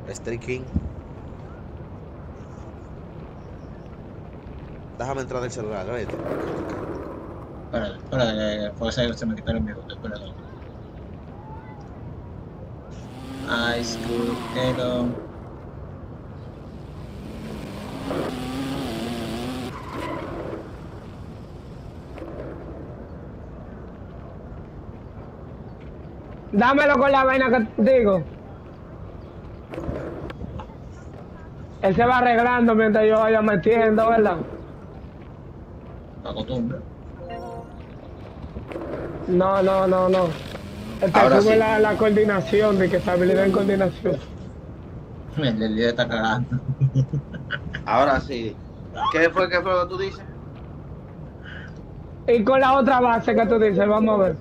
Street King. Déjame entrar del celular, ¿oíste? Espera, puede ser que se me quitó el enemigo. Espera. Ice Cool, hello. Dámelo con la vaina que te digo. Él se va arreglando mientras yo vaya metiendo, ¿verdad? La costumbre. No. Te Ahora sube sí. la coordinación, de que estabilidad en coordinación. El día está cagando. Ahora sí. ¿Qué fue lo que tú dices? Y con la otra base que tú dices, vamos a ver.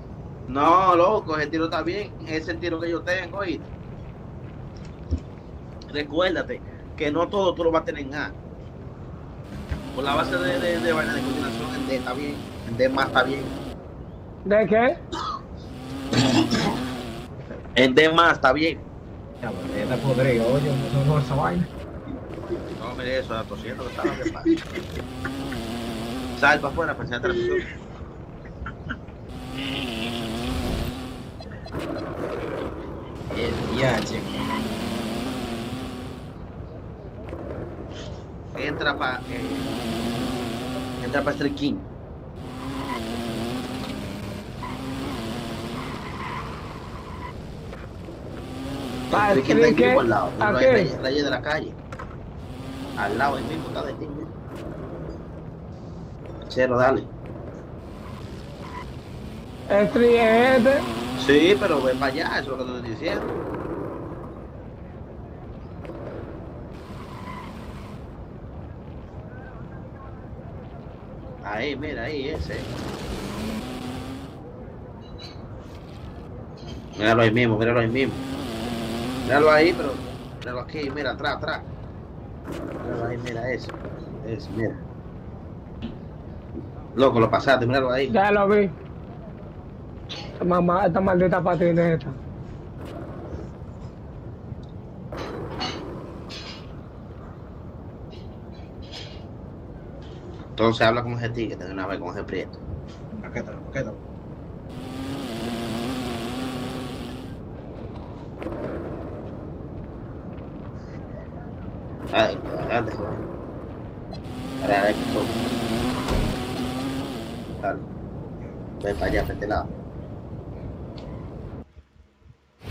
No, loco, ese tiro está bien. Ese es el tiro que yo tengo, ¿oíste? Recuérdate que no todo tú lo vas a tener en A. Por la base de vaina de coordinación, en D está bien. En D más está bien. ¿De qué? En D más está bien. Ya, pues, está podrido, oye, no esa vaina. No, mire eso, tosiendo que estaba bien fácil. Sal para afuera, para enseñarte la presión. El viaje. Entra para Street King. Street King está ahí mismo al lado. ¿A No qué? hay reyes de la calle. Al lado, ahí mismo está de ti. Cero, dale. El triete. Sí, pero ven para allá, eso es lo que te estoy diciendo. Ahí, mira, ahí, ese. Míralo ahí mismo, míralo ahí mismo. Míralo ahí, pero míralo aquí, mira, atrás. Míralo ahí, mira eso. Eso, mira. Loco, lo pasaste, míralo ahí. Ya lo vi. Mamá, esta maldita patineta. Entonces habla con ese tigre, de una vez con ese prieto. Paqueta. Ay, adelante, joder. Ahora, dale. Ven para allá, para este lado.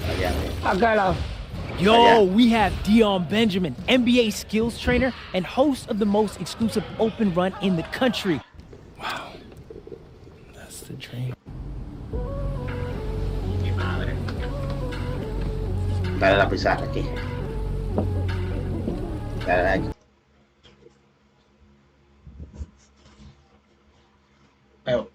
Para allá, ven. Acá lado. Yo, we have Dion Benjamin, NBA skills trainer and host of the most exclusive open run in the country. Wow, that's the dream. Mi madre. Dale la pizarra aquí. Dale aquí. Pero,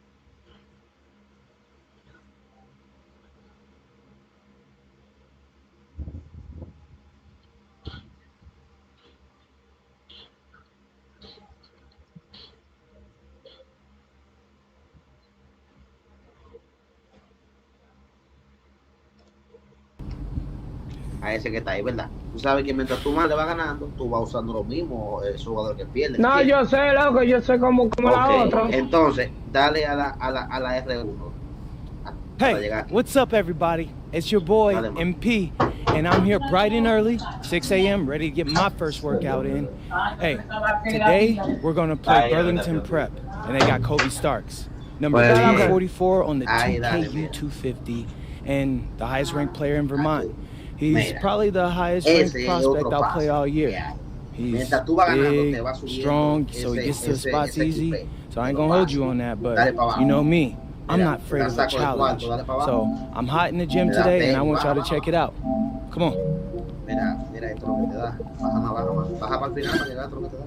A ese que está ahí, ¿verdad? Tú sabes que mientras tú más le vas ganando, tú vas usando lo mismo, el jugador que pierde. No, yo sé, loco, yo sé como la otra. Entonces, dale a la R1. Hey, what's up, everybody? It's your boy, MP, and I'm here bright and early, 6 a.m., ready to get my first workout in. Hey, today we're going to play Burlington Prep, and they got Kobe Starks, number 244 on the 2KU 250, and the highest ranked player in Vermont. He's probably the highest ranked prospect I'll play all year. He's big, strong, so he gets to the spots easy, so I ain't going to hold you on that, but you know me. I'm not afraid of a challenge. So I'm hot in the gym today, and I want y'all to check it out. Come on. Mira esto lo que te da. Baja más. Baja para el final para llegar a esto lo que te da.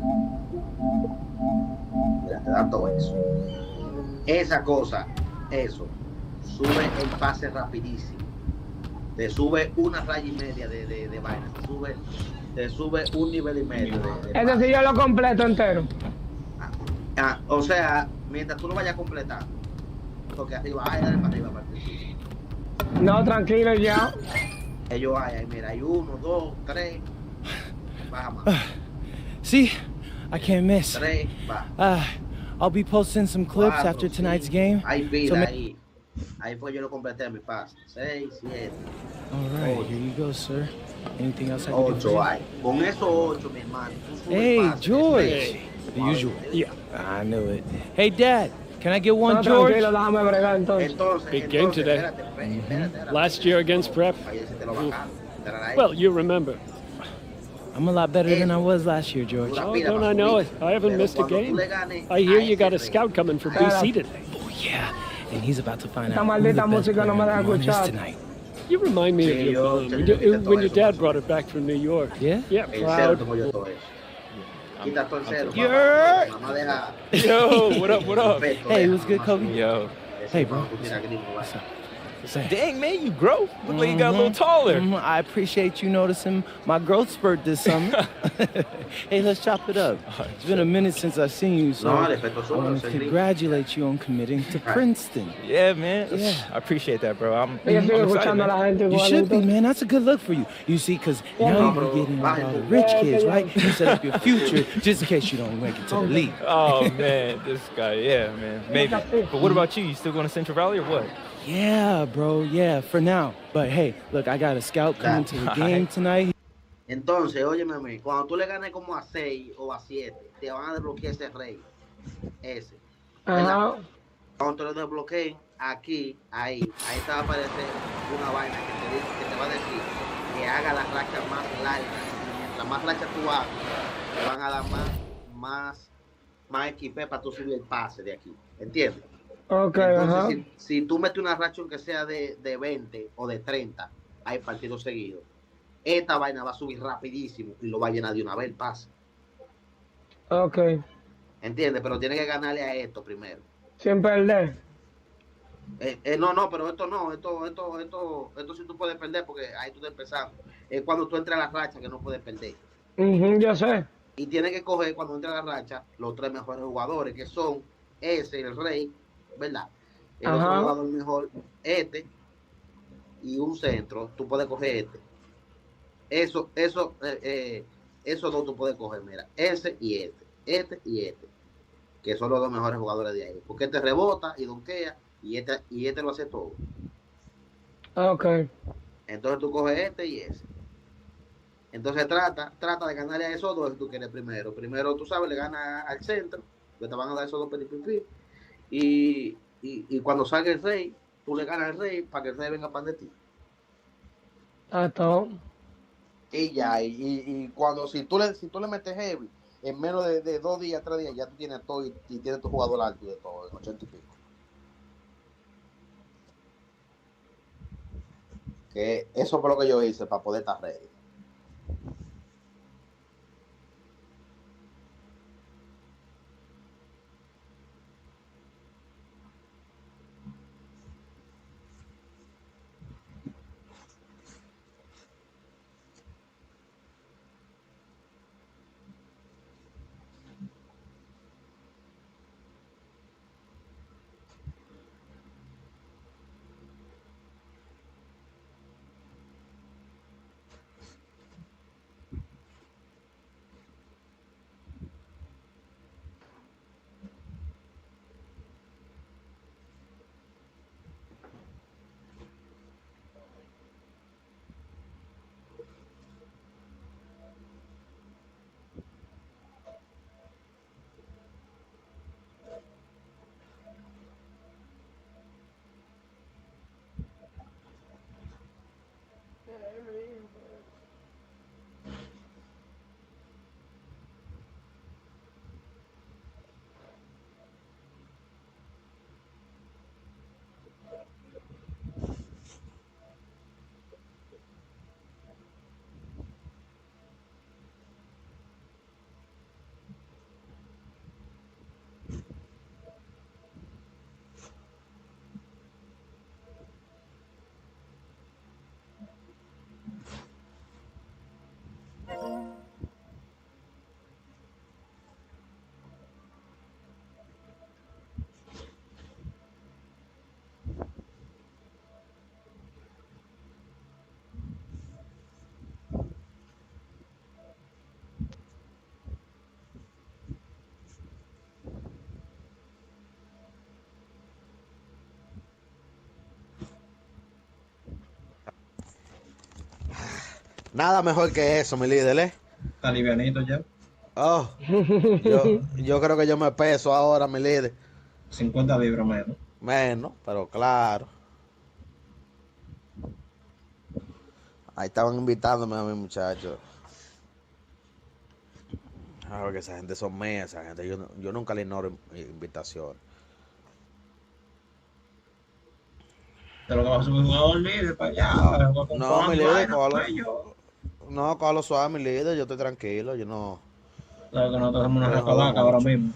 Mira, te da todo eso. Esa cosa, eso, sube el pase rapidísimo. Te sube una raya y media de vaina. Te sube un nivel y medio de Es decir, yo lo completo entero. O sea, mientras tú lo vayas completando. Porque arriba hay, dale para arriba para el principio. No, tranquilo ya. Ellos hay, mira, hay 1, 2, 3, Baja más. See, I can't miss. 3, baja. I'll be posting some clips 4, after tonight's 5. game. Hay pila So ahí. Ahí fue yo lo completé mi pase. 6, 7. all right, 8. here you go, sir. Anything else I can do for 8 you? hay. Con esos 8, mi hermano. Tú subes Hey, el pase, George. el The usual. Yeah. I knew it. Hey, Dad, can I get one, No, George? tranquilo, déjame bregar entonces. Entonces, Big game today. Espérate. Last year against Prep. Ahí se te lo bajaron. Well, you remember. I'm a lot better than I was last year, George. Oh, don't I know it? I haven't missed a game. I hear you got a scout coming for BC today. Oh, yeah. And he's about to find Esta out who the maldita best música no me player deja on is escuchar. tonight. You remind me of Sí, your yo mom te when, quito todo when your eso, dad más brought o it back from New York. Yeah? Yeah, En cero proud. tengo yo todo eso. Quita todo el cero. Yeah. Mamá deja. Yo, what up, what up? respeto, Hey, deja, what's good, mamá, Kobe? su- Yo. Hey, bro. Tú tiras gringo, va. Dang, man, you grow. Look like you got a little taller. I appreciate you noticing my growth spurt this summer. Hey, let's chop it up. It's been a minute since I've seen you, so No, I respeto solo, want to soy gringo. congratulate you on committing to Princeton. Yeah, man. Yeah. I appreciate that, bro. I'm Ella sigue excited, escuchando a la man. gente You igual. should be, entonces. man. That's a good look for you. You see, because Yeah, now no, you're bro. getting Baja all the tú. rich Yeah, kids, yeah. right? You set up your future just in case you don't make it to the league. Oh, man, this guy. Yeah, man. Maybe. But what about you? You still going to Central Valley or what? Yeah, bro. Yeah, for now. But hey, look, I got a scout coming to the game tonight. Entonces, óyeme a mí, cuando tú le ganes como a 6 o a 7, te van a desbloquear ese rey. Ese. Ajá. Cuando te lo desbloqueen, ahí te va a aparecer una vaina que te va a decir que haga las rachas más largas. Y mientras más rachas tú hagas, te van a dar más XP para tú subir el pase de aquí. ¿Entiendes? Ok, Entonces, ajá. si tú metes una racha que sea de 20 o de 30, hay partidos seguidos, esta vaina va a subir rapidísimo y lo va a llenar de una vez el pase. Ok. ¿Entiendes? Pero tiene que ganarle a esto primero. Sin perder. No, pero esto no, esto sí tú puedes perder porque ahí tú estás empezando. Es cuando tú entras a la racha que no puedes perder. Yo sé. Y tienes que coger cuando entra a la racha los 3 mejores jugadores, que son ese, el rey, ¿verdad? El Ajá. otro jugador mejor, y un centro, tú puedes coger esos dos tú puedes coger, mira, ese y este, que son los 2 mejores jugadores de ahí. Porque este rebota y donkea y este lo hace todo. Ok. Entonces tú coges este y ese. Entonces trata de ganarle a esos dos si tú quieres primero. Primero, tú sabes, le ganas al centro, que te van a dar esos dos peripipi. Y cuando salga el rey, tú le ganas al rey para que el rey venga para de ti. Todo. Y ya, y cuando si tú le metes heavy, en menos de 2 días, 3 días, ya tú tienes todo y tienes tu jugador alto y de todo, en 80 y pico. Que eso fue lo que yo hice para poder estar ready. Nada mejor que eso, mi líder, ¿eh? Está livianito ya. Oh, yo creo que yo me peso ahora, mi líder. 50 libras menos. Menos, pero claro. Ahí estaban invitándome a mi muchacho. Ah, porque esa gente son mías, esa gente. Yo nunca le ignoro invitaciones. Te lo que vas a subir un jugador líder para allá. Con No, mi Juan y líder, vaina, cógalo. cuello. No, cógalo suave, mi líder. Yo estoy tranquilo. Yo no, Sabes que nosotros hacemos una yo no jodo recolaca ahora mucho. mismo.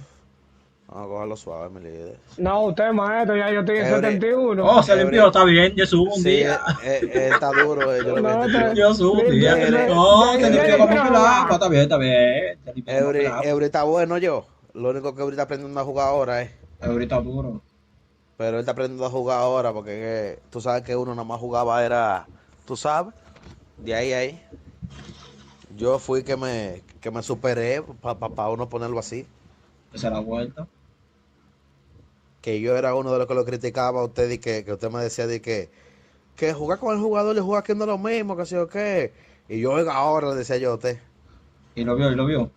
No, cógalo suave, mi líder. No, usted, maestro, ya yo estoy en Eury, 71. Oh, se limpió, está bien. Yo subo un sí, día. está duro, yo lo vi en No, TikTok. Yo subo un día. Mire, No, se ya limpió yo como quiero que el agua. jugar. Está bien, está bien. Se limpió como que el agua. Eury está bueno yo. Lo único que Eury está aprendiendo a jugar ahora es. Ahorita duro. Pero él está aprendiendo a jugar ahora porque tú sabes que uno nada más jugaba era, tú sabes, de ahí. Yo fui que me superé para uno ponerlo así. Esa es la vuelta. Que yo era uno de los que lo criticaba a usted y que usted me decía de que jugar con el jugador y jugar aquí no es lo mismo, que sé yo qué. Y yo oiga, ahora le decía yo a usted. Y lo vio, y lo vio.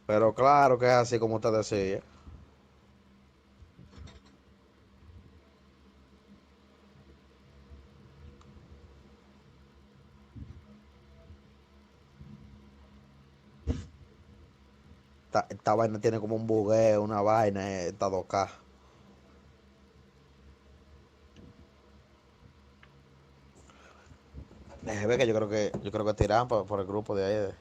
Pero claro que es así como usted decía. Esta vaina tiene como un bugueo, una vaina, esta 2K. Déjeme ver que yo creo que tiran por el grupo de ahí.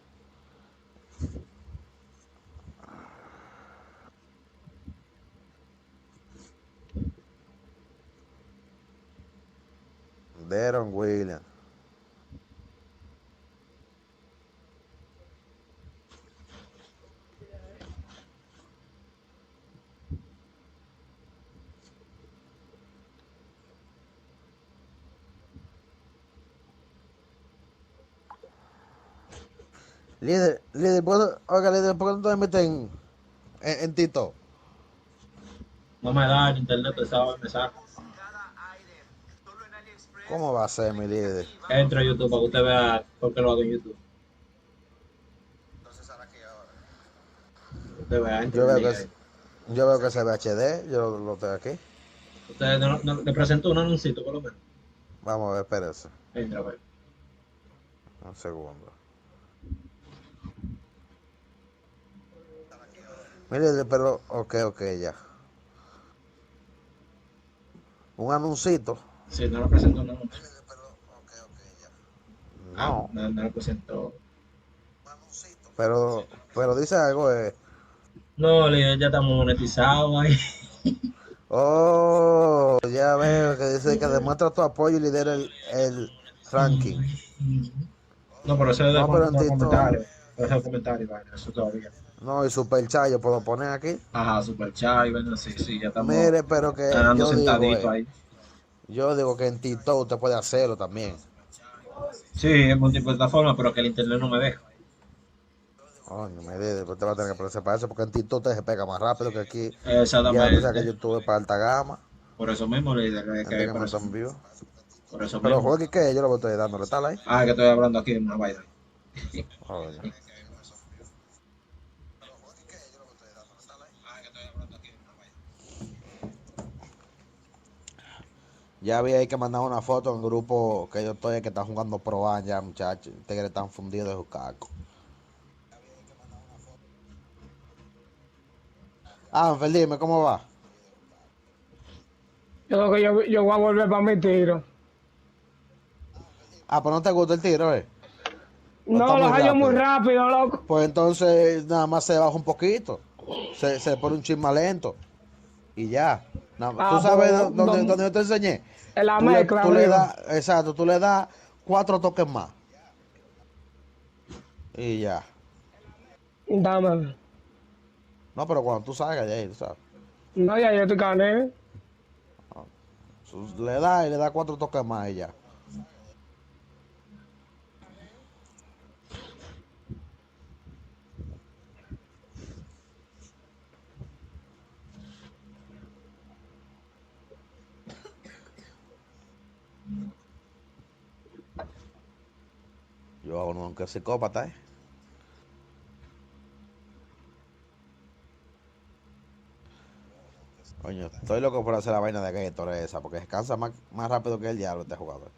Deron Williams. Líder, oiga, líder, ¿por qué no te metes en Tito? No me da el internet, pesado, me saca. ¿Cómo va a ser, mi líder? Entra a YouTube para que usted vea por qué lo hago en YouTube. Usted vea, entra Yo y me veo diga ahí. yo veo que se ve HD, yo lo tengo aquí. Usted le presentó un anuncito por lo menos. Vamos a ver, espérese. Entra, a ver. Un segundo. Mi líder, pero, ok, ya. Un anuncito. Sí, no le presentó un anuncio. No, No le presentó. pero dice algo, No, líder, ya estamos monetizados ahí. oh, ya veo que dice que demuestra tu apoyo y lidera el ranking. No, pero eso es No, pero en de Tito, comentarios. Eso es de comentarios, vaina, eso todavía. no, y Super Chat yo puedo poner aquí. Ajá, super chai, bueno, sí, sí, ya estamos Mire, pero que ganando sentadito ahí. yo digo que en Tito usted puede hacerlo también. Sí, es multiplataforma, pero que el internet no me deja. Coño, me dice, usted va a tener que ponerse para eso, porque en TikTok usted se pega más rápido que aquí. Ya tú sabes que Exactamente. YouTube es para alta gama, Por eso mismo, líder, gente que por no eso, está en vivo. por eso Pero mismo. juegue que yo lo estoy dándole tal ahí. Ah, que estoy hablando aquí en una vaina. Coño. Ya vi ahí que mandar una foto en el grupo que yo estoy, que están jugando Pro Am ya, muchachos. Ustedes están fundidos de su caco. Ángel, dime, ¿cómo va? Yo creo que yo voy a volver para mi tiro. Ah, pues no te gusta el tiro, ¿O está No, lo muy hallo muy rápido? rápido, loco. Pues entonces nada más se baja un poquito. Se pone un chisme lento. Y ya. ¿Tú Ah, sabes pues dónde yo te enseñé? en la Tú le, mezcla, tú le amigo. das, exacto, tú le das 4 toques más. Y ya. Dame. No, pero cuando tú salgas de ahí, tú sabes. No, ya yo te gané. Le das y le das 4 toques más y ya. Luego uno aunque es psicópata, ¿eh? Coño, estoy loco por hacer la vaina de Gatorade esa, porque descansa más rápido que el diablo este jugador.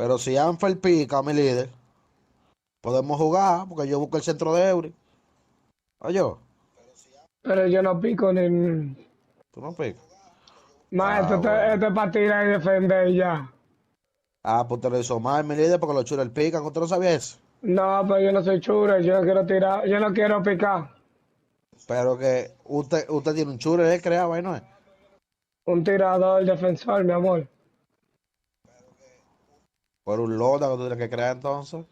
Pero si Anfer pica, mi líder, podemos jugar, porque yo busco el centro de Eury. Oye, Pero yo no pico ni... tú no picas. Maestro, Ah, bueno. esto es para tirar y defender ya. Ah, pues te lo hizo mal, mi líder, porque los chulos pican. ¿Usted no sabía eso? No, pero yo no soy chura, yo no quiero tirar, yo no quiero picar. Pero que usted tiene un chure, él crea, ¿no es? Un tirador defensor, mi amor. Por un lota que tú tienes que crear entonces.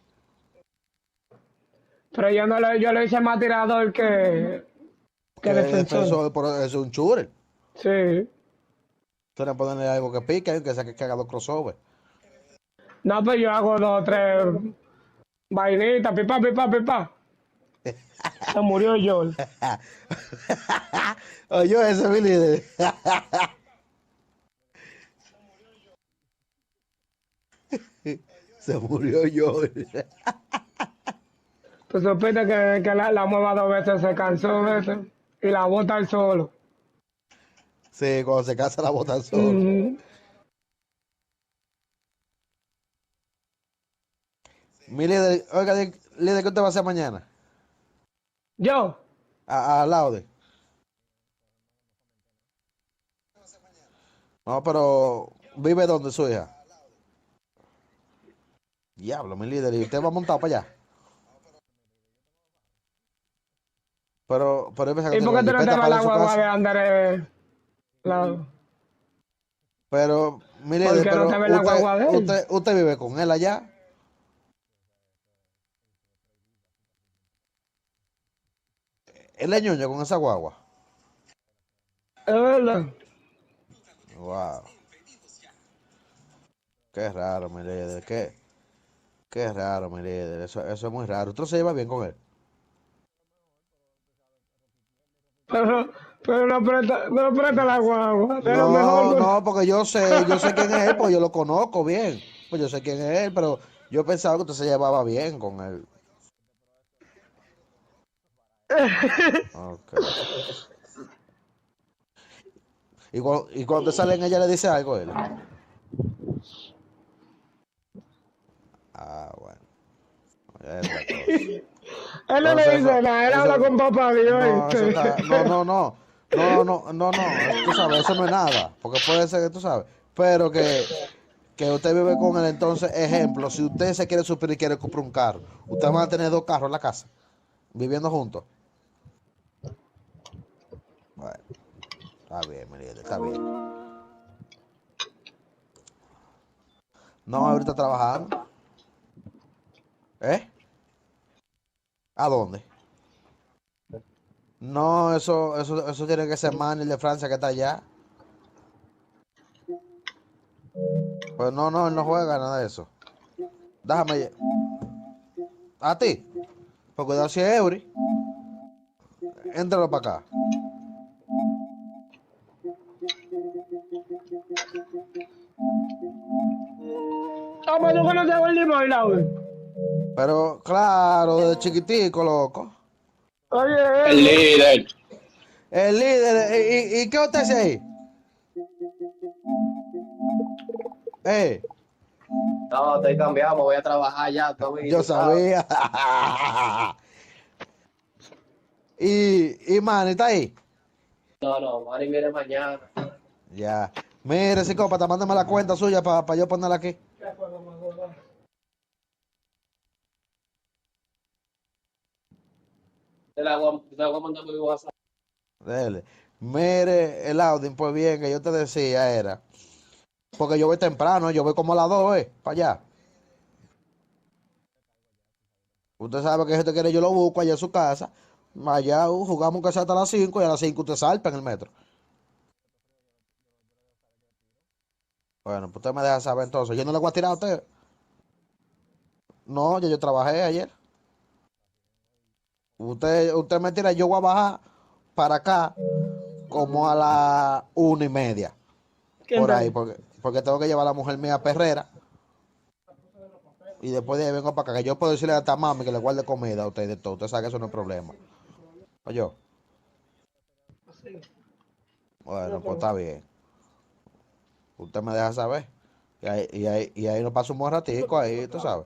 Pero yo no yo lo hice más tirador que Que el defensor. defensor es un chure. Sí. Tú le pones algo que pique, que haga dos crossover. No, pues yo hago dos o tres vainitas, pipa, pipa, pipa. Se murió Joel. Oye, ese es mi líder. Se murió yo. Tú supiste que la mueva dos veces, se cansó veces y la bota al solo. Sí, cuando se casa la botan solo. Ujú. Mi líder, oiga, líder, ¿qué usted va a hacer mañana? Yo, Al lado de. No, pero ¿vive dónde su hija? Diablo, mi líder, ¿y usted va montado para allá? Pero yo pensaba que ¿y tiene por una qué tú no te jipeta vas a para la de su guagua de casa. Andrés? Pero, mi ¿Por líder, qué no te pero ves la usted, guagua de él? usted, usted vive con él allá. Él es ñoño con esa guagua. Es verdad. Wow. Qué raro, mi líder. Qué raro, mi líder. Eso es muy raro. ¿Usted se lleva bien con él? Pero, pero no presta la guagua. De lo mejor, No, pues. no, porque yo sé quién es él, porque yo lo conozco bien. Pues yo sé quién es él, pero yo pensaba que usted se llevaba bien con él. Ok. Y cuando salen ella le dice algo a él. Ah, bueno. Es otra cosa. Él no le Entonces dice nada, él habla con papá Dios, no, eso ¿viste? está, no, tú sabes, eso no es nada, porque puede ser que tú sabes, pero que usted vive con él, entonces, ejemplo, si usted se quiere superar y quiere comprar un carro, ustedes van a tener dos carros en la casa, viviendo juntos. Bueno, está bien, mi líder, está bien. No, ahorita trabajando, ¿eh? ¿A dónde? No, eso tiene que ser Manny de Francia que está allá. Pues no, él no juega nada de eso. Déjame, a ti, pues cuidado si es Eury, éntralo para acá. Toma, yo conocí a Wendy Moylan. Pero claro, desde chiquitico, loco. Oye, El líder. El líder, ¿y qué usted hace ahí? No, estoy cambiado, me voy a trabajar ya, todavía, Yo tú sabes. sabía. Y Manny está ahí. No, Manny viene mañana. Ya. Mire, psicópata, mándame la cuenta suya para yo ponerla aquí. Te la voy a mandar por WhatsApp. Dele. Mire, el Audi, pues bien, que yo te decía era. Porque yo voy temprano, yo voy como a las 2, para allá. Usted sabe que si usted quiere, yo lo busco allá en su casa. Allá jugamos que sea hasta las 5 y a las 5 usted salpa en el metro. Bueno, pues usted me deja saber entonces. Yo no le voy a tirar a usted. No, yo trabajé ayer. Usted me tira, yo voy a bajar para acá como a las 1:30. Por ahí, porque tengo que llevar a la mujer mía a Perrera. Y después de ahí vengo para acá. Que yo puedo decirle hasta a mami que le guarde comida a usted de todo. Usted sabe que eso no es problema. Oye. Bueno, pues está bien. Usted me deja saber. Y ahí nos pasa un buen ratico ahí, tú sabes.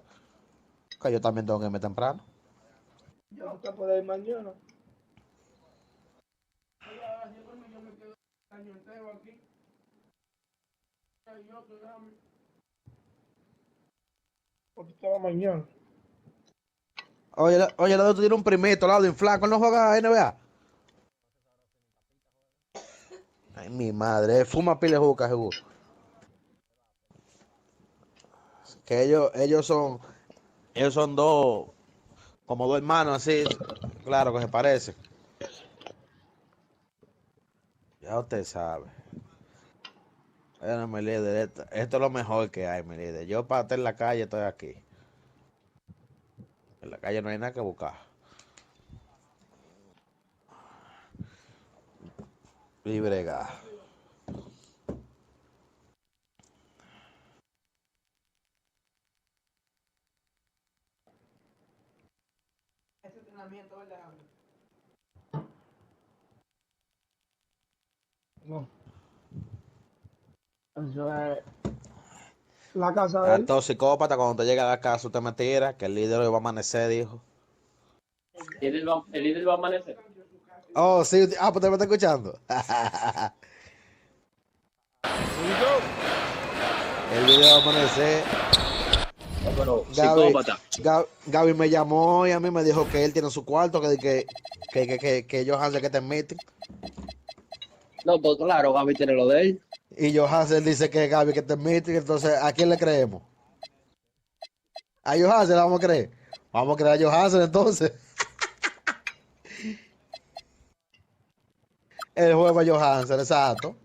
Que yo también tengo que irme temprano. Usted puede ir mañana. Porque estaba mañana. Oye, tú tienes un primito, lado en flaco, ¿no juega NBA? Ay, mi madre, fuma pile juca, seguro. Que ellos son como dos hermanos así, claro que se parecen. Ya usted sabe. Bueno, mi líder, esto es lo mejor que hay, mi líder. Yo para estar en la calle estoy aquí. En la calle no hay nada que buscar. Y bregar. Ese entrenamiento, ¿verdad? No. Eso es la casa de él. Todo psicópata, cuando te llega a la casa, usted me tira, que el líder hoy va a amanecer, dijo. El líder va a amanecer. Oh, sí, pues usted me está escuchando. El líder va a amanecer. Pero, psicópata. Gaby me llamó y a mí me dijo que él tiene su cuarto, que ellos hacen que te meten. No, pues claro, Gaby tiene lo de él. Y Johansen dice que Gaby que te meten, entonces ¿a quién le creemos? A Johansen le vamos a creer. Vamos a creer a Johansen entonces. El juego a Johansen, exacto.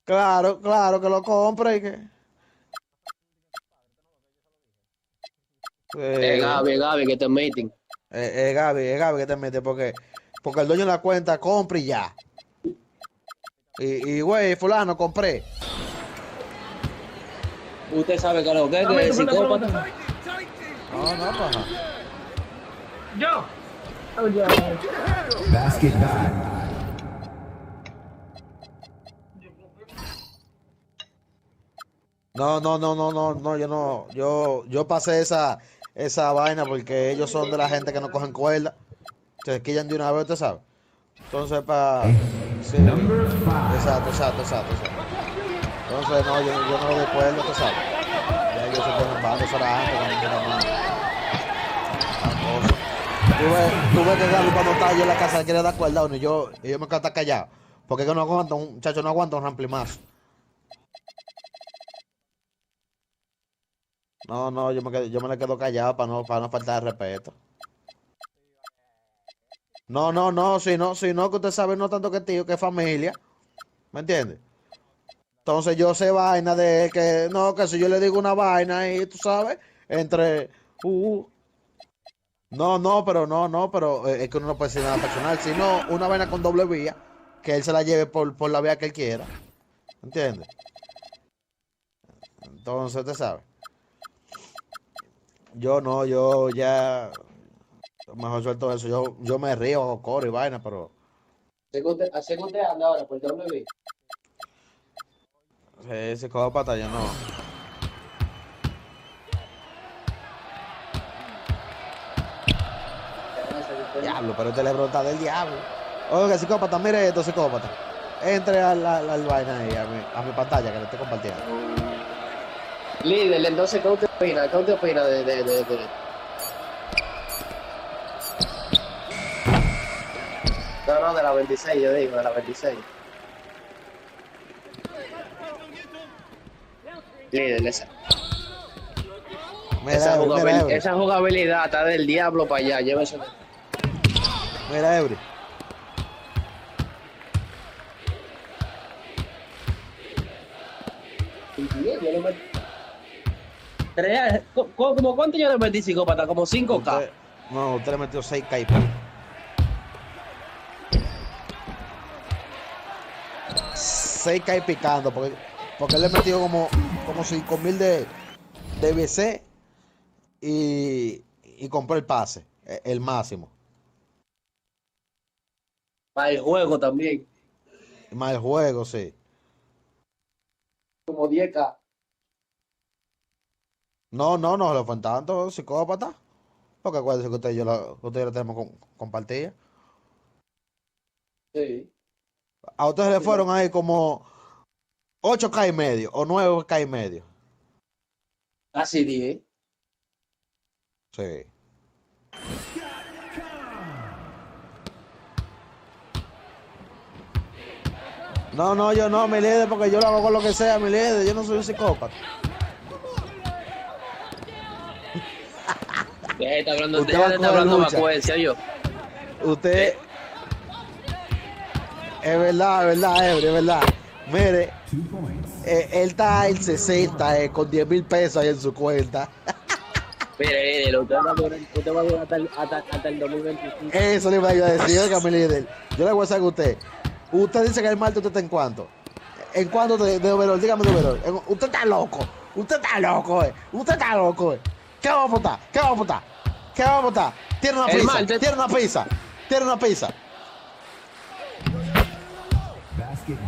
Claro que lo compre y que. Gaby, que te meten. Gaby que te mete porque el dueño de la cuenta compra y ya. Y güey, fulano, compré. Usted sabe que lo que es psicópata. No, paja. Yo. No, yo pasé esa vaina porque ellos son de la gente que no cogen cuerda. Se quillan de una vez, usted sabe. Entonces, sí. Exacto. Entonces, no, yo no lo doy cuerda, usted sabe. Ya ellos se ponen bando, eso era antes, cuando era más. Tú ves que Gaby cuando está allí en la casa quiere dar cuerda, y yo me quedo hasta callado. Porque que no aguanta, un muchacho no aguanta un ramplimazo. No, yo me le quedo callado para no faltar de respeto. No, si no, que usted sabe no tanto que tío, que familia. ¿Me entiende? Entonces yo sé vaina de que si yo le digo una vaina y tú sabes, entre pero es que uno no puede decir nada personal, sino una vaina con doble vía, que él se la lleve por la vía que él quiera. ¿Entiende? Entonces usted sabe. Yo ya mejor suelto eso. Yo me río, hago coro y vaina, pero. Así que usted anda ahora por WB. Ese psicópata yo no. Diablo, pero este Lebron está del diablo. Oiga, psicópata, mire esto, psicópata. Entre al vaina ahí, a mi pantalla que le estoy compartiendo. Líder, entonces, ¿qué usted opina? ¿Qué usted opina de... No, de la 26, yo digo, de la 26. Líder, esa jugabilidad está del diablo para allá, llévese. Mira, Eury. ¿Cómo cuánto yo le metí, psicópata? ¿Como 5K? Usted le metió 6K y 6K y picando, porque él le metió como 5.000 de BC y compró el pase, el máximo. Para el juego también. Más el juego, sí. Como 10K. No, lo fue tanto, psicópata. Porque acuérdense que usted y yo lo tenemos compartida. Sí. A ustedes le fueron ahí como 8K y medio o 9K y medio. Casi 10. Sí. No, yo no, mi líder, porque yo lo hago con lo que sea, mi líder. Yo no soy un psicópata. Está hablando vacuencia, yo. Usted. Es verdad, Eury, es verdad. Mire, él está en 60 con 10.000 pesos ahí en su cuenta. Mire, usted va a durar hasta el 2025. Eso le iba a decir, oiga, mi líder. Yo le voy a decir a usted. Usted dice que el martes usted está en cuánto. ¿En cuánto de overall? Dígame de overall. Usted está loco. Usted está loco, Usted está loco, ¿Qué vamos a votar? ¿Qué vamos a votar? ¿Qué vamos a votar? Tiene una pizza. Tiene una pizza. Tiene una pizza.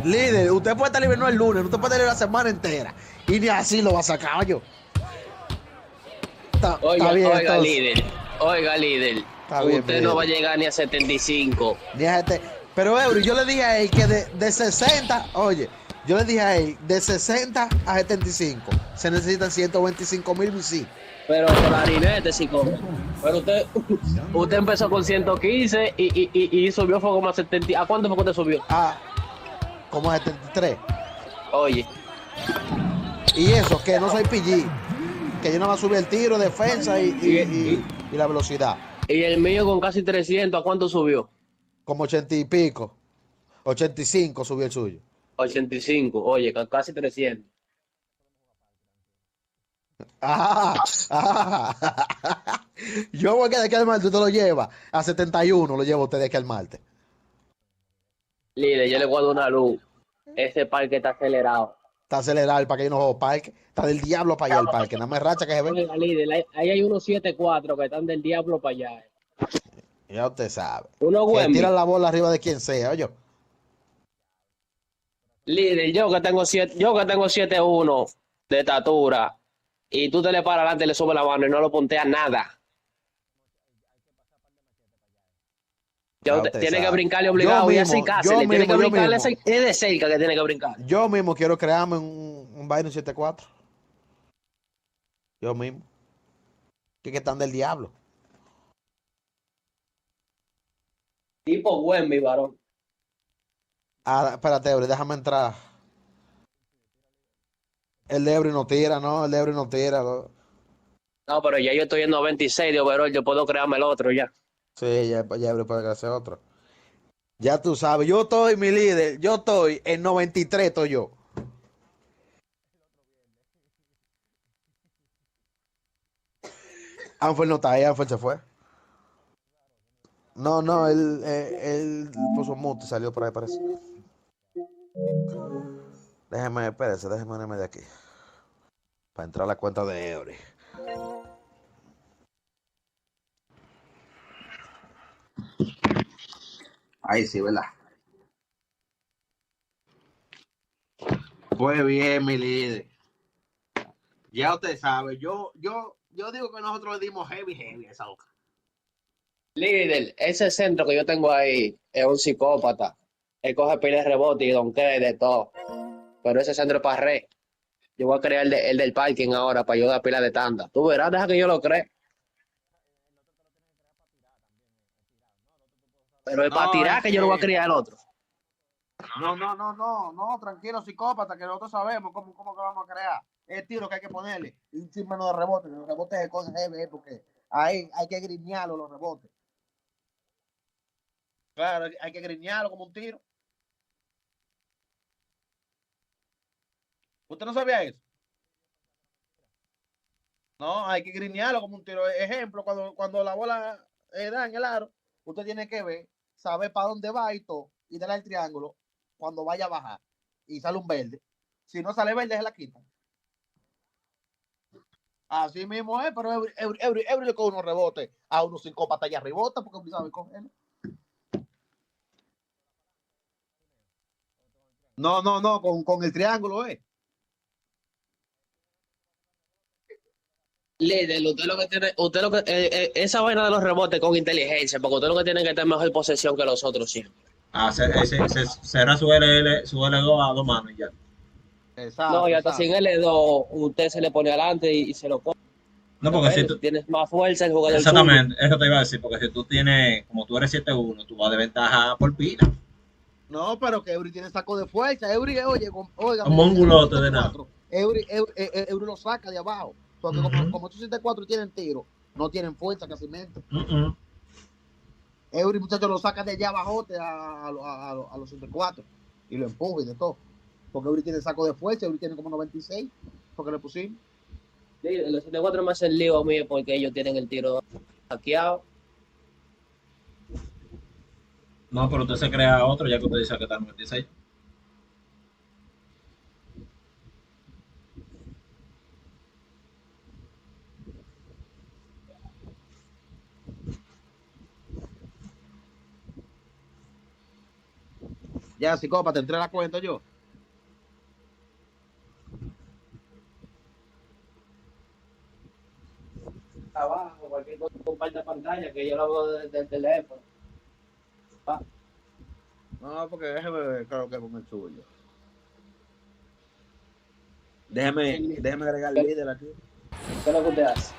Líder, usted puede estar libre no el lunes, usted puede estar libre la semana entera. Y ni así lo va a sacar yo. Oiga, bien, oiga, líder. Usted no va a llegar ni a 75. Ni a Pero Eury, yo le dije a él que de 60, oye, yo le dije a él de 60 a 75 se necesitan 125.000 BC. Pero por harinete, psicópata. Pero usted empezó con 115 y subió fue como a 70. ¿A cuánto fue que usted subió? Como a 73. Oye. Y eso, que no soy PG. Que yo no va a subir el tiro, defensa y la velocidad. Y el mío con casi 300, ¿a cuánto subió? Como 80 y pico. 85 subió el suyo. 85, oye, casi 300. Yo voy a quedar aquí al martes, usted lo lleva a 71, lo lleva usted de aquí al martes. Líder, yo le guardo una luz. Ese parque está acelerado. Está acelerado el parque, yo no juego parque. Está del diablo para allá el parque, nada más racha que se ve. Oiga, líder, ahí hay unos 7-4 que están del diablo para allá. Ya usted sabe. Que tiran la bola arriba de quien sea, oye. Líder, yo que tengo 7'1" de estatura y tú te le paras adelante y le subes la mano y no lo punteas nada. Ya tiene que brincarle obligado y así casi. Tiene que brincarle, es de cerca que tiene que brincar. Yo mismo quiero crearme un vaino 7-4. Yo mismo. Que están del diablo. Tipo buen, mi varón. Espérate, Eury, déjame entrar. El de Eury no tira, ¿no? El de Eury no tira. No, pero ya yo estoy en 96 de overall, yo puedo crearme el otro ya. Sí, ya Eury puede hacer otro. Ya tú sabes, yo estoy, mi líder, yo estoy en 93, estoy yo. Anfer no está ahí, Anfer se fue. No, él puso mute y salió por ahí, parece. Déjeme ponerme de aquí. Para entrar a la cuenta de Eury. Ahí sí, ¿verdad? Pues bien, mi líder. Ya usted sabe, yo digo que nosotros le dimos heavy a esa boca. Líder, ese centro que yo tengo ahí es un psicópata. Él coge pila de rebote y donkea y de todo. Pero ese centro es para re. Yo voy a crear el del parking ahora para ayudar a pila de tanda. Tú verás, deja que yo lo cree. Pero es para No, tirar que yo lo voy a crear el otro. no, tranquilo, psicópata, que nosotros sabemos cómo que vamos a crear. El tiro que hay que ponerle, y un chin menos de rebote, que los rebotes se cogen heavy, porque ahí hay que griñarlo los rebotes. Claro, hay que griñarlo como un tiro. ¿Usted no sabía eso? No, hay que griñarlo como un tiro. Ejemplo, cuando la bola da en el aro, usted tiene que ver, saber para dónde va y todo, y darle el triángulo cuando vaya a bajar. Y sale un verde. Si no sale verde, se la quitan. Así mismo es, pero Eury le coge unos rebotes a unos psicópatas allá rebota porque sabe cogerlo. No, con el triángulo, Líder, esa vaina de los rebotes con inteligencia, porque usted lo que tiene que tener mejor posesión que los otros siempre. Será su L2 a 2 manos y ya. Exacto. No, y hasta sin L2, usted se le pone adelante y se lo coge. No, porque si tú tienes más fuerza el jugador. Exactamente, eso te iba a decir, porque si tú tienes, como tú eres 7-1, tú vas de ventaja por pila. No, pero que Eury tiene saco de fuerza. Eury, oiga, como un gulote de nada. Eury lo saca de abajo. Porque como estos 7-4 tienen tiro, no tienen fuerza casi mente. Eury, muchachos, lo saca de allá abajo a los 7-4 y lo empuja y de todo. Porque Eury tiene saco de fuerza, Eury tiene como 96, porque le pusimos. Sí, los 7-4 me hacen lío a mí porque ellos tienen el tiro hackeado. No, pero usted se crea otro ya que usted dice que está 96. Ya, psicópata, entré a la cuenta yo. Abajo, cualquier cosa, comparta pantalla, que yo lo hago desde el teléfono. No, porque déjeme ver, claro que con el suyo. Déjeme agregar el líder aquí. ¿Qué es lo que usted hace?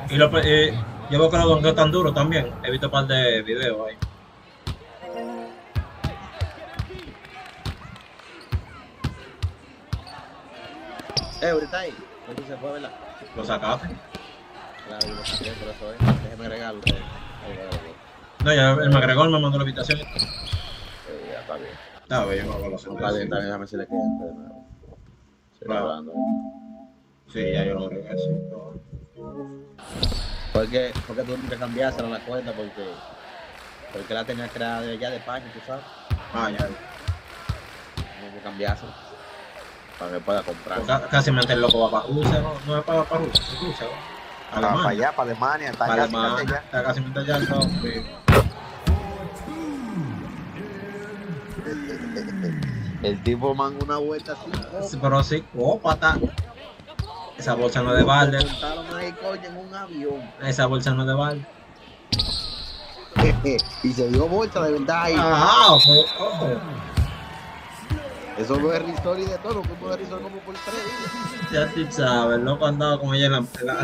Y yo veo que los donkeos tan duros también. He visto un par de videos ahí. Eury está ahí. Eury se fue, ¿verdad? ¿Lo sacaste? Claro, lo saqué, por eso es. Déjeme agregarlo. No, ya el McGregor me mandó la invitación. Ya está bien. Está bien, vamos a lo Está bien, déjame si le queda de nuevo. Claro. Sí, ya yo lo agregué, sí. Porque tú tienes que cambiársela la cuenta porque la tenías creada de allá de España, tú sabes. Ah, ya. Tienes que cambiársela para que pueda comprar. Pues casi mente el loco va para Rusia, ¿no? No es para Rusia, es Rusia, ¿no? Para allá, para Alemania, está para casi Alemania, está casi mente allá, El tipo manda una vuelta así. Sí, pero sí, pata. Esa bolsa no es de balde. Montaron ahí, coño, en un avión. Esa bolsa no es de balde. Y se dio bolsa de verdad ahí. Ah, ojo. Eso fue risor y de todo, fue risor como por 3 días. Ya tú sabes, el loco andaba con ella en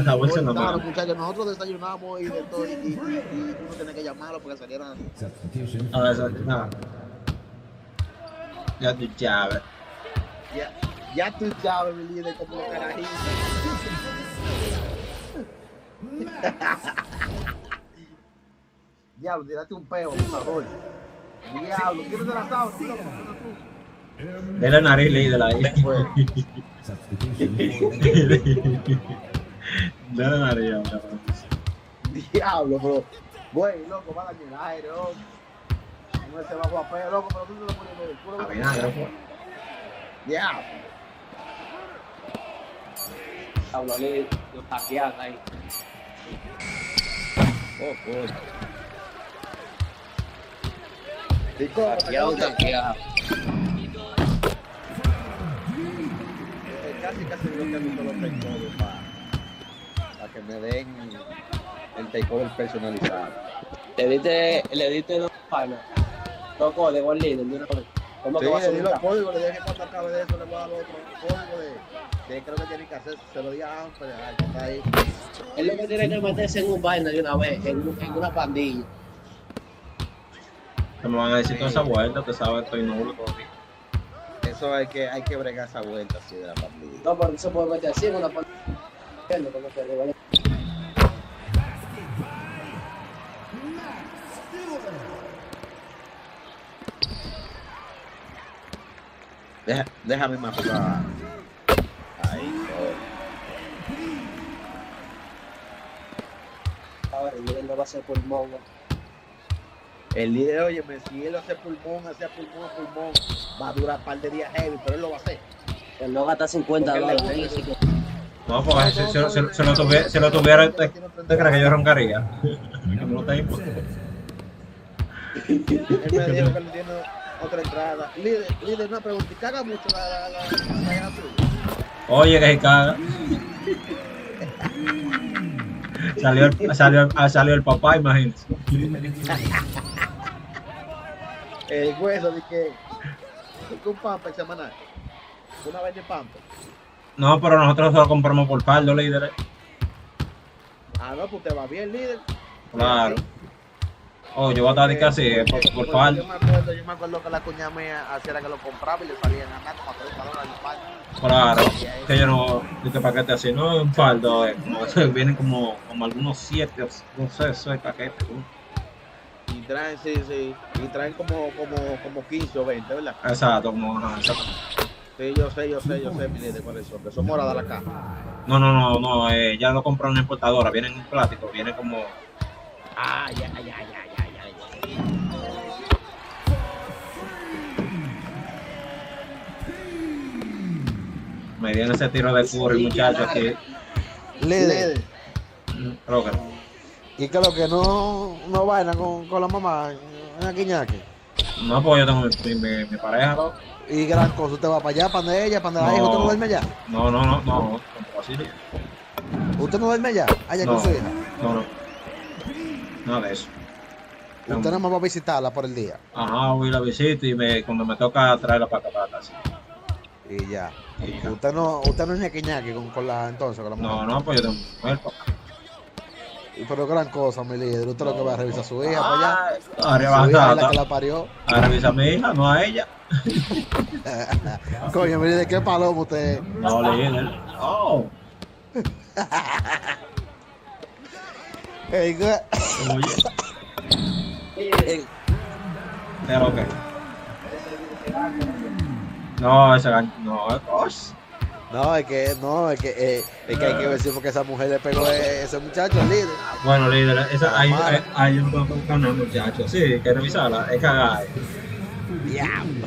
la bolsa en la mano. Muchachos, nosotros desayunamos y de todo, y uno tiene que llamarlo porque salieran. A ver, nada. Ya tú sabes. Ya tú sabes, mi líder, como los carajitos. Diablo, tírate un peo, por favor. Diablo, ¿quieres de la sábana? De la nariz, líder ahí. De la nariz, ahora. Diablo, bro. Güey, loco, va a dañar el aire, loco. No se va a peo, loco, pero tú te lo pones de puro. A vinagre, fue. Diablo. Hablo de los hackeados ahí. Oh, coño. Hackeado. Casi bloqueando todos los rectores, pa. que me den el takeover personalizado. Le diste dos panas, dos códigos al líder de una vez. ¿Cómo Sí, que va a le di subir? los códigos, le dije que cuando acabe de eso le voy a dar otro código de creo que tiene que hacer, se lo di a Amper, al que está ahí. Es lo que tiene que meterse en un vaina de una vez, en una pandilla. Que me van a decir toda esa vuelta, te sabes, estoy nulo todavía. Eso hay que bregar esa vuelta así de la pandilla. No, porque se puede meter así en una pandilla. Como que arriba. Déjame más jugar. Ahí, Ahora el líder no va a ser pulmón. ¿No? el líder, oye, si él hace pulmón, va a durar un par de días heavy, pero él lo va a hacer. Él no gasta $50. No, pues si lo tuviera, ¿te crees que yo roncaría? No te importa. Él me dijo que le tiene otra entrada. Líder, una pregunta, ¿y caga mucho la azul? Oye, que se caga. Salió el papá, imagínate. El hueso de que un pamper semanal. Una vez de pamper. No, pero nosotros lo compramos por fardo, líder. Ah, no, pues te va bien, líder. Claro. Oh, yo voy a estar de casi por fardo. Yo me acuerdo que la cuñada mía hacía que lo compraba y le salían a nada como $30 el fardo. Claro, que yo no, este paquete así, no es un fardo, vienen como algunos 7, no sé, eso es paquete. Y traen, sí, y traen como 15 o 20, ¿verdad? Exacto, como exacto. Sí, yo sé, mi líder, cuáles son, que son moradas la caja. No, ya lo compró una importadora, vienen en plástico, viene como... Ya. Me dieron ese tiro de curry, muchacho, aquí. Líder. Roger. ¿Y qué es lo que no vaina con la mamá? Ñaqui. No, porque yo tengo mi pareja, ¿no? Y gran cosa, usted va para allá, para donde ella, para donde la hija, ¿usted no duerme allá? No, así no. ¿Usted no duerme allá? Allá No. con su hija. No. Nada de eso. Usted nada más va a visitarla por el día. Ajá, voy a la visita y cuando me toca traerla para acá, para la casa. Y ya. Y ya. Usted no es ñaqui con la entonces, con la mujer. No, pues yo tengo mujer, papá. Pero gran cosa, mi líder. Usted lo que va a revisar a su hija para allá. Arriba, Su hija es la que la parió. a revisar a mi hija, no a ella. Coño, mi líder, qué palomo usted. No, líder. Oh. Ey, Oye. Pero qué. No, ese gancho, no, No, es que hay que decir porque esa mujer le pegó a ese muchacho, el líder. Bueno, líder, ahí yo no tengo que buscar nada, muchachos. Sí, hay que revisarla, es cagada. Diablo.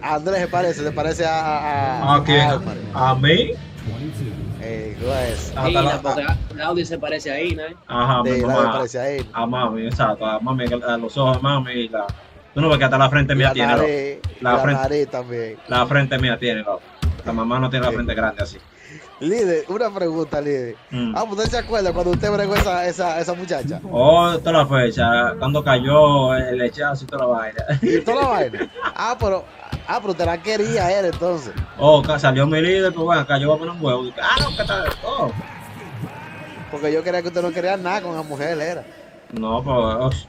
Andrés se parece a ¿A mí? Juez. Porque Audi se parece a Ina, ¿eh? Ajá, Sí, mi la mamá. parece a él. A mami, exacto, a mami, a los ojos de mami y la... Tú no ves que hasta la frente mía tiene, nariz, la frente, nariz también. la frente mía tiene, loco. La mamá no tiene la frente grande así. Líder, una pregunta, líder. Pues ¿usted se acuerda cuando usted bregó esa muchacha? Oh, toda la fecha, cuando cayó el lechazo y toda la vaina. ¿Y toda la vaina? Pero usted la quería él entonces. Oh, salió mi líder, pues bueno, cayó a poner un huevo. No, ¿qué tal? Oh. Porque yo creía que usted no quería nada con la mujer, era. No, pues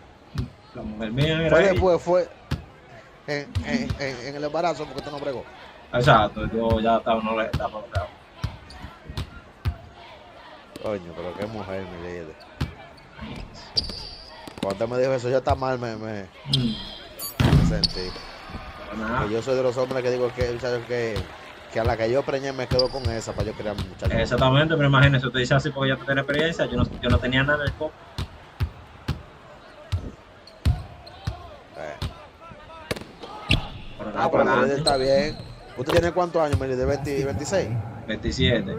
la mujer mía era Fue ella. después, fue en el embarazo porque usted no bregó. Exacto, yo ya estaba, no le estaba bloqueado. Coño, pero qué mujer, mi líder. Cuando usted me dijo eso, yo está mal, me sentí. Que yo soy de los hombres que digo que a la que yo preñé me quedo con esa para yo crear mi muchacho. Exactamente, pero imagínese, usted dice así porque ya tiene experiencia, yo no tenía nada en el copo. Pero mi líder está bien. ¿Usted tiene cuántos años, mi líder? ¿26? 27.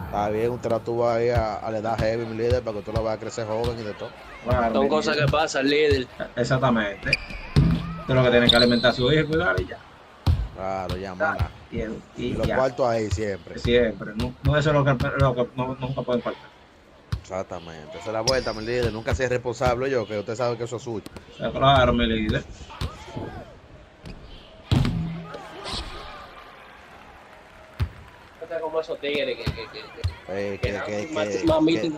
Está bien, usted la tuvo ahí a la edad heavy, mi líder, para que tú la vayas a crecer joven y de todo. Claro, Son cosas que pasan, líder. Exactamente. Usted lo que tiene que alimentar a su hija y cuidar y ya. Claro, ya, mana. Y los cuartos ahí siempre. Siempre. No, eso es lo que nunca pueden faltar. Exactamente. Esa es la vuelta, mi líder. Nunca sea responsable yo, que usted sabe que eso es suyo. Claro, mi líder. Como esos tigres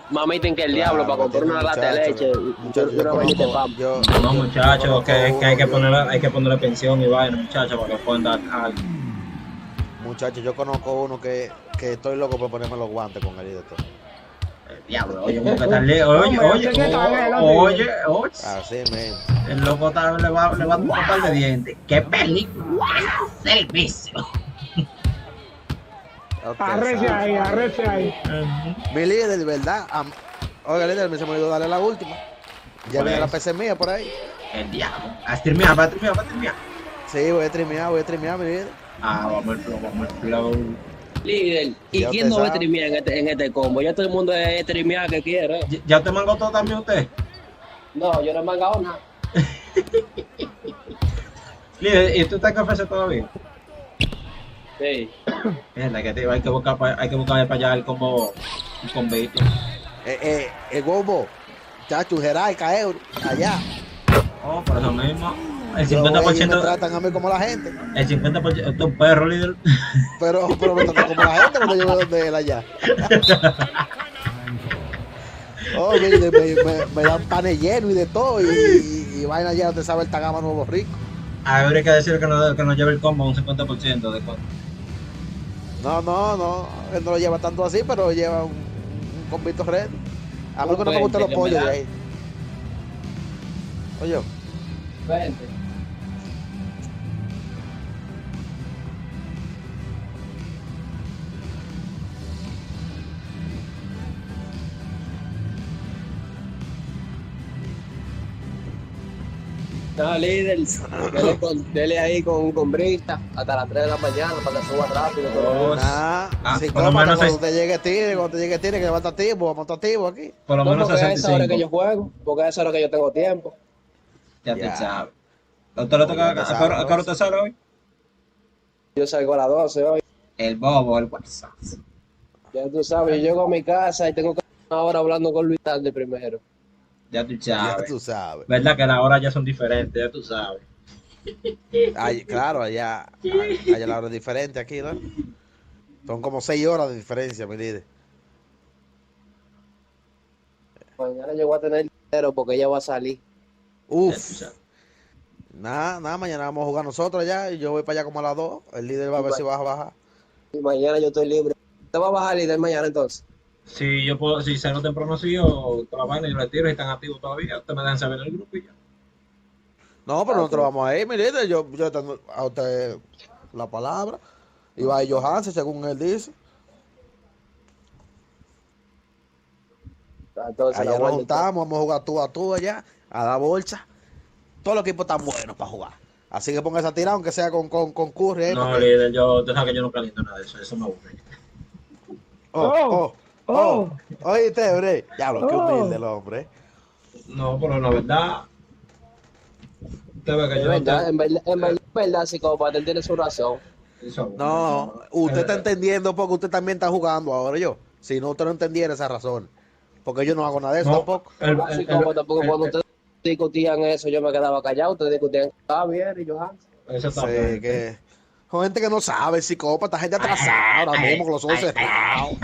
mamiten que el diablo para comprar una lata de leche y una vainita de pan. No, muchachos, que hay que ponerle pensión y vaina, muchachos, para que puedan dar algo. Muchachos, yo conozco uno que estoy loco por ponerme los guantes con él y de todo. Diablo, oye, ¿cómo que está oye. Así mismo. El loco le va a tomar un par de dientes. ¡Qué película! ¡Servicio! Arrece ahí. Mi líder, de verdad. Oiga, líder, me se me olvidó darle la última. Ya viene la PC mía por ahí. El diablo. ¿A streamear? ¿Va a streamear? Sí, voy a streamear, mi líder. Vamos al flow. Líder, ¿y Ya quién no usted va a streamear en este combo? Ya todo el mundo es streamear que quiere. ¿Ya te mangó todo también usted? No, yo no he mangado nada. Líder, ¿y tú estás en café todavía? Sí. Mierda, que hay que buscar para allá el combo, un combito. El combo, chacho, jerarca, euro, allá. Oh, por eso mismo. El Yo, 50%. me tratan a mí como la gente. El 50% es un perro, líder. Pero me tratan como la gente cuando yo voy donde él allá. Oh, me dan panes llenos y de todo. Y vaina allá, usted sabe el tagama nuevo rico. Habría que decir que no lleve el combo un 50% de cuánto. No, él no lo lleva tanto así, pero lleva un combito red. A mí que no me gustan los pollos de ahí. Oye. 20. No, líder, dele ahí con brita hasta las 3 de la mañana para que suba rápido. Sí, por lo menos cuando te llegue tire, que va a estar activo aquí. Por lo menos porque 65. a esa hora que yo juego, porque a esa hora que yo tengo tiempo. Ya te sabes. ¿A qué hora te sale hoy? Yo salgo a las 12 hoy. El bobo, el WhatsApp. Ya tú sabes, yo llego a mi casa y tengo que estar una hora hablando con Luis Tarde primero. Ya tú sabes. ¿Verdad que las horas ya son diferentes? Ya tú sabes. Claro, allá la hora es diferente aquí, ¿no? Son como 6 horas de diferencia, mi líder. Mañana yo voy a tener dinero porque ella va a salir. Uf. Nada, mañana vamos a jugar nosotros allá y yo voy para allá como a las 2. El líder va a ver si vas a bajar. Y mañana yo estoy libre. ¿Te va a bajar, líder, mañana entonces? Si yo puedo, si salgo temprano así o toda la vaina y lo tiro y están activos todavía, ustedes me dejan saber en el grupo y ya. No, pero nosotros vamos a ir, mi líder. Yo tengo a usted la palabra. Y va a ir Johansen, según él dice. Entonces, allá nos juntamos, vamos a jugar tú a tú allá, a la bolsa. Todos los equipos están buenos para jugar. Así que póngase a tirar, aunque sea con Curry. No, líder, tú sabes que yo no caliento nada de eso me aburre. Oíste, bre. Ya lo que humilde el hombre. No, pero la verdad. Usted ve que yo en verdad, psicópata, él tiene su razón. No, usted está entendiendo porque usted también está jugando ahora yo. Si no, usted no entendiera esa razón. Porque yo no hago nada de eso tampoco. Psicópata, porque cuando ustedes discutían eso, yo me quedaba callado. Ustedes discutían Javier y Johan. Exactamente. Sí, que son gente que no sabe, psicópata, gente atrasada ahora mismo con los ojos cerrados.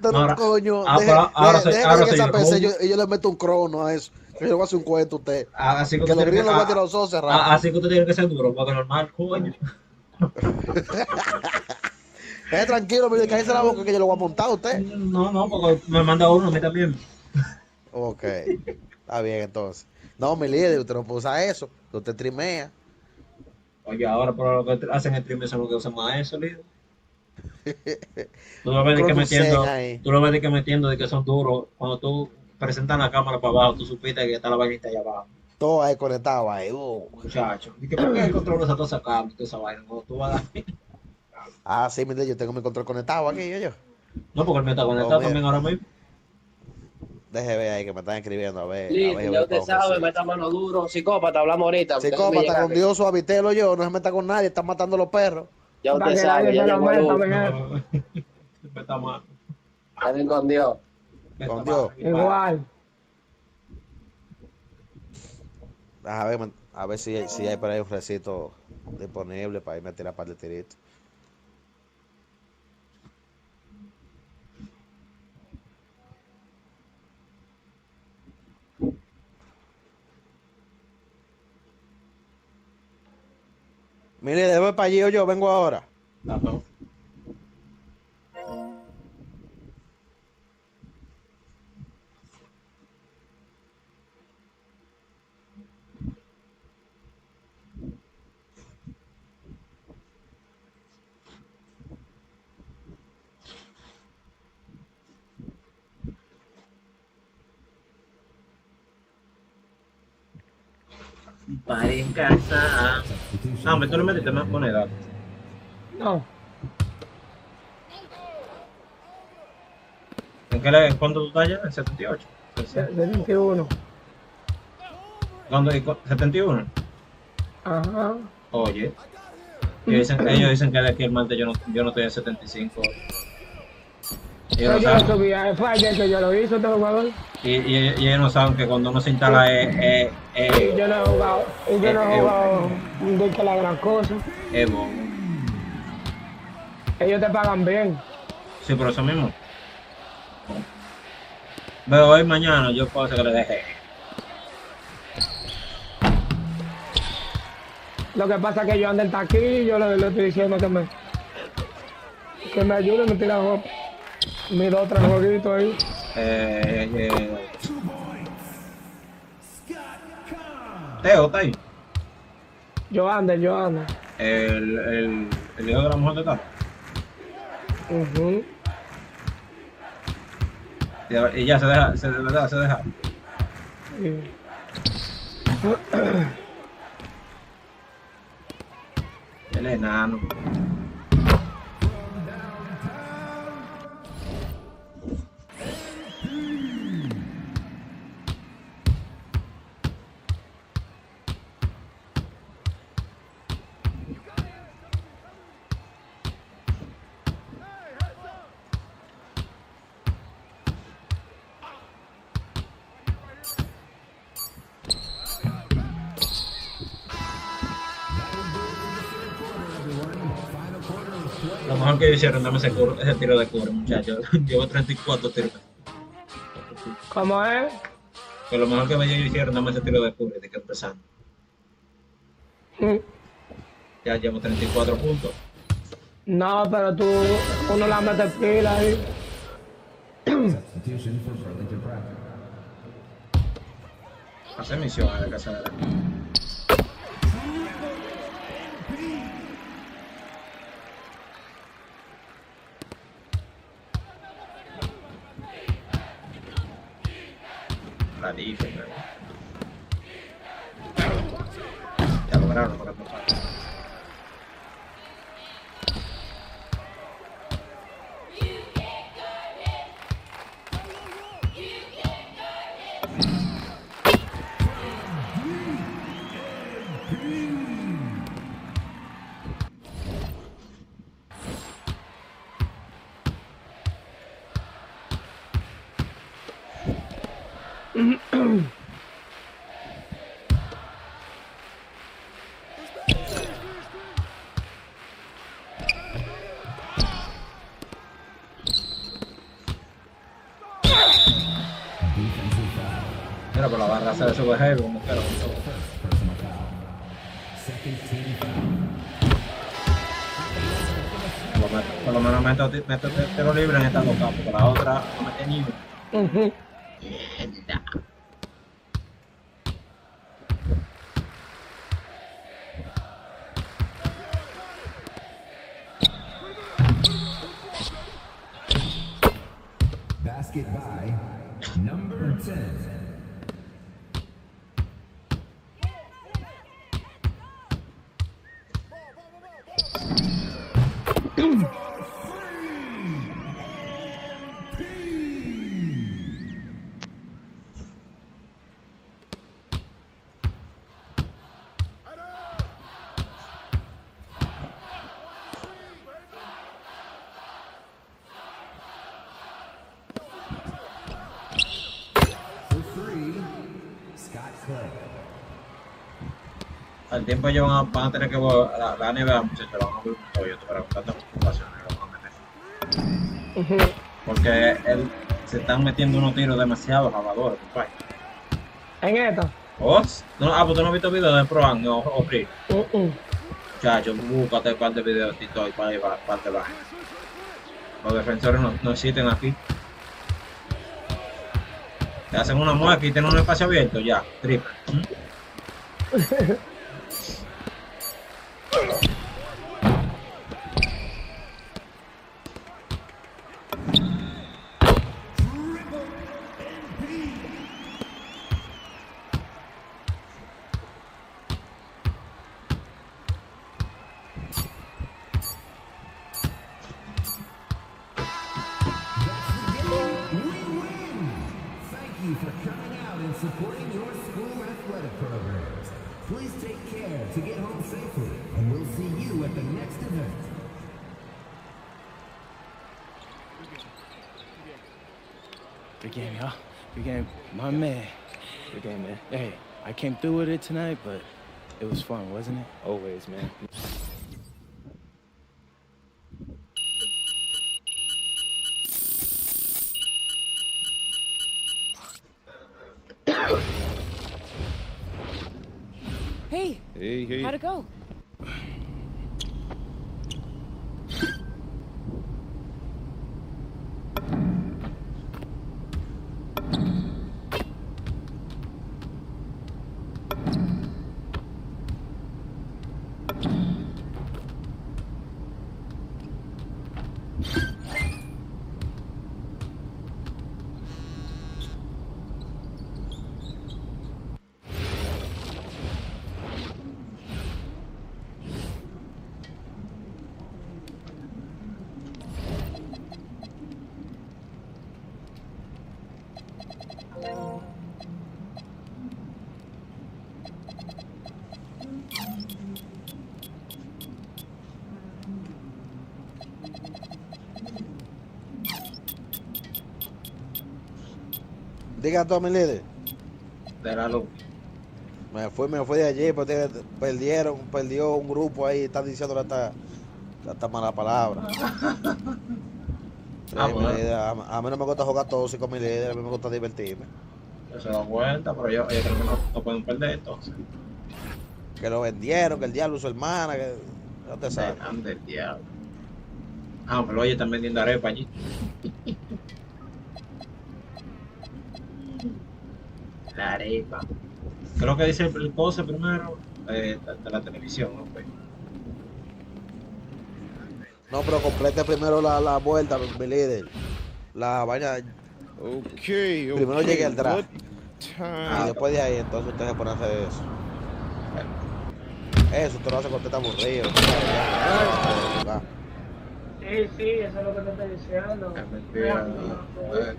Ahora, coño, ahora esa PC, yo le meto un crono a eso. Yo le voy a hacer un cuento a usted. Así que los gringos lo van a tirar los ojos cerrados. Así que usted tiene que ser duro, porque normal, coño. Tranquilo, mire, cállese la boca que yo lo voy a montar a usted. No, porque me manda uno a mí también. Ok, está bien entonces. No, mi líder, usted no puede usar eso. Usted trimea. Oye, ahora por lo que hacen el stream, eso es lo que usan más eso, líder. Tú lo ves de que metiendo de que son duros. Cuando tú presentas la cámara para abajo, tú supiste que está la vainita allá abajo. Todo ahí conectado ahí. Muchacho. ¿Y por qué el control no está sacado y toda esa vaina? Cuando tú vas a sí, mire, yo tengo mi control conectado aquí, yo. No, porque él me está conectado también ahora mismo. Deje ver ahí que me están escribiendo, a ver. Listo, ya usted sabe, meta mano duro. Psicópata, hablamos ahorita. Psicópata, con Dios suavitelo yo, no se meta con nadie, están matando los perros. Ya Para usted que sabe, nadie ya se lo llegó meta, Luz. mejor. Está mal. Ya me escondió. Con Dios. Igual. A ver si hay por ahí un recito disponible para irme a tirar par de tiritos. Mire, debe para allí o yo vengo ahora. Ajá. Para en casa. No, hombre, tú le metiste más moneda. No, ¿Cuándo tú estás allá? ¿En 78? 71. ¿Cuándo? ¿71? Ajá. Oye, ellos dicen que de aquí el martes yo no estoy en 75. Ellos Pero no yo lo saben. subí, fue ayer que yo lo hice, este jugador. Y ellos no saben que cuando uno se instala Y yo no he jugado, de que la gran cosa. bobo. Ellos te pagan bien. Sí, por eso mismo. Pero hoy, mañana, yo puedo hacer que le deje. Lo que pasa es que yo ando en taquillo, le estoy diciendo que me ayude, me tira mis 2 o 3 jueguitos ahí. Teo, está ahí. Yo ando. El hijo de la mujer de tal. Ujú. Y ya se deja. Sí. Él es enano. Lo mejor que hicieron, dame ese tiro de cubre, muchachos. Llevo 34 tiros. ¿Cómo es? Que lo mejor que ellos hicieron, dame ese tiro de cubre de que empezando. Ya llevo 34 puntos. No, pero uno la mete pila ahí. Hacer misiones de casa. La diferencia. Ya lograron lo que me falta. Mira, por la barra se sube heavy, como quiera. Por lo menos meto tiro libre en esta loca, porque la otra no mete ni uno. Mierda. Basket by number 10. al tiempo ellos van a tener que volver, la NBA, muchachos, van a volver un Toyota para tantas ocupaciones que van a meter. Porque se están metiendo unos tiros demasiado jaladores, compadre. ¿En esta? Pues tú no has visto videos de Pro Am o Free. Muchachos, búscate un par de videos de TikTok y para te bajar. Los defensores no existen aquí. Te hacen una mueca y tienen un espacio abierto, ya, triple. Supporting your school athletic programs. Please take care to get home safely, and we'll see you at the next event. Good game, y'all. Good game. My man. Good game, man. Hey, I came through with it tonight, but it was fun, wasn't it? Always, man. Hey, how'd it go? Diga todo, mi líder. De la luz. Me fui de allí, porque perdió un grupo ahí, están diciendo hasta mala palabra. Bueno. A mí no me gusta jugar tóxico con mi líder, a mí me gusta divertirme. Se da vuelta, pero ellos creo que no pueden perder entonces. Que lo vendieron, que el diablo su hermana, que no te sabes. Del diablo. Pero oye, están vendiendo arepa allí. La arepa. Creo que dice el pose primero de la televisión, ¿no? Pues. No, pero complete primero la vuelta, mi líder. La vaina. Primero llegue al draft. Y después de ahí, entonces usted se pone a hacer eso. Eso usted lo hace cuando usted está aburrido. Sí, eso es lo que te estoy diciendo. Es mentira.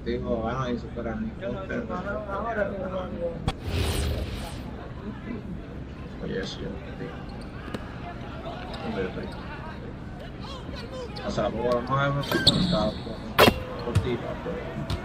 Digo, van a ir superando. Ahora que no. Oye, sí, ¿dónde estoy? O sea, luego a las 9 está cortita, pero...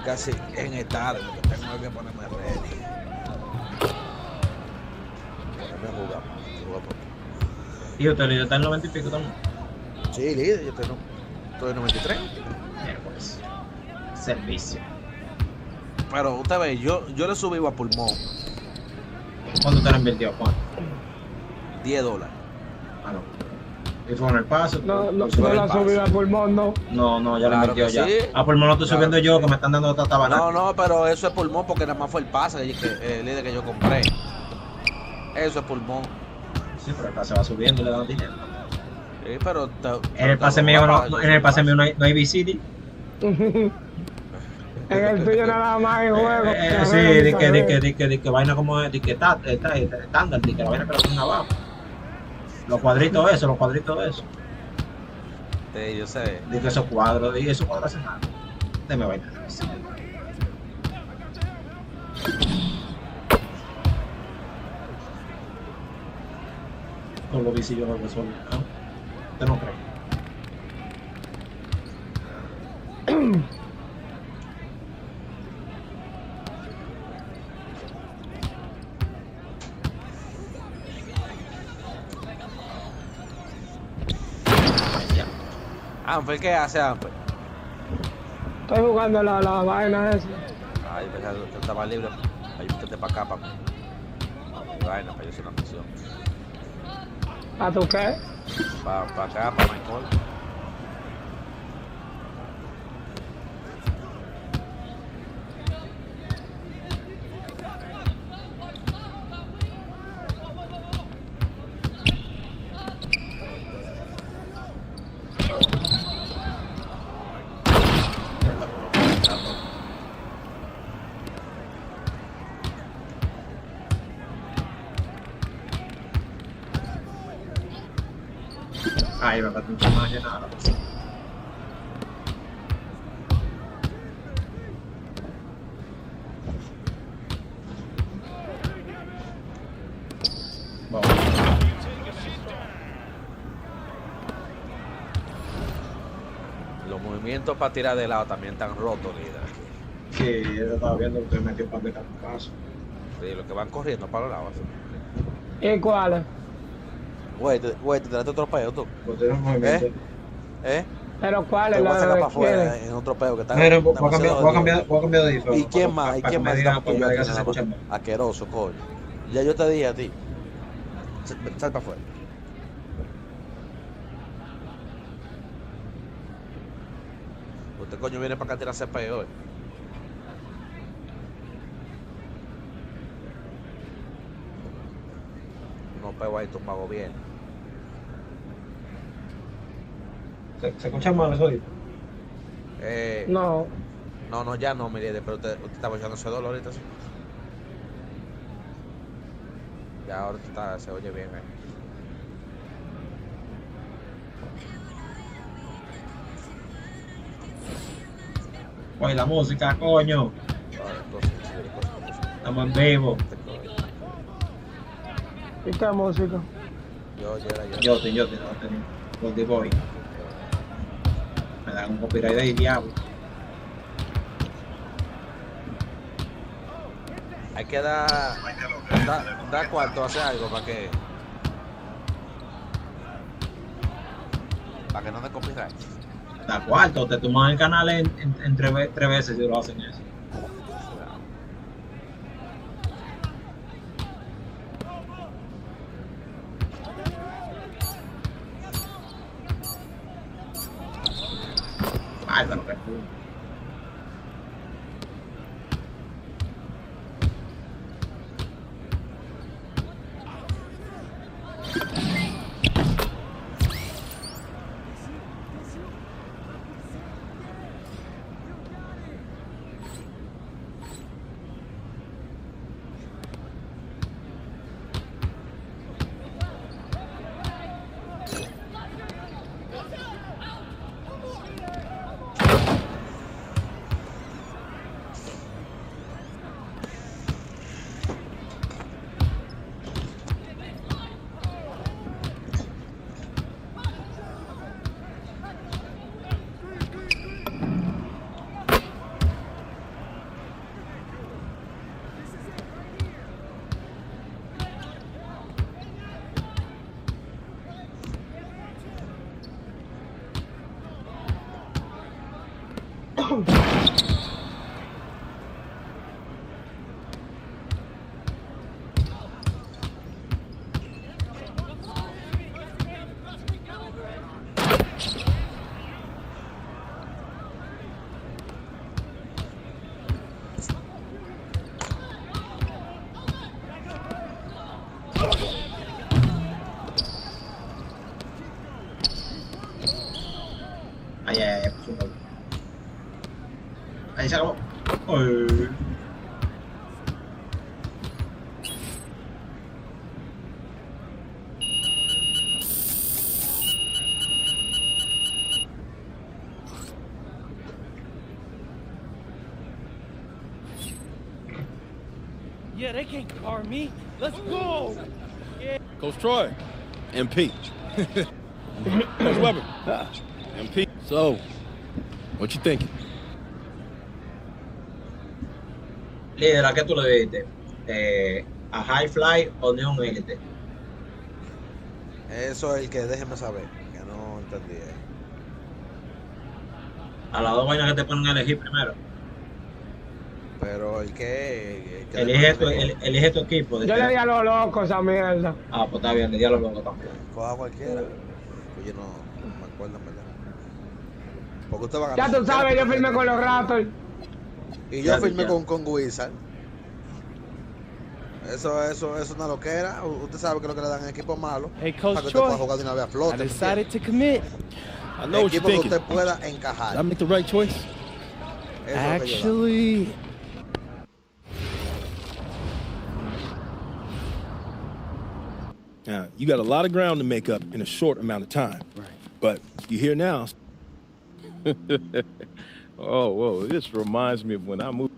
Casi en estado, lo que tengo es que ponerme ready. Ponerme a jugar. ¿Y usted está en 90 y pico también? Sí, líder, yo estoy en 93. Pues, servicio. Pero usted ve, yo le subí a pulmón. ¿Cuánto te lo invirtió, Juan? $10. Ah, no. ¿Y fue en el paso? No la subí a pulmón, no. No, ya lo invirtió ya. Sí. A pulmón lo estoy subiendo yo, que me están dando otra tabana. No, pero eso es pulmón porque nada más fue el pase el líder que yo compré. Eso es pulmón. Sí, pero el pase va subiendo y le dan dinero. Sí, pero en el pase mío no hay VCD. En el tuyo nada más hay juego. Sí, de que vaina como de que está estándar, de que la vaina que la ponen abajo. Los cuadritos eso. Sí, yo sé. De que esos cuadros hacen nada. Deme vaina. Con los visillos no resuelven, ¿no? ¿Usted no cree? Amper, ¿qué hace Amper? Estoy jugando la vaina esa. Ay, yo pensaba que usted estaba libre. Ay, usted para acá, para mí. Vaina, para yo hacer una misión. ¿A tu qué? Para acá, para Michael. Ahí va a estar más llenada. Los movimientos para tirar de lado también están rotos, líder. Sí, yo estaba viendo que metió un par de pasos. Sí, los que van corriendo para los lados. ¿Y cuáles? Güey, te trataste otro peo tú. Pues tiene un movimiento. ¿Pero cuáles? Te voy a sacar para ¿Quién? afuera en otro peo que está. Mira, voy a cambiar de diferencia. ¿Y quién más? ¿Y quién más estamos tú y yo aquí? Asqueroso, coño. Ya yo te dije a ti. Sal para afuera. Usted coño viene para acá a tirarse peo hoy. No pego ahí tumbado bien. ¿Se escucha mal eso ahí? No. No, ya no, mi líder, pero usted estaba echando ese dolor ahorita, sí. Ya ahora se oye bien ahí. Oye, la música, coño. Estamos en vivo. ¿Y qué música? Yo tenía los de Boy. Me dan un copyright de diablo. Hay que dar cuarto, hacer algo para que no te copyright. Da cuarto, te toman el canal en 3 veces si lo hacen eso. Bárbaro, que cool. Ay, puso un gol. Ahí se acabó. Ay. Yeah, they can't car me. Let's go. Yeah. Coach Troy, MP. Coach Weber, MP. So, what you thinking? Líder, ¿a qué tú le diste? ¿A High Fly o Neon Elite? Eso es el que déjeme saber, que no entendí. A las dos vainas que te ponen a elegir primero. Pero el que elige tu equipo. Yo le di a los locos esa mierda. Ah, pues está bien, le di a los locos también. Coja cualquiera. Pues yo no me acuerdo, en verdad. Porque usted va a ganar. Ya tú sabes, yo firmé con los Raptors. Y yo firmé con Wizard. Eso es una loquera. Usted sabe que lo que le dan en equipos malos. Hey, para Coach que usted pueda jugar de Troy, una vez a flote. I decided to commit. I know what you're Equipo que thinking. usted pueda encajar. Did I make the right choice? Eso es lo que yo Actually, Now, you got a lot of ground to make up in a short amount of time. Right. But you're here now. Oh, whoa, this reminds me of when I moved.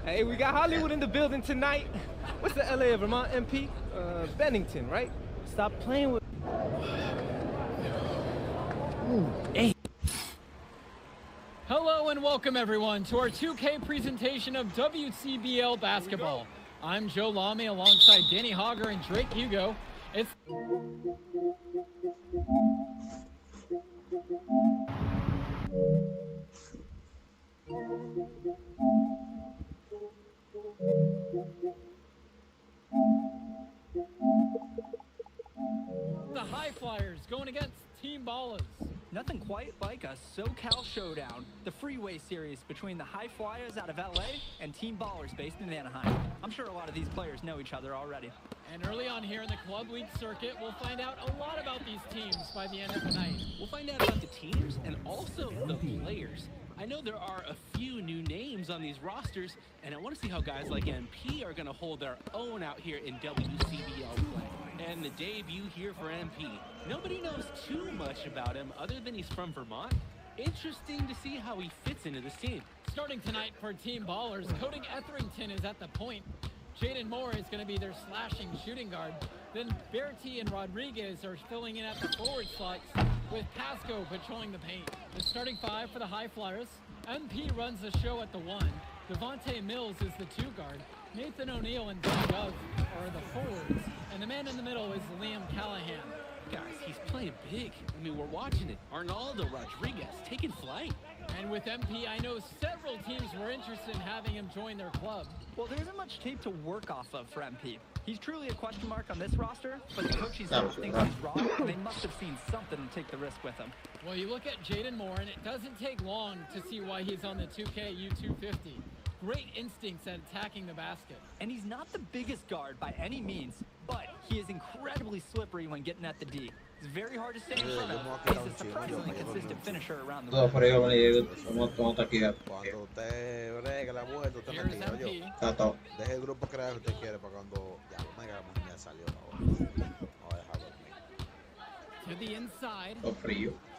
Hey, we got Hollywood in the building tonight. What's the LA of Vermont MP? Bennington, right? stop playing with. Ooh, hey. Hello and welcome everyone to our 2K presentation of WCBL basketball. I'm Joe Lamy alongside Danny Hogger and Drake Hugo. It's the High Flyers going against Team Ballers. Nothing quite like a SoCal showdown, the freeway series between the High Flyers out of LA and Team Ballers based in Anaheim. I'm sure a lot of these players know each other already. And early on here in the club league circuit, we'll find out a lot about these teams by the end of the night. We'll find out about the teams and also the players. I know there are a few new names on these rosters, and I want to see how guys like MP are going to hold their own out here in WCBL play. And the debut here for MP. Nobody knows too much about him other than he's from Vermont. Interesting to see how he fits into this team. Starting tonight for Team Ballers, Cody Etherington is at the point. Jaden Moore is going to be their slashing shooting guard. Then Bertie and Rodriguez are filling in at the forward slots with Pasco patrolling the paint. The starting five for the High Flyers. MP runs the show at the one. Devontae Mills is the two guard. Nathan O'Neill and Ben Dove are the forwards. And the man in the middle is Liam Callahan. Guys, he's playing big. I mean, we're watching it. Arnaldo Rodriguez taking flight. And with MP, I know several teams were interested in having him join their club. Well, there isn't much tape to work off of for MP. He's truly a question mark on this roster, but the coaching staff thinks he's wrong, and they must have seen something to take the risk with him. Well, you look at Jaden Moore, and it doesn't take long to see why he's on the 2K U250. Great instincts at attacking the basket. And he's not the biggest guard by any means, but he is incredibly slippery when getting at the D. It's very hard to stay in front of. He's a surprisingly consistent finisher around the rim. Cuando usted bregue la vuelta, usted me tira yo. Deje el grupo creado si usted quiere para cuando ya Omega me salió ahora. No voy a dejarlo. To the inside.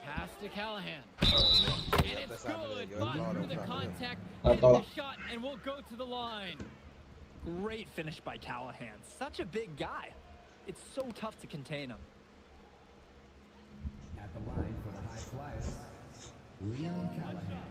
Pass to Callahan. And it's good, but through the contact, hit todo. the shot, and we'll go to the line. Great finish by Callahan. Such a big guy. It's so tough to contain him. At the line for the High Flyers, Leon Callahan.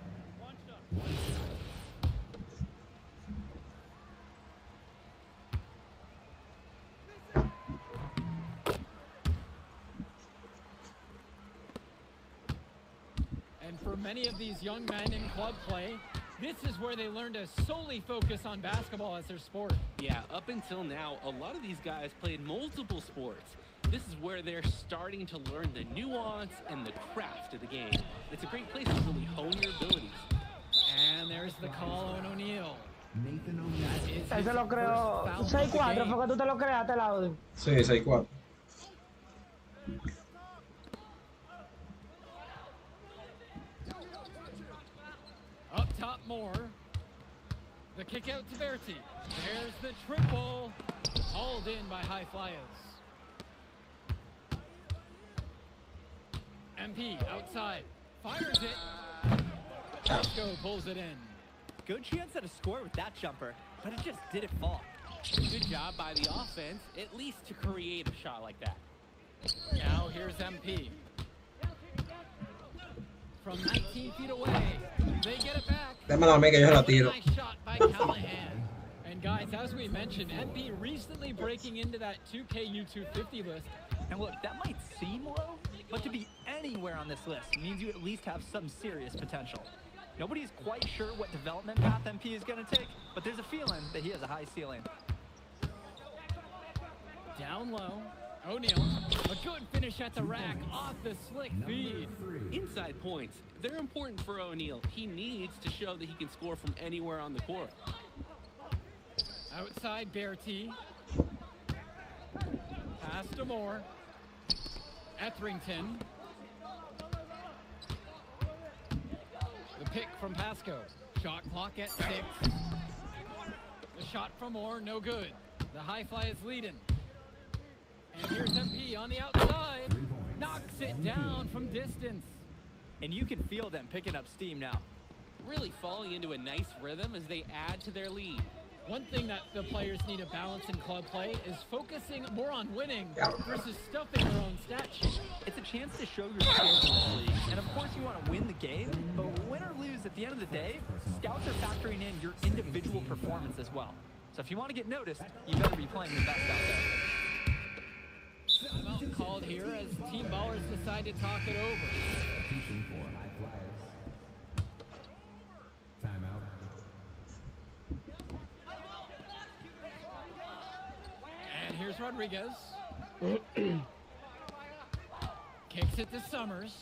And for many of these young men in club play, this is where they learn to solely focus on basketball as their sport. Yeah, up until now, a lot of these guys played multiple sports. This is where they're starting to learn the nuance and the craft of the game. It's a great place to really hone your abilities. And there's the call on O'Neal. Ese lo creo 6-4, porque tú te lo creaste, Laudi. Sí, 6-4. Up top, Moore. The kick out to Berti. There's the triple. Hauled in by High Flyers. MP outside. Fires it. Pasco pulls it in. Good chance at a score with that jumper, but it just didn't fall. Good job by the offense, at least to create a shot like that. Now here's MP. From 19 feet away, they get it back. Démelo a mí que yo la tiro. Nice shot by Callahan. And guys, as we mentioned, MP recently breaking into that 2K U250 list. And look, that might seem low, but to be anywhere on this list means you at least have some serious potential. Nobody's quite sure what development path MP is going to take, but there's a feeling that he has a high ceiling. Down low, O'Neal, a good finish at the rack off the slick feed. Inside points, they're important for O'Neal. He needs to show that he can score from anywhere on the court. Outside Berti. Pass to Moore. Etherington. The pick from Pasco. Shot clock at 6. The shot from Moore, no good. The High Flyers leading. And here's MP on the outside. Knocks it down from distance. And you can feel them picking up steam now. Really falling into a nice rhythm as they add to their lead. One thing that the players need to balance in club play is focusing more on winning versus stuffing their own stat sheet. It's a chance to show your skills in the league. And of course you want to win the game, but win or lose at the end of the day, scouts are factoring in your individual performance as well. So if you want to get noticed, you better be playing your best out there. Timeout called here as Team Ballers decide to talk it over. Timeout. And here's Rodriguez. Kicks it to Summers.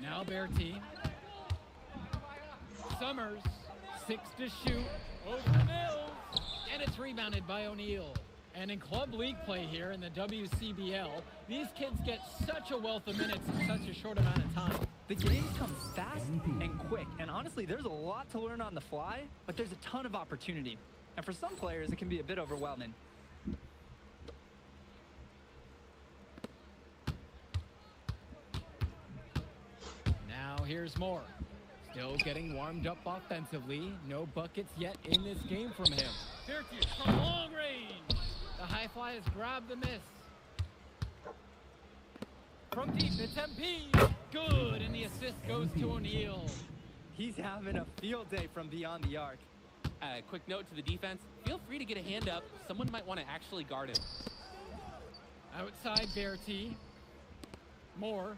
Now Berti. Summers, 6 to shoot, over Mills, and it's rebounded by O'Neal. And in club league play here in the WCBL, these kids get such a wealth of minutes in such a short amount of time. The game comes fast and quick, and honestly, there's a lot to learn on the fly, but there's a ton of opportunity. And for some players, it can be a bit overwhelming. Now here's Moore. Still getting warmed up offensively. No buckets yet in this game from him. Berti from long range. The High Flyers grab the miss. From deep, it's MP. Good, and the assist goes to O'Neal. He's having a field day from beyond the arc. Quick note to the defense, feel free to get a hand up. Someone might want to actually guard him. Outside Berti. Moore.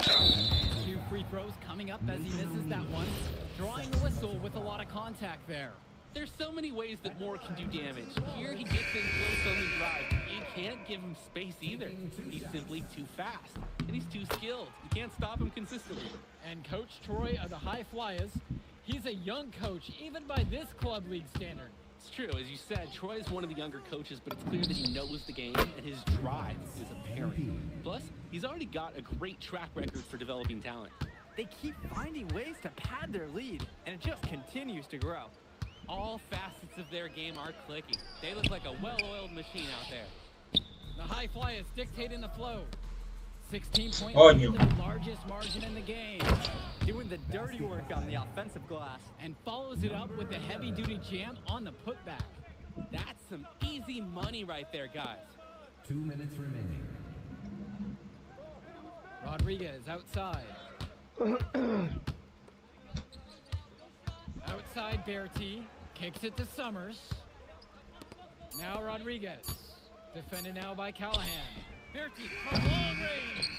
2 free throws coming up as he misses that one. Drawing the whistle with a lot of contact there. There's so many ways that Moore can do damage. Here he gets in close on the drive. You can't give him space either. He's simply too fast, and he's too skilled. You can't stop him consistently. And Coach Troy of the High Flyers, he's a young coach, even by this club league standard. It's true, as you said, Troy is one of the younger coaches, but it's clear that he knows the game, and his drive is apparent. Plus, he's already got a great track record for developing talent. They keep finding ways to pad their lead, and it just continues to grow. all facets of their game are clicking. They look like a well-oiled machine out there. The High Flyers dictating the flow. 16-point Oh, lead, the largest margin in the game. Doing the dirty work on the offensive glass. And follows it up with the heavy-duty jam on the putback. That's some easy money right there, guys. 2 minutes remaining. Rodriguez outside. Outside Berti. Kicks it to Summers. Now Rodriguez. Defended now by Callahan. Berti from long range.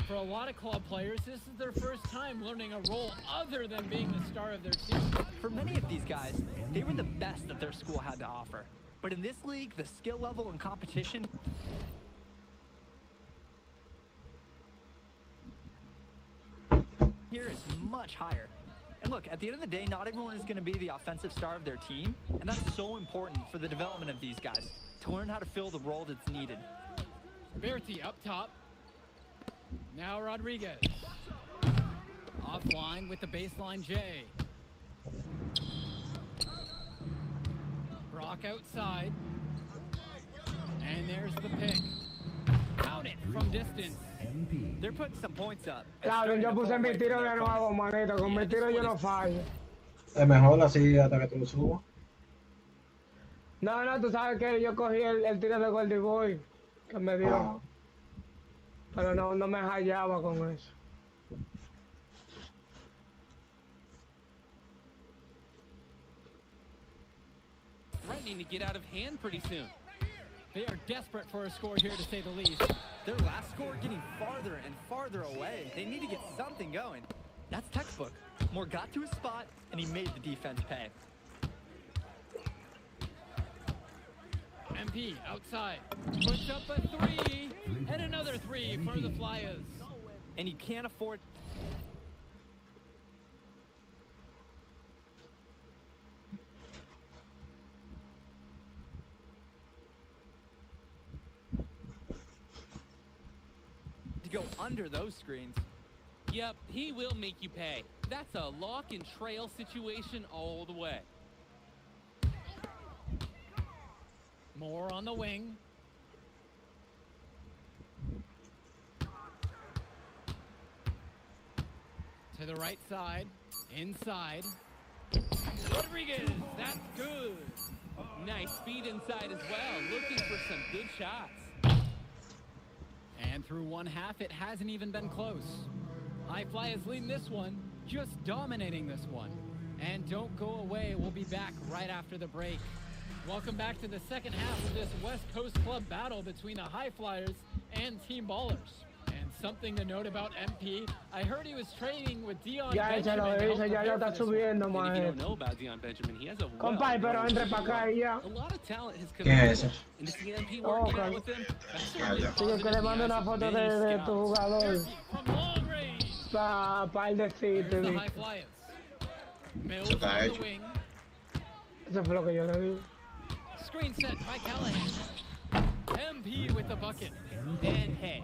For a lot of club players, this is their first time learning a role other than being the star of their team. For many of these guys, they were the best that their school had to offer. But in this league, the skill level and competition here is much higher. And look, at the end of the day, not everyone is going to be the offensive star of their team, and that's so important for the development of these guys, to learn how to fill the role that's needed. Berti up top. Now Rodriguez. Offline with the baseline J. Brock outside. And there's the pick. Count it from distance. They're putting some points up. Claro, yo puse mi tiro de nuevo, manito. Con mi tiro yo no fallo. Es mejor así hasta que tú lo subas. No, no, tú sabes que yo cogí el tiro de Goldie Boy que me dio. Pero no me hallaba con eso. Threatening to get out of hand pretty soon. They are desperate for a score here, to say the least. Their last score getting farther and farther away. They need to get something going. That's textbook. Moore got to his spot, and he made the defense pay. MP outside. Puts up a three. And another three for the Flyers. And you can't afford... to go under those screens. Yep, he will make you pay. That's a lock and trail situation all the way. Moore on the wing. To the right side. Inside. Rodriguez, that's good. Nice speed inside as well. Looking for some good shots. And through one half, it hasn't even been close. High Flyers leading this one, just dominating this one. And don't go away, we'll be back right after the break. Welcome back to the second half of this West Coast Club battle between the High Flyers and Team Ballers. And something to note about MP, I heard he was training with Dion Benjamin. Ya lo está subiendo, And if you don't know about Dion Benjamin, he has a Compadre, pero entre para acá y ya. a lot of talent has come ¿Quién es ese? and to see MP working out with him, that's a really Sí, que le mando una foto de tu jugador From long range. para el There's decirte. the High Flyers. Mills Eso está on the hecho. wing. Eso fue lo que yo le di. Screen set by Callahan. MP with the bucket. And hey.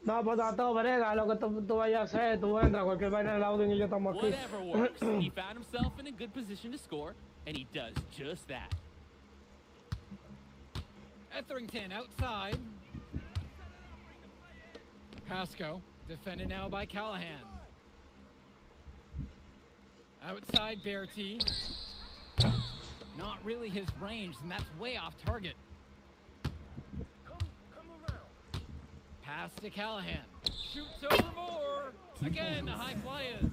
No, pues a todo brega, lo que tú vayas a hacer, tú entras, cualquier vaina en el audio y yo estamos aquí. whatever works. He found himself in a good position to score, and he does just that. Etherington outside. Pasco, defended now by Callahan. Outside Berti. Not really his range, and that's way off target. Pass to Callahan. Shoots over Moore. Again, the high flyers.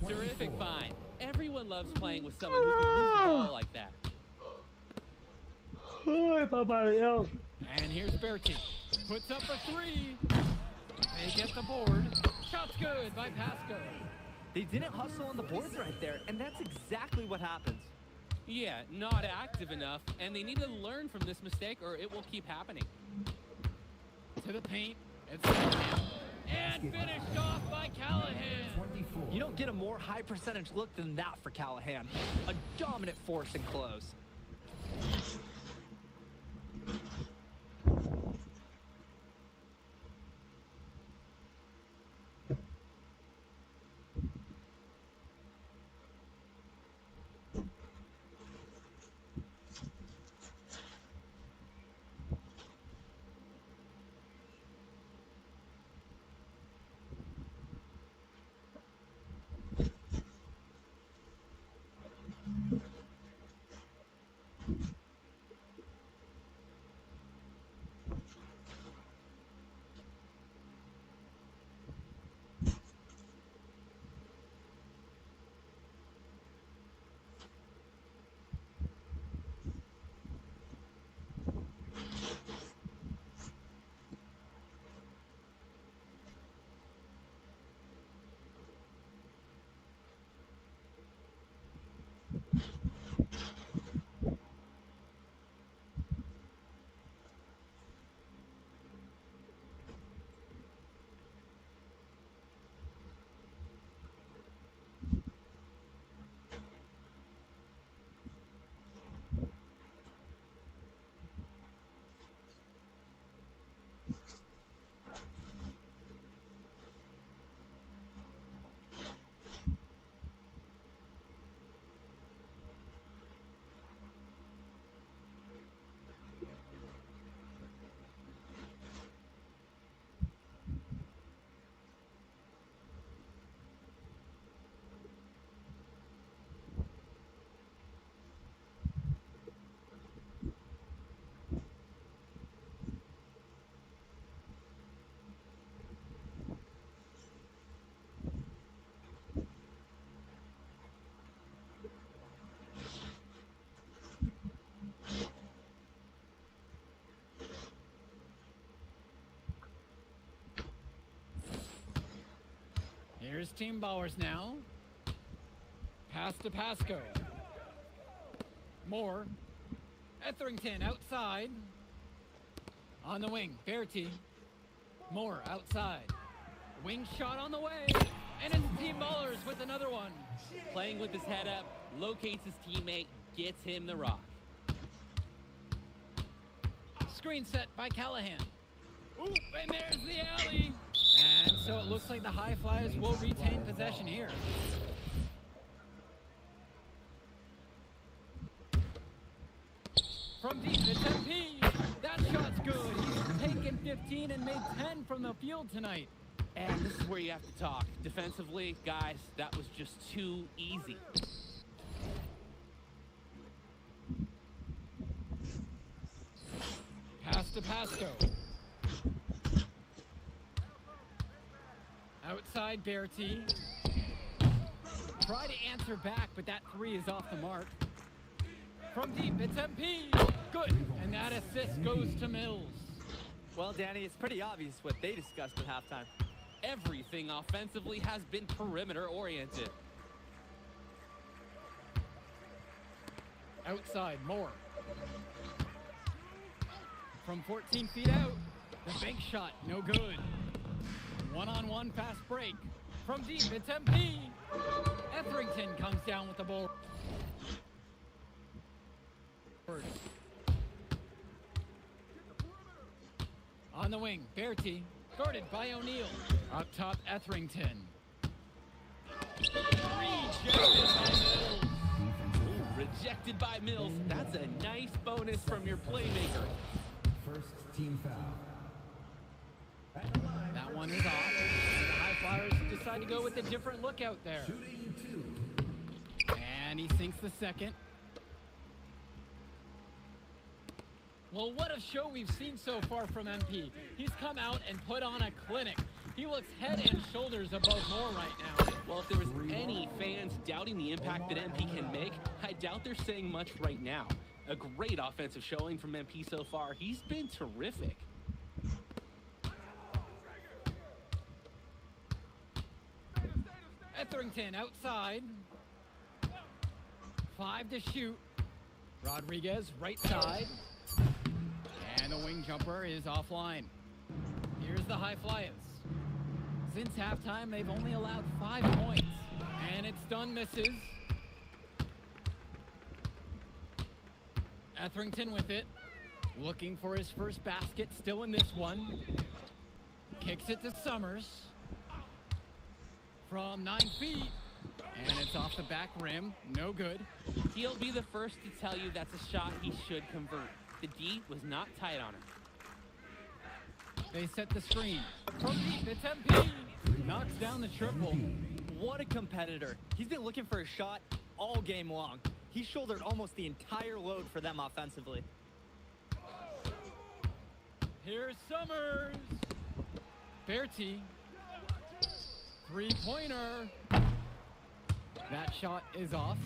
Terrific find. Everyone loves playing with someone who can move the ball like that. And here's Berti. Puts up a three. They get the board. Shot's good by Pasco. They didn't hustle on the boards right there, and that's exactly what happens. Yeah, not active enough, and they need to learn from this mistake or it will keep happening. To the paint. It's and finished off by Callahan. You don't get a more high percentage look than that for Callahan. A dominant force in close. Here's Team Bowers now. Pass to Pasco. Moore. Etherington outside. On the wing, Berti. Moore outside. Wing shot on the way. And it's Team Ballers with another one. Playing with his head up, locates his teammate, gets him the rock. Screen set by Callahan. Ooh, and there's the alley. And so it looks like the High Flyers will retain possession here. From deep, it's MP. That shot's good. He's taken 15 and made 10 from the field tonight. And this is where you have to talk. Defensively, guys, that was just too easy. Pass to Pasco. Outside Berti. Try to answer back, but that three is off the mark. From deep, it's MP. Good. And that assist goes to Mills. Well, Danny, it's pretty obvious what they discussed at halftime. Everything offensively has been perimeter oriented. Outside, Moore. From 14 feet out, the bank shot, no good. One-on-one fast break. From deep, it's MP. Etherington comes down with the ball. On the wing, Berti, guarded by O'Neal. Up top, Etherington. Rejected by Mills. That's a nice bonus from your playmaker. First team foul. That one is off. The High Flyers decide to go with a different look out there. And he sinks the second. Well, what a show we've seen so far from MP. He's come out and put on a clinic. He looks head and shoulders above Moore right now. Well, if there was any fans doubting the impact that MP can make, I doubt they're saying much right now. A great offensive showing from MP so far. He's been terrific. Etherington outside. 5 to shoot. Rodriguez right side. And the wing jumper is offline. Here's the High Flyers. Since halftime, they've only allowed 5 points. And it's Dunn misses. Etherington with it. Looking for his first basket, still in this one. Kicks it to Summers. From 9 feet. And it's off the back rim. No good. He'll be the first to tell you that's a shot he should convert. The D was not tight on him. They set the screen. From deep, it's MP. Knocks down the triple. What a competitor. He's been looking for a shot all game long. He shouldered almost the entire load for them offensively. Here's Summers. Bertie. Three-pointer. That shot is off.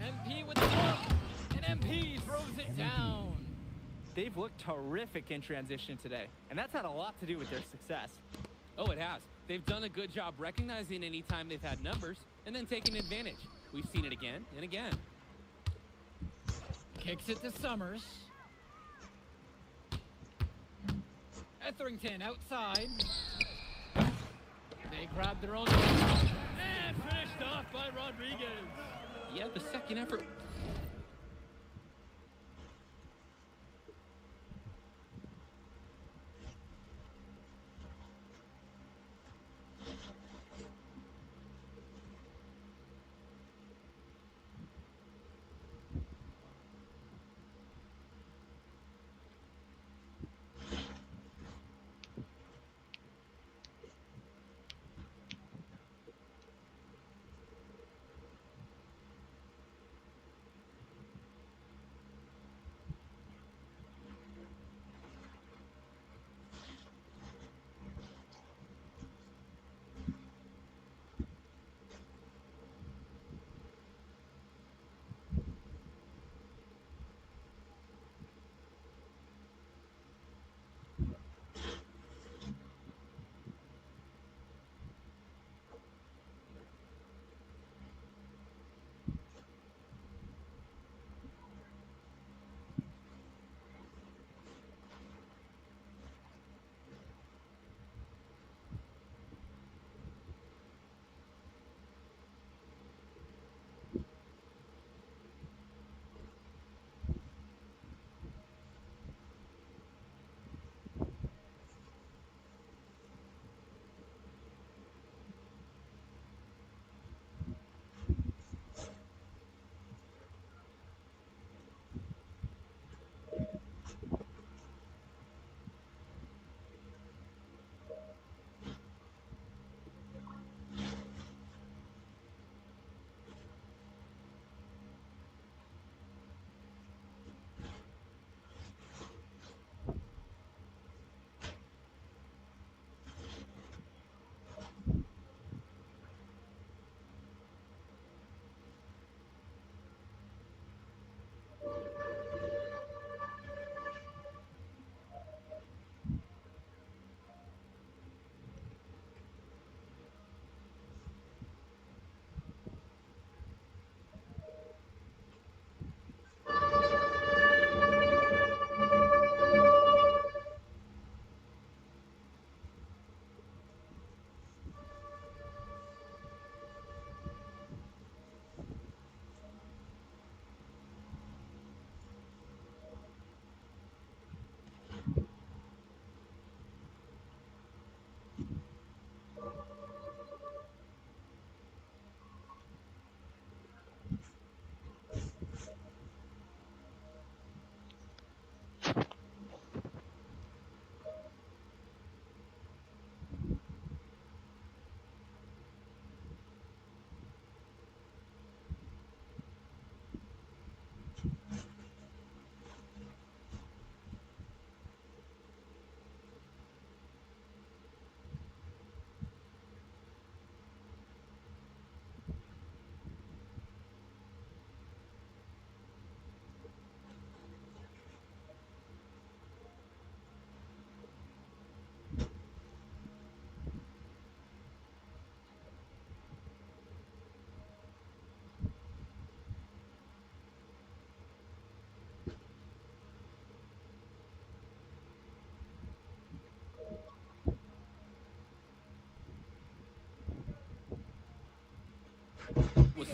MP with the block. And MP throws it down. They've looked terrific in transition today, and that's had a lot to do with their success. Oh, it has. They've done a good job recognizing any time they've had numbers and then taking advantage. We've seen it again and again. Kicks it to Summers. Etherington outside. They grab their own and finished off by Rodriguez. Yeah, the second effort.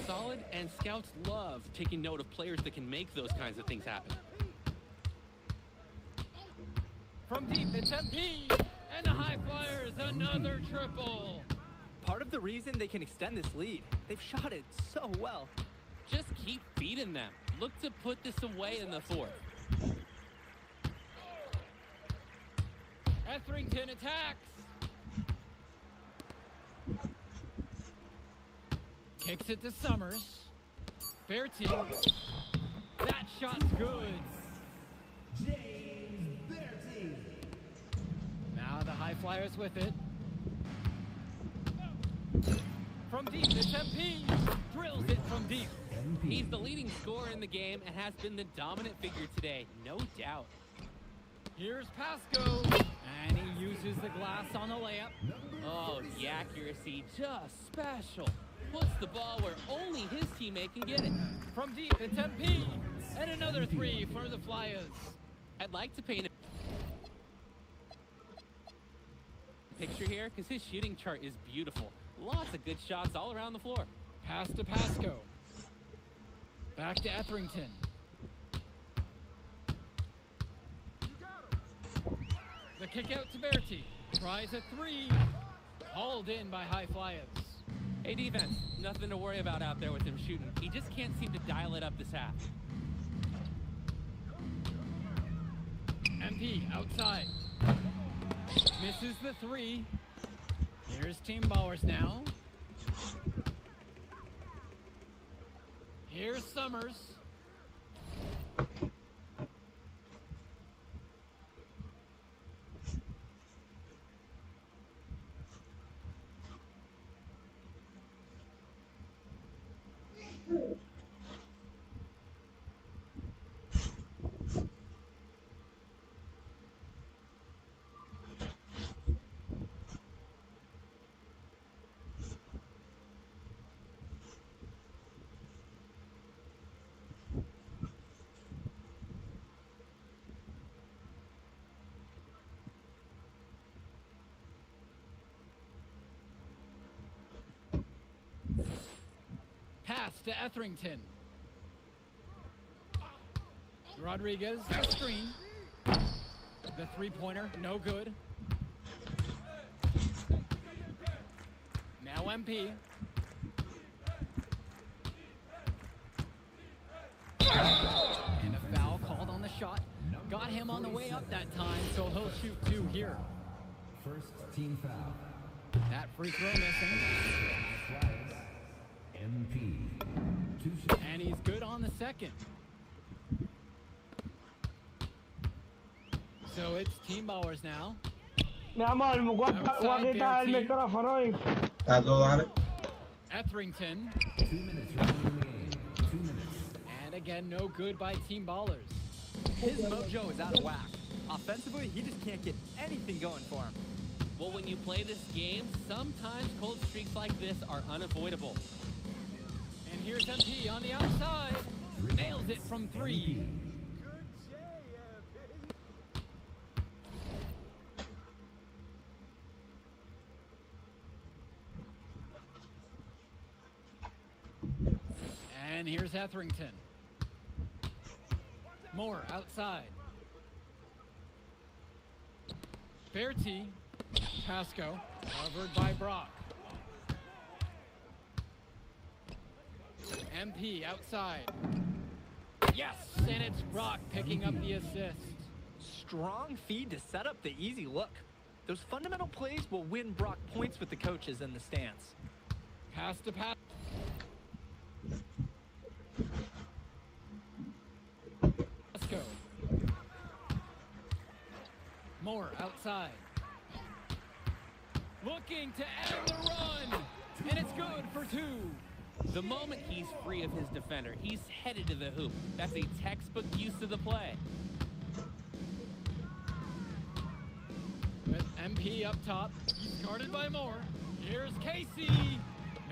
solid, and scouts love taking note of players that can make those kinds of things happen. From deep, it's MP, and the High Flyers, another triple. Part of the reason they can extend this lead, they've shot it so well. Just keep feeding them. Look to put this away in the fourth. Etherington attacks. Kicks it to Summers. Bertie. That shot's good. James Bertie. Now the High Flyers with it. From deep, it's MP. Drills it from deep. He's the leading scorer in the game and has been the dominant figure today, no doubt. Here's Pasco. And he uses the glass on the layup. Oh, the accuracy, just special. Puts the ball where only his teammate can get it. From deep, it's MP. And another three for the Flyers. I'd like to paint a picture here because his shooting chart is beautiful. Lots of good shots all around the floor. Pass to Pasco. Back to Etherington. The kick out to Bertie. Tries a three. Hauled in by High Flyers. Hey, defense, nothing to worry about out there with him shooting. He just can't seem to dial it up this half. MP outside. Misses the three. Here's Team Bowers now. Here's Summers. Pass to Etherington. Rodriguez, the screen. The three-pointer, no good. Now MP. And a foul called on the shot. Got him on the way up that time, so he'll shoot two here. First team foul. That free throw missing. MP. And he's good on the second. So it's Team Bowers now. Mi amor, voy a quitar el micrófono hoy. Etherington. 2 minutes remaining in the game. 2 minutes. And again, no good by Team Ballers. His mojo is out of whack. Offensively, he just can't get anything going for him. Well, when you play this game, sometimes cold streaks like this are unavoidable. And here's MP on the outside. Nails it from three. And here's Etherington. Moore outside. Bertie. Pasco. Covered by Brock. MP outside. Yes! And it's Brock picking up the assist. Strong feed to set up the easy look. Those fundamental plays will win Brock points with the coaches in the stands. Pass to pass. Pasco. Moore outside. Looking to end the run. And it's good for two. The moment he's free of his defender, he's headed to the hoop. That's a textbook use of the play. With MP up top, he's guarded by Moore. Here's Casey.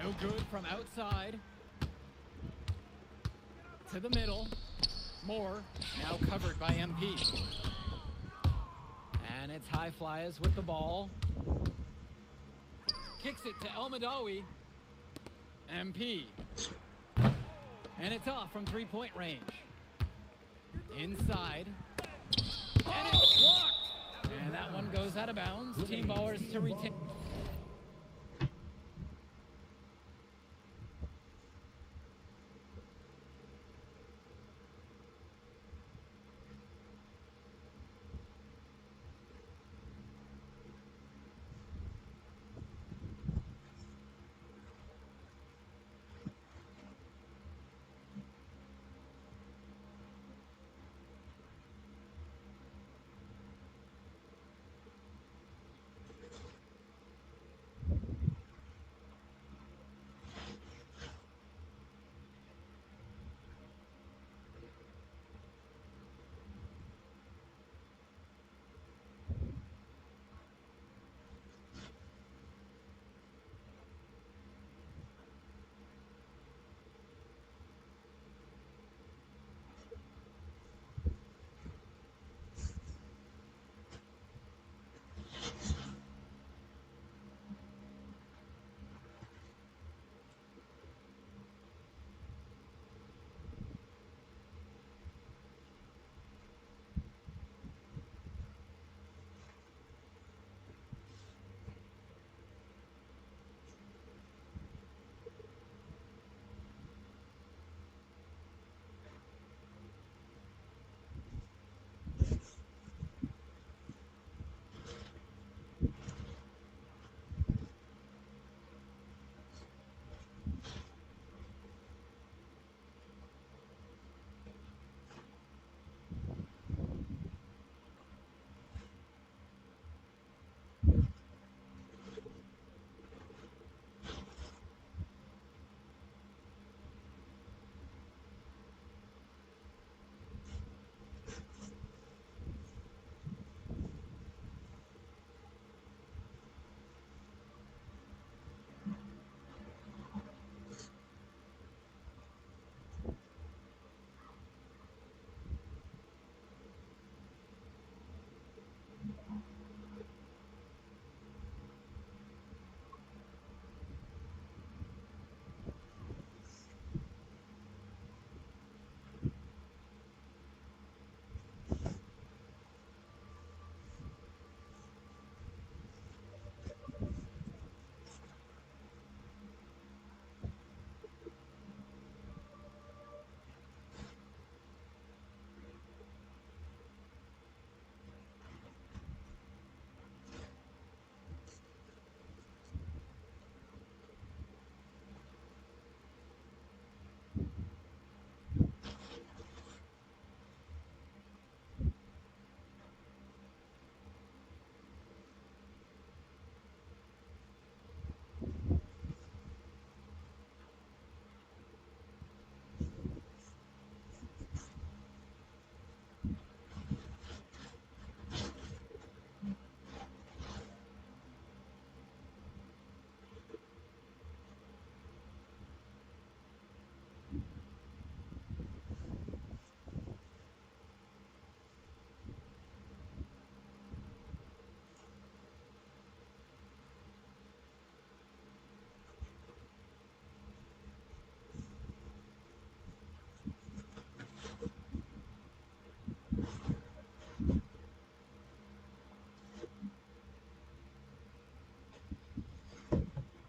No good from outside. To the middle. Moore, now covered by MP. And it's High Flyers with the ball. Kicks it to El Madawi. MP. And it's off from three-point range. Inside. And it's blocked. And that one goes out of bounds. Team Ballers to retain.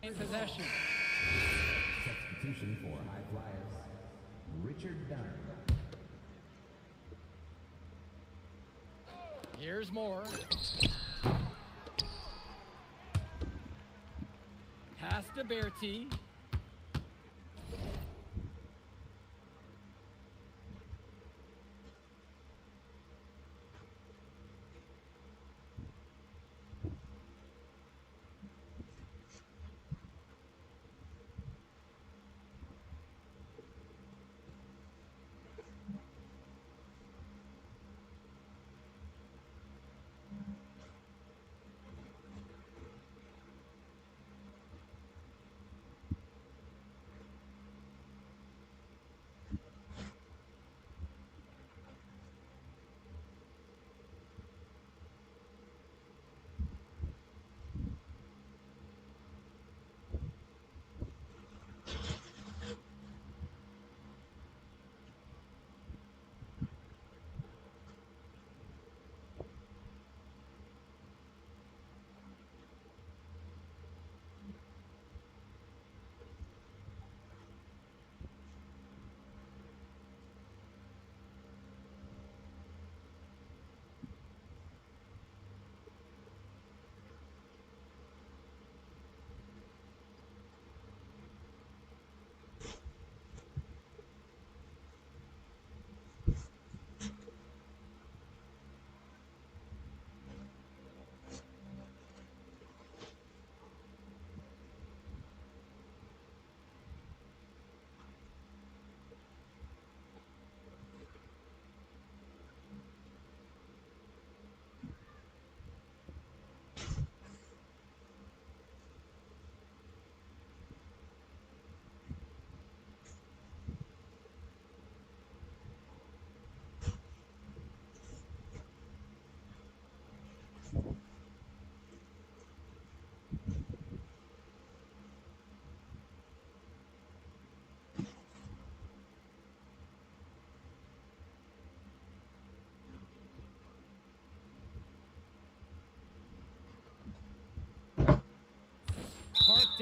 In possession. Substitution for High Flyers, Richard Dunn. Here's more. Pass to Bertie.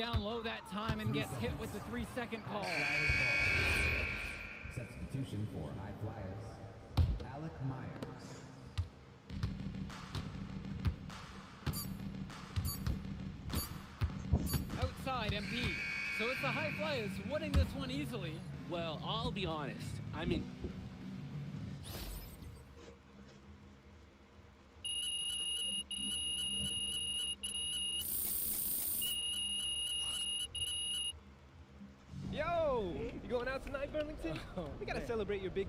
down low that time and gets hit with the 3-second call. Substitution for high flyers, Alec Myers. Outside, MP. So it's the high flyers winning this one easily. Well, I'll be honest. I mean... Yo! You going out tonight, Burlington? We gotta celebrate your big...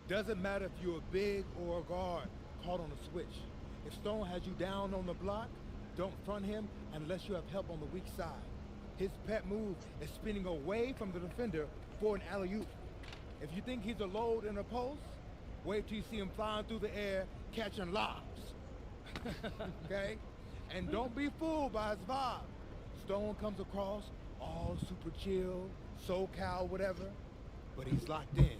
Doesn't matter if you're a big or a guard caught on a switch. If Stone has you down on the block, don't front him unless you have help on the weak side. His pet move is spinning away from the defender for an alley-oop. If you think he's a load in a post, wait till you see him flying through the air catching lobs. Okay? And don't be fooled by his vibe. Stone comes across all super chill, SoCal, whatever, but he's locked in.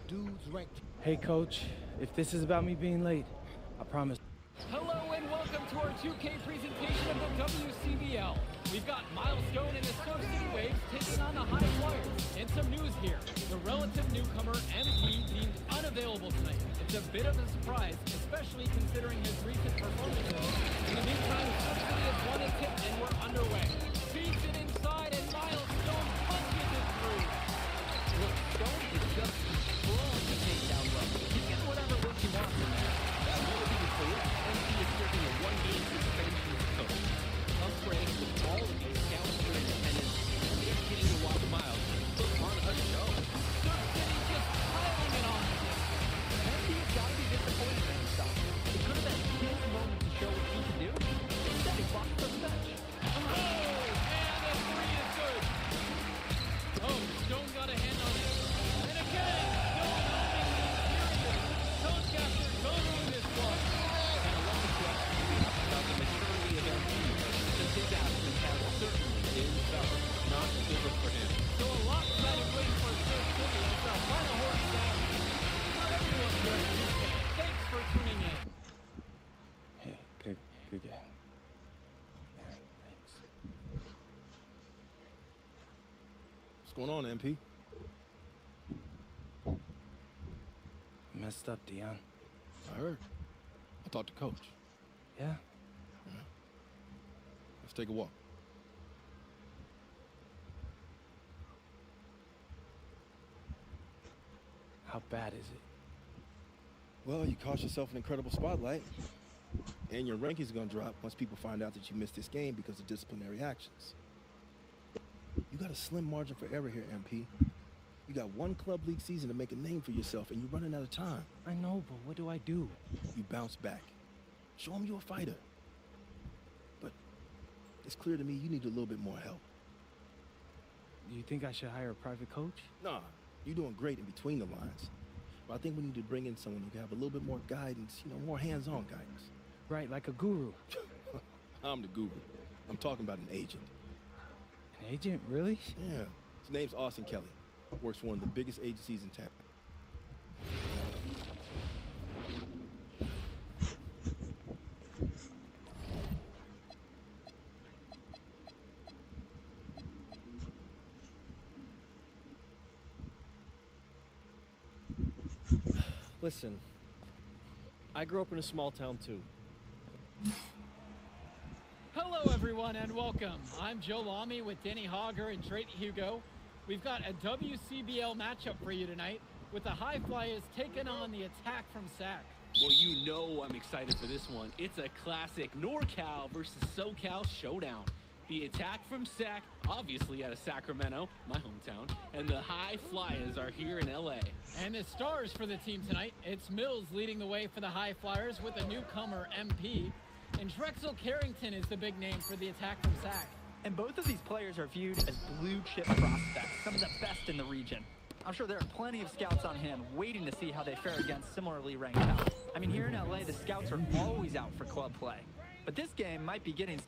Dude's ranked. Hey, Coach, if this is about me being late, I promise. Hello and welcome to our 2K presentation of the WCBL. We've got Milestone and the Surf City Waves taking on the High Flyers. And some news here. The relative newcomer MP deemed unavailable tonight. It's a bit of a surprise, especially considering his recent performances. In the meantime, Surf City has won its hit and we're underway. Feeds it inside and Milestone punches it through. Look, Stone is just strong to take down low. He gets whatever look he wants from there. That really be clear. MP is serving a one-game suspension as coach. Upgrading with all of these scouts for independence. And they're getting to watch Miles put on a show. Surf City just piling it on. MP's got to be disappointed in himself. It could have been his moment to show what he can do. Instead, he walked from the bench. Oh, and the three is good. Oh, Stone got a hand on it. And again, Stone opening the interior. Coachcaster going on this one. And a lot of questions we have about the maturity of MP, since his absence has certainly been felt. Not good for him. So a lopsided win for Surf City as the final horse down. For everyone here at 2K, thanks for tuning in. Hey, good game. Yeah, thanks. What's going on, MP? Messed up, Dion. I heard. I talked to Coach. Yeah? Let's take a walk. How bad is it? Well, you cost yourself an incredible spotlight. And your rankings are going to drop once people find out that you missed this game because of disciplinary actions. You got a slim margin for error here, MP. You got one club league season to make a name for yourself, and you're running out of time. I know, but what do I do? You bounce back. Show them you're a fighter. But it's clear to me you need a little bit more help. Do you think I should hire a private coach? Nah, you're doing great in between the lines. But I think we need to bring in someone who can have a little bit more guidance, more hands-on guidance. Right, like a guru. I'm the guru. I'm talking about an agent. An agent, really? Yeah. His name's Austin Kelly. Works for one of the biggest agencies in town. Listen, I grew up in a small town too. Hello, everyone, and welcome. I'm Joe Lamy with Danny Hogger and Drake Hugo. We've got a WCBL matchup for you tonight with the High Flyers taking on the Attack from SAC. Well, you know I'm excited for this one. It's a classic NorCal versus SoCal showdown. The Attack from SAC, obviously out of Sacramento, my hometown, and the High Flyers are here in LA. And the stars for the team tonight, it's Mills leading the way for the High Flyers with a newcomer, MP. And Drexel Carrington is the big name for the Attack from SAC. And both of these players are viewed as blue-chip prospects, some of the best in the region. I'm sure there are plenty of scouts on hand waiting to see how they fare against similarly ranked talent. I mean, here in LA, the scouts are always out for club play. But this game might be getting...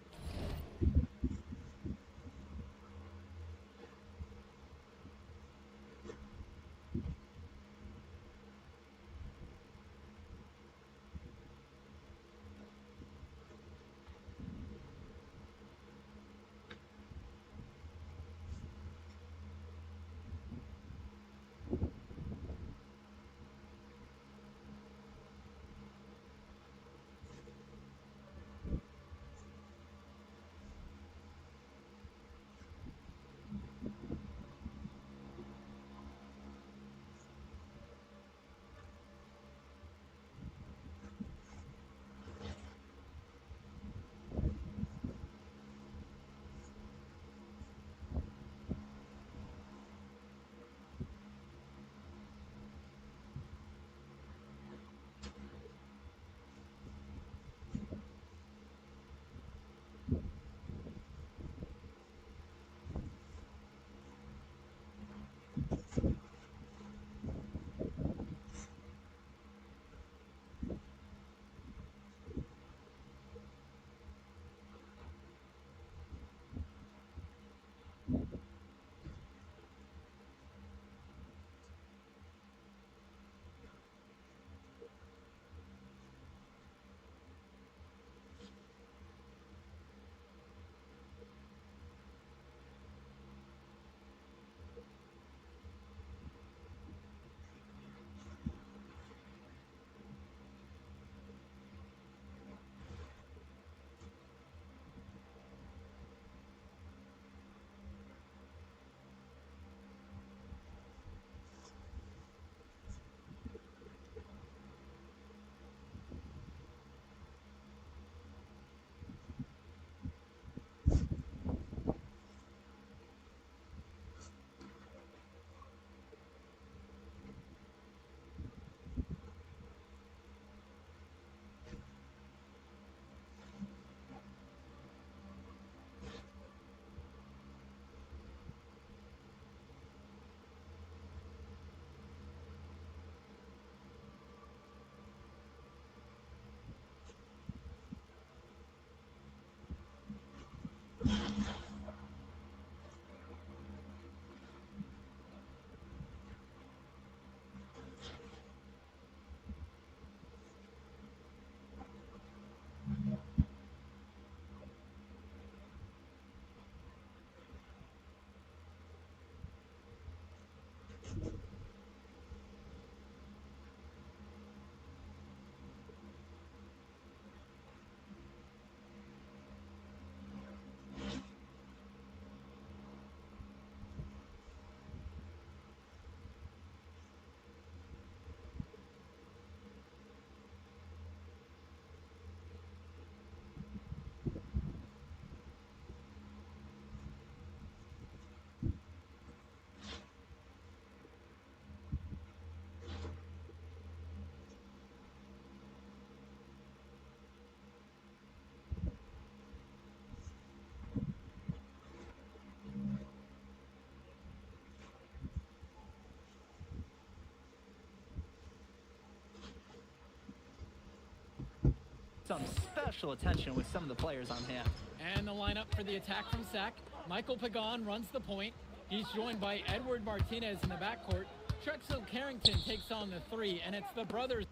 some special attention with some of the players on hand. And the lineup for the Attack from SAC. Michael Pagan runs the point. He's joined by Edward Martinez in the backcourt. Drexel Carrington takes on the three, and it's the brothers.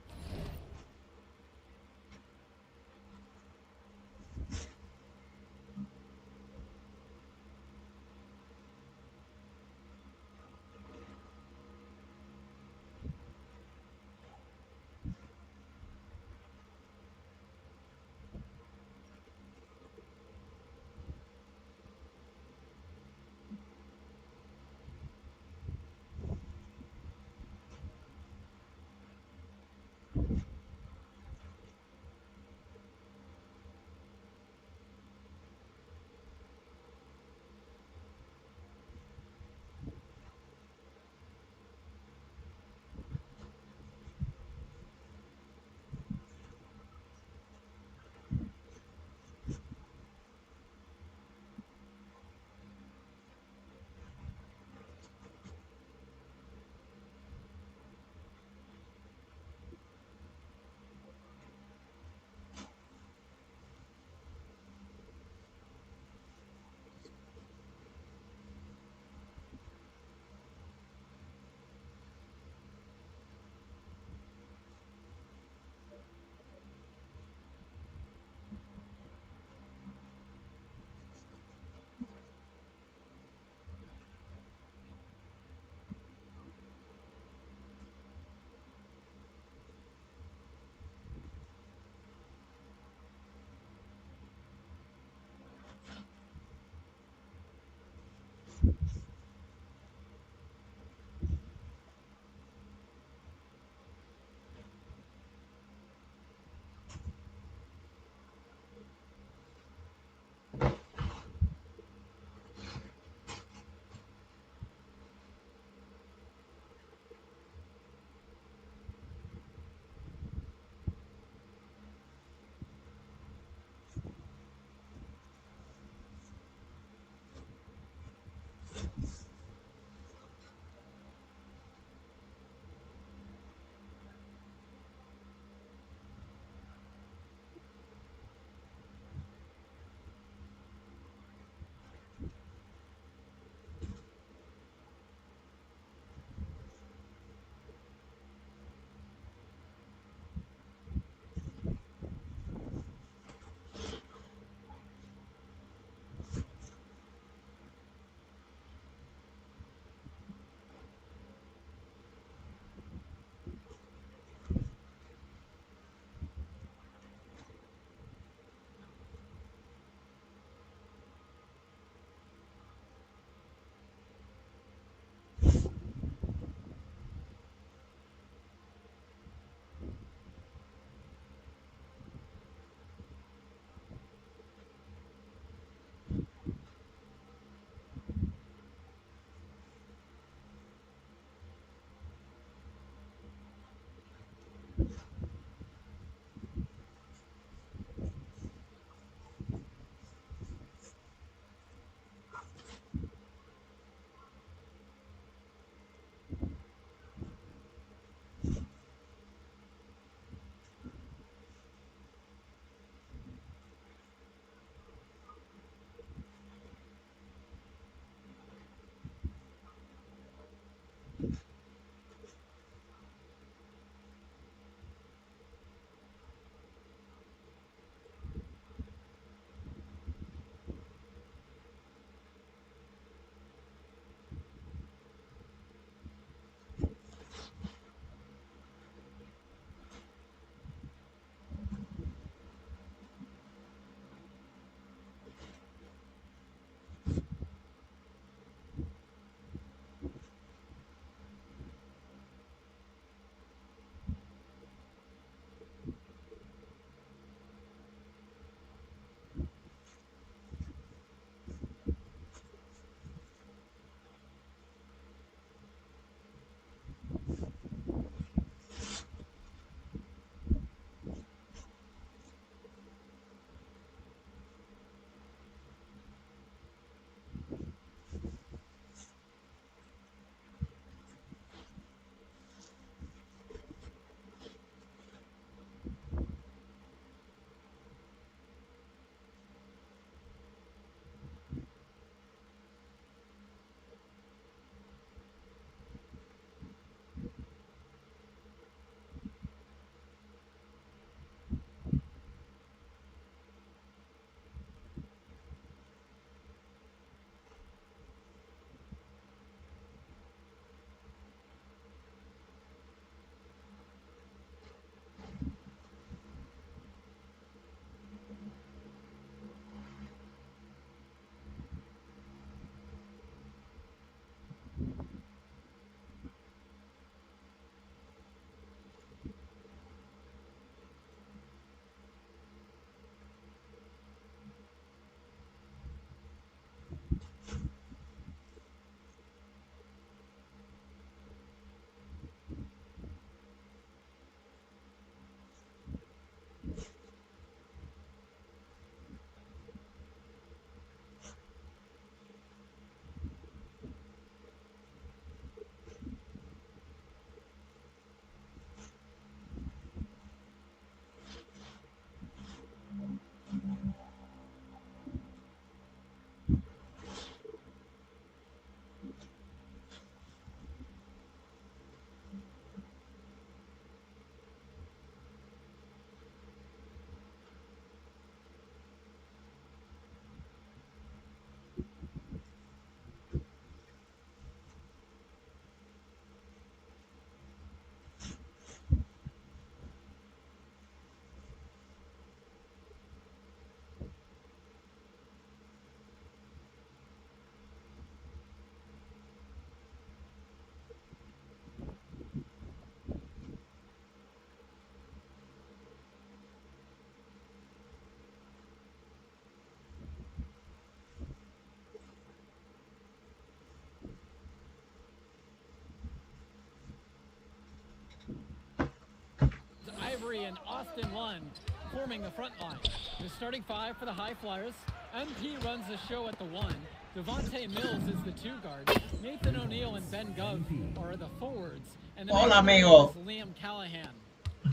Avery and Austin Lund forming the front line. The starting five for the High Flyers. MP runs the show at the 1. Devontae Mills is the 2 guard. Nathan O'Neill and Ben Gov are the forwards. And the Hola, amigo. is Liam Callahan.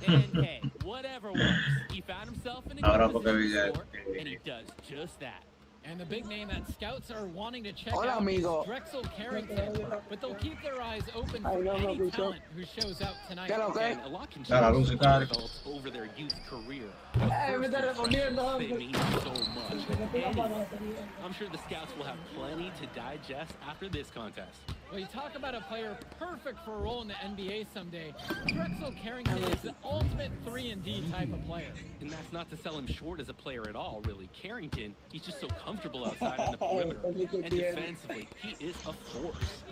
And hey, whatever works. He found himself in a good position to score, and he does just that. And the big name that scouts are wanting to check Hola, out amigo. is Drexel Carrington, but they'll keep their eyes open for any talent who shows out tonight. And a lot can change adults over their youth career. But first, they mean so much. And I'm sure the scouts will have plenty to digest after this contest. Well, you talk about a player perfect for a role in the NBA someday. Drexel Carrington is the ultimate 3-and-D type of player. And that's not to sell him short as a player at all, really. Carrington, he's just so comfortable outside on the perimeter. And defensively, he is a force.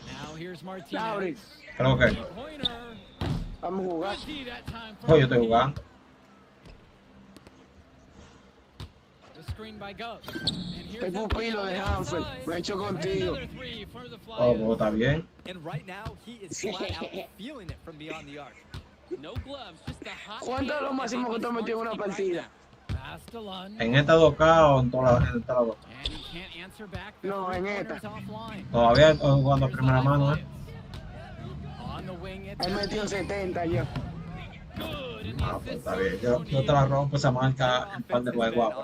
Now here's Martinez. Creo que. Vamos a jugar. Oh, yo estoy jugando. The screen by Gov. El pupilo de Hanford. Me echo contigo. Oh, pues está bien. And right now, he is flat out feeling it from beyond the arc. No gloves, just a hot. ¿Cuánto es lo máximo que tú has metido en una partida? En esta 2K o en todas las dos. No, en esta. Todavía estoy jugando a primera mano, He metido 70 yo. Ah, pues está bien. Yo te la rompo esa marca en par de juegos.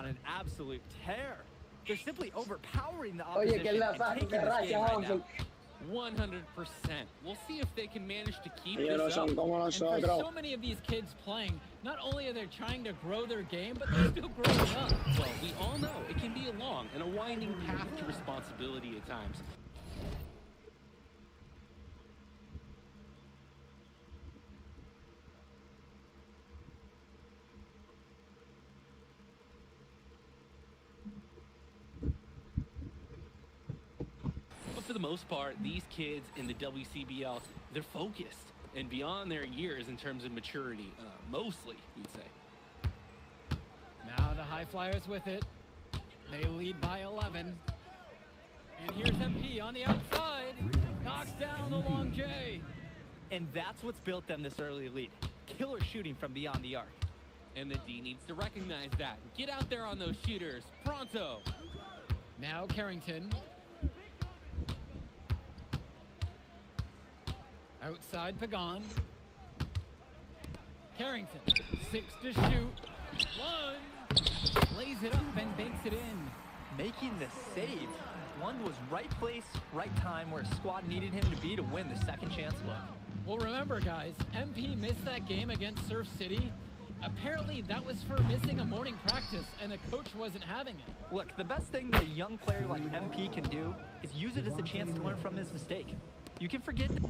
They're simply overpowering the Oye, que opposition la and saca, taking que this racha, game right now. Hanford. 100%. We'll see if they can manage to keep Ellos no this son up. como And for nosotros. so many of these kids playing, not only are they trying to grow their game, but they're still growing up. Well, we all know it can be a long and a winding path to responsibility at times. But for the most part, these kids in the WCBL, they're focused and beyond their years in terms of maturity, mostly, you'd say. Now the High Flyers with it. They lead by 11. And here's MP on the outside. Knocks down the long J. And that's what's built them this early lead. Killer shooting from beyond the arc. And the D needs to recognize that. Get out there on those shooters. Pronto. Now Carrington. Outside Pagan. Carrington. 6 to shoot. 1. Lays it up and banks it in. Making the save. Lund was right place, right time where squad needed him to be to win the second chance look. Well, remember, guys, MP missed that game against Surf City. Apparently, that was for missing a morning practice, and the coach wasn't having it. Look, the best thing that a young player like MP can do is use it as a chance to learn from his mistake. You can forget that.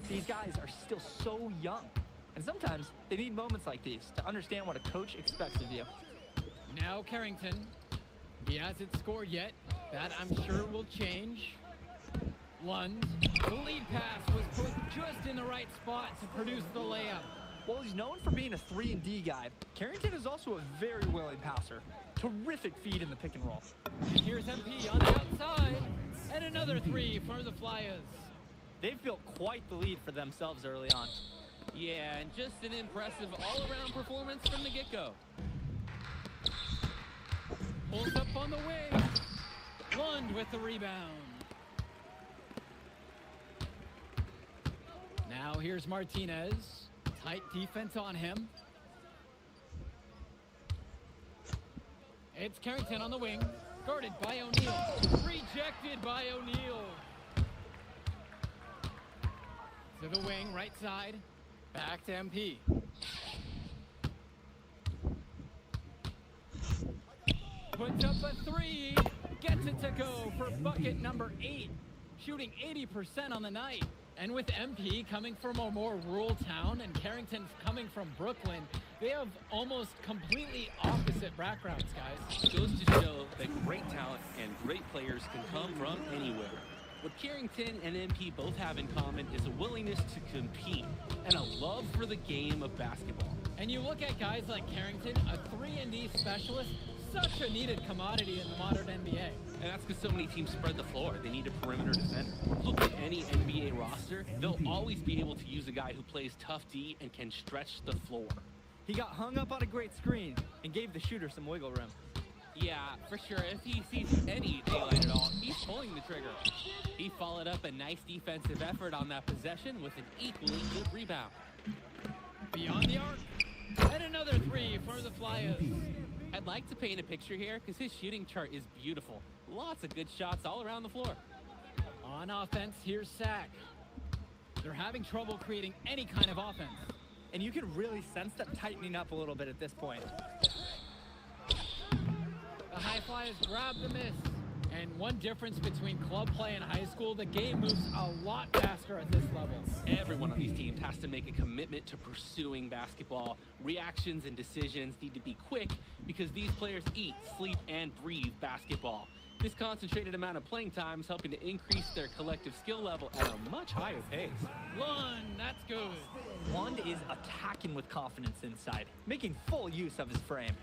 These guys are still so young. And sometimes they need moments like these to understand what a coach expects of you. Now Carrington. He hasn't scored yet. That, I'm sure, will change. Lund. The lead pass was put just in the right spot to produce the layup. While he's known for being a 3-and-D guy, Carrington is also a very willing passer. Terrific feed in the pick and roll. And here's MP on the outside. And another 3 for the Flyers. They've built quite the lead for themselves early on. Yeah, and just an impressive all-around performance from the get-go. Pulls up on the wing. Lund with the rebound. Now here's Martinez. Tight defense on him. It's Carrington on the wing. Guarded by O'Neill. Rejected by O'Neill. To the wing, right side. Back to MP. Puts up a 3. Gets it to go for bucket number 8. Shooting 80% on the night. And with MP coming from a more rural town and Carrington coming from Brooklyn, they have almost completely opposite backgrounds, guys. It goes to show that great talent and great players can come from anywhere. What Carrington and MP both have in common is a willingness to compete and a love for the game of basketball. And you look at guys like Carrington, a 3-and-D specialist, such a needed commodity in the modern NBA. And that's because so many teams spread the floor. They need a perimeter defender. Look at any NBA roster. They'll always be able to use a guy who plays tough D and can stretch the floor. He got hung up on a great screen and gave the shooter some wiggle room. Yeah, for sure. If he sees any daylight at all, he's pulling the trigger. He followed up a nice defensive effort on that possession with an equally good rebound. Beyond the arc, and another three for the Flyers. I'd like to paint a picture here because his shooting chart is beautiful. Lots of good shots all around the floor. On offense, here's Sack. They're having trouble creating any kind of offense. And you can really sense them tightening up a little bit at this point. The High Flyers grab the miss. And one difference between club play and high school, the game moves a lot faster at this level. Everyone on these teams has to make a commitment to pursuing basketball. Reactions and decisions need to be quick because these players eat, sleep, and breathe basketball. This concentrated amount of playing time is helping to increase their collective skill level at a much higher pace. Lund, that's good. Lund is attacking with confidence inside, making full use of his frame.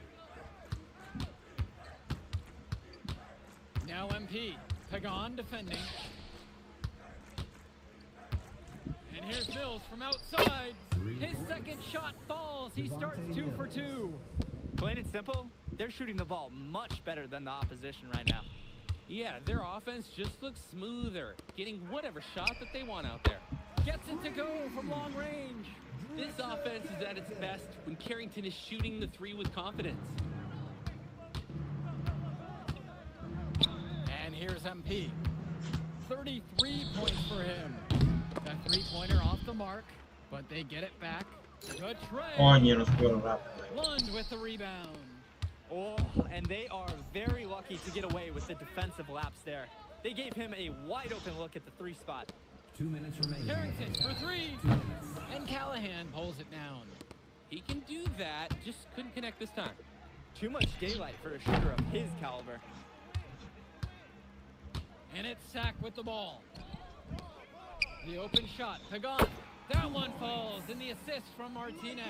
Now MP, Pagan defending. And here's Mills from outside. His second shot falls. He starts 2 for 2. Plain and simple, they're shooting the ball much better than the opposition right now. Yeah, their offense just looks smoother, getting whatever shot that they want out there. Gets it to go from long range. This offense is at its best when Carrington is shooting the three with confidence. And here's MP. 33 points for him. That three-pointer off the mark, but they get it back. Good trade. Lund with the rebound. Oh, and they are very lucky to get away with the defensive lapse there. They gave him a wide-open look at the three spot. 2 minutes remaining. Carrington for three. And Callahan pulls it down. He can do that, just couldn't connect this time. Too much daylight for a shooter of his caliber. And it's Sack with the ball. The open shot, Pagan. That one falls, and the assist from Martinez.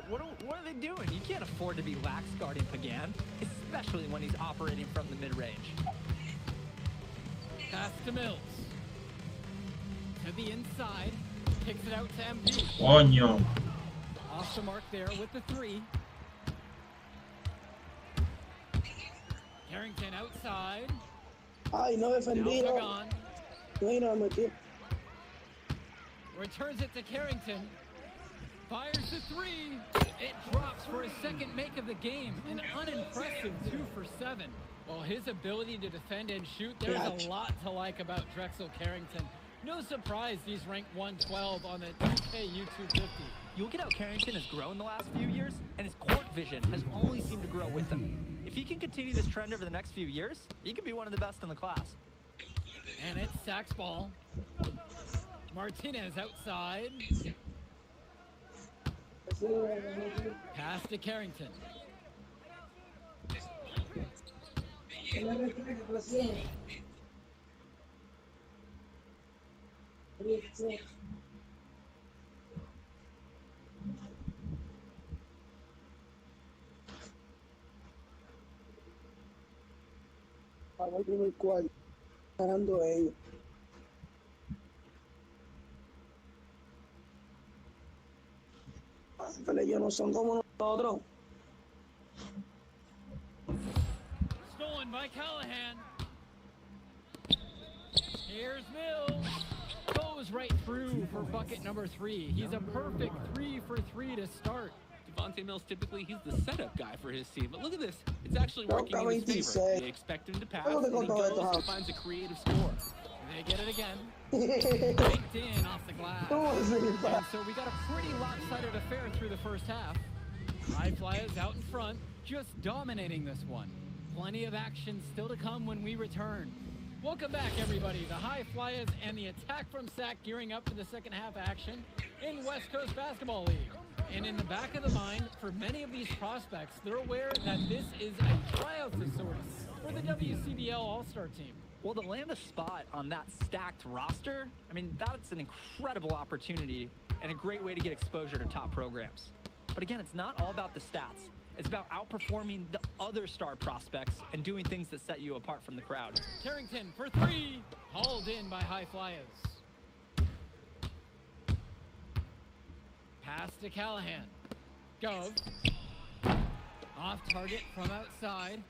What are they doing? You can't afford to be lax guarding Pagan, especially when he's operating from the mid-range. Pass to Mills. To the inside. Kicks it out to MP. Coño. Off the mark there with the three. Carrington outside. Ay, no defendido. Mira, metió. Returns it to Carrington. Fires the three. It drops for his second make of the game. An unimpressive 2 for 7. Well, his ability to defend and shoot, there's a lot to like about Drexel Carrington. No surprise he's ranked 112 on the 2K YouTube 50. You look at how Carrington has grown the last few years, and his court vision has only seemed to grow with him. If he can continue this trend over the next few years, he could be one of the best in the class. And it's Sack's ball. Martinez outside. Pass to Carrington. Para el primer cuarto, ganando ellos. Pero ellos no son como nosotros. Stolen by Callahan. Here's Mills. Goes right through for bucket number 3. He's a perfect 3 for 3 to start. Devontae Mills, typically he's the setup guy for his team, but look at this. It's actually working in his favor. They expect him to pass, and he goes and finds a creative score. They get it again. Baked in off the glass. And so we got a pretty lopsided affair through the first half. High Flyers out in front, just dominating this one. Plenty of action still to come when we return. Welcome back, everybody. The High Flyers and the attack from Sac gearing up for the second half action in West Coast Basketball League. And in the back of the mind, for many of these prospects, they're aware that this is a tryout of sorts for the WCBL All-Star team. Well, to land a spot on that stacked roster, I mean, that's an incredible opportunity and a great way to get exposure to top programs. But again, it's not all about the stats. It's about outperforming the other star prospects and doing things that set you apart from the crowd. Carrington for three, hauled in by High Flyers. Pass to Callahan. Gove. Off target from outside.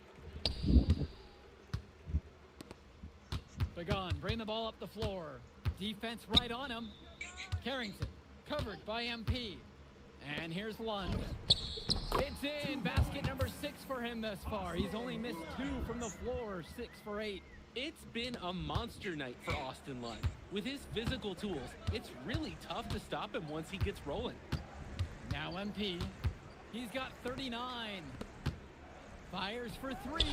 Begun, bring the ball up the floor. Defense right on him. Carrington, covered by MP. And here's Lund. It's in, basket number 6 for him thus far. He's only missed 2 from the floor, 6 for 8. It's been a monster night for Austin Lund. With his physical tools, it's really tough to stop him once he gets rolling. Now MP. He's got 39. Fires for 3.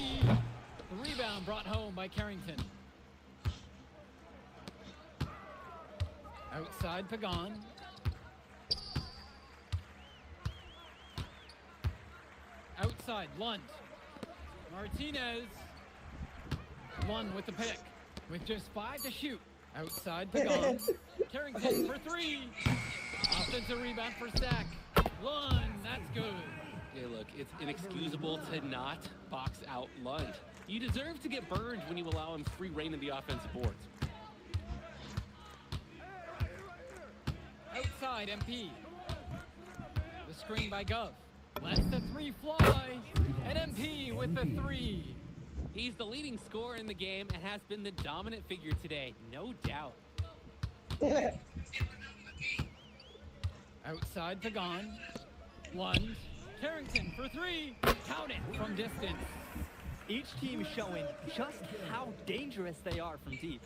The rebound brought home by Carrington. Outside Pagan. Outside Lund. Martinez. Lund with the pick. With just 5 to shoot. Outside Pagan. Carrington for 3. Offensive rebound for Sac. Lund, that's good. Yeah, look, it's inexcusable to not box out Lund. You deserve to get burned when you allow him free reign in the offensive boards. Outside MP. The screen by Gov. Let the 3 fly. And MP with the 3. He's the leading scorer in the game and has been the dominant figure today, no doubt. Outside Pagan. Lund. Carrington for 3. Count it from distance. Each team showing just how dangerous they are from deep.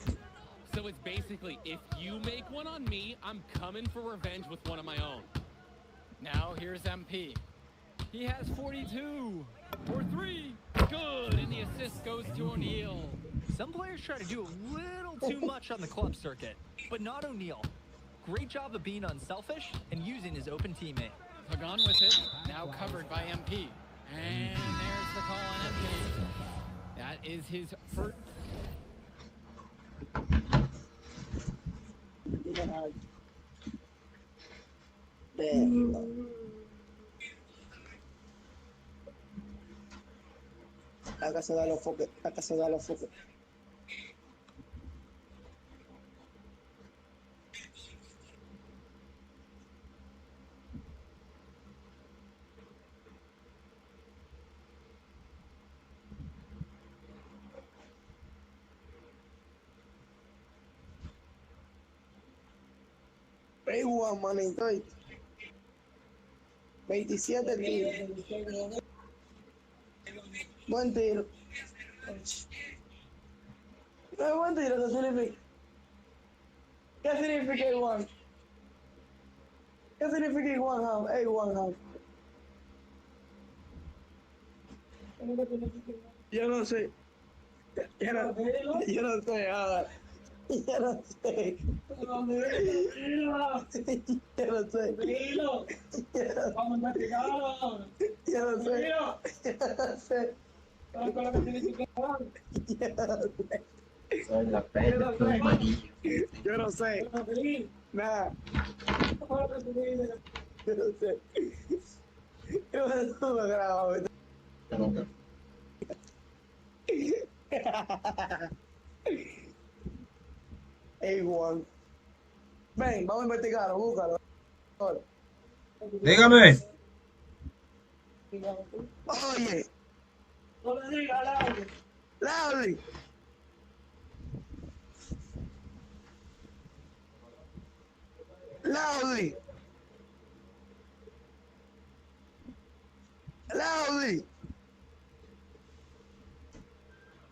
So it's basically, if you make one on me, I'm coming for revenge with one of my own. Now here's MP. He has 42. For 3. Good. And the assist goes to O'Neal. Some players try to do a little too much on the club circuit, but not O'Neal. Great job of being unselfish and using his open teammate. Pagan with it. Now covered by MP. And there's the call on MP. That is his first. Acá se da los foques, acá se da los foques. Igual, manito. 27 tiros. Buen tiro. No es buen tiro, ¿qué significa? ¿Qué significa igual? ¿Qué significa igual, Ham? Igual, Ham. Yo no sé. Yo no sé, ahora. Yo no sé. Yo no sé. Vamos a investigarlo. Yo no sé. Yo no sé. Soy la pena de amarillo. Yo no sé. Nada. Yo no sé. Yo no lo grabo. Hey, Juan. Ven, vamos a investigarlo, búscalo. Dígame. Oye. No le digas, Lauri. Lauri. Lauri. Lauri.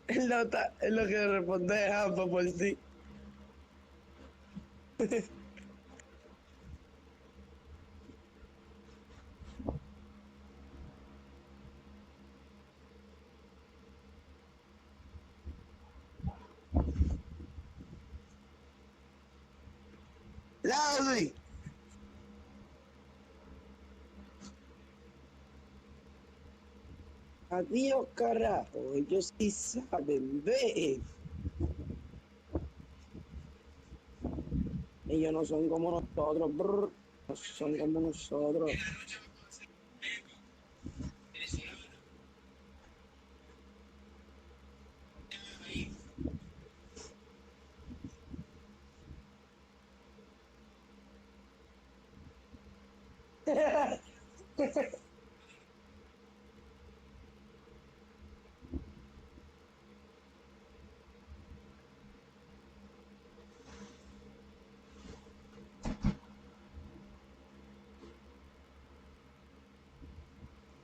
Él no está, es lo que responde Jampa por ti. Adiós, carajo. Ellos sí saben, ve. Ellos no son como nosotros, brr. No son como nosotros.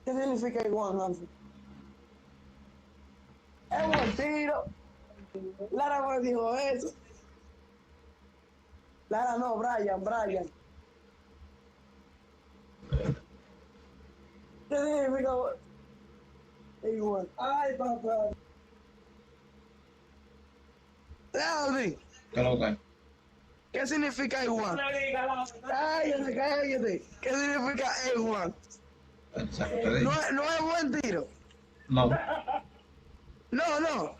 ¿Qué significa igual, Nancy? Es buen tiro. Lara me dijo eso. Lara no, Brian. ¿Qué significa igual? Ay, papá. Laudi. ¿Qué lo que? ¿Qué significa igual? Cállate. ¿Qué significa igual? No es buen tiro. No. No. No.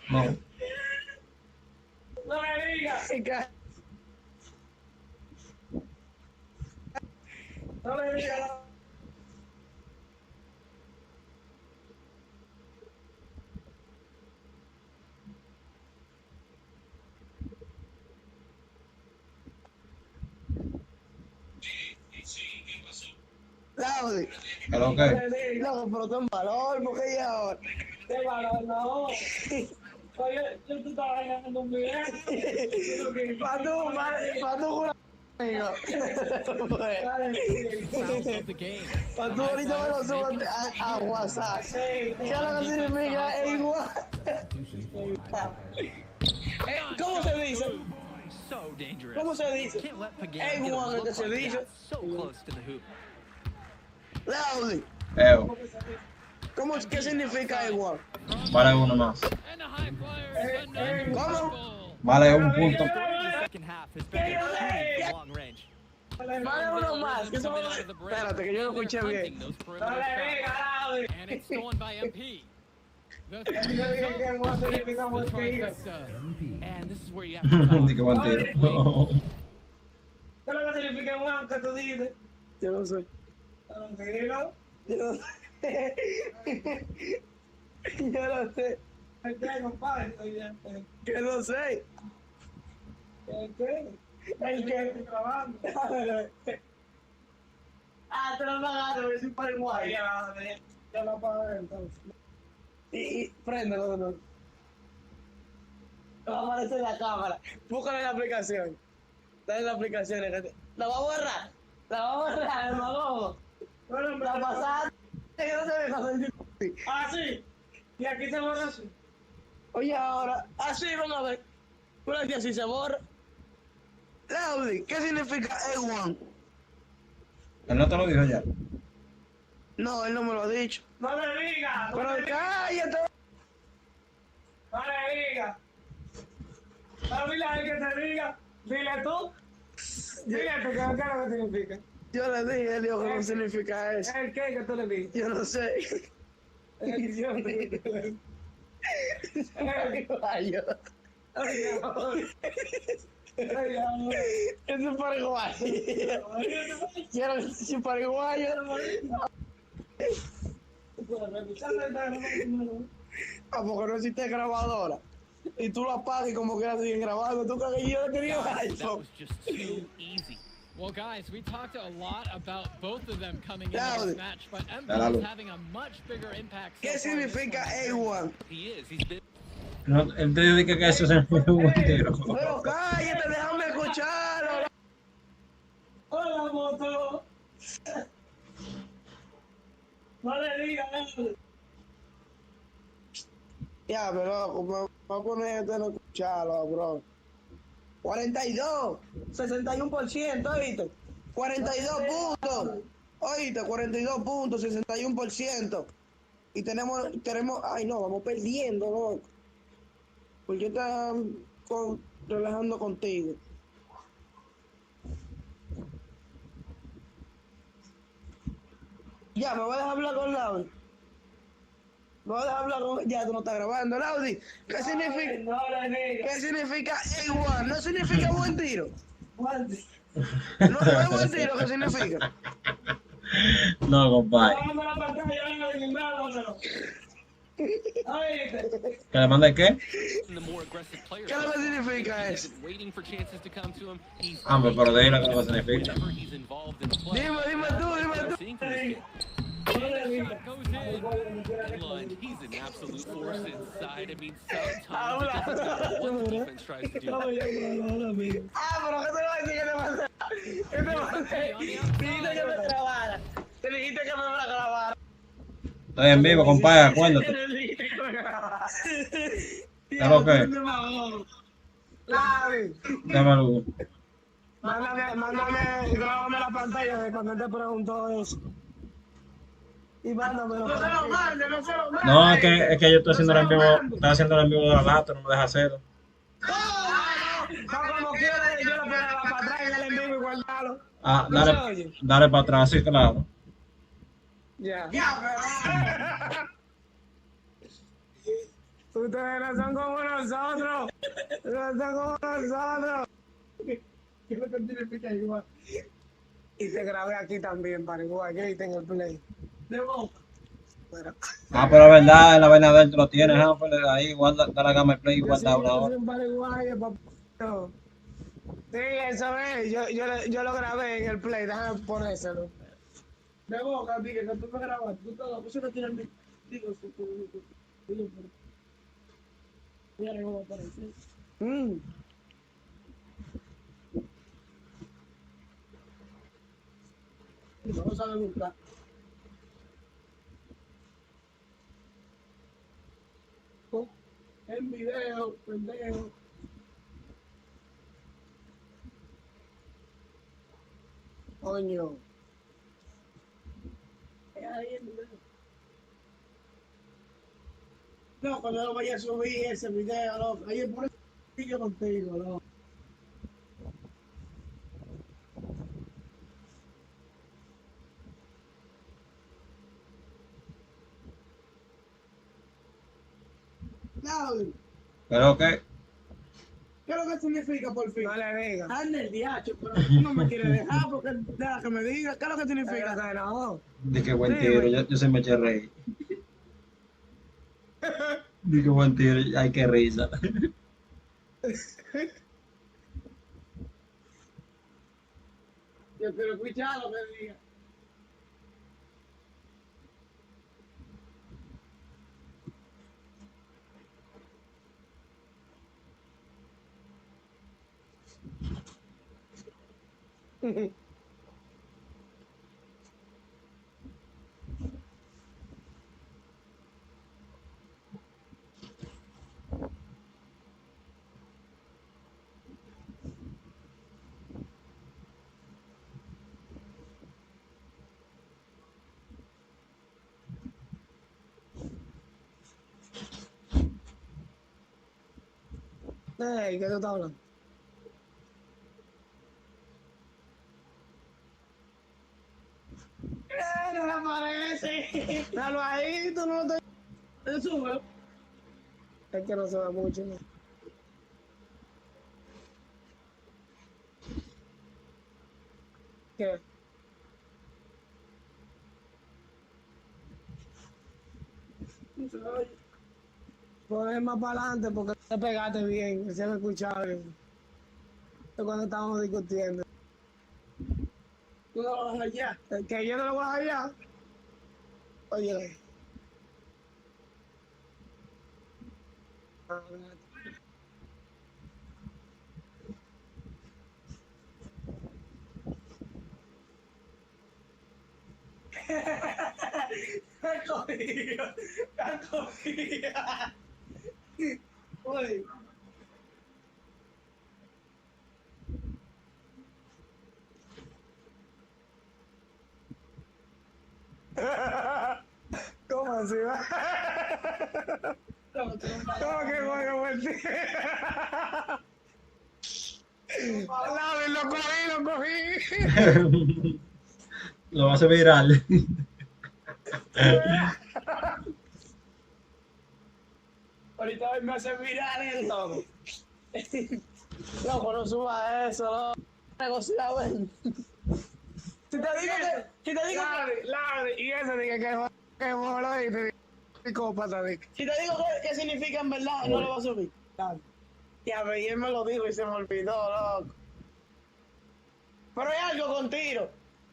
No me digas. No me digas. Laudi. ¿Qué lo que? Loco, pero ten valor, porque ya ahora. De valor, no. Oye, yo te estaba ganando un video. Pa' tú, amigo. Pa' tú ahorita me lo subo a WhatsApp. ¿Qué es lo que significa? Es igual. ¿Cómo se dice? ¿Cómo se dice? Es igual que se dice. Laudi. ¿Qué significa igual? Vale uno más. ¿Cómo? Vale un punto. Vale uno más. Espérate, que yo no escuché bien. And it's stolen by MP. And this is where you have to Ni que buen tiro. ¿Qué es lo que significa igual que tú dices? Yo no sé. Yo no sé. Yo no sé. ¿Qué, compadre? Yo no sé. ¿El qué? Estoy grabando. Te lo agarro, es un paraguay. Ya lo apagué entonces. Y préndelo, no. Va a aparecer la cámara. Búscale la aplicación. Dale la aplicación. La va a borrar. Hermano. Bueno, la pasada. Que no se me pasó el YouTube. Ah, sí. Y aquí se borra así. Oye, ahora. Así, vamos a ver. Pero aquí así se borra. Laudi, ¿qué significa A1? Él no te lo dijo ya. No, él no me lo ha dicho. No le digas. Pero cállate. No le digas. No, dile a él que te diga. Dile tú. Dile tú, ¿qué es lo que significa? Yo le dije, él dijo que no significa eso. ¿El qué que tú le dijiste? Yo no sé. Yo no sé. Es un paraguayo. Quiero decir paraguayo. ¿A poco no existe grabadora? Y tú lo apagas y como que siguen grabando. ¿Tú crees que yo quería iPhone? Well, guys, we talked a lot about both of them coming into this match, but MP is having a much bigger impact. ¿Qué significa A1? No, él te dice que eso es un buen tiro. Pero cállate, déjame escucharlo. Hola, moto. No le digas eso. Ya, pero me voy a poner a no escucharlo, bro. 42, 61%, ¿oíste? 42 puntos. Oíste, 42 puntos, 61%. Y tenemos, ay no, vamos perdiendo, ¿no? ¿Por qué están relajando contigo? Ya, me voy a dejar hablar con Laura. No, deja hablar con ya, tú no estás grabando, Laudi. ¿Qué significa? ¿Qué significa igual? No significa buen tiro. No, no es buen tiro, ¿qué significa? No, compadre. ¿Que le mande qué? The more aggressive player. ¿Qué es lo que significa eso? Waiting for chances to come to him. He's Hombre, pero de ahí lo que significa. whenever he's involved in the play. Dime tú. Seeing from this kid. And the shot goes in. And Lund, he's an absolute force inside. I mean, sometimes it doesn't matter what the defense tries to do. Pero ¿qué te voy a decir? ¿Qué te pasé? Dijiste que me grabara. Te dijiste que me grabara. Estoy en vivo, compadre, acuérdate. Te dijiste que me grabara. ¿Qué es lo que? Lavi, Dámelo. grábame la pantalla de cuando él te preguntó eso. Y mándamelo. No se lo mande. No, es que yo estoy haciendo en vivo de la lata, no me deja hacerlo. No, como quieras, yo lo pongo para atrás en el en vivo y guardarlo. Ah, ¿No se oye? dale para atrás, sí, claro. Ya. Ustedes no son como nosotros. No son como nosotros. ¿Qué es lo que significa igual? Y te grabé aquí también, para igual. Yo hice en el play. De boca. Ah, pero es verdad, en la vaina adentro lo tienes, ahí, guarda, da la gama de play y guarda una hora. Sí, eso es. Yo lo grabé en el play, déjame ponérselo. De boca, Miguel, que tú me grabaste. Tú todo, eso no tiene el digo, mira cómo aparece. Vamos a buscar. El video, pendejo. Coño. Ahí el video. No, cuando lo vaya a subir ese video, loco. Ahí por eso sigue contigo, loco. Claudio. ¿Pero qué? ¿Qué es lo que significa por fin? No le digas. Anda el diacho, pero tú no me quieres dejar porque deja que me diga. ¿Qué es lo que significa? No. De qué buen tiro, yo se me eché a reír. De qué buen tiro, ay, qué risa. Yo quiero escuchar lo que diga. ¿Qué tú estás hablando? No le aparece. Dalo ahí, tú no te subes. Es que no se ve mucho, ¿no? ¿Qué? No se oye. Poner más para adelante porque te pegaste bien, se me escuchaba bien. Es cuando estábamos discutiendo. ¿Tú no lo vas allá? ¿Que yo no lo voy allá? Oye. ¡Está cogido! ¡Está cogido! Uy. ¿Cómo así va? ¿Cómo que voy a volver? Lo cogí. Lo va a hacer viral. ahorita me hace viral el loco. Loco, no suba eso, loco. Negociado, ven. Si te digo que... Y eso dije que molo y te digo psicópata. Si te digo qué significa en verdad, no lo va a subir. Y a ver, y él me lo dijo y se me olvidó, loco. Pero hay algo con tiro.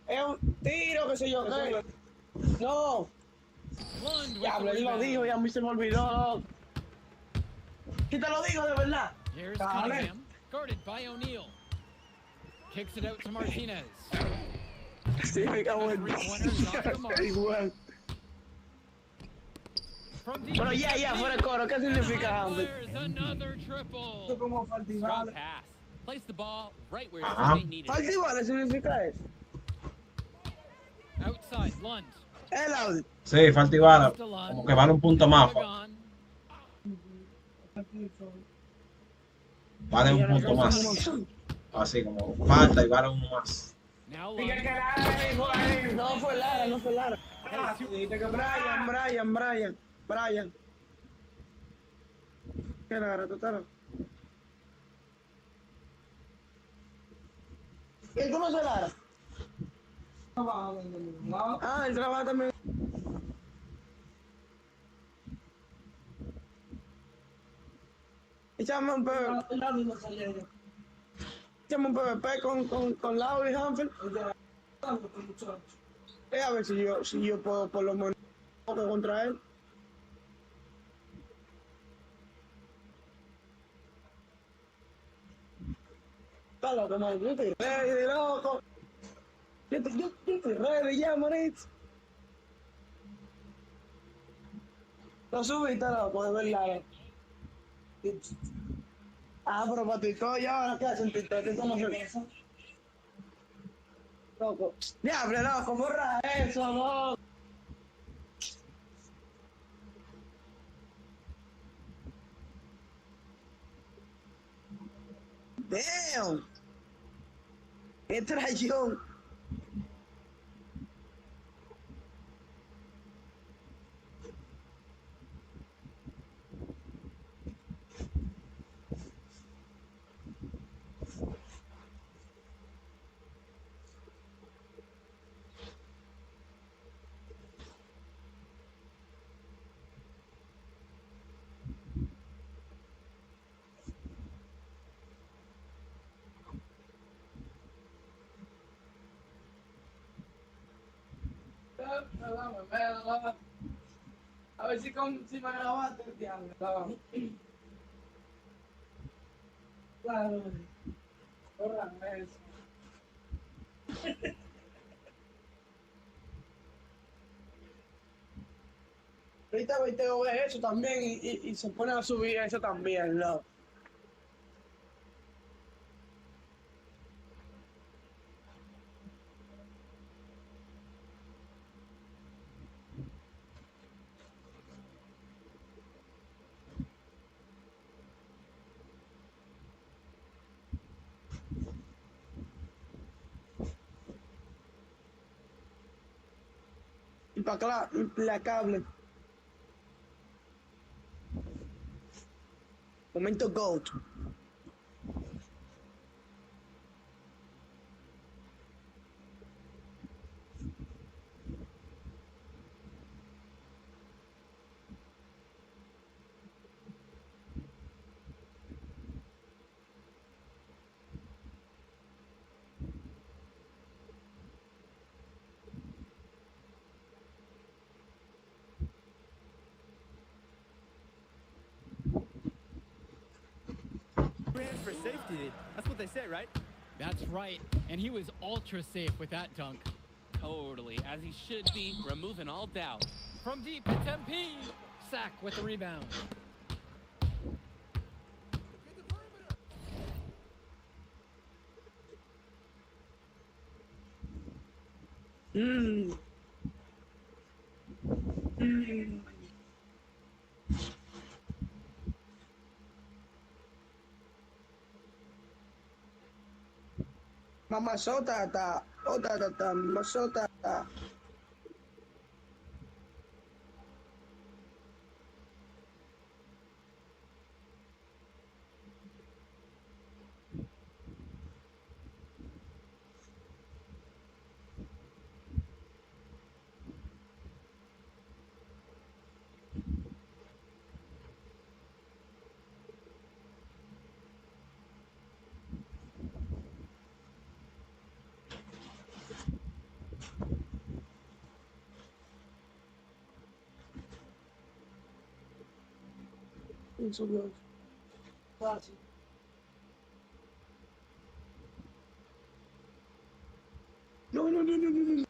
Es un tiro, qué sé yo qué. No. Diablo, él lo dijo y a mí se me olvidó, loco. Si te lo digo de verdad. Here's Cunningham, guarded by O'Neal. Kicks it out to Martinez. Sí, me cago en igual. Pero ya, fuera de coro, ¿qué significa hambre? Another triple. Esto como faltivale. Pass. Place the ball right where his teammate needed it. Faltivale significa eso. Outside, Lund. El audio. Sí, falta y bala. Como que vale un punto más. Vale un punto más. Así como falta y vale uno más. No fue Lara, no fue Lara. Brian. ¿Qué Lara, total? ¿Él conoce a Lara? Ah, él trabaja también. Échame un PvP. Échame un PvP con Lau y Hanfeld. A ver si yo puedo por lo menos contra él. Está loco, man. Yo estoy ready, loco. Yo estoy ready ya, manito. Lo subiste, loco, de verdad. Ah, pero para TikTok ya ahora qué hacen TikTok, ¿tú cómo se eso? Loco. Diablo, loco, borra eso, loco. Damn. Qué traición. A ver si me grabaste el diablo. Claro, borran eso. Ahorita Beiteo ve eso también y se pone a subir eso también, ¿no? Implacable. Momento GOAT. For safety, that's what they say, right? That's right, and he was ultra safe with that dunk. Totally, as he should be, removing all doubt. From deep, it's MP. Sack with the rebound. Mamazota, mamazota. Subió. Fácil. No, no, no, no, no, no.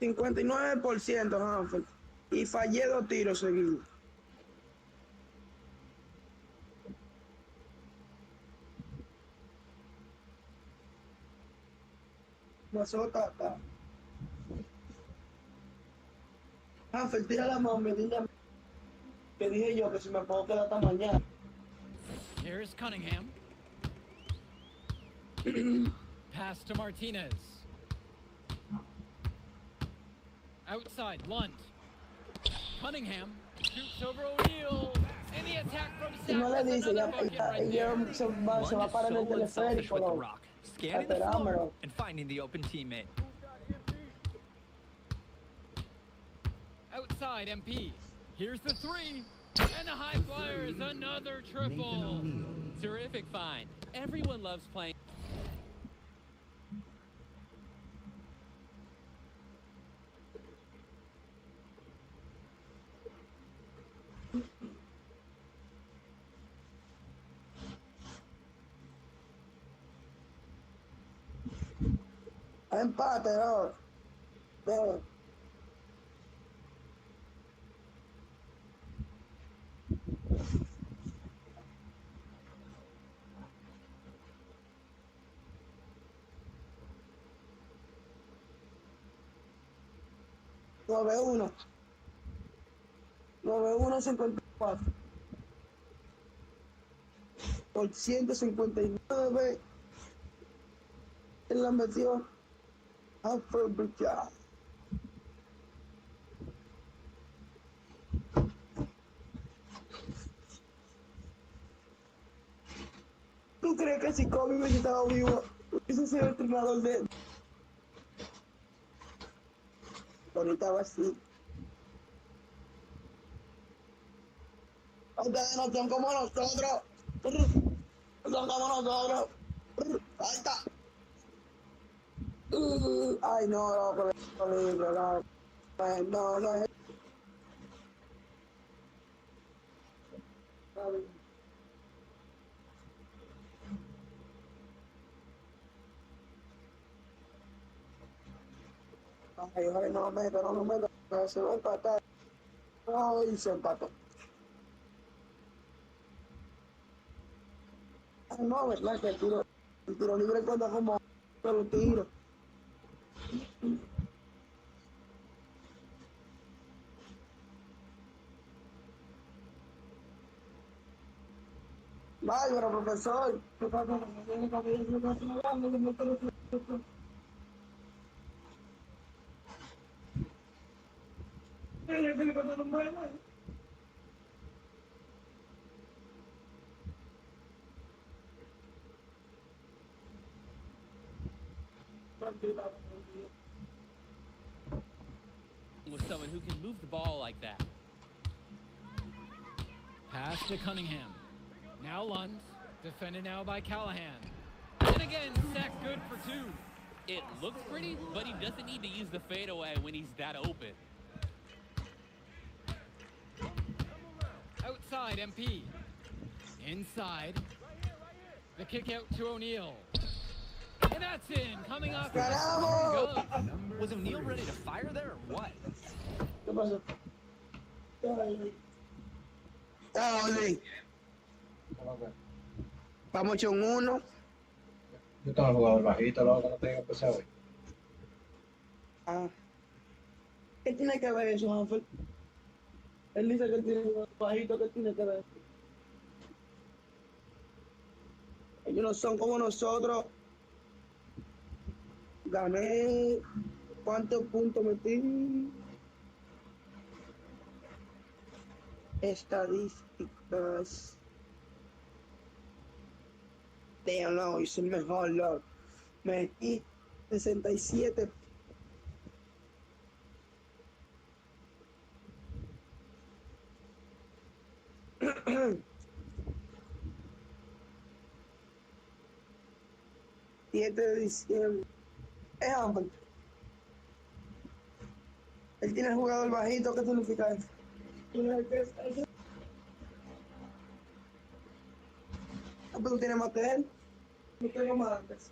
$59%, Hanford. Y fallé 2 tiros seguidos. Pasó tata. Hanford, tira la mano, me dile que dije yo que si me puedo quedar hasta mañana. Here's Cunningham. Pass to Martinez. Outside, Lund. Cunningham shoots over O'Neal. And the attack from Si no le Sack. dice, Another bucket right there. se va a parar en el teleférico. With the rock, scanning the floor and finding the open teammate. Outside, MP. Here's the three. And the high flyers, another triple. Terrific find. Everyone loves playing. Empate, ¿no? Pero, 9-1. 9-1-54. Por 159 en la metió Afrobricard. ¿Tú crees que si Kobe hubiese estado vivo, hubiese sido el entrenador de... Ahorita va así. Ustedes no son como nosotros. No son como nosotros. Ahí está. Ay, no, no, no. No, no. Ay, no me meto, se va a empatar. Ay, se empató. Ay, no, verdad que el tiro libre cuenta como un tiro. Vaya, pero profesor. With someone who can move the ball like that. Pass to Cunningham. Now Lund, defended now by Callahan. And again, Sack good for two. It looks pretty, but he doesn't need to use the fadeaway when he's that open. Outside, MP. Inside. The kick out to O'Neal. And that's in, coming off. Was O'Neal ready to fire there or what? ¿Qué pasó? Dale. Vamos a un 1. Yo tengo el jugador bajito, luego que no tengo que saber. Ah. ¿Qué tiene que ver eso, Hanford? Él dice que él tiene un bajito, ¿qué tiene que ver? Ellos no son como nosotros. Gané. ¿Cuántos puntos metí? Estadísticas. Damn, no, hice el mejor, Lord. Metí 67. 7 de diciembre. Es Amber. Él tiene el jugador bajito, ¿qué significa eso? Ah, pero tú tienes más que él. No tengo más antes.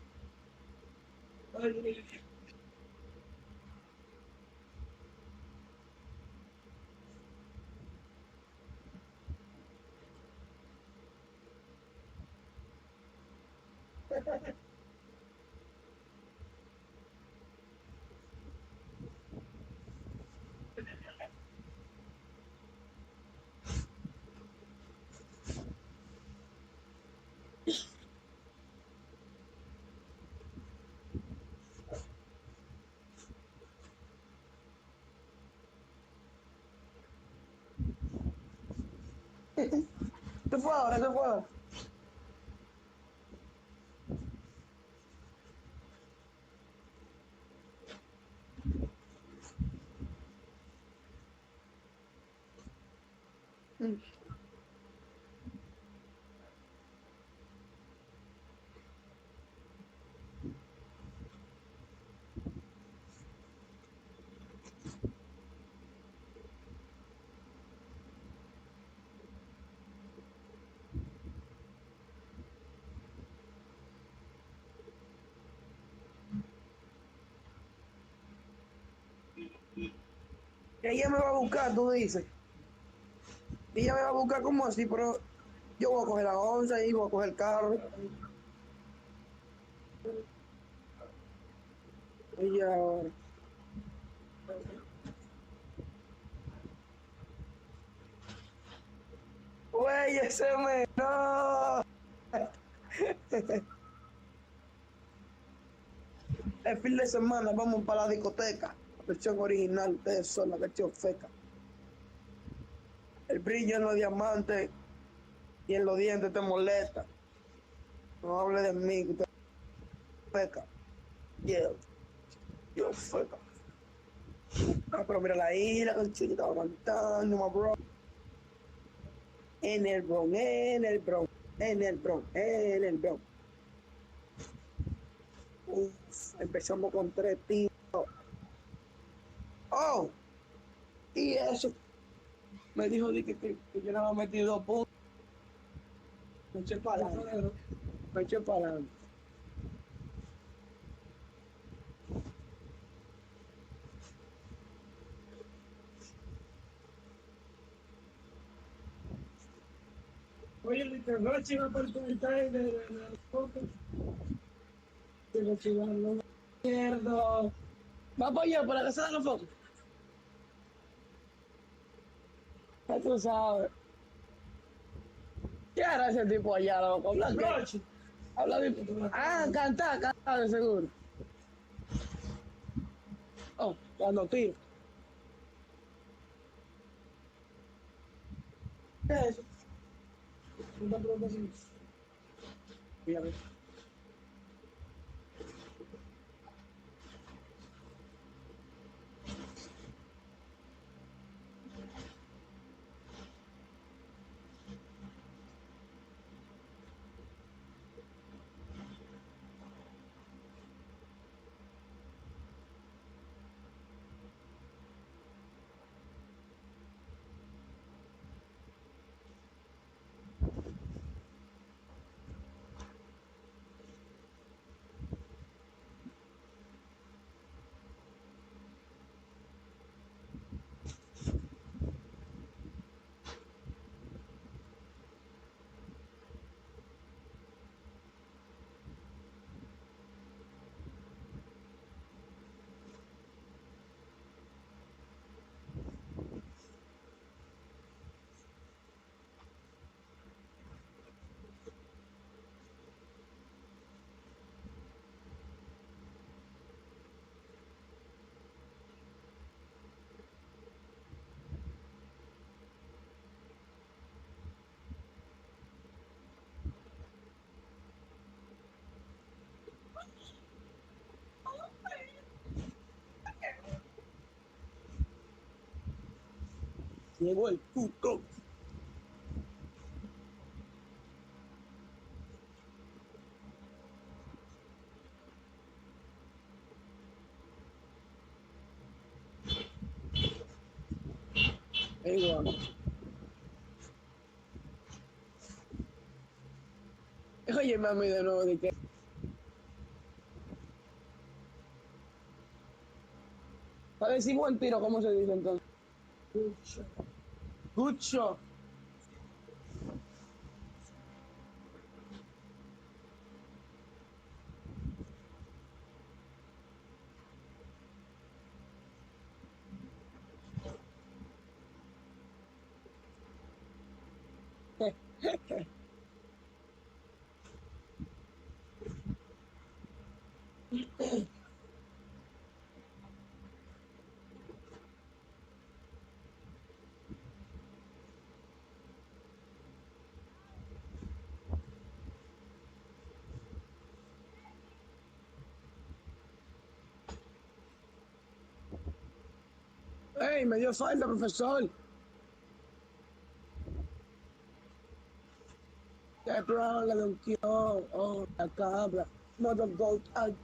Se fue ahora, se fue ahora. Ella me va a buscar, tú dices. Ella me va a buscar como así, pero yo voy a coger la 11 y voy a coger el carro. Y ahora. Güey, ese me. No. El fin de semana vamos para la discoteca. La versión original, ustedes son la versión feca. El brillo en los diamantes y en los dientes te molesta. No hable de mí, que usted es feca. Yeah, yo feca. Ah, pero mira la isla, que el chico estaba cantando, my bro. En el Bronx, en el Bronx, en el Bronx, en el Bronx. Empezamos con 3 tiros. Oh, y eso. Me dijo que yo nada más metí 2 puntos. Me eché para adelante. Me eché para adelante. Oye, no chiva por tu mensaje de la foto. Pero chiva, no me pierdo. Va para allá, para la casa de la foto. Ya tú sabes. ¿Qué hará ese tipo allá, loco? Habla qué. Habla de... Ah, cantar de seguro. Oh, cuando tiro. ¿Qué es eso? Una pregunta así. Fíjate. Llegó el puto. Igual. Oye, mami, de nuevo, de que. Para decir buen tiro, ¿cómo se dice entonces? Good shot. Good shot. ¡Ey, me dio falta, profesor! ¡Qué bravo la donkeó! ¡Oh, la cabra! ¡Modo goat! ¡Ay!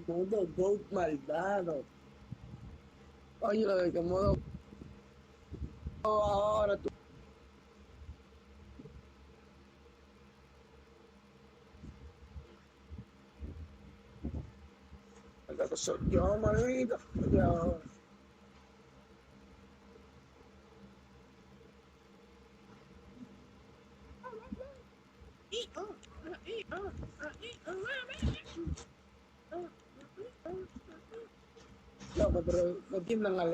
¡Modo goat malvado! Oye, lo de que modo... Oh, ahora tú... El que soy yo, manito. Yo... Loco, pero no entiendan a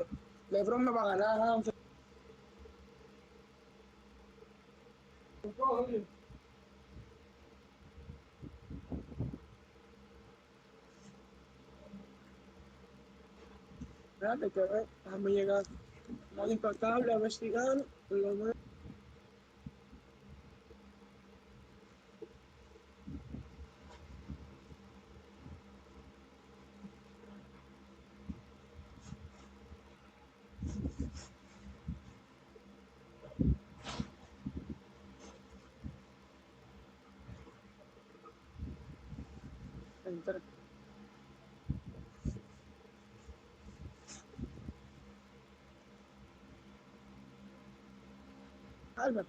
LeBron me va a ganar. Espérate que ver, déjame llegar. Modo impecable, a investigar. Por lo menos. Enter. Albert.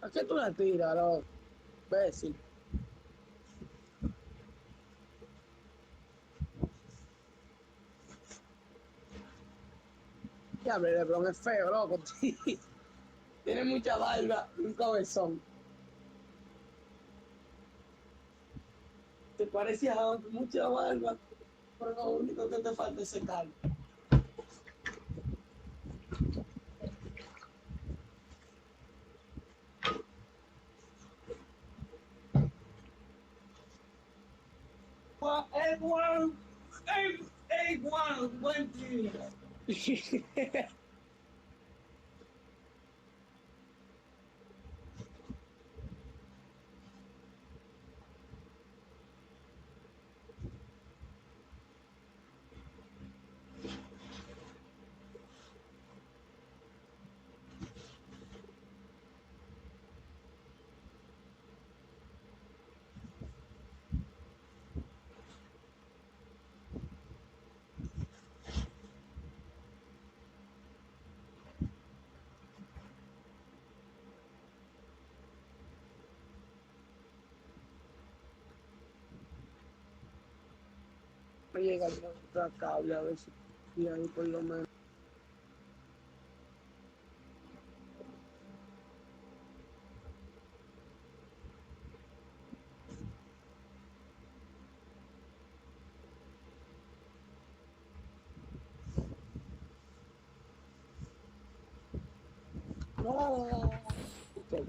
¿A qué tú la tiras, loco? Imbécil. Ya, pero LeBron es feo, loco. Tiene mucha barba y un cabezón. Te parece a mucha barba, pero lo único que te falta es secar. Buen tiro. Me llega el cable a ver si ahí por lo menos. No. Okay.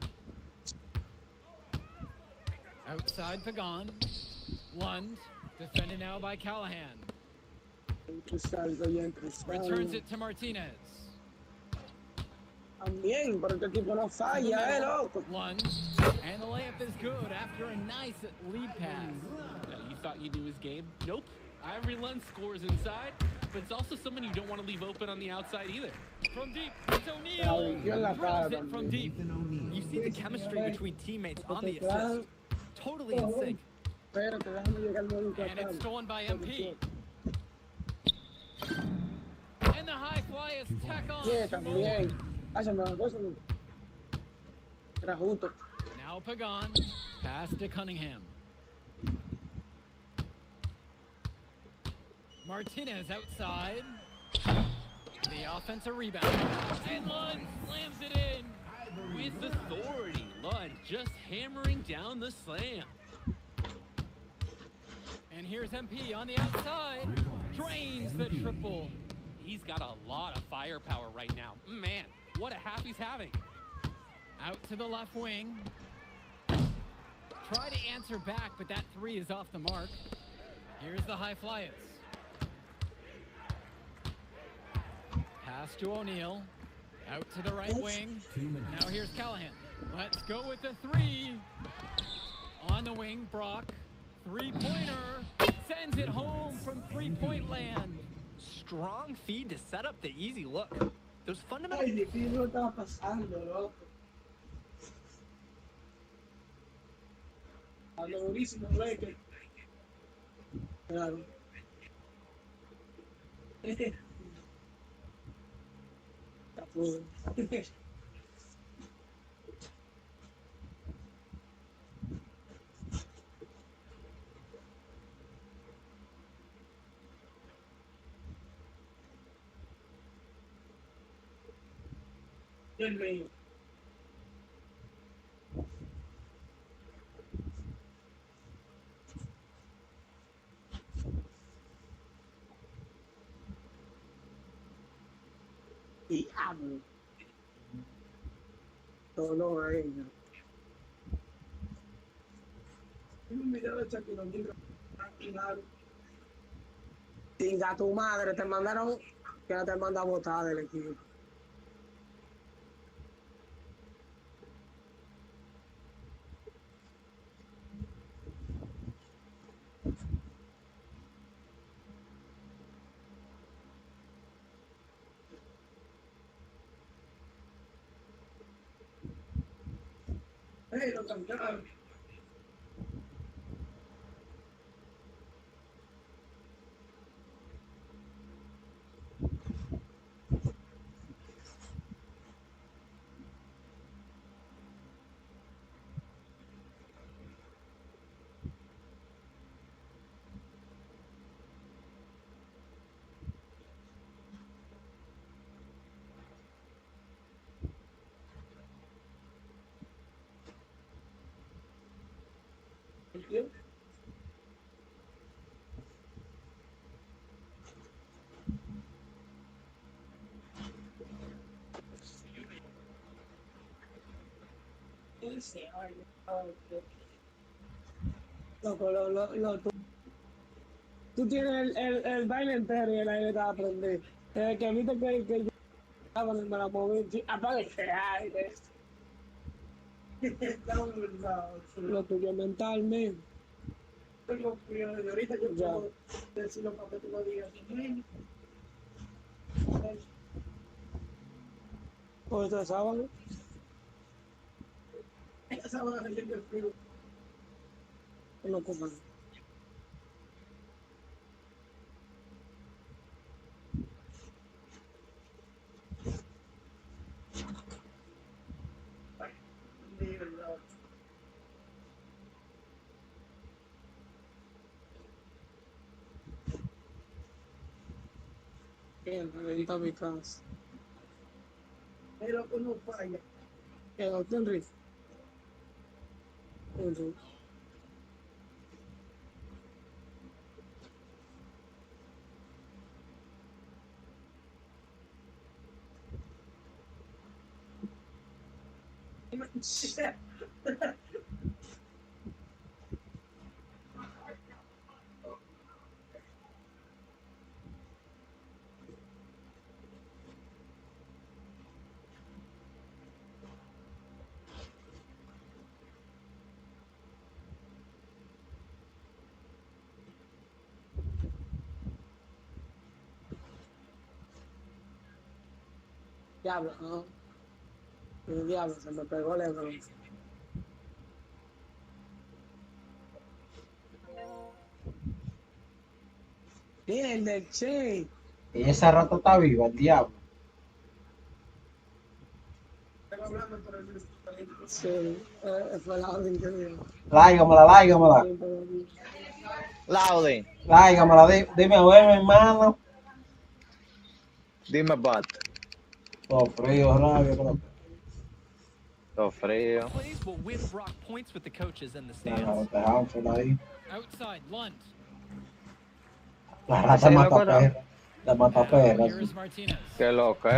Outside Pagan. Lund, defended now by Callahan. Returns it to Martinez. También, pero este tipo no falla, loco. Lund, and the layup is good after a nice lead pass. You thought you knew his game? Nope. Ivory Lund scores inside, but it's also someone you don't want to leave open on the outside either. From deep, it's O'Neal. Drives it from deep. You see the chemistry between teammates on the assist. Totally in sync. And it's stolen by MP. And the high flyers tack on Yeah, two también. more. Háceme. Era justo. Now Pagan, pass to Cunningham. Martinez outside. The offensive rebound. And Lund slams it in. With authority, Lund just hammering down the slam. And here's MP on the outside. Drains the triple. He's got a lot of firepower right now. Man, what a half he's having. Out to the left wing. Try to answer back, but that three is off the mark. Here's the high flyers. Pass to O'Neal. Out to the right wing. Now here's Callahan. Let's go with the three. On the wing, Brock. Three-pointer. Sends it home from three-point land. Strong feed to set up the easy look. Those fundamental... Ay, difícil lo estaba pasando, loco. Hablo durísimo, Blake. Claro. Capô. Del meio. Diablo. Dolor ahí, ¿no? Un video de Shakira, Tinga tu madre, te mandaron que no te manda a votar del equipo. Lo cambiaron. ¿Entiendes? Loco, tú tienes el baile entero y el aire te va a aprender. Desde que viste que yo estaba me la moví, apaga ese aire. Lo tuyo mentalmente. Pero ahorita yo puedo decirlo para que tú lo digas. ¿O este sábado? Este sábado es el frío. No coman. Bien, reventa mi casa. Pero que no falla. Que no te enrique. Diablo, ¿no? El diablo se me pegó el error. Bien, el del Che. Y esa rata está viva, el diablo. Sí, fue la orden que dio. Láigamela. Lauden. Láigamela, dime a ver, mi hermano. Dime, Bat. Todo frío, rabia, creo que. Todo frío. Plays will win Brock points with the coaches in the Claro, stands. te Hanford ahí. Outside, Lund. La rata mata perra. La mata perra. Here's Martinez. ¿Qué lo que?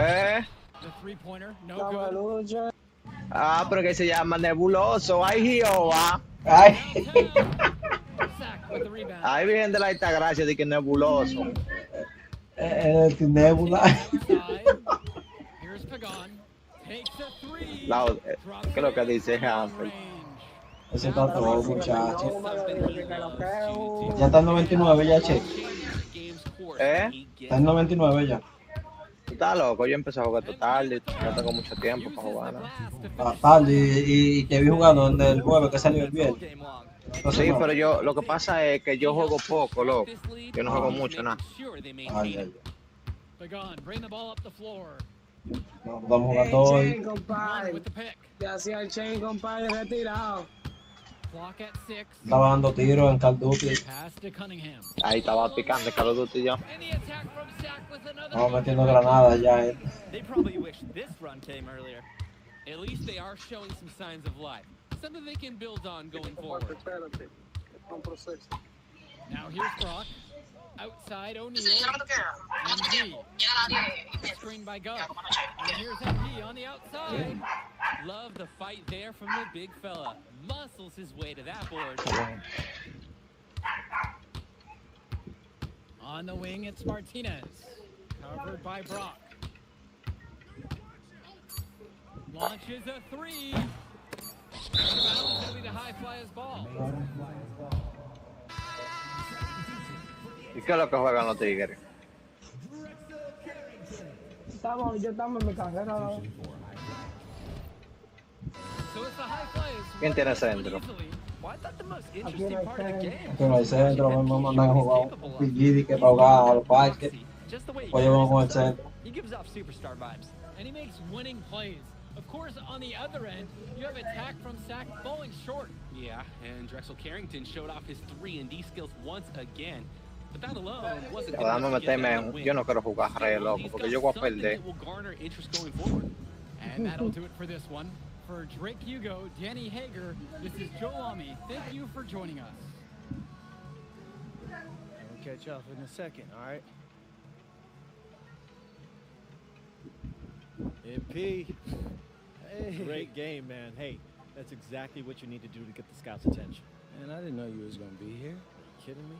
The three-pointer, no good. Ah, pero que se llama nebuloso. Ay, Jehová. Ay. Sack with the rebound. Ay, Virgen de la Altagracia, de que nebuloso. Nebula. Here's Pagan. Takes a three. ¿Qué es lo que dice Hanford? Ese está todo, muchacho. Ya está en 99 ya, che. Está en 99 ya. Está loco, yo empecé a jugar tarde, no tengo mucho tiempo para jugar. Tarde, y te vi jugando donde el jueves que salió el viernes. Sí, pero yo, lo que pasa es que yo juego poco, loco. Yo no juego mucho, nada. Pagan, bring the ball up the floor. No, estamos jugando hoy. Compadre. Ya hacía el chain, compadre, retirado. Clock at 6. Estaba dando tiros en Call of Duty. Pass to Cunningham. Ahí estaba picando Call of Duty yo. Estamos metiendo granadas ya. They probably wish this run came earlier. At least they are showing some signs of life. Something they can build on going forward. Now here's Brock. Outside O'Neal. MP. Screened by Gus. And here's MP on the outside. Love the fight there from the big fella. Muscles his way to that board. On the wing, it's Martinez. Covered by Brock. Launches a three. Rebound will be the high flyer's ball. ¿Y qué es lo que juegan los Tigres? Yo estamos en mi carrera. ¿Quién tiene centro? Aquí no hay centro, me mandan a jugar un PGD que para jugar a los parques. Pues yo con el centro. He gives off superstar vibes. And he makes winning plays. Of course, on the other end, you have attack from Sack falling short. Yeah, and Drexel Carrington showed off his 3-and-D skills once again. But that alone wasn't enough to get them to win. Yo no quiero jugar re loco porque yo voy a perder. And that'll do it for this one. For Drake Hugo, Danny Hager, this is Joe Lamy. Thank you for joining us. We'll catch up in a second, all right? MP. Hey. Great game, man. Hey, that's exactly what you need to do to get the scouts' attention. Man, I didn't know you was going to be here. You kidding me?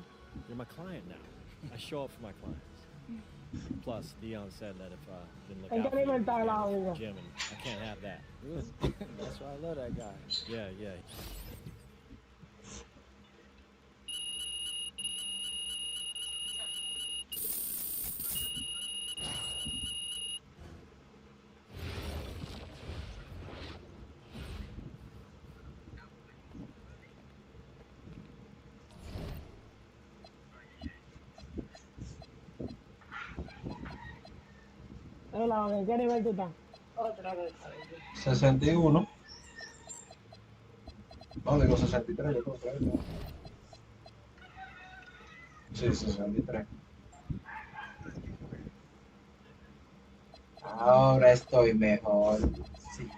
You're my client now. I show up for my clients. Plus, Dion said that if I didn't look out for you, I'd the gym, and I can't have that. Really? That's why I love that guy. Yeah, yeah. ¿En qué nivel tú estás? Otra vez. 61. No, digo 63, yo creo que sí, 63. Ahora estoy mejor. Sí.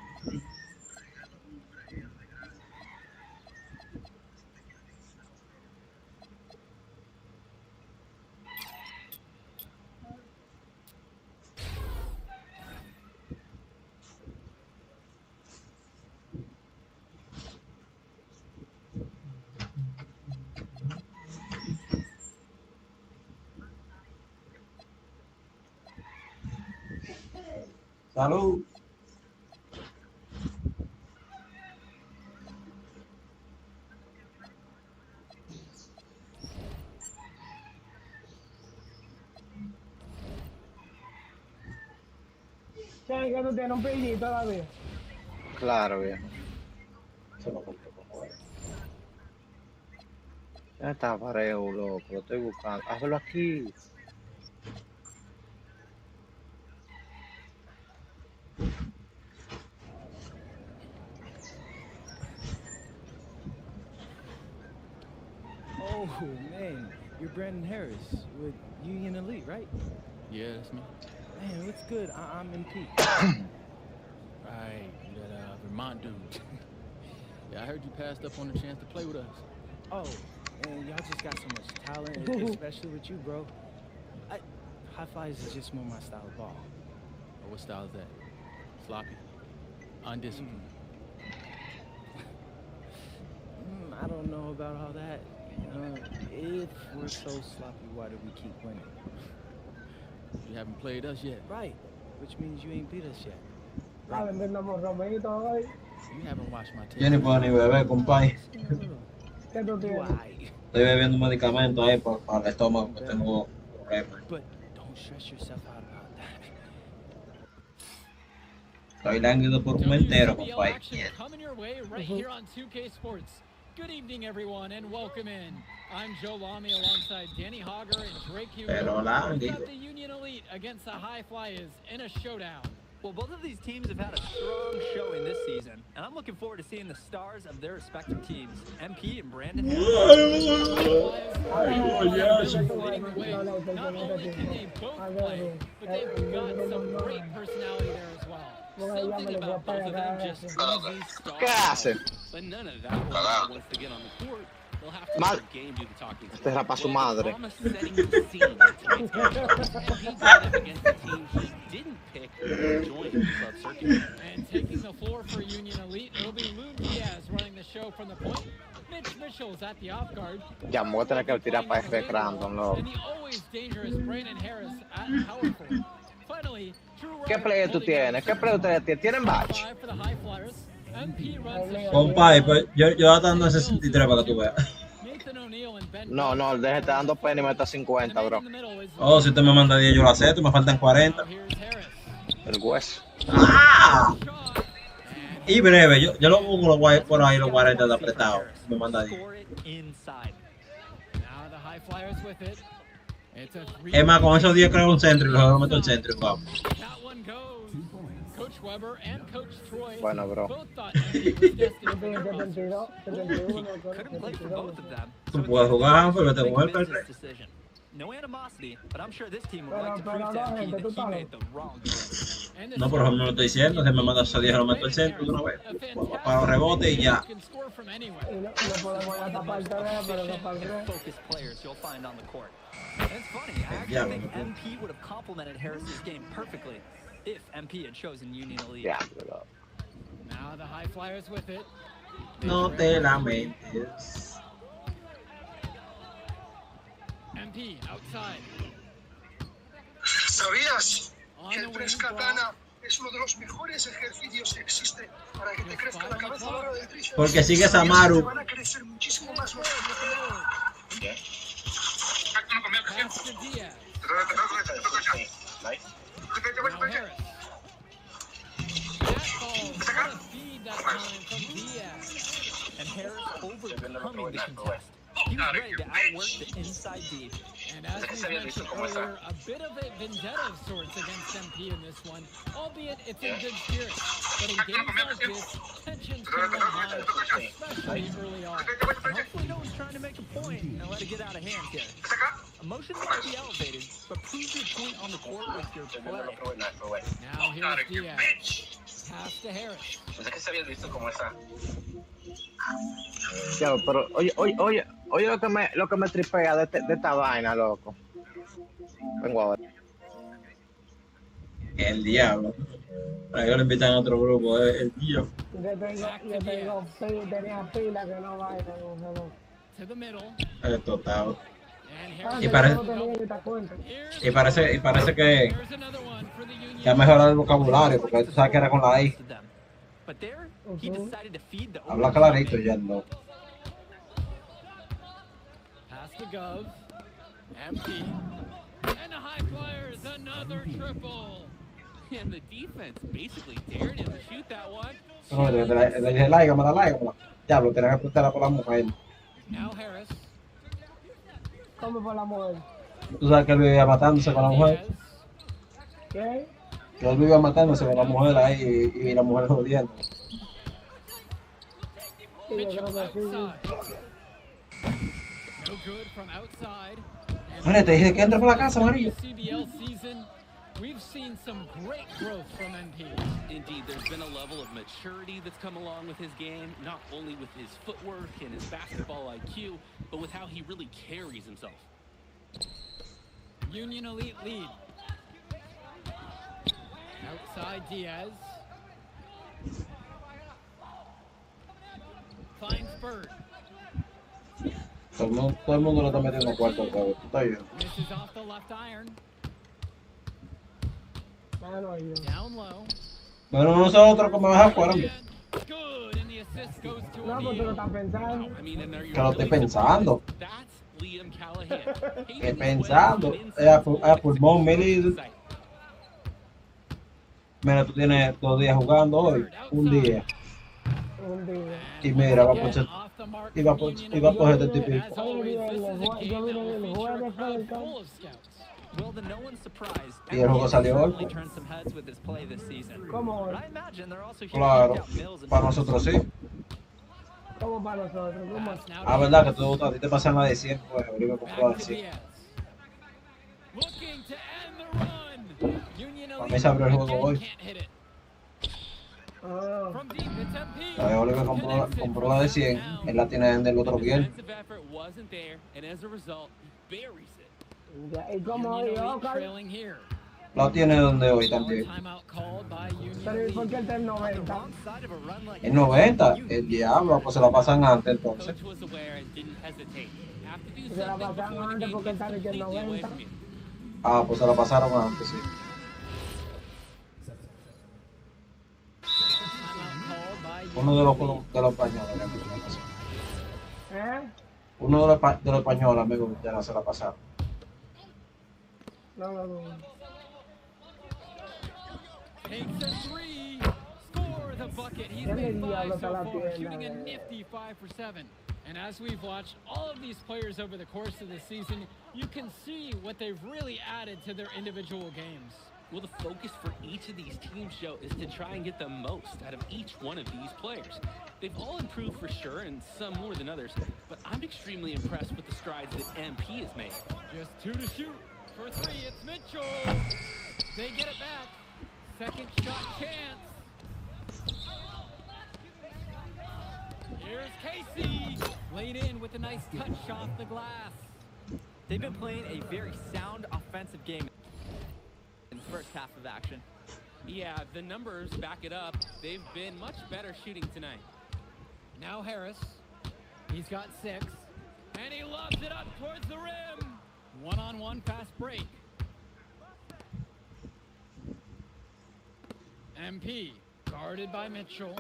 Salud. ¿Sabes que tú tienes un pillito todavía? Claro, viejo. Ya está parejo, loco. Lo estoy buscando. Hazlo aquí. Oh, man. You're Brandon Harris with Union Elite, right? Yeah, that's me. Man, what's good? I'm MP. Right, that Vermont dude. Yeah, I heard you passed up on the chance to play with us. Oh, man, y'all just got so much talent, especially with you, bro. High flies is just more my style of ball. Oh, what style is that? Sloppy? Undisciplined? I don't know about all that. If we're so sloppy, why do we keep winning? You haven't played us yet. Right, which means you ain't beat us yet. Right. You haven't watched my tape. Yo ni puedo ni beber, compadre. ¿Qué tú tienes? Estoy bebiendo un medicamento ahí para el estómago, que tengo problemas. But don't stress yourself out about that. Estoy lánguido por un entero, compadre. Coming your way right here on 2K Sports. Good evening, everyone, and welcome in. I'm Joe Lamy alongside Danny Hogger and Drake Hugo. We've got the Union Elite against the High Flyers in a showdown. Well, both of these teams have had a strong showing this season, and I'm looking forward to seeing the stars of their respective teams, MP and Brandon Harris. Not only can they both play, but they've got some great personality there as well. Something about both of them just easy stars. But none of that will once they get on the court. They'll have to let the game do the talking. Este era para su madre. Setting the scene in tonight's game. And he did it against the team he didn't pick to join the club circuit. And taking the floor for Union Elite, it'll be Lou Diaz running the show from the point. Mitch Mitchell's at the off guard. Ya me voy a tener que tirar para F random, loco. And the always dangerous Brandon Harris at power forward. Finally, ¿Qué player tú tienes? ¿Qué player ustedes tienen? ¿Tienen batch? Compadre, pues yo estoy dando 63 para que tú veas. No, deje estar dando pena y me está 50, bro. Oh, si usted me manda 10, yo lo acepto, me faltan 40. El hueso. ¡Ah! Y breve, yo lo pongo por ahí los 40 de apretado. Me manda 10. Es más, con esos 10 creo un centro y luego meto el centro y vamos. Bueno, bro. Tú puedes jugar, pero te mueves perfecto. No animosity, but I'm sure this team would like to prove to MP that he made the wrong choice. No, por ejemplo, no lo estoy diciendo. Si me manda esos 10, lo meto el centro de una vez. Para los rebotes y ya. Focused players you'll find on the court. And it's funny, I actually think MP would have complemented Harris's game perfectly if MP had chosen Union Elite. Yeah. Now the High Flyers with it. No te lamentes. MP outside. ¿Sabías que el press katana es uno de los mejores ejercicios que existe para que te crezca la cabeza a la hora del tríceps? Porque sigues a Maru. Van a crecer muchísimo más los And Harris overcoming the contest. He was ready to outwork the inside deep. And as we mentioned earlier, a bit of a vendetta of sorts against MP in this one, albeit it's in good spirit. But in games like this, tensions can run high, especially early on. And hopefully no one's trying to make a point and let it get out of hand here. Emotions might be elevated, but prove your point on the court with your play. Now here's Diaz. Pass to Harris. Ya, pero oye lo que me tripea de esta vaina, loco. Vengo a ver. El diablo. Para que lo invitan a otro grupo, el diablo. Tenía pila que no va El total. Y parece que ha mejorado el vocabulario, porque tú sabes que era con la I. Habla clarito ya, no. Pass to Gov. Empty. And the High Flyers, another triple. And the defense basically dared him to shoot that one. No, le dije láigamela. Diablo, tenés que apuntarla por la mujer. Now Harris. ¿Cómo por la mujer? Tú sabes que él vivía matándose con la mujer. ¿Qué? Que él vivía matándose con la mujer ahí y la mujer jodiendo. Sí, yo creo que sí. No good from outside. Mire, te dije que entre por la casa, amarillo. CBL season, we've seen some great growth from MP. Indeed, there's been a level of maturity that's come along with his game, not only with his footwork and his basketball IQ, but with how he really carries himself. Union Elite lead. Outside Diaz. Finds Bird. Todo el mundo lo está metiendo cuarto al juego. Tú estás viendo. Misses off the left iron. Down low. Bueno, nosotros como vas a jugar. Good, and the assist goes to No, pues tú lo estás pensando. Que lo estoy pensando. Liam Callahan. Que pensando. A pulmón, Melid. Mira, tú tienes 2 días jugando hoy. Un día. Y mira, va a poner. Iba a coger este tipo. Well, then no one's surprised. Y el juego salió hoy. Certainly turned some heads with his play this season. ¿Cómo? But I imagine they're also here to Claro, check out Mills and para nosotros sí. ¿Cómo para nosotros? ¿Cómo? Ah, verdad que tú a ti te pasan la de 100, pues ahorita con la de 100. Para mí se abrió el juego hoy. Oliver compró la de 100, él la tiene del otro bien. ¿Y cómo yo, La tiene donde hoy también. Pero ¿y por qué está en 90? En 90, el diablo, pues se la pasan antes entonces. Se la pasaron antes porque está en 90. Ah, pues se la pasaron antes, sí. Uno de los españoles, amigo, se la pasó. Uno de los españoles, amigo, ya no se la pasaron. No. Takes a three, score the bucket. He's made 5 so far, shooting a nifty 5 for 7. And as we've watched all of these players over the course of the season, you can see what they've really added to their individual games. Well, the focus for each of these teams, Joe, is to try and get the most out of each one of these players. They've all improved for sure, and some more than others, but I'm extremely impressed with the strides that MP has made. Just 2 to shoot. For 3, it's Mitchell. They get it back. Second shot chance. Here's Casey. Laid in with a nice touch off the glass. They've been playing a very sound offensive game in the first half of action. Yeah, the numbers back it up. They've been much better shooting tonight. Now Harris. He's got 6. And he lobs it up towards the rim. One-on-one fast break. MP guarded by Mitchell.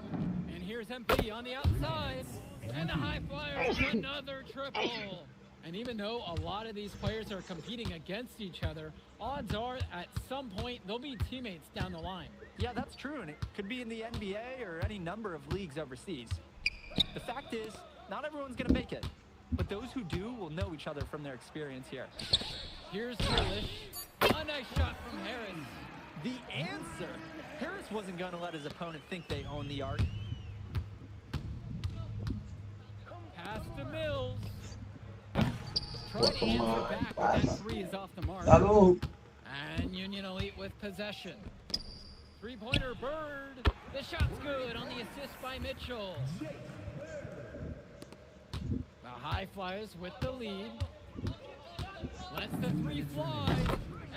And here's MP on the outside. And the high flyer, another triple. And even though a lot of these players are competing against each other, odds are at some point they'll be teammates down the line. Yeah, that's true, and it could be in the NBA or any number of leagues overseas. The fact is, not everyone's going to make it, but those who do will know each other from their experience here. Here's Grealish. A nice shot from Harris. The answer. Harris wasn't going to let his opponent think they own the arc. Pass to Mills. Try to answer back, but that 3 is off the mark. And Union Elite with possession. Three-pointer Bird. The shot's good on the assist by Mitchell. The High Flyers with the lead. Lets the 3 fly.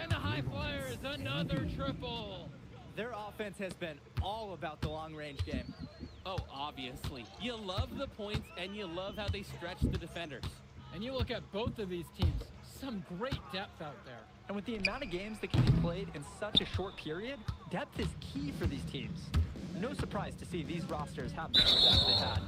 And the High Flyers, another triple. Their offense has been all about the long-range game. Oh, obviously. You love the points, and you love how they stretch the defenders. And you look at both of these teams, some great depth out there. And with the amount of games that can be played in such a short period, depth is key for these teams. No surprise to see these rosters have the success they've had.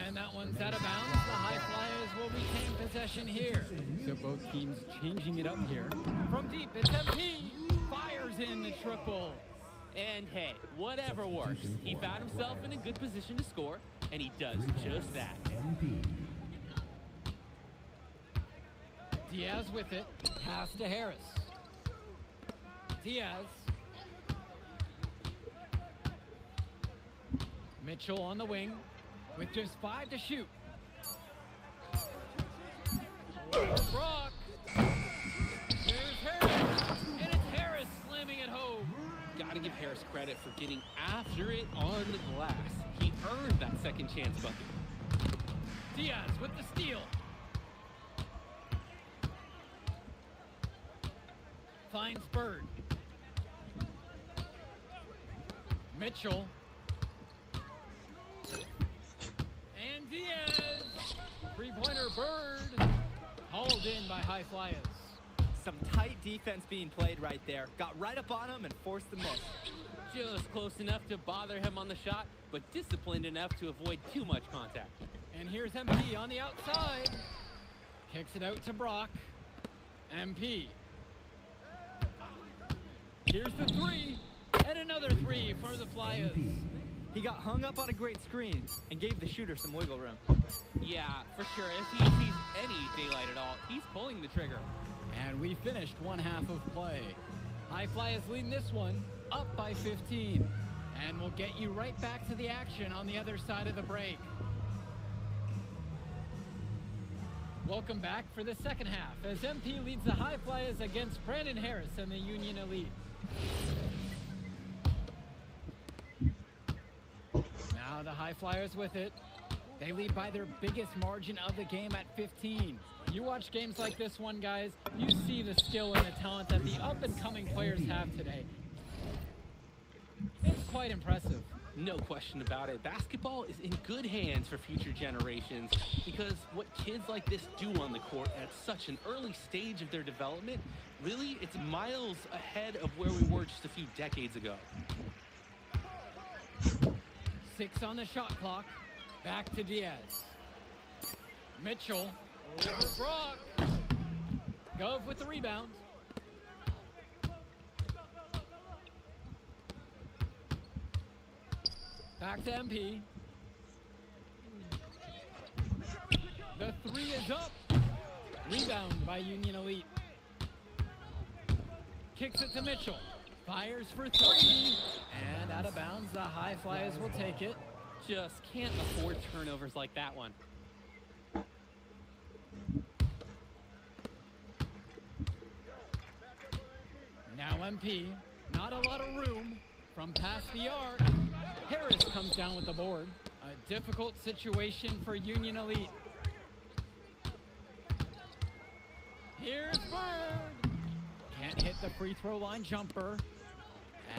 And that one's out of bounds. The High Flyers will retain possession here. So both teams changing it up here. From deep, it's MP. Fires in the triple. And hey, whatever works. He found himself in a good position to score, and he does just that. Diaz with it. Pass to Harris. Diaz. Mitchell on the wing with just 5 to shoot. For Brock. Here's Harris. And it's Harris slamming it home. Gotta give Harris credit for getting after it on the glass. He earned that second chance bucket. Diaz with the steal. Finds Bird. Mitchell. And Diaz. Three-pointer Bird. Hauled in by High Flyers. Some tight defense being played right there. Got right up on him and forced the miss. Just close enough to bother him on the shot, but disciplined enough to avoid too much contact. And here's MP on the outside. Kicks it out to Brock. MP. Here's the three. And another three for the Flyers. He got hung up on a great screen and gave the shooter some wiggle room. Yeah, for sure. If he sees any daylight at all, he's pulling the trigger. And we finished one half of play. High Flyers leading this one up by 15. And we'll get you right back to the action on the other side of the break. Welcome back for the second half as MP leads the High Flyers against Brandon Harris and the Union Elite. Now the High Flyers with it. They lead by their biggest margin of the game at 15. You watch games like this one, guys, you see the skill and the talent that the up-and-coming players have today. It's quite impressive. No question about it. Basketball is in good hands for future generations because what kids like this do on the court at such an early stage of their development, really, it's miles ahead of where we were just a few decades ago. 6 on the shot clock. Back to Diaz. Mitchell. Over Brock. Gove with the rebound. Back to MP. The three is up. Rebound by Union Elite. Kicks it to Mitchell. Fires for three. And out of bounds, the High Flyers will take it. Just can't afford turnovers like that one. Now MP, not a lot of room from past the arc. Harris comes down with the board. A difficult situation for Union Elite. Here's Bird. Can't hit the free throw line jumper.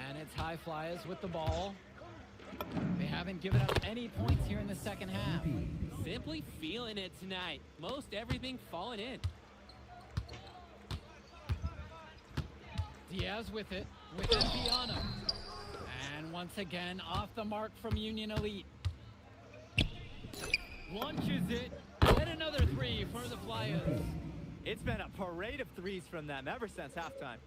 And it's High Flyers with the ball. They haven't given up any points here in the second half. Simply feeling it tonight. Most everything falling in. Diaz with it, with Empiano. And once again, off the mark from Union Elite. Launches it, and another three for the Flyers. It's been a parade of threes from them ever since halftime.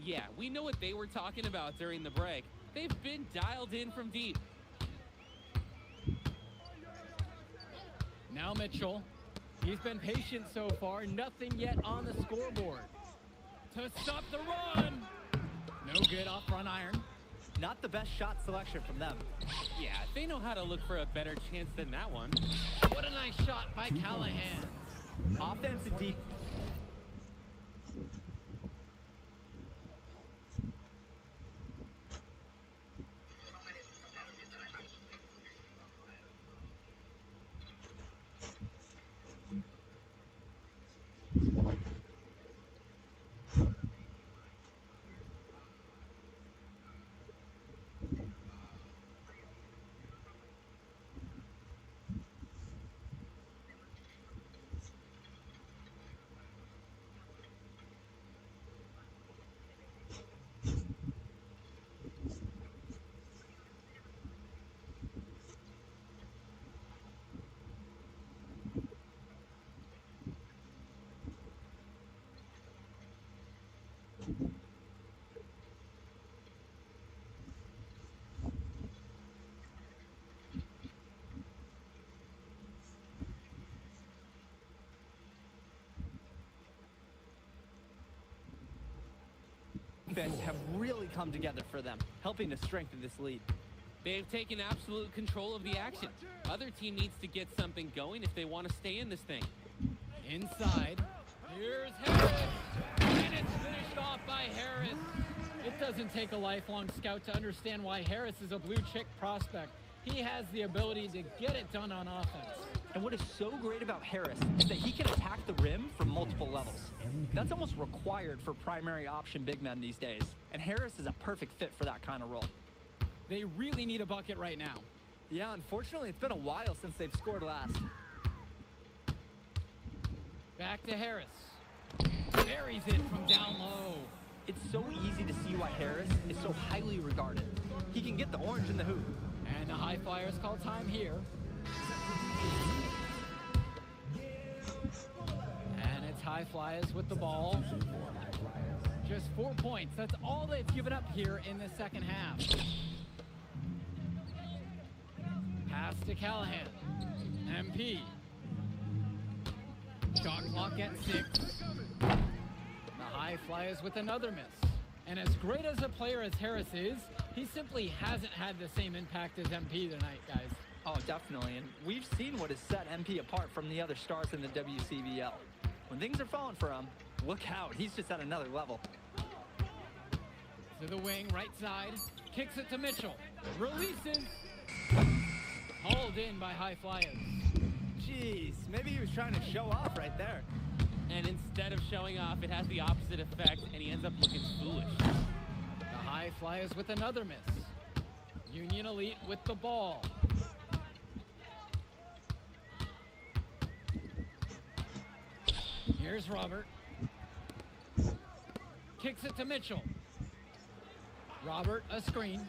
Yeah, we know what they were talking about during the break. They've been dialed in from deep. Now Mitchell. He's been patient so far. Nothing yet on the scoreboard. To stop the run. No good off front iron. Not the best shot selection from them. Yeah, they know how to look for a better chance than that one. What a nice shot by Callahan. Offensive deep. Have really come together for them, helping to strengthen this lead. They've taken absolute control of the action. Other team needs to get something going if they want to stay in this thing. Inside, Here's Harris, and it's finished off by Harris. It doesn't take a lifelong scout to understand why Harris is a blue chip prospect. He has the ability to get it done on offense. And what is so great about Harris is that he can attack the rim from multiple levels. That's almost required for primary option big men these days. And Harris is a perfect fit for that kind of role. They really need a bucket right now. Yeah, unfortunately, it's been a while since they've scored last. Back to Harris. Buries it from down low. It's so easy to see why Harris is so highly regarded. He can get the orange in the hoop. And the High Flyers call time here. And it's High Flyers with the ball. Just 4 points. That's all they've given up here in the second half. Pass to Callahan. MP. Shot clock at 6. The High Flyers with another miss. And as great as a player as Harris is, he simply hasn't had the same impact as MP tonight, guys. Oh, definitely. And we've seen what has set MP apart from the other stars in the WCBL. When things are falling for him, look out. He's just at another level. To the wing, right side. Kicks it to Mitchell. Releases. Hauled in by High Flyers. Jeez, maybe he was trying to show off right there. And instead of showing off, it has the opposite effect, and he ends up looking foolish. The High Flyers with another miss. Union Elite with the ball. Here's Robert. Kicks it to Mitchell. Robert, a screen.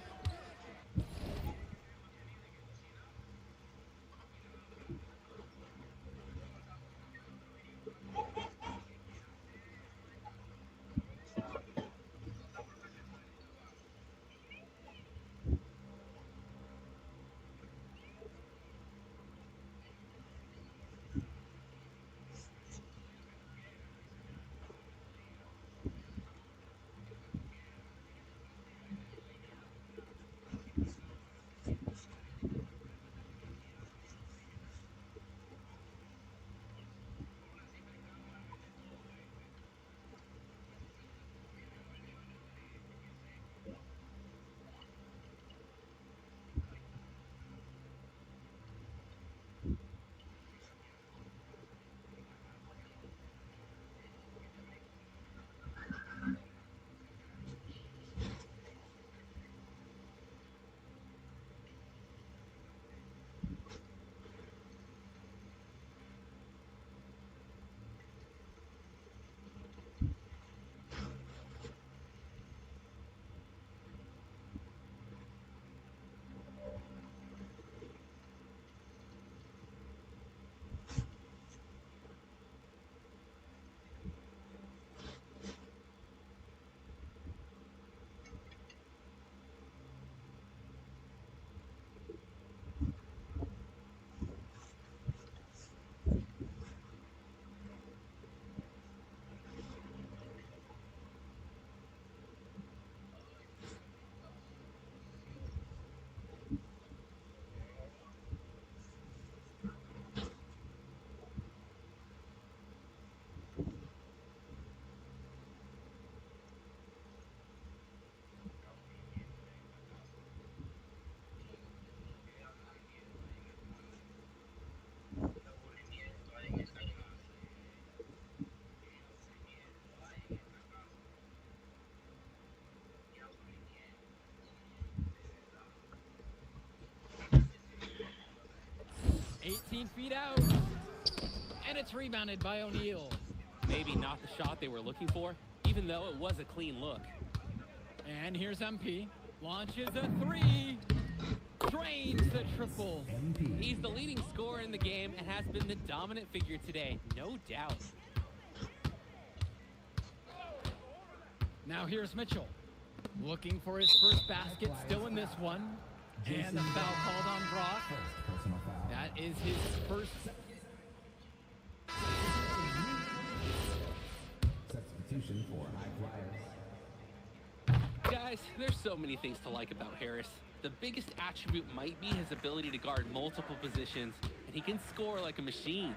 Feet out, and it's rebounded by O'Neal. Maybe not the shot they were looking for, even though it was a clean look. And here's MP, launches a 3, drains the triple. He's the leading scorer in the game and has been the dominant figure today, no doubt. Now here's Mitchell, looking for his first basket, still in this one. And the foul called on Brock. That is his first. Substitution for High Flyers. Guys, there's so many things to like about Harris. The biggest attribute might be his ability to guard multiple positions, and he can score like a machine.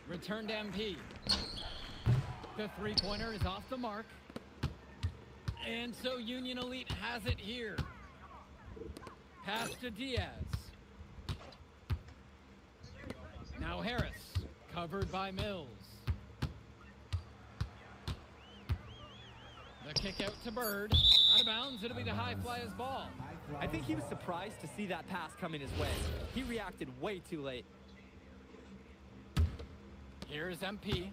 Return to MP. The three-pointer is off the mark. And so Union Elite has it here. Pass to Diaz. Now Harris, covered by Mills. The kick out to Bird. Out of bounds, it'll be the High Flyers ball. I think he was surprised to see that pass coming his way. He reacted way too late. Here's MP.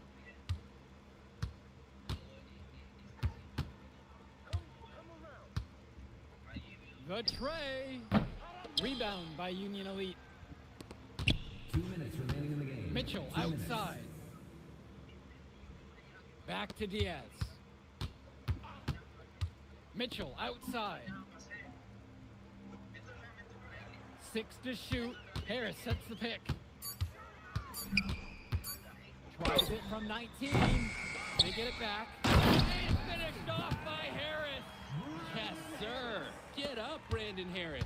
The tray. Rebound by Union Elite. 2 minutes remaining in the game. Mitchell outside. Back to Diaz. Mitchell outside. 6 to shoot. Harris sets the pick. Tries it from 19. They get it back. And finished off by Harris. Yes, sir. Get up, Brandon Harris.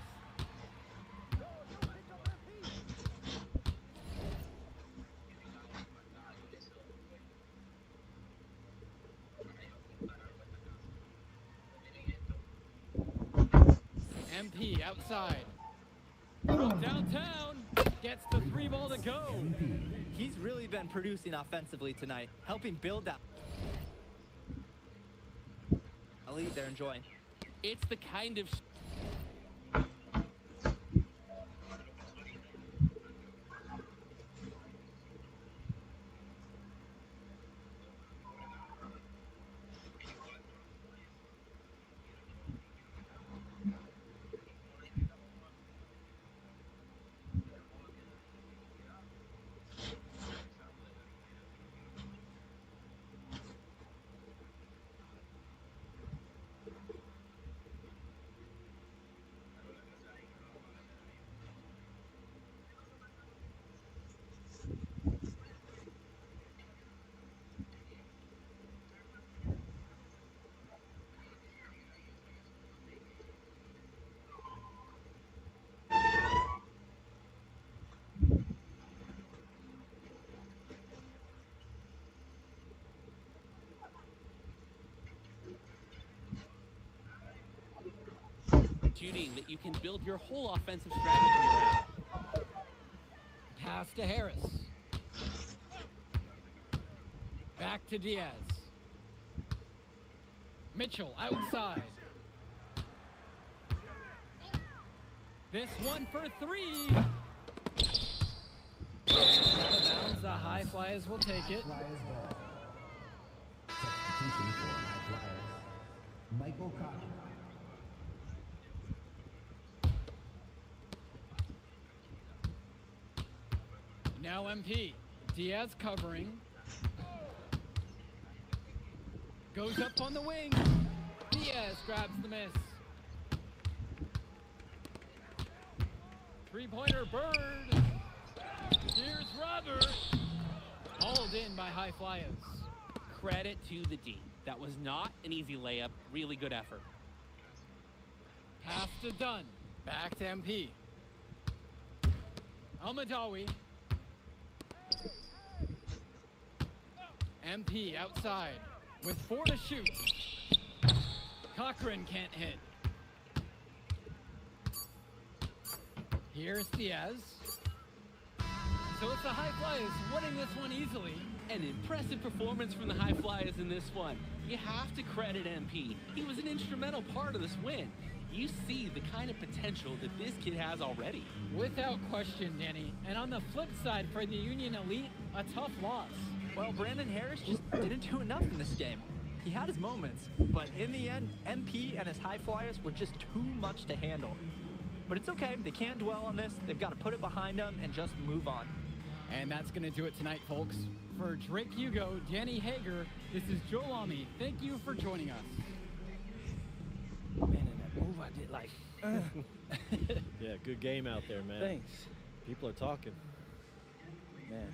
MP outside. From downtown. Gets the 3-ball to go. He's really been producing offensively tonight, helping build that. A lead they're enjoying. It's the kind of... shooting that you can build your whole offensive strategy around. Pass to Harris. Back to Diaz. Mitchell outside. This one for 3. Out of bounds, the High Flyers will take it. Substitution for High Flyers. Michael Carter. Now MP. Diaz covering. Goes up on the wing. Diaz grabs the miss. 3-pointer Bird. Here's Robert. Hauled in by High Flyers. Credit to the D. That was not an easy layup. Really good effort. Pass to Dunn. Back to MP. Almadawi. MP outside with 4 to shoot. Cochran can't hit. Here's Diaz. So it's the High Flyers winning this one easily. An impressive performance from the High Flyers in this one. You have to credit MP. He was an instrumental part of this win. You see the kind of potential that this kid has already. Without question, Danny. And on the flip side for the Union Elite, a tough loss. Well, Brandon Harris just didn't do enough in this game. He had his moments, but in the end, MP and his High Flyers were just too much to handle. But it's okay. They can't dwell on this. They've got to put it behind them and just move on. And that's going to do it tonight, folks. For Drake Hugo, Danny Hager, this is Joe Lamy. Thank you for joining us. Man, in that move I did like... Yeah, good game out there, man. Thanks. People are talking. Man,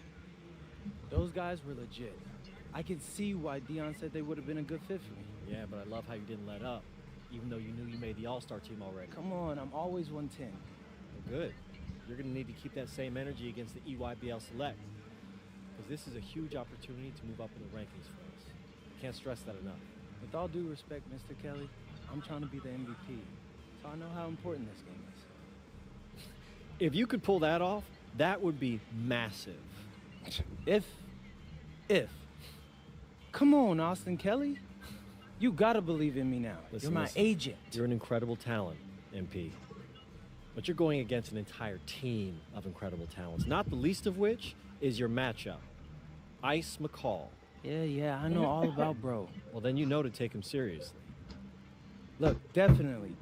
those guys were legit. I can see why Dion said they would have been a good fit for me. Yeah, but I love how you didn't let up, even though you knew you made the All-Star team already. Come on, I'm always 110. Well, good. You're going to need to keep that same energy against the EYBL Select, because this is a huge opportunity to move up in the rankings for us. Can't stress that enough. With all due respect, Mr. Kelly, I'm trying to be the MVP, so I know how important this game is. If you could pull that off, that would be massive. If. Come on, Austin Kelly. You gotta believe in me now. Listen, You're my agent. You're an incredible talent, MP. But you're going against an entire team of incredible talents, not the least of which is your matchup, Ice McCall. Yeah, I know all about bro. Well, then you know to take him seriously. Look, definitely.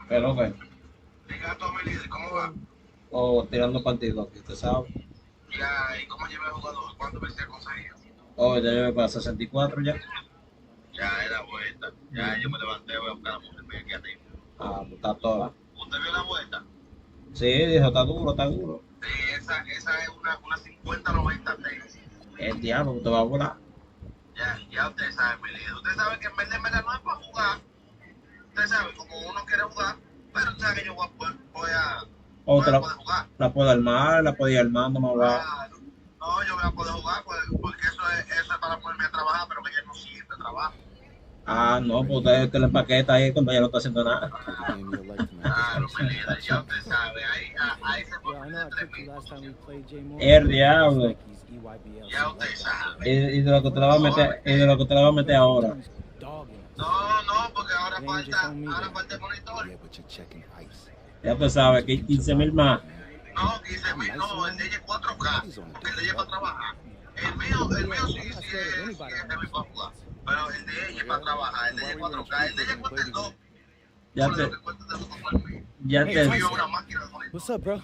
Pero que, Diga tú, mi líder, ¿cómo va? o tirando partidos aquí, ¿usted sabe? Ya, ¿y cómo lleva el jugador? ¿Cuánto veces ha conseguido? Oh, ya llevé para 64 ya. Ya era vuelta. Ya yo me levanté, voy a buscar a la mujer mía aquí a ti. Ah, pues está toda. ¿Usted vio la vuelta? Sí, dijo, está duro, está duro. Sí, esa es una 50-90 T. El diablo, usted va a volar. Ya usted sabe, mi líder. Usted sabe que en vez de no es para jugar. Usted sabe, como uno quiere jugar, pero usted sabe que yo voy a poder jugar. La puede armar, la puede ir armando, más va. No, yo voy a poder jugar porque eso es para ponerme a trabajar, pero que ya no siempre trabajo. Ah, no, pues usted le empaqueta ahí cuando ya no está haciendo nada. Claro, mi líder, ya usted sabe, ahí se pone El diablo. Ya usted sabe. Y de lo que te la va a meter, ahora. No, porque ahora falta el monitor. Ya tú sabes que hay 15,000 más. No, 15,000 no, el de ella es 4K, porque el de ella es para trabajar. El mío sí es para jugar, pero el de ella es para trabajar, el de ella es 4K, el de ella cuesta el 2. Ya te. What's up, bro?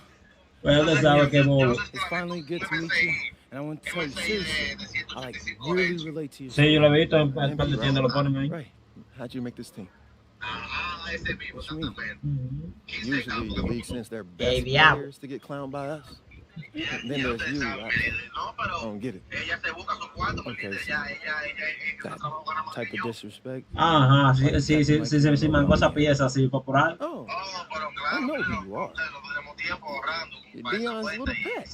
Well, that's how I came over. It's finally good to meet you. And I want to tell you seriously, I like really relate to you. Sí, yo lo he visto en par de tiendas, lo ponen ahí. Right. How'd you make this team? Ese mismo, exactamente. Usually the league sends their best players to get clowned by us. And then there's you. I don't get it. Okay, so that type of disrespect. Ajá, sí, mangó esa pieza así, popular. Oh, I know who you are. You're Dion's little pet.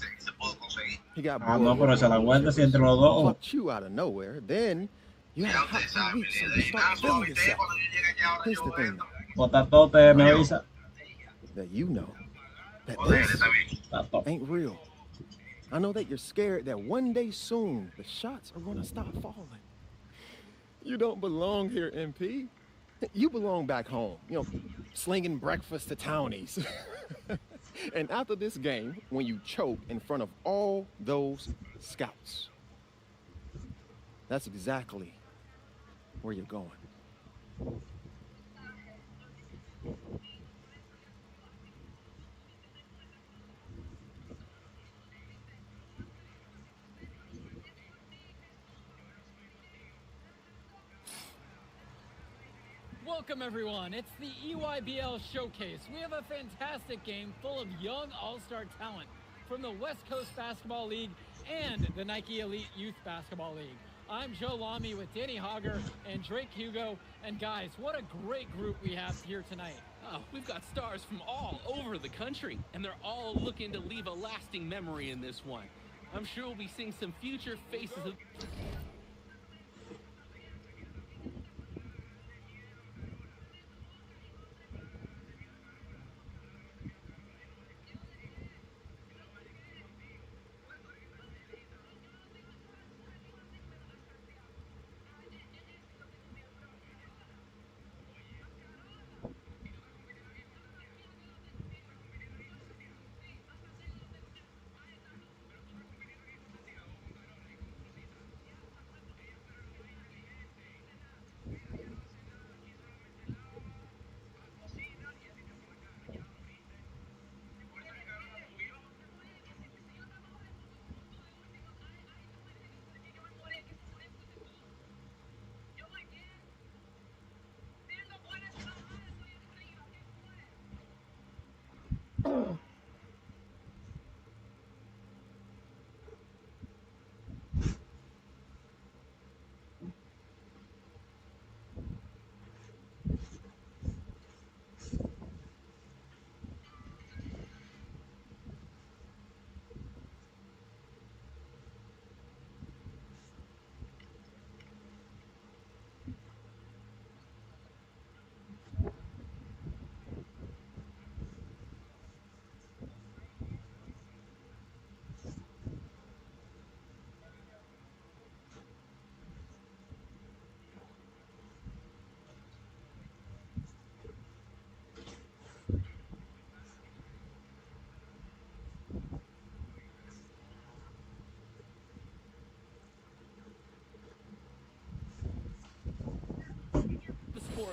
He got bored. No, pero se la vuelta si entre los dos. Fucked you out of nowhere. Then you had a hot 2 weeks, so you start feeling yourself. Here's the thing, Potatote me avisa. that you know that this ain't real. I know that you're scared that one day soon the shots are gonna stop falling. You don't belong here, MP. You belong back home, slinging breakfast to townies. And after this game, when you choke in front of all those scouts, that's exactly where you're going. Welcome, everyone. It's the EYBL Showcase. We have a fantastic game full of young all-star talent from the West Coast Basketball League and the Nike Elite Youth Basketball League. I'm Joe Lamy with Danny Hogger and Drake Hugo. And guys, what a great group we have here tonight. Oh, we've got stars from all over the country, and they're all looking to leave a lasting memory in this one. I'm sure we'll be seeing some future faces of...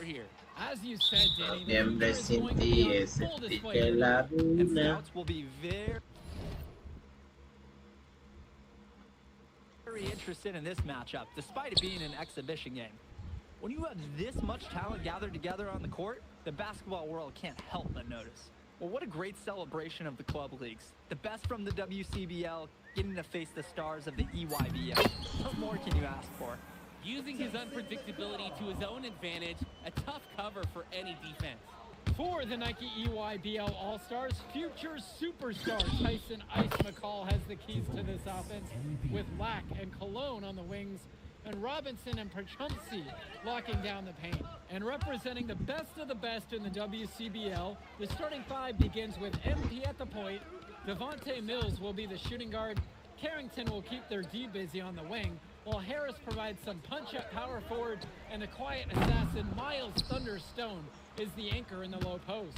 Here. As you said, Danny, the Noviembre future is sin going to be ti on es full el display que here la tonight. And luna. scouts will be very interested in this matchup, despite it being an exhibition game. When you have this much talent gathered together on the court, the basketball world can't help but notice. Well, what a great celebration of the club leagues. The best from the WCBL, getting to face the stars of the EYBL. What more can you ask for? Using his unpredictability to his own advantage, a tough cover for any defense. For the Nike EYBL All-Stars, future superstar Tyson Ice McCall has the keys to this offense, with Lack and Cologne on the wings, and Robinson and Perchunsi locking down the paint. And representing the best of the best in the WCBL, the starting five begins with MP at the point, Devontae Mills will be the shooting guard, Carrington will keep their D busy on the wing, while Harris provides some punch-up power forward, and the quiet assassin Miles Thunderstone is the anchor in the low post.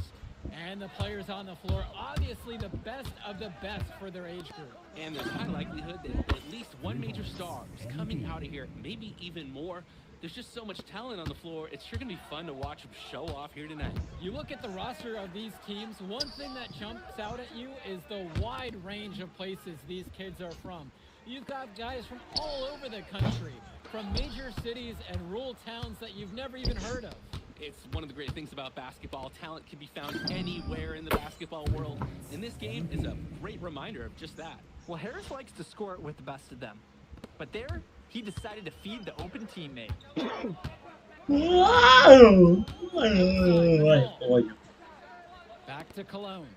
And the players on the floor, obviously the best of the best for their age group. And there's high likelihood that at least one major star is coming out of here, maybe even more. There's just so much talent on the floor. It's sure going to be fun to watch them show off here tonight. You look at the roster of these teams, one thing that jumps out at you is the wide range of places these kids are from. You've got guys from all over the country, from major cities and rural towns that you've never even heard of. It's one of the great things about basketball. Talent can be found anywhere in the basketball world, and this game is a great reminder of just that. Well, Harris likes to score it with the best of them, but there, he decided to feed the open teammate. Wow! Back to Cologne.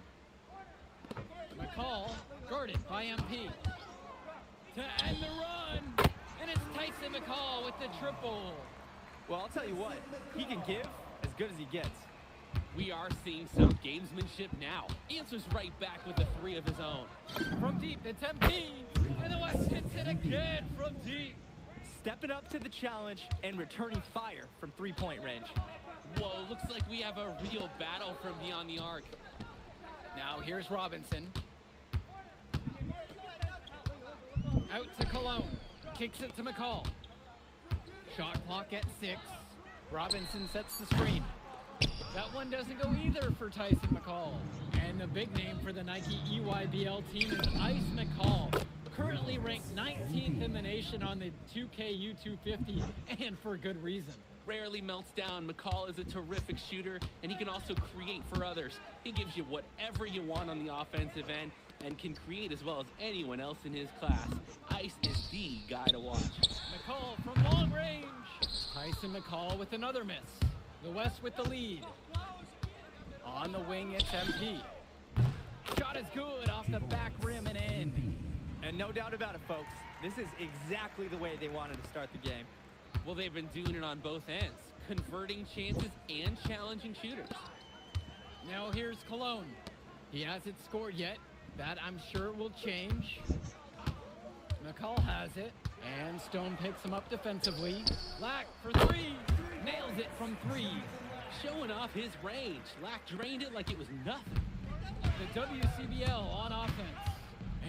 McCall, guarded by MP. To end the run, and it's Tyson McCall with the triple. Well, I'll tell you what, he can give as good as he gets. We are seeing some gamesmanship now. Answers right back with a three of his own. From deep, it's MP, and the West hits it again from deep. Stepping up to the challenge and returning fire from three-point range. Whoa, looks like we have a real battle from beyond the arc. Now here's Robinson. Out to Cologne. Kicks it to McCall. Shot clock at 6. Robinson sets the screen. That one doesn't go either for Tyson McCall. And the big name for the Nike EYBL team is Ice McCall, currently ranked 19th in the nation on the 2K U250, and for good reason. Rarely melts down. McCall is a terrific shooter, and he can also create for others. He gives you whatever you want on the offensive end and can create as well as anyone else in his class. Ice is the guy to watch. McCall from long range. Tyson McCall with another miss. The West with the lead. On the wing, it's MP. Shot is good off the back rim and in. And no doubt about it, folks, this is exactly the way they wanted to start the game. Well, they've been doing it on both ends, converting chances and challenging shooters. Now here's Cologne. He hasn't scored yet. That, I'm sure, will change. McCall has it, and Stone picks him up defensively. Lack for 3. Nails it from 3. Showing off his range. Lack drained it like it was nothing. The WCBL on offense.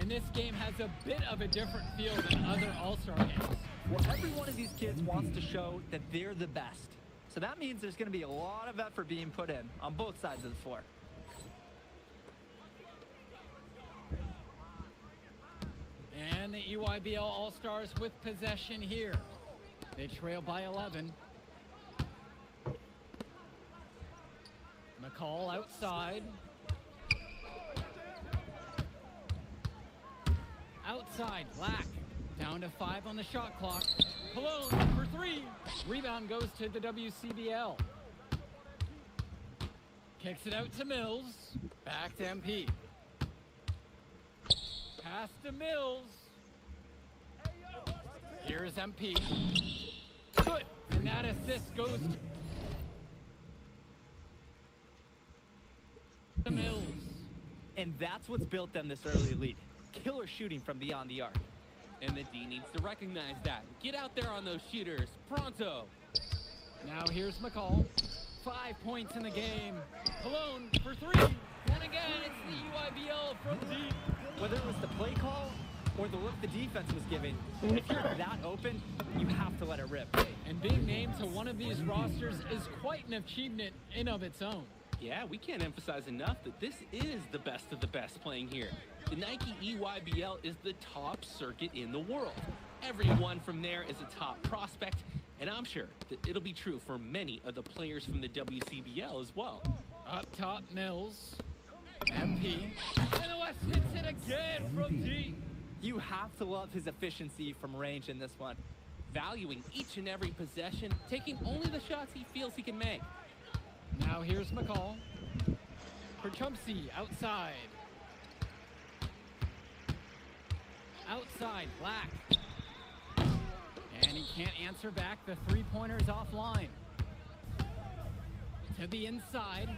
And this game has a bit of a different feel than other All-Star games. Well, every one of these kids wants to show that they're the best. So that means there's going to be a lot of effort being put in on both sides of the floor. And the EYBL All-Stars with possession here. They trail by 11. McCall outside. outside, Black. Down to 5 on the shot clock. Cologne for 3. Rebound goes to the WCBL. Kicks it out to Mills. Back to MP. Pass to Mills. Here's MP. Good. And that assist goes to Mills. And that's what's built them this early lead. Killer shooting from beyond the arc. And the D needs to recognize that. Get out there on those shooters. Pronto. Now here's McCall. 5 points in the game. Cologne for 3. And again, it's the UIBL from deep. Whether it was the play call or the look the defense was giving, if you're that open, you have to let it rip. And being named to one of these rosters is quite an achievement in of its own. Yeah, we can't emphasize enough that this is the best of the best playing here. The Nike EYBL is the top circuit in the world. Everyone from there is a top prospect, and I'm sure that it'll be true for many of the players from the WCBL as well. Up top, Mills. MP. And the West hits it again from deep. You have to love his efficiency from range in this one. Valuing each and every possession, taking only the shots he feels he can make. Now here's McCall. For Chumpsy, outside. Outside, Black. And he can't answer back. The three-pointer's offline. To the inside.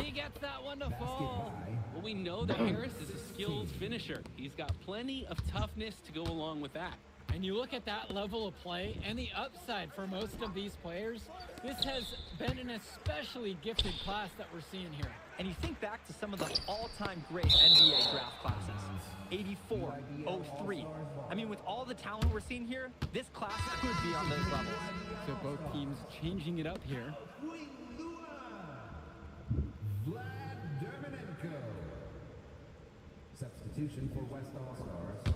He gets that one to fall. Well, we know that Harris is a skilled finisher. He's got plenty of toughness to go along with that. And you look at that level of play and the upside for most of these players, this has been an especially gifted class that we're seeing here. And you think back to some of the all-time great NBA draft classes. 84, 03. I mean, with all the talent we're seeing here, this class could be on those levels. So both teams changing it up here. Vlad Dermanenko. Substitution for West All-Stars.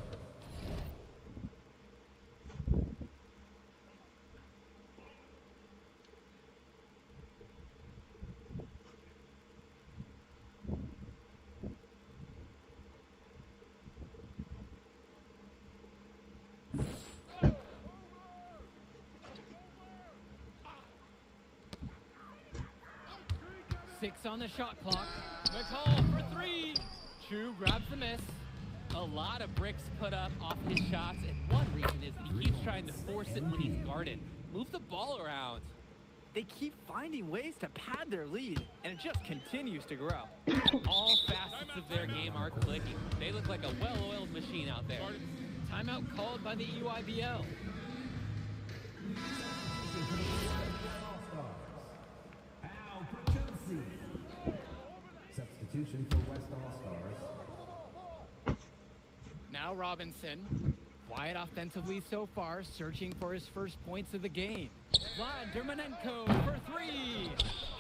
Six on the shot clock. McCall for 3. Chu grabs the miss. A lot of bricks put up off his shots, and one reason is that he keeps trying to force it when he's guarded. Move the ball around. They keep finding ways to pad their lead, and it just continues to grow. All facets of their game are clicking. They look like a well-oiled machine out there. Timeout called by the EYBL. Substitution for West All-Stars. Now Robinson. Quiet offensively so far, searching for his first points of the game. Vlad Dermanenko for 3.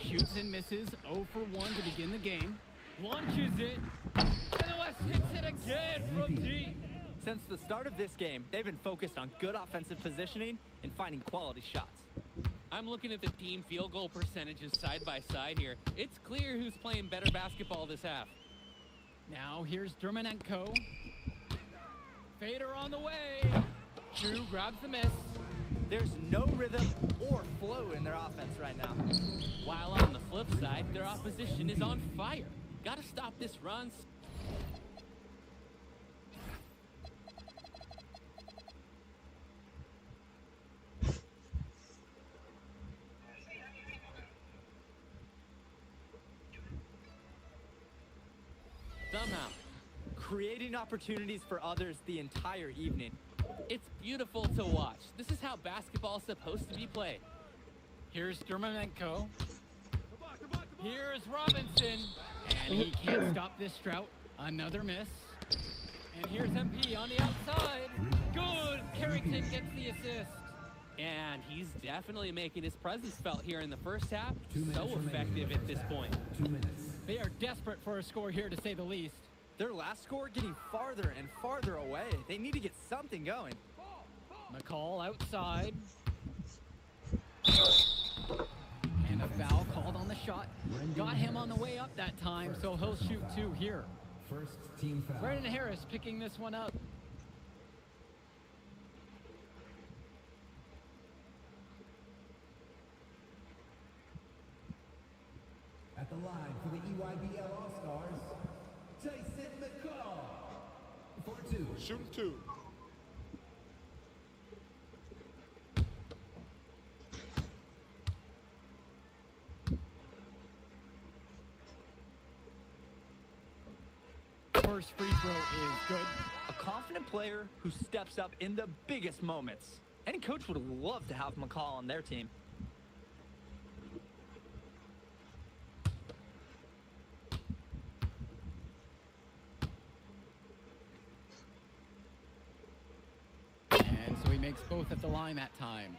Shoots and misses, 0 for 1 to begin the game. Launches it, and the West hits it again from deep. Since the start of this game, they've been focused on good offensive positioning and finding quality shots. I'm looking at the team field goal percentages side by side here. It's clear who's playing better basketball this half. Now here's Dermanenko. Fader on the way. Drew grabs the miss. There's no rhythm or flow in their offense right now. While on the flip side, their opposition is on fire. Gotta stop this run. Somehow. Creating opportunities for others the entire evening. It's beautiful to watch. This is how basketball is supposed to be played. Here's Dermanenko. Here's Robinson. And he can't stop this drought. Another miss. And here's MP on the outside. Good. Carrington gets the assist. And he's definitely making his presence felt here in the first half. So effective at this point. 2 minutes. They are desperate for a score here, to say the least. Their last score getting farther and farther away. They need to get something going. McCall outside. And a foul called on the shot. Got him on the way up that time, so he'll shoot 2 here. First team foul. Brandon Harris picking this one up. the line for the EYBL All-Stars, Tyson McCall. For 2. Shoot 2. First free throw is good. A confident player who steps up in the biggest moments. Any coach would love to have McCall on their team. And so he makes both at the line that time.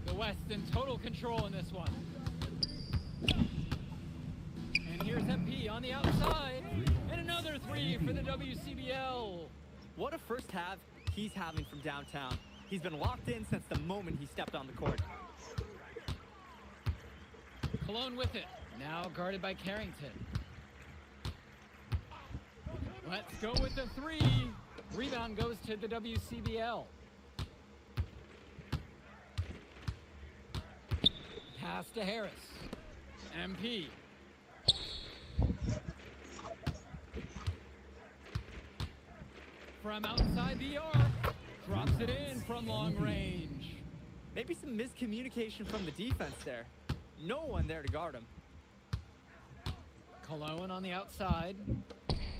The West in total control in this one. And here's MP on the outside. And another three for the WCBL. What a first half he's having from downtown. He's been locked in since the moment he stepped on the court. Cologne with it. Now guarded by Carrington. Let's go with the three. Rebound goes to the WCBL. Pass to Harris. MP. From outside the arc. Drops it in from long range. Maybe some miscommunication from the defense there. No one there to guard him. Cologne on the outside.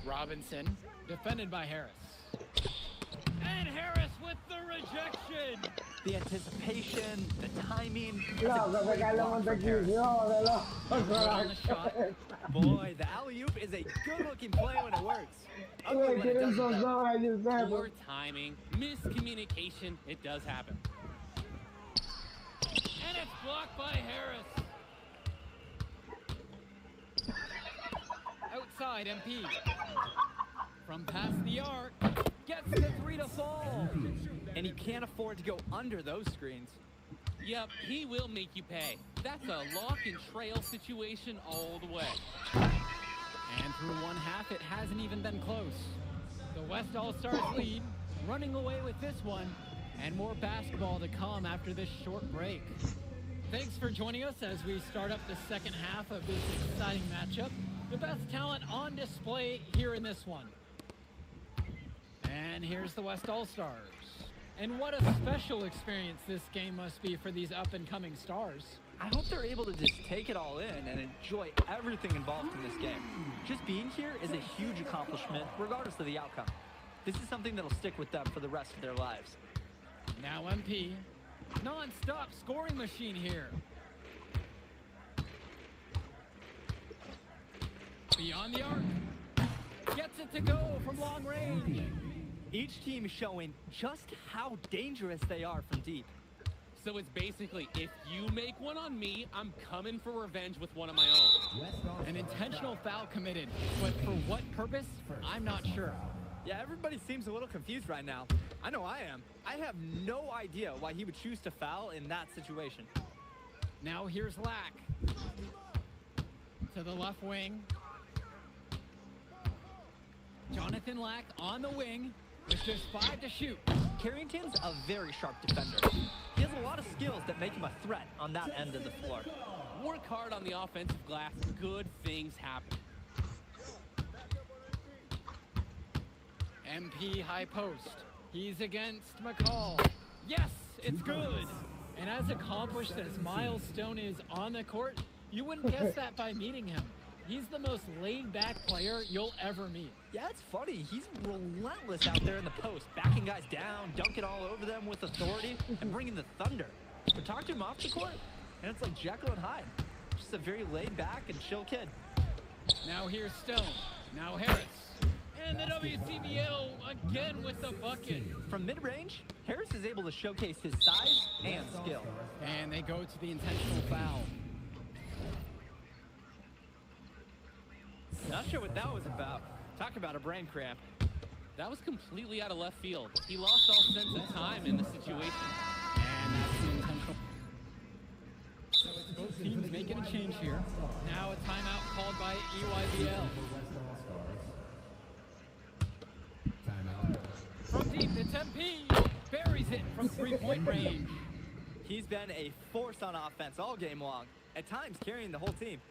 Robinson, defended by Harris. And Harris with the rejection. The anticipation, the timing. Boy, the alley-oop is a good-looking play when it works. Ugly when it doesn't. Poor timing, miscommunication, it does happen. And it's blocked by Harris. Outside MP. From past the arc, gets the three to fall. And he can't afford to go under those screens. Yep, he will make you pay. That's a lock and trail situation all the way. And through one half, it hasn't even been close. The West All-Stars lead, running away with this one, and more basketball to come after this short break. Thanks for joining us as we start up the second half of this exciting matchup. The best talent on display here in this one. And here's the West All-Stars. And what a special experience this game must be for these up-and-coming stars. I hope they're able to just take it all in and enjoy everything involved in this game. Just being here is a huge accomplishment, regardless of the outcome. This is something that'll stick with them for the rest of their lives. Now MP, non-stop scoring machine here. Beyond the arc, gets it to go from long range. Each team is showing just how dangerous they are from deep. So it's basically, if you make one on me, I'm coming for revenge with one of my own. An intentional foul committed, but for what purpose? I'm not sure. Yeah, everybody seems a little confused right now. I know I am. I have no idea why he would choose to foul in that situation. Now here's Lack. To the left wing. Jonathan Lack on the wing with just 5 to shoot. Carrington's a very sharp defender. He has a lot of skills that make him a threat on that end of the floor. Work hard on the offensive glass, good things happen. MP high post. He's against McCall. Yes, it's good. And as accomplished as Miles Stone is on the court, you wouldn't guess that by meeting him. He's the most laid-back player you'll ever meet. Yeah, it's funny. He's relentless out there in the post, backing guys down, dunking all over them with authority, and bringing the thunder. But talk to him off the court, and it's like Jekyll and Hyde. Just a very laid-back and chill kid. Now here's Stone. Now Harris. And the WCBL again with the bucket. From mid-range, Harris is able to showcase his size and skill. And they go to the intentional foul. Not sure what that was about. Talk about a brain cramp. That was completely out of left field. He lost all sense of time in the situation. And that's the intentional. So it's both teams making a change here. Now a timeout called by EYBL. From deep, it's MP. Buries it from three-point range. He's been a force on offense all game long, at times carrying the whole team.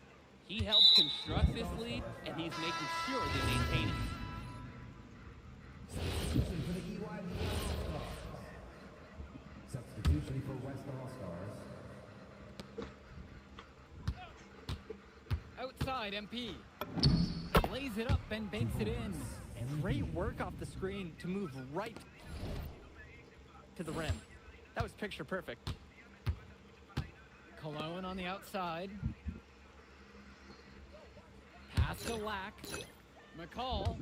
He helps construct this lead, and he's making sure they maintain it. Substitution for the EYBL All-Stars. Substitution for West All-Stars. Outside, MP. Lays it up and banks it in. Great work off the screen to move right to the rim. That was picture perfect. Cologne on the outside. Pass to Lack. McCall.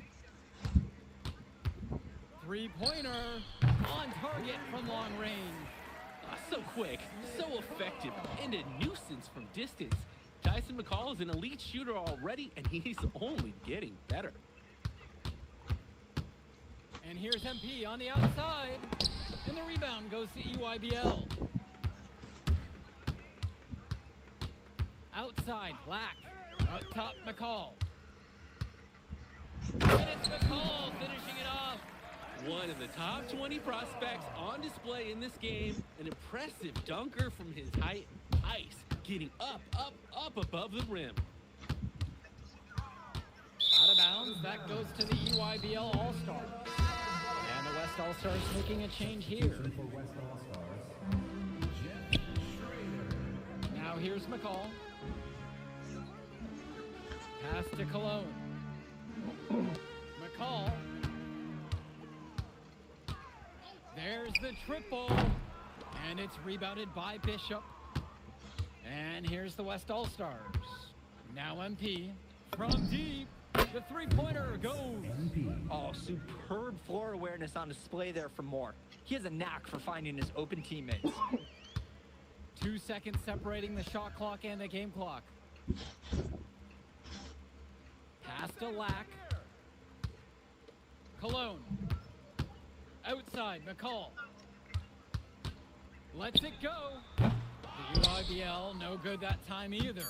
Three-pointer. On target from long range. So quick, so effective, and a nuisance from distance. Tyson McCall is an elite shooter already, and he's only getting better. And here's MP on the outside. And the rebound goes to EYBL. Outside, Black. Up top, McCall. And it's McCall finishing it off. One of the top 20 prospects on display in this game. An impressive dunker from his height. Ice getting up above the rim. Out of bounds, that goes to the EYBL All-Star. And the West All-Stars making a change here. Now here's McCall. Pass to Cologne. McCall. There's the triple. And it's rebounded by Bishop. And here's the West All-Stars. Now MP from deep. The three-pointer goes. Oh, superb floor awareness on display there for Moore. He has a knack for finding his open teammates. 2 seconds separating the shot clock and the game clock. Pass to Lack. Cologne. Outside, McCall. Lets it go. The UIBL, no good that time either.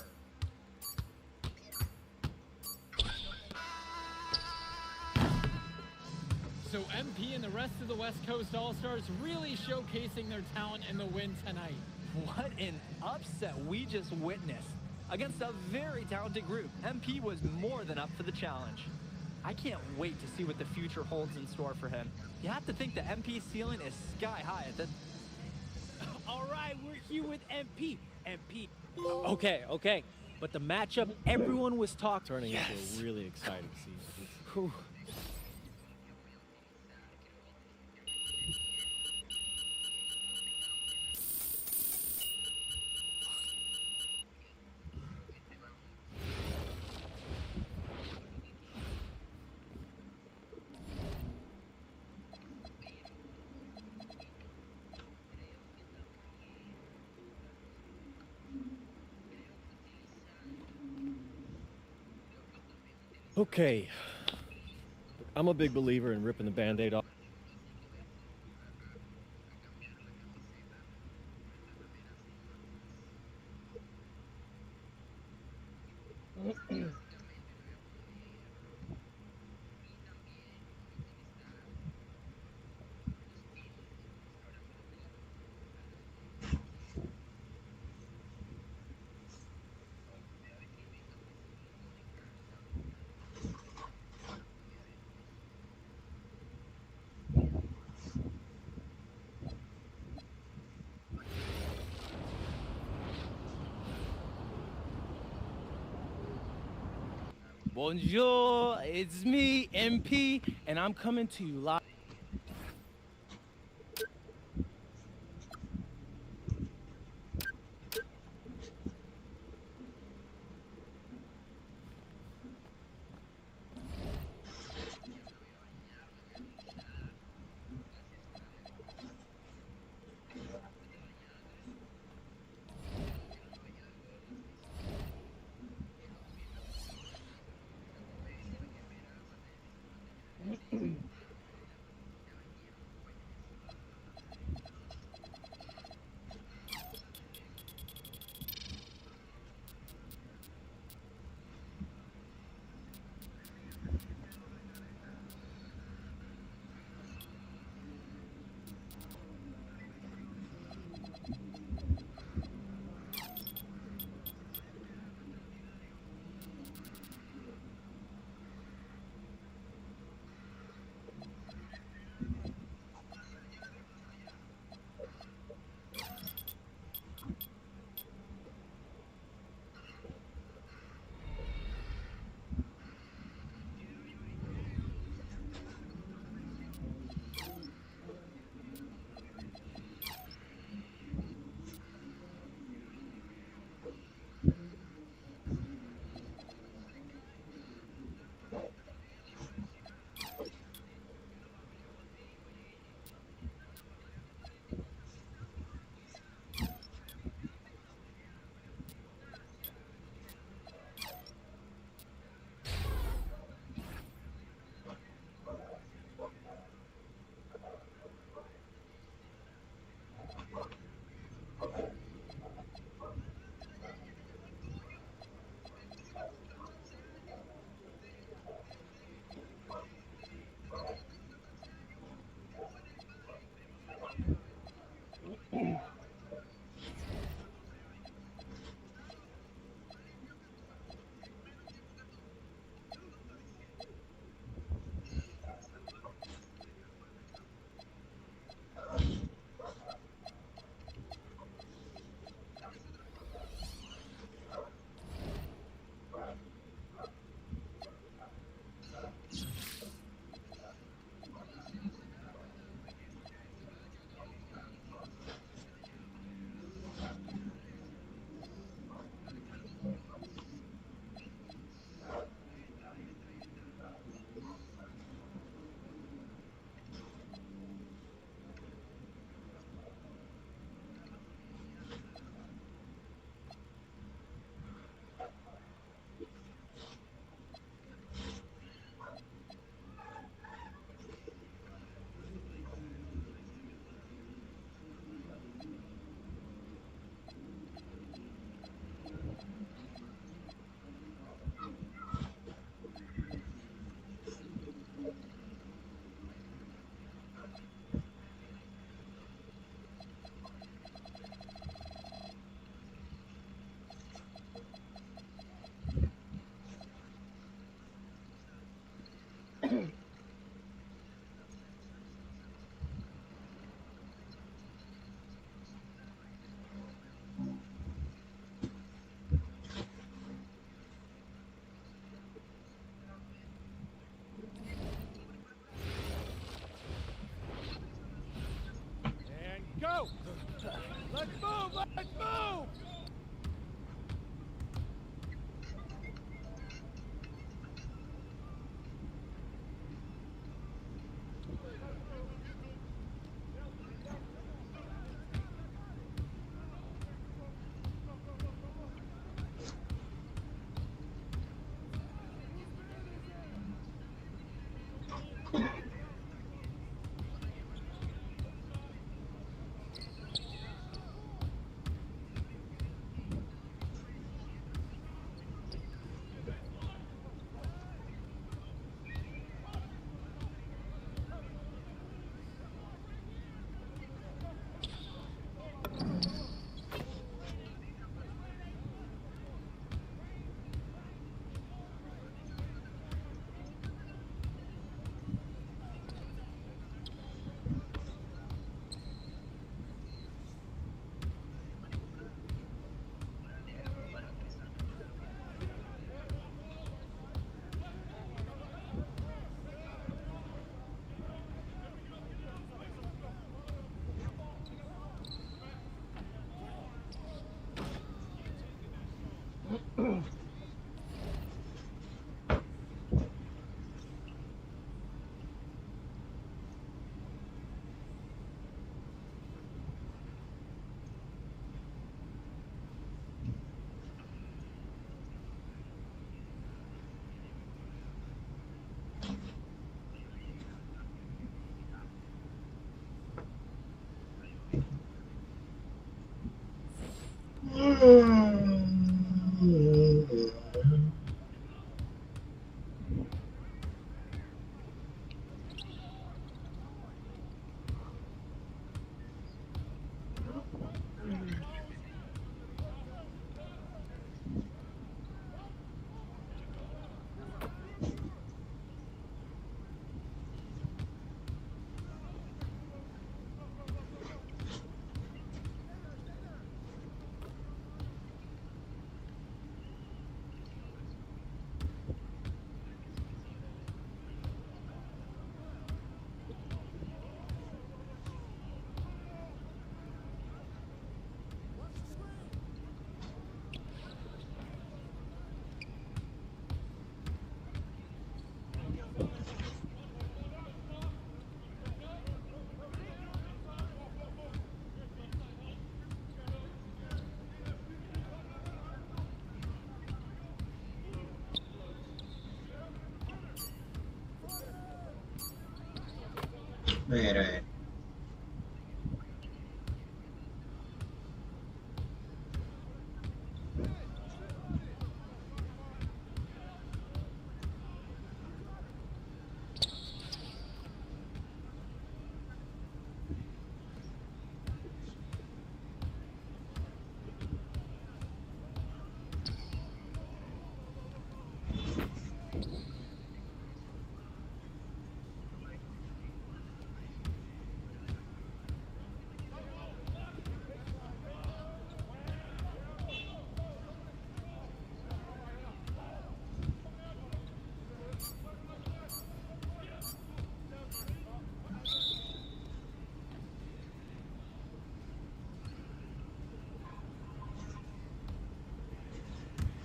So MP and the rest of the West Coast All-Stars really showcasing their talent in the win tonight. What an upset we just witnessed. Against a very talented group, MP was more than up for the challenge. I can't wait to see what the future holds in store for him. You have to think the MP ceiling is sky high at the... All right, we're here with MP. MP. Okay. But the matchup everyone was turning into a really exciting scene. Whew. Okay. I'm a big believer in ripping the Band-Aid off. Bonjour, it's me, MP, and I'm coming to you live. Go! Let's move! Let's move! Mire.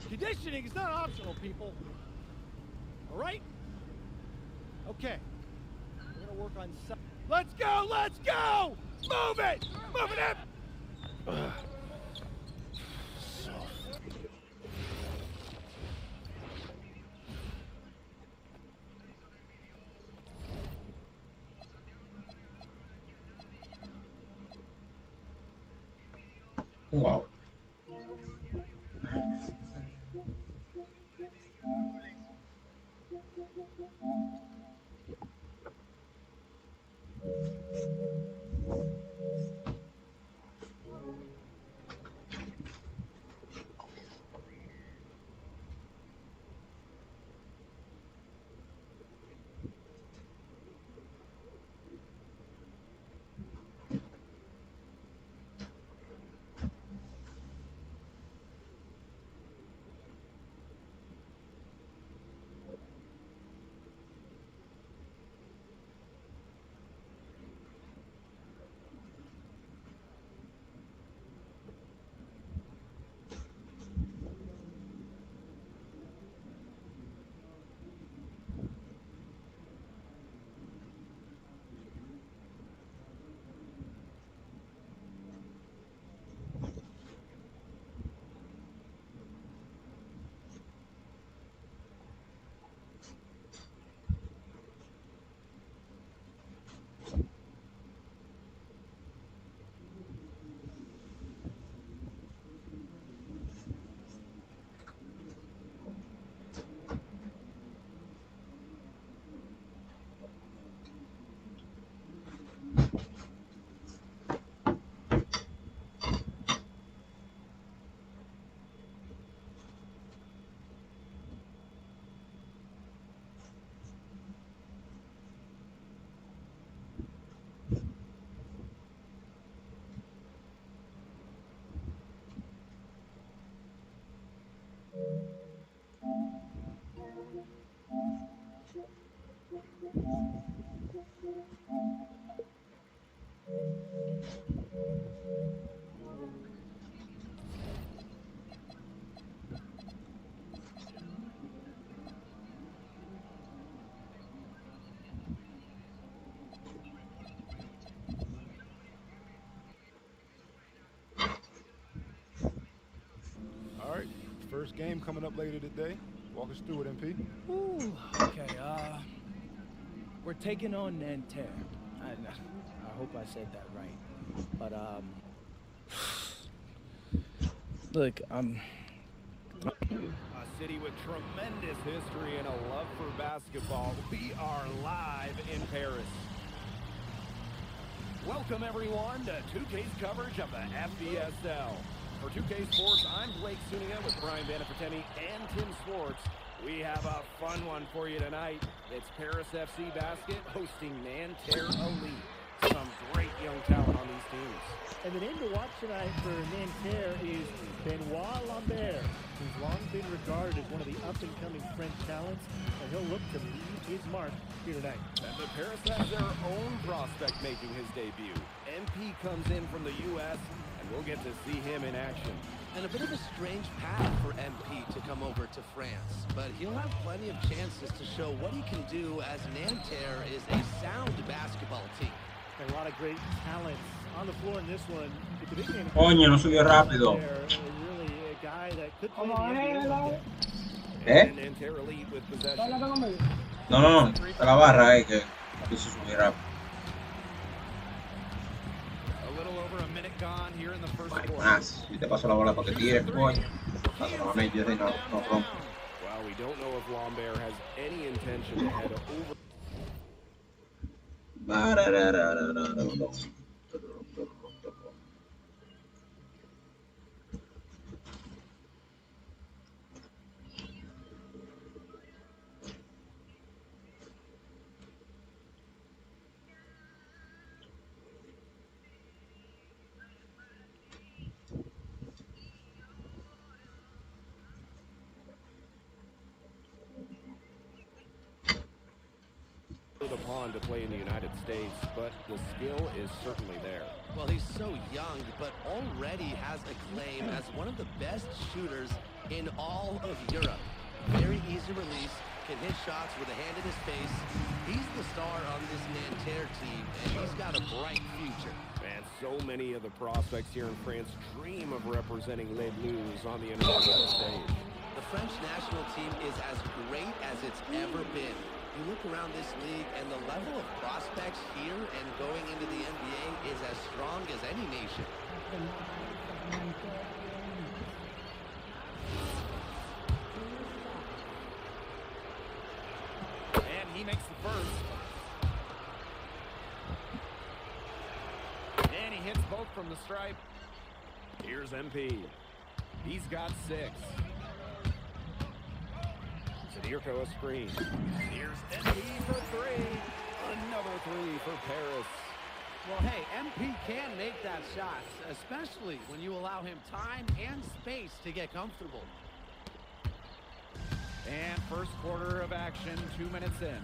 Conditioning is not optional, people. All right? Okay. We're gonna work on some. Let's go! Let's go! Move it! Move it up! Wow. All right, first game coming up later today. Walk us through it, MP. Ooh, okay, we're taking on Nanterre. I hope I said that right. But, Look, A city with tremendous history and a love for basketball. We are live in Paris. Welcome, everyone, to 2K's coverage of the FBSL. For 2K Sports, I'm Blake Zuniga with Brian Banafrateni and Tim Sports. We have a fun one for you tonight. It's Paris FC Basket hosting Nanterre Elite. Some great young talent on these teams. And the name to watch tonight for Nanterre is Benoit Lambert, who's long been regarded as one of the up-and-coming French talents, and he'll look to leave his mark here tonight. And the Paris has their own prospect making his debut. MP comes in from the U.S., and we'll get to see him in action. And a bit of a strange path for MP to come over to France, but he'll have plenty of chances to show what he can do, as Nanterre is a sound basketball team. And a lot of great talent on the floor in this one. Coño, no subió rápido. Really a guy that could play the NBA. Nanterre Elite with possession. No, está la barra ahí que quiso subir rápido. A little over a minute gone here in the first quarter. Más, si te paso la bola para que tires, coño. Pásalo a mí, yo no rompo. Well, we don't know if Lambert has any intention to head over. The pond to play in the United States, but the skill is certainly there. Well, he's so young, but already has a claim as one of the best shooters in all of Europe. Very easy release, can hit shots with a hand in his face. He's the star on this Nanterre team, and he's got a bright future. And so many of the prospects here in France dream of representing Les Blues on the international stage. The French national team is as great as it's ever been. You look around this league, and the level of prospects here and going into the NBA is as strong as any nation. And he makes the first. And he hits both from the stripe. Here's MP. He's got 6. Dirko a screen. Here's MP for 3. Another 3 for Paris. Well, hey, MP can make that shot, especially when you allow him time and space to get comfortable. And first quarter of action, 2 minutes in.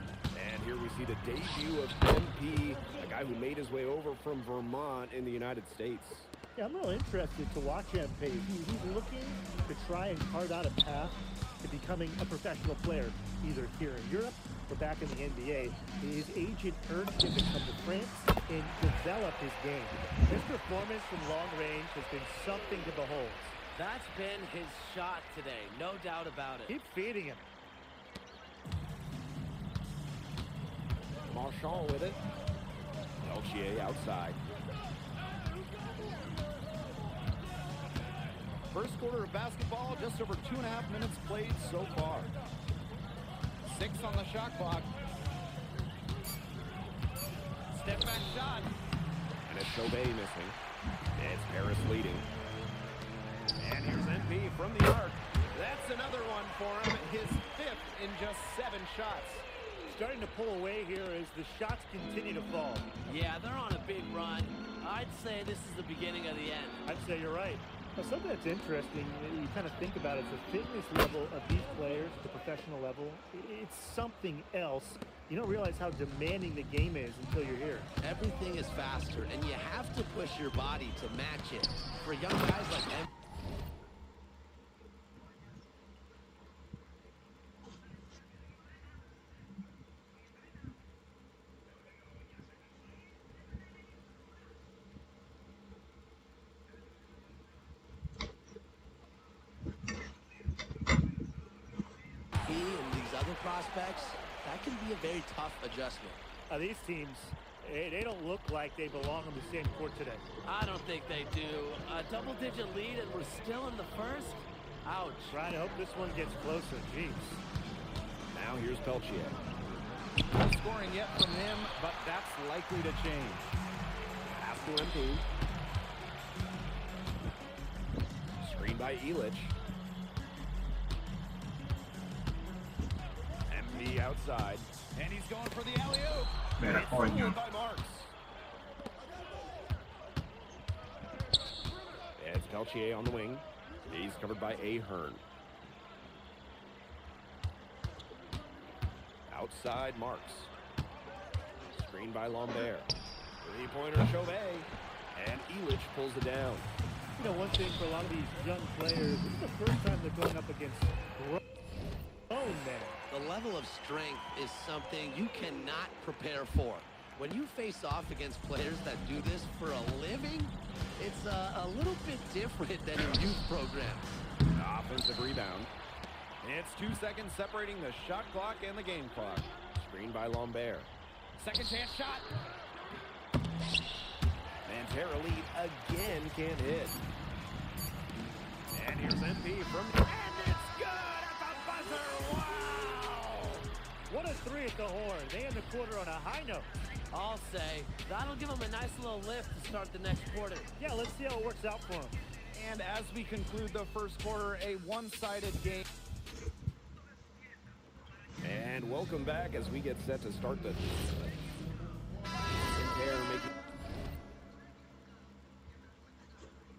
And here we see the debut of MP, a guy who made his way over from Vermont in the United States. Yeah, I'm real interested to watch MP. He's looking to try and carve out a path to becoming a professional player, either here in Europe or back in the NBA. His agent urged him to come to France and develop his game. His performance from long range has been something to behold. That's been his shot today, no doubt about it. Keep feeding him. Marchand with it. Peltier outside. First quarter of basketball, just over 2.5 minutes played so far. 6 on the shot clock. Step back shot. And it's Chauvet missing. It's Paris leading. And here's MP from the arc. That's another one for him. His 5th in just 7 shots. Starting to pull away here as the shots continue to fall. Yeah, they're on a big run. I'd say this is the beginning of the end. I'd say you're right. Now, something that's interesting, you kind of think about it, the fitness level of these players, the professional level, it's something else. You don't realize how demanding the game is until you're here. Everything is faster, and you have to push your body to match it. For young guys like MP, and these other prospects, that can be a very tough adjustment. These teams, Hey, they don't look like they belong on the same court today. I don't think they do. A double-digit lead and we're still in the first? Ouch. Trying to hope this one gets closer. Jeez. Now here's Peltier. No scoring yet from him, but that's likely to change. Pass to MP. Screen by Elich. MP outside. And he's going for the alley-oop. Mira, coño. By Marks. It's Peltier on the wing. He's covered by Ahern. Outside Marks. Screen by Lambert. Three-pointer Chauvet. And Elich pulls it down. You know, one thing for a lot of these young players, this is the first time they're going up against grown men. The level of strength is something you cannot prepare for. When you face off against players that do this for a living, it's a little bit different than your youth program. Offensive rebound. It's 2 seconds separating the shot clock and the game clock. Screen by Lambert. Second chance shot. Mantera lead again can't hit. And here's MP from... And it's good at the buzzer! Wow! What a three at the horn. They end the quarter on a high note. I'll say, that'll give them a nice little lift to start the next quarter. Yeah, let's see how it works out for them. And as we conclude the first quarter, a one-sided game. And welcome back as we get set to start the... Sinclair making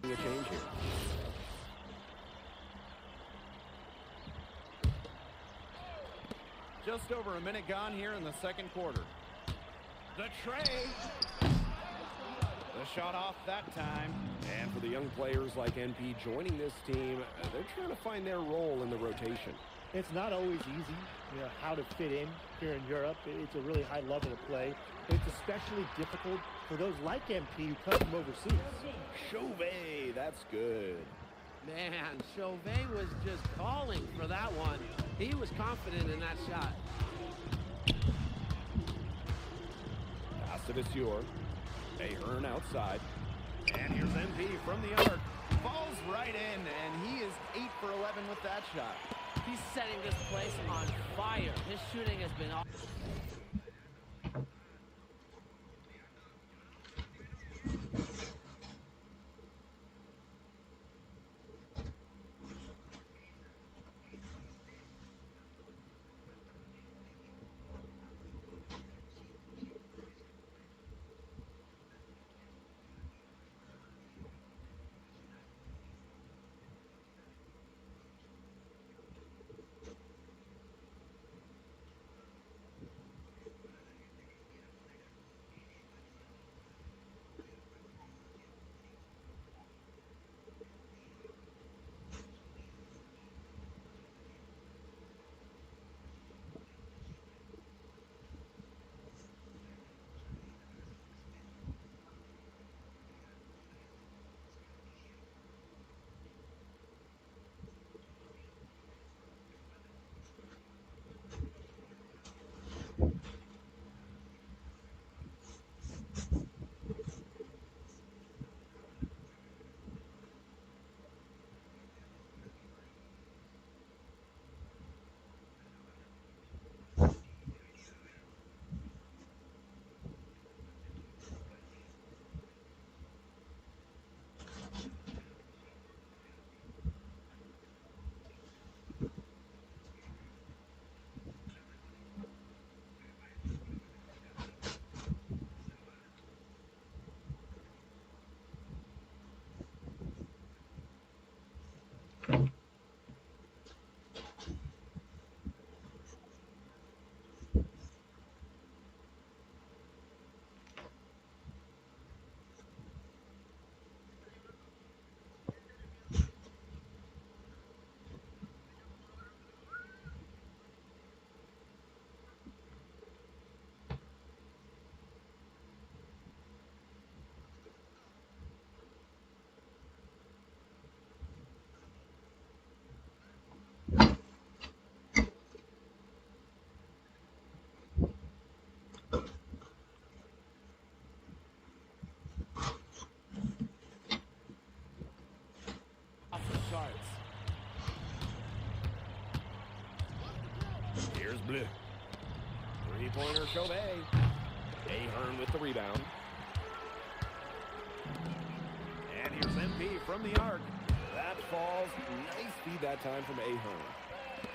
a change here. Just over a minute gone here in the second quarter. The tray. The shot off that time. And for the young players like NP joining this team, they're trying to find their role in the rotation. It's not always easy, you know, how to fit in here in Europe. It's a really high level of play. But it's especially difficult for those like MP who come from overseas. Chauvet, that's good. Man, Chauvet was just calling for that one. He was confident in that shot. Pass to Vasseur. Ahern outside. And here's MP from the arc. Falls right in, and he is 8 for 11 with that shot. He's setting this place on fire. His shooting has been off. corner, Chauvet. Ahern with the rebound. And here's MP from the arc. That falls. Nice feed that time from Ahern.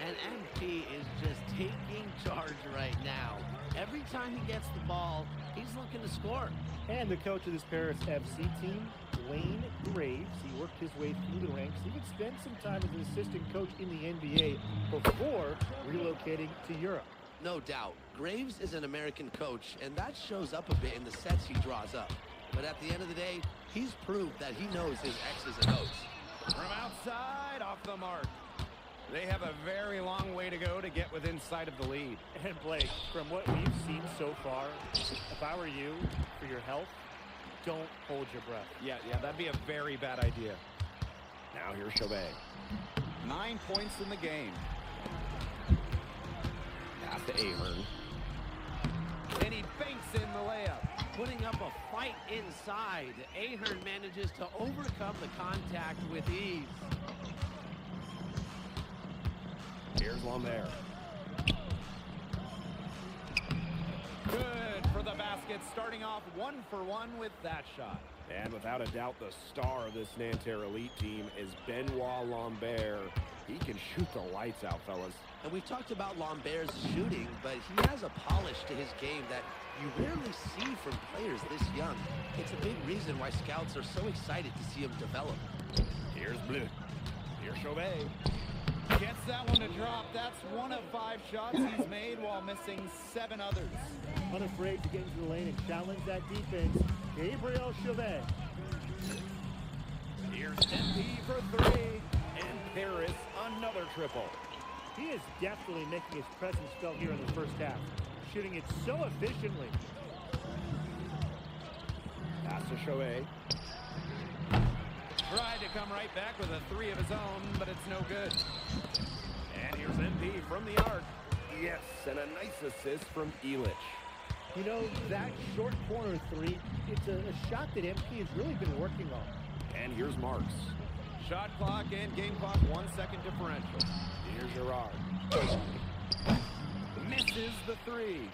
And MP is just taking charge right now. Every time he gets the ball, he's looking to score. And the coach of this Paris FC team, Wayne Graves, he worked his way through the ranks. He would spend some time as an assistant coach in the NBA before relocating to Europe. No doubt. Graves is an American coach, and that shows up a bit in the sets he draws up. But at the end of the day, he's proved that he knows his X's and O's. From outside, off the mark. They have a very long way to go to get within sight of the lead. And Blake, from what we've seen so far, if I were you, for your health, don't hold your breath. Yeah, that'd be a very bad idea. Now here's Chauvet. 9 points in the game. Pass to Ahern. And he banks in the layup. Putting up a fight inside. Ahern manages to overcome the contact with ease. Here's Lambert. Good for the basket, starting off 1-for-1 with that shot. And without a doubt, the star of this Nanterre Elite team is Benoit Lambert. He can shoot the lights out, fellas. And we've talked about Lambert's shooting, but he has a polish to his game that you rarely see from players this young. It's a big reason why scouts are so excited to see him develop. Here's Bleu. Here's Chauvet. Gets that one to drop. That's 1 of 5 shots he's made while missing 7 others. Unafraid to get into the lane and challenge that defense, Gabriel Chauvet. Here's MP for 3. And Paris, another triple. He is definitely making his presence felt here in the first half, shooting it so efficiently. Pass to Chauvet. Tried to come right back with a 3 of his own, but it's no good. And here's MP from the arc. Yes, and a nice assist from Elich. You know, that short corner 3, it's a shot that MP has really been working on. And here's Marks. Shot clock and game clock 1 second differential. Here's Gerard. Misses the 3.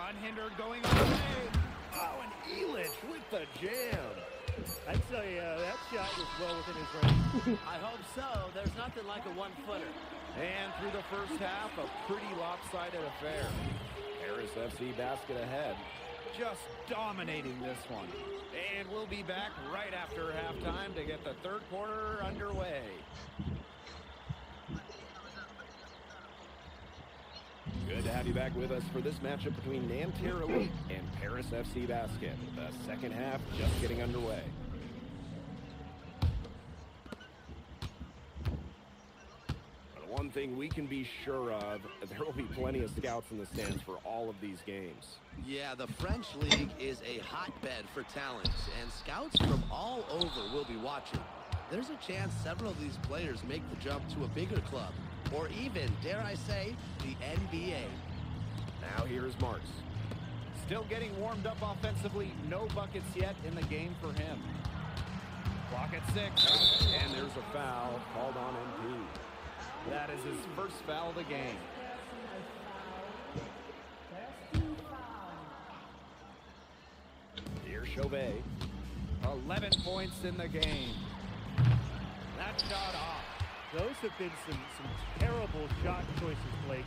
Unhindered going away. Oh, and Elich with the jam. I'd say that shot was well within his range. I hope so. There's nothing like a 1-footer. And through the first half, a pretty lopsided affair. Paris FC basket ahead. Just dominating this one. And we'll be back right after halftime to get the third quarter underway. Good to have you back with us for this matchup between Nanterre Elite and Paris FC Basket. The second half just getting underway. But one thing we can be sure of, there will be plenty of scouts in the stands for all of these games. Yeah, the French League is a hotbed for talent, and scouts from all over will be watching. There's a chance several of these players make the jump to a bigger club, or even, dare I say, the NBA. Now here's Marks. Still getting warmed up offensively. No buckets yet in the game for him. Clock at 6. And there's a foul called on MP. That is his first foul of the game. Here's Chauvet. 11 points in the game. That shot off. Those have been some terrible shot choices, Blake.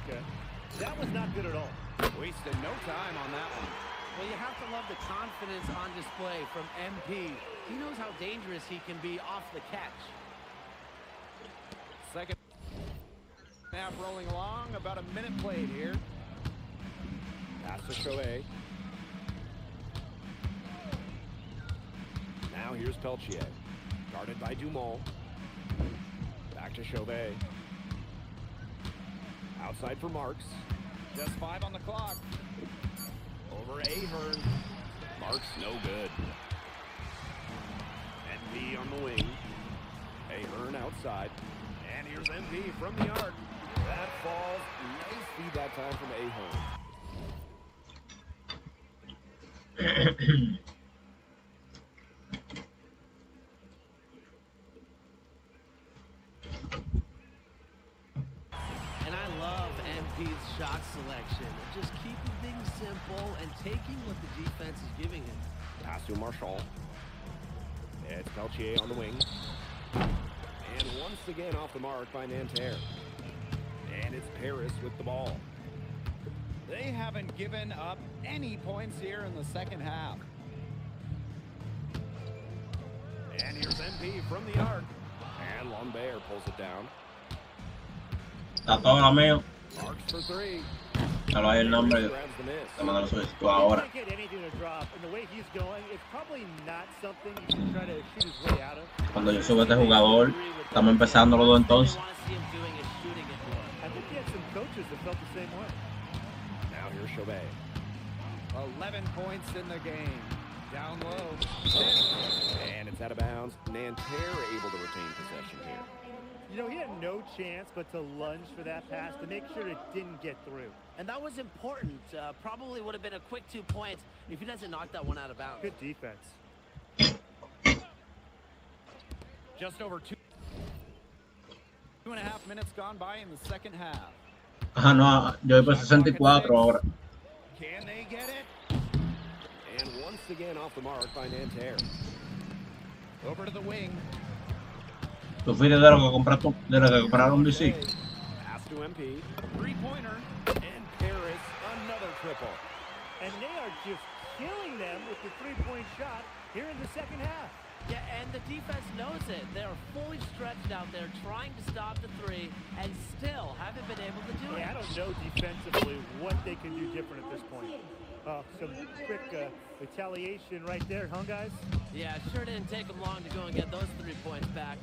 That was not good at all. Wasted no time on that one. Well, you have to love the confidence on display from MP. He knows how dangerous he can be off the catch. Second half rolling along. About a minute played here. Pass to Chauvet. Now here's Peltier. Guarded by Dumont. Back to Chauvet. Outside for Marks. Just 5 on the clock. Over Ahern. Marks no good. MP on the wing. Ahern outside. And here's MP from the arc. That falls. Nice feed that time from Ahern. And I love MP's shot selection of just keeping things simple and taking what the defense is giving him. Pass to Marshall. It's Peltier on the wing. And once again off the mark by Nanterre. And it's Paris with the ball. They haven't given up any points here in the second half. And here's MP from the arc. And Lambert pulls it down. Está todo amigo. Marks for three. Dalo ahí el nombre. Te mando la solicitud ahora. He can't get anything to drop, and the way he's going, it's probably not something you should try to shoot his way out of. Cuando yo suba este jugador, estamos empezando los dos entonces. I think he had some coaches that felt the same way. Now here's Chauvet. 11 points in the game. Down low. And it's out of bounds. Nanterre able to retain possession here. You know, he had no chance but to lunge for that pass to make sure it didn't get through. And that was important. Probably would have been a quick 2 points if he doesn't knock that one out of bounds. Good defense. Just over 2.5 minutes gone by in the second half. Ajá, no, yo voy por 64 ahora. Can they get it? And once again off the mark by Nanterre. Over to the wing. Tú fuiste de lo que compraron DC. Pass to MP. Three-pointer. And Paris, another triple. And they are just killing them with the three-point shot here in the second half. Yeah, and the defense knows it. They're fully stretched out there trying to stop the three and still haven't been able to do it. Yeah, I don't know defensively what they can do different at this point. Some quick retaliation right there, huh, guys? Yeah, sure didn't take them long to go and get those 3 points back.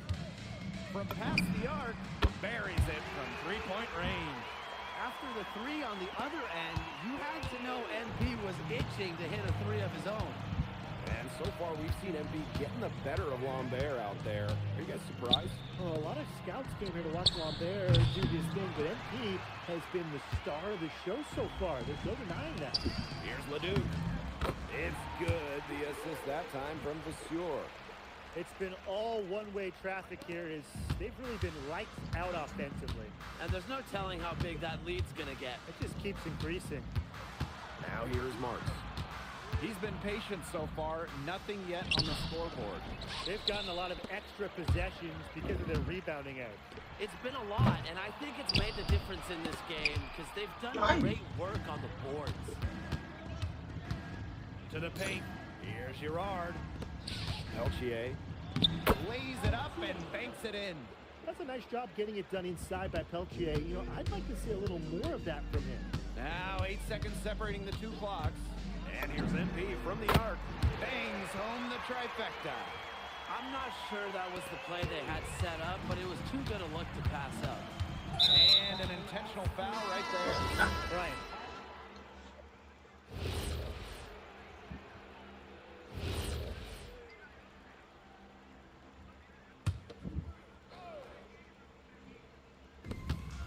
From past the arc, buries it from three-point range. After the three on the other end, you had to know MP was itching to hit a three of his own. And so far, we've seen MP getting the better of Lambert out there. Are you guys surprised? Oh, a lot of scouts came here to watch Lambert do his thing, but MP has been the star of the show so far. There's no denying that. Here's Leduc. It's good. The assist that time from Vasseur. It's been all one-way traffic here. They've really been lights out offensively. And there's no telling how big that lead's going to get. It just keeps increasing. Now here's Marks. He's been patient so far. Nothing yet on the scoreboard. They've gotten a lot of extra possessions because of their rebounding edge. It's been a lot, and I think it's made the difference in this game because they've done great work on the boards. To the paint. Here's Girard. Peltier lays it up and banks it in. That's a nice job getting it done inside by Peltier. You know, I'd like to see a little more of that from him. Now 8 seconds separating the two clocks. And here's MP from the arc. Bangs home the trifecta. I'm not sure that was the play they had set up, but it was too good a look to pass up. And an intentional foul right there. Right.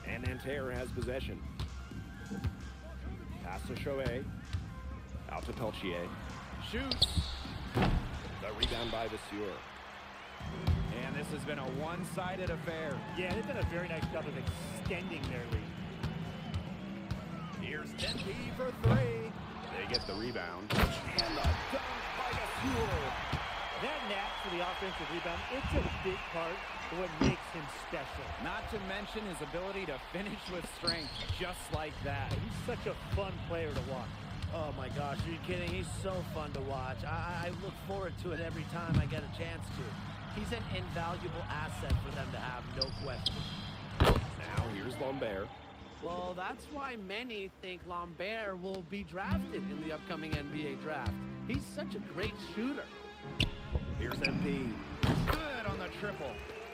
And Nanterre has possession. Pass to Chauvet. Out to Peltier. Shoots. The rebound by Vasseur. And this has been a one-sided affair. Yeah, they've done a very nice job of extending their lead. Here's MP for three. They get the rebound. And the dunk by Vasseur. That knack for the offensive rebound, it's a big part of what makes him special. Not to mention his ability to finish with strength just like that. He's such a fun player to watch. Oh my gosh, are you kidding? He's so fun to watch. I look forward to it every time I get a chance to. He's an invaluable asset for them to have, no question. Now here's Lambert. Well, that's why many think Lambert will be drafted in the upcoming NBA draft. He's such a great shooter. Here's MP. Good on the triple.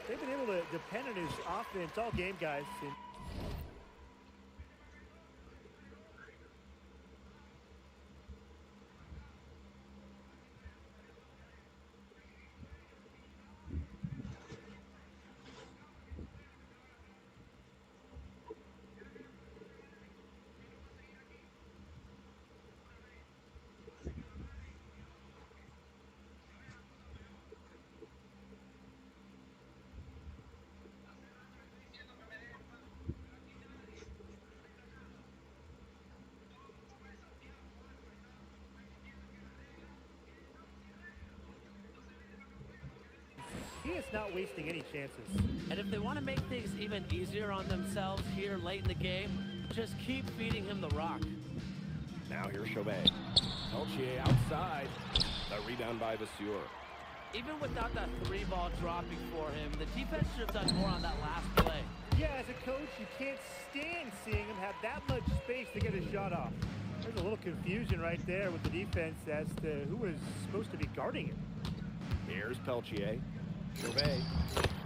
They've been able to depend on his offense all game, guys. is not wasting any chances. And if they want to make things even easier on themselves here late in the game, just keep feeding him the rock. Now here's Chauvet. Peltier outside. The rebound by Vasseur. Even without that 3-ball dropping for him, the defense should have done more on that last play. Yeah, as a coach, you can't stand seeing him have that much space to get his shot off. There's a little confusion right there with the defense as to who was supposed to be guarding him. Here's Peltier. Chauvet.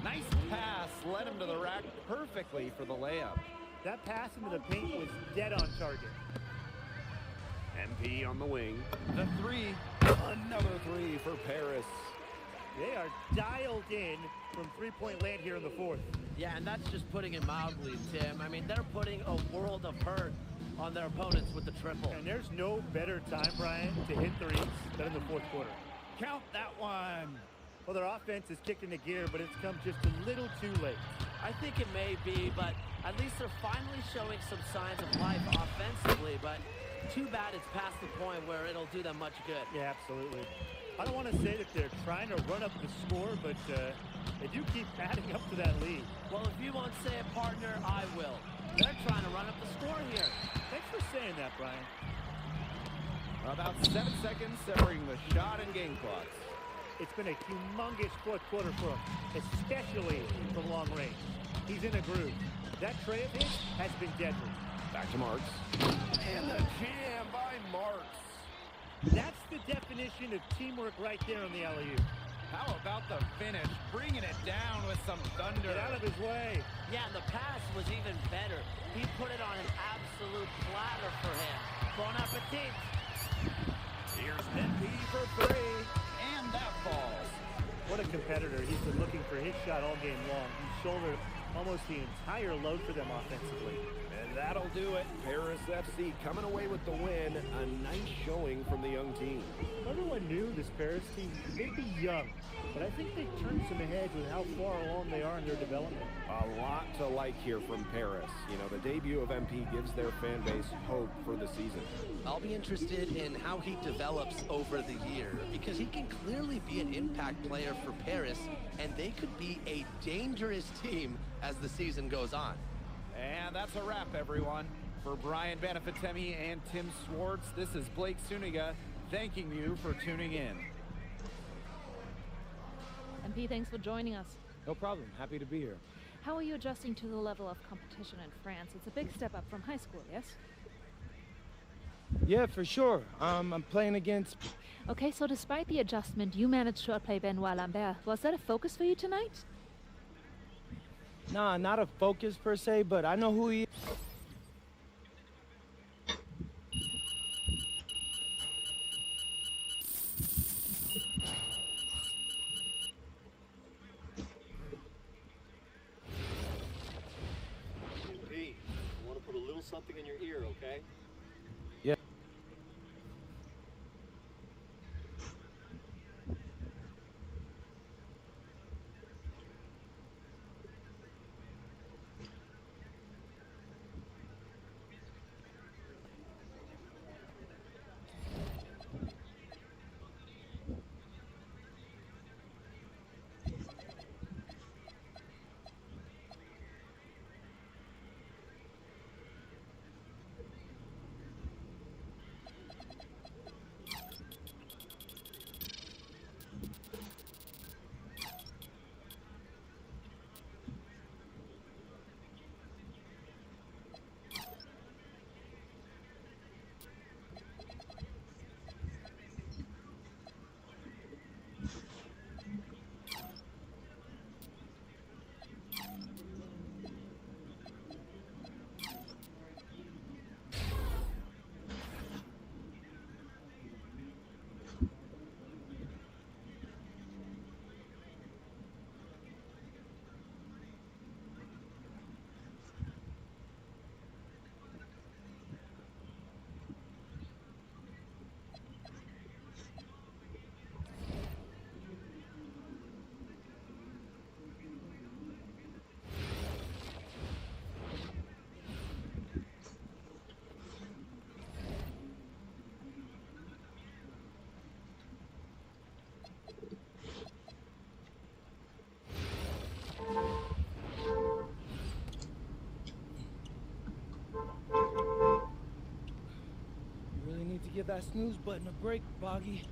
Nice pass, led him to the rack perfectly for the layup. That pass into the paint was dead on target. MP on the wing. The three. Another three for Paris. They are dialed in from three-point land here in the fourth. Yeah, and that's just putting it mildly, Tim. I mean, they're putting a world of hurt on their opponents with the triple. And there's no better time, Brian, to hit threes than in the fourth quarter. Count that one. Well, their offense is kicked into gear, but it's come just a little too late. I think it may be, but at least they're finally showing some signs of life offensively, but too bad it's past the point where it'll do them much good. Yeah, absolutely. I don't want to say that they're trying to run up the score, but they do keep adding up to that lead. Well, if you won't say it, partner, I will. They're trying to run up the score here. Thanks for saying that, Brian. About 7 seconds separating the shot and game clocks. It's been a humongous fourth quarter for him, especially from long range. He's in a groove. That tray of his has been deadly. Back to Marks. And the jam by Marks. That's the definition of teamwork right there on the alley-oop. How about the finish? Bringing it down with some thunder. Get out of his way. Yeah, and the pass was even better. He put it on an absolute platter for him. Bon appetit. Here's MP for three. And that falls. What a competitor. He's been looking for his shot all game long. He shouldered almost the entire load for them offensively. And that'll do it. Paris FC coming away with the win. A nice showing from the young team. Everyone knew this Paris team, they'd be young, but I think they turned some heads with how far along they are in their development. A lot to like here from Paris. You know, the debut of MP gives their fan base hope for the season. I'll be interested in how he develops over the year, because he can clearly be an impact player for Paris, and they could be a dangerous team as the season goes on. And that's a wrap, everyone. For Brian Banafitemi and Tim Swartz, this is Blake Suniga thanking you for tuning in. MP, thanks for joining us. No problem. Happy to be here. How are you adjusting to the level of competition in France? It's a big step up from high school, yes? Yeah, for sure. I'm playing against... Okay, so despite the adjustment, you managed to outplay Benoit Lambert. Was that a focus for you tonight? Nah, not a focus per se, but I know who he is. Pete, I want to put a little something in your ear, okay? Yeah. give that snooze button a break, Boggy.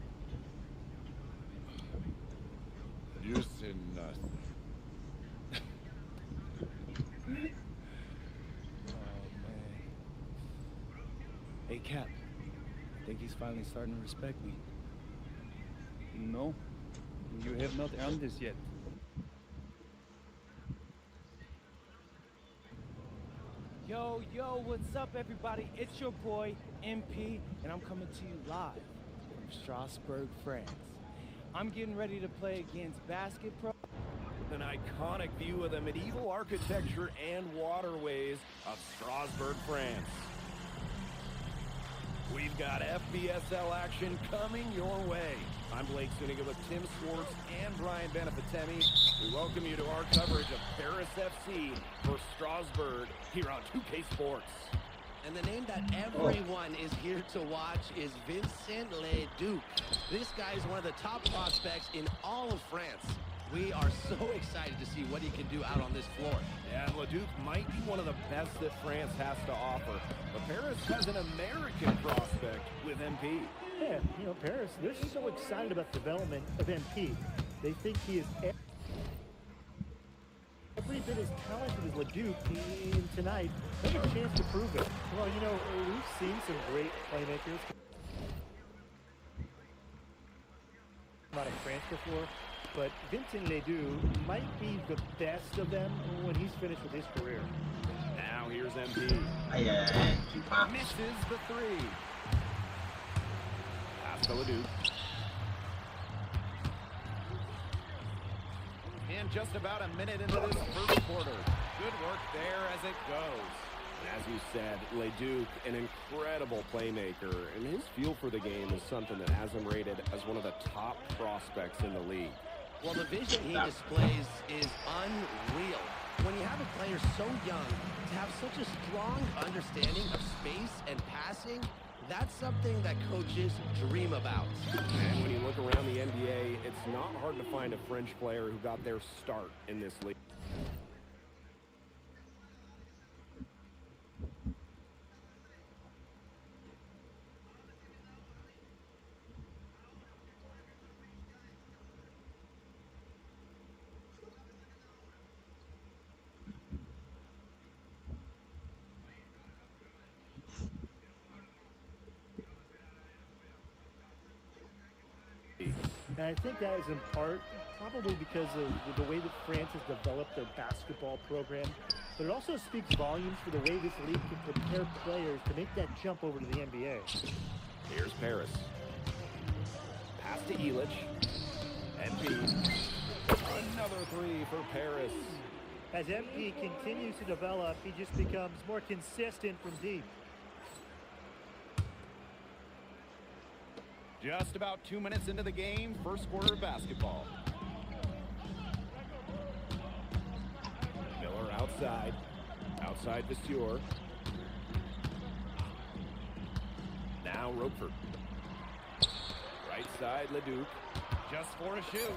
You say nothing. Oh, man. Hey, Cap. I think he's finally starting to respect me. No, you have not earned this yet. Yo, what's up, everybody? It's your boy, MP, and I'm coming to you live from Strasbourg, France. I'm getting ready to play against Basket Pro. An iconic view of the medieval architecture and waterways of Strasbourg, France. We've got FBSL action coming your way. I'm Blake Zuniga with Tim Swartz and Brian Benefitemi. We welcome you to our coverage of Paris FC for Strasbourg here on 2K Sports. And the name that everyone is here to watch is Vincent Leduc. This guy is one of the top prospects in all of France. We are so excited to see what he can do out on this floor. Yeah, and Leduc might be one of the best that France has to offer. But Paris has an American prospect with MP. Yeah, you know, Paris, they're so excited about the development of MP. They think he is every bit as talented as Leduc, and tonight, they have a chance to prove it. Well, you know, we've seen some great playmakers out of France before, but Vincent Leduc might be the best of them when he's finished with his career. Now here's MP. Misses the three. Pass to Leduc. And just about a minute into this first quarter. Good work there as it goes. As you said, Leduc, an incredible playmaker, and his feel for the game is something that has him rated as one of the top prospects in the league. Well, the vision he displays is unreal. When you have a player so young, to have such a strong understanding of space and passing, that's something that coaches dream about. And when you look around the NBA, it's not hard to find a French player who got their start in this league. And I think that is in part probably because of the way that France has developed their basketball program, but it also speaks volumes for the way this league can prepare players to make that jump over to the NBA. Here's Paris. Pass to Elich. MP. Another three for Paris. As MP continues to develop, he just becomes more consistent from deep. Just about 2 minutes into the game, first quarter of basketball. Miller outside. Outside Vasseur. Now Roper. Right side Leduc. Just for a shoot.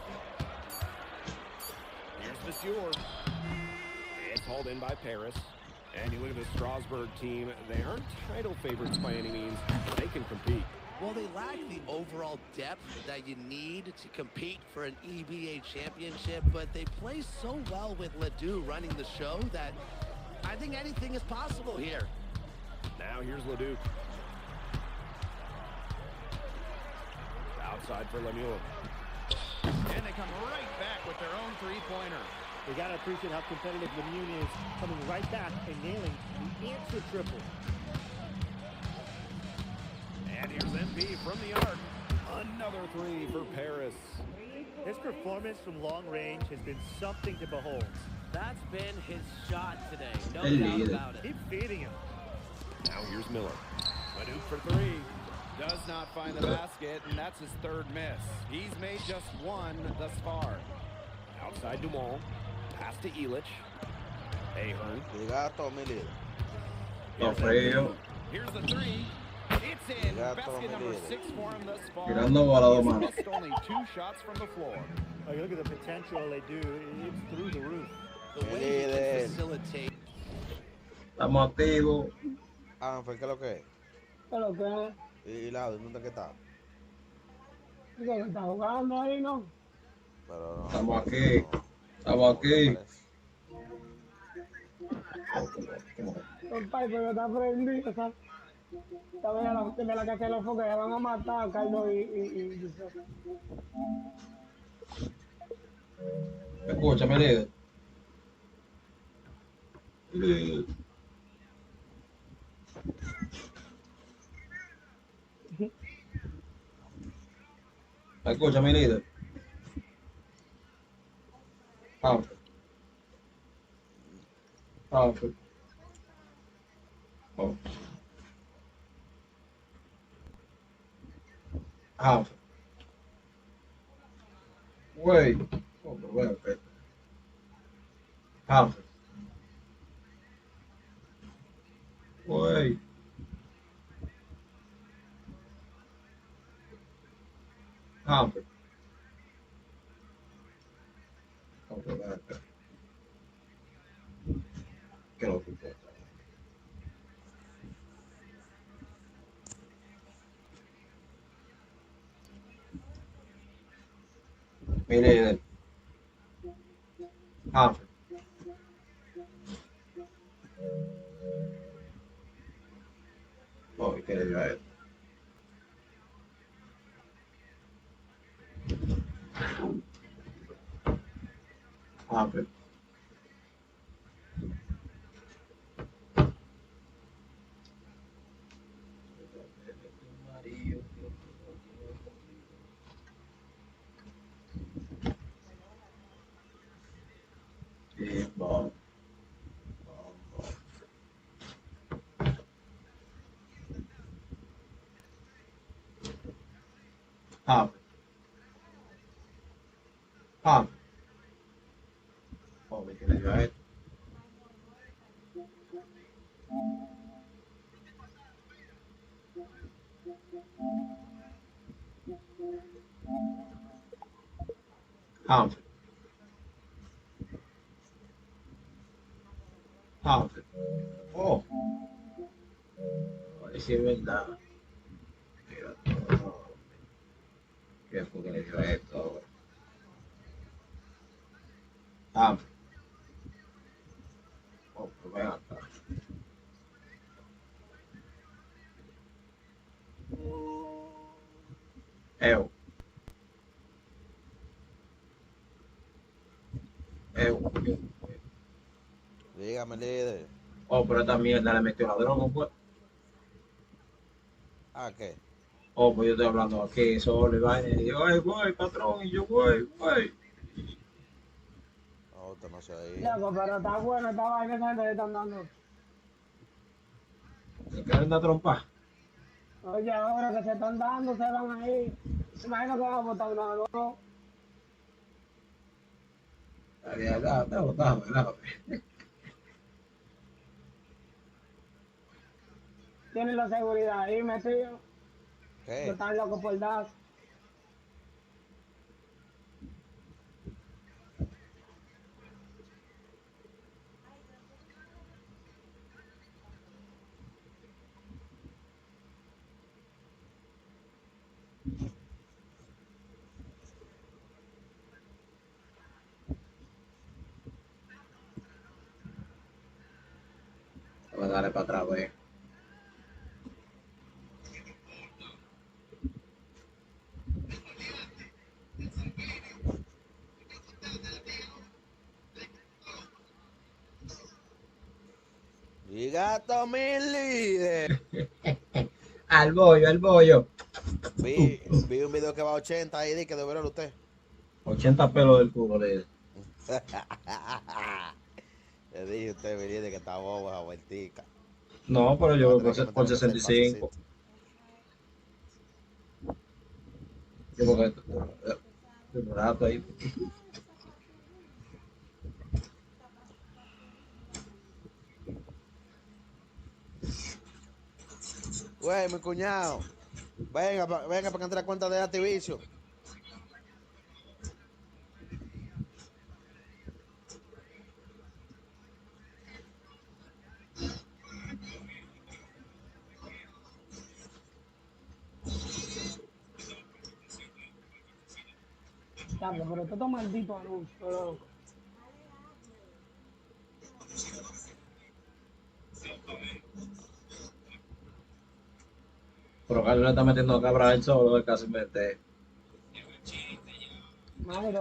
Here's Vasseur. It's hauled in by Paris. And you look at the Strasbourg team. They aren't title favorites by any means, but they can compete. Well, they lack the overall depth that you need to compete for an EBA championship, but they play so well with Ledoux running the show that I think anything is possible here. Now here's Leduc. Outside for Lemuel. And they come right back with their own three-pointer. You got to appreciate how competitive Lemuel is, coming right back and nailing the answer triple. And here's MP from the arc. Another three for Paris. His performance from long range has been something to behold. That's been his shot today, no doubt about it. Keep feeding him. Now here's Miller. Leduc for three. Does not find the basket, and that's his third miss. He's made just one thus far. Outside Dumont. Pass to Elich. Ahern. Here's the three. It's in. Basket number 6 for him thus far. He's missed only 2 shots from the floor. Oh, you look at the potential they do. It's through the roof. The way he can facilitate. Estamos activos. Hello, ¿Y Lado, dónde que está? ¿Qué está jugando ahí, no? Pero no. Estamos aquí. Estamos aquí. Compadre, pero está prendido, ¿sabes? Está de la casa de los focos, ya van a matar a Carlos y Giuseppe. Escúchame, líder. Líder. Escúchame, líder. Alfred. Alfred. Oh. Alfred. Wait. Oh, pero bueno, ok. Alfred. Wait. Alfred. Oh, pero bueno, ok. ¿Qué lo que importa? Mi líder. Alfred. Oh, ¿y qué le dio a él? Alfred. Bien, Bob. Alfred. Alfred. Oh, ¿y qué le dio a él? Alfred. Alfred. Oh. Ahí sí es verdad. Mira, todo. ¿Qué fue que le dio a esto ahora? Alfred. Oh, pero ven acá. Eu. Dígame, líder. Oh, pero esta mierda le metió la droga, pues. ¿A qué? Oh, pues yo estoy hablando aquí, solo y vaina. Y yo, ay, voy, patrón, y yo voy. No, usted no se oye. Loco, pero está bueno esta vaina que le están dando. Se quieren dar trompa. Oye, ahora que se están dando, se van a ir. Imagino que van a botar una, ¿no? Está botado, ¿verdad? Tienen la seguridad ahí metido. ¿Qué? No están locos por dar. Voy a darle para atrás, güey. Y gato mi líder. Al bollo. Vi un video que va a 80 ahí, di que de verlo usted. 80 pelos del culo, líder. Le dije a usted, mi líder, que está bobo esa vueltica. No, pero yo voy por 65. Yo porque estoy barato ahí. Güey, mi cuñado. Venga para que entre la cuenta de Activision. Carlos, pero todo maldito anuncio, loco. Pero Carlos le está metiendo cabra al solo de casi mete. Madre,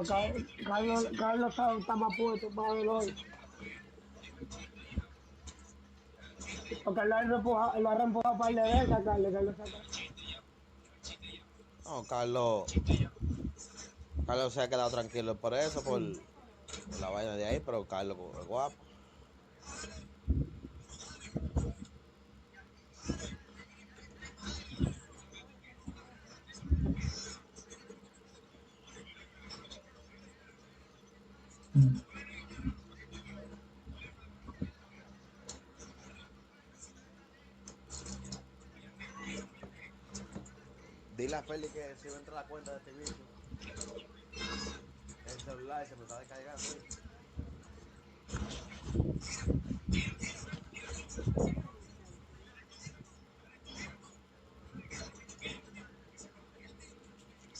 Carlos está más puesto para él hoy. Porque lo ha reempujado para el de esa, Carlos saca. No, Carlos se ha quedado tranquilo por eso, por la vaina de ahí, pero Carlos es guapo. Dile a Feli que si entra a la cuenta de este bicho, el celular se me está descargando.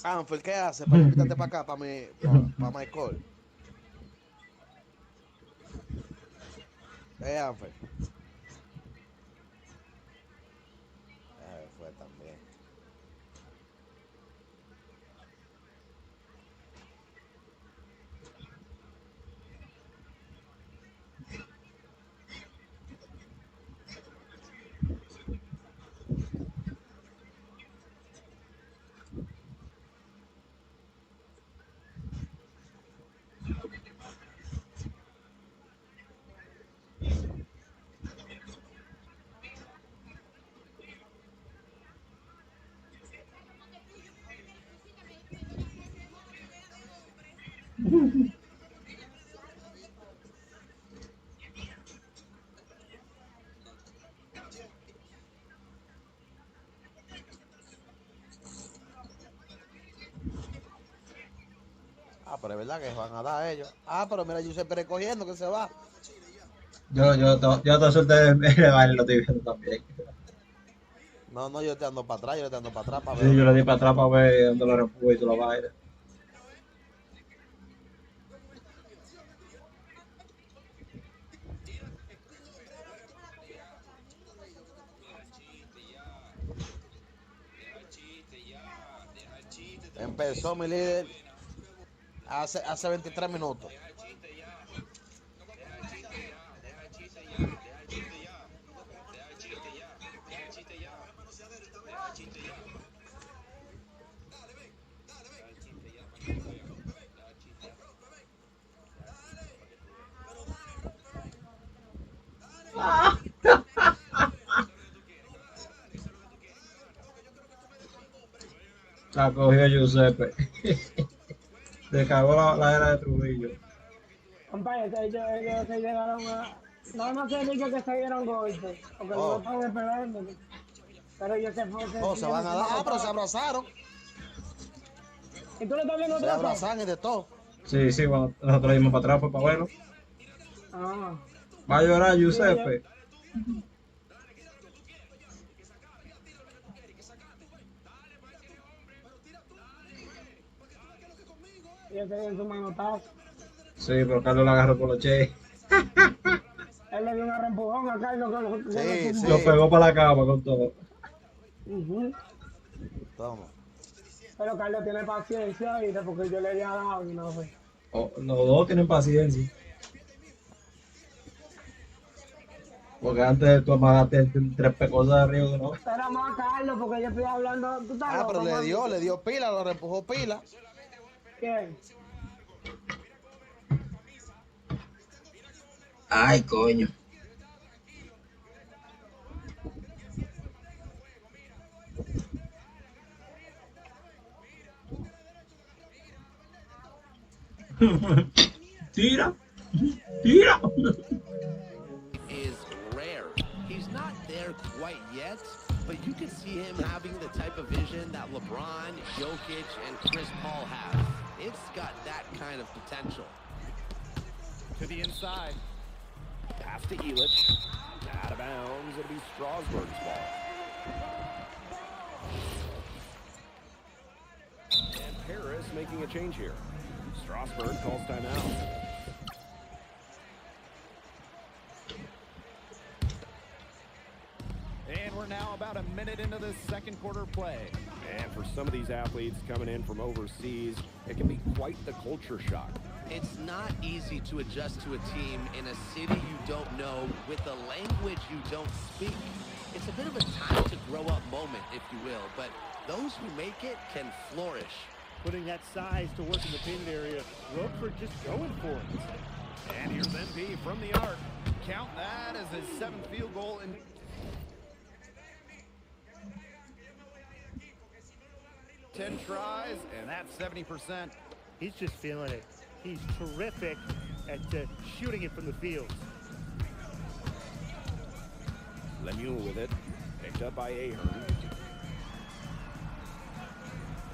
Anfer, ¿qué hace para invitarte para acá, para My Call? Anfer. Fue también. Pero es verdad que van a dar a ellos. Pero mira, Giuseppe recogiendo que se va. Yo te suelto el baile, lo estoy viendo también. No, yo te ando para atrás, para ver. Sí, yo le di para atrás para ver dónde lo repujo y todo lo baila. Empezó mi líder hace 23 minutos. La cogió Giuseppe. Se cagó la era de Trujillo. Compadre, ellos se llegaron a... No se dijo que se dieron golpes, porque no estaban esperando. Pero ellos se fueron. Se van a dar, pero se abrazaron. ¿Y tú lo estás viendo? Se abrazaron y de todo. Sí, cuando nosotros dimos para atrás fue para verlo. Va a llorar Giuseppe. Y ese dio su manotazo. Sí, pero Carlos la agarró por los che. Él le dio un arrempujón a Carlos. Sí. Lo pegó para la cama con todo. Toma. Pero Carlos tiene paciencia, ¿viste? Porque yo le había dado y no fue. Los dos tienen paciencia. Porque antes tú amagaste 3 cosas de arriba, ¿no? Pero más Carlos, porque yo estoy hablando... ¿Tú estás pero le dio pila, lo reempujó pila. ¿Qué? Ay, coño. Tira. Is rare. He's not there quite yet, but you can see him having the type of vision that LeBron, Jokic, and Chris Paul have. It's got that kind of potential. To the inside. Pass to Elich. Out of bounds. It'll be Strasburg's ball. And Paris making a change here. Strasburg calls timeout. And we're now about a minute into the second quarter play. And for some of these athletes coming in from overseas, it can be quite the culture shock. It's not easy to adjust to a team in a city you don't know with a language you don't speak. It's a bit of a time to grow up moment, if you will, but those who make it can flourish. Putting that size to work in the painted area, Roquefort just going for it. And here's MP from the arc. Count that as his 7th field goal in 10 tries, and that's 70%. He's just feeling it. He's terrific at shooting it from the field. Lemieux with it, picked up by Ahern.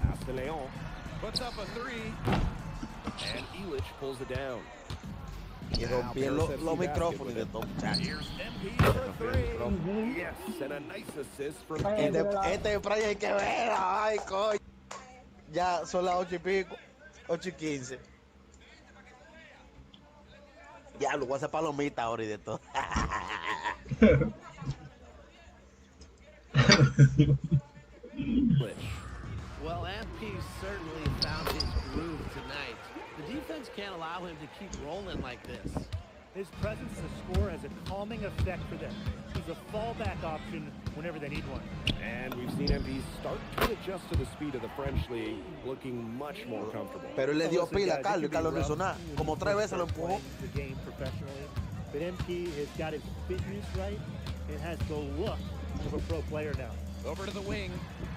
Pass to Leon, puts up a 3, and Elich pulls it down. Y rompí los micrófonos de estos muchachos. Here's MP for 3. Yes, and a nice assist from Este Brian hay que ver. Ay, coño. Ya son las 8 y pico. 8:15. Ya, lo voy a hacer palomita ahora y de todo. Well, MP certainly found his groove tonight. The defense can't allow him to keep rolling like this. His presence as a scorer has a calming effect for them. He's a fallback option whenever they need one. And we've seen MP start to adjust to the speed of the French league, looking much more comfortable. Pero él le dio pila a Carlos y Carlos no hizo nada. Como 3 veces lo empujó. The game professionally, but MP has got his fitness right and has the look of a pro player now. Over to the wing.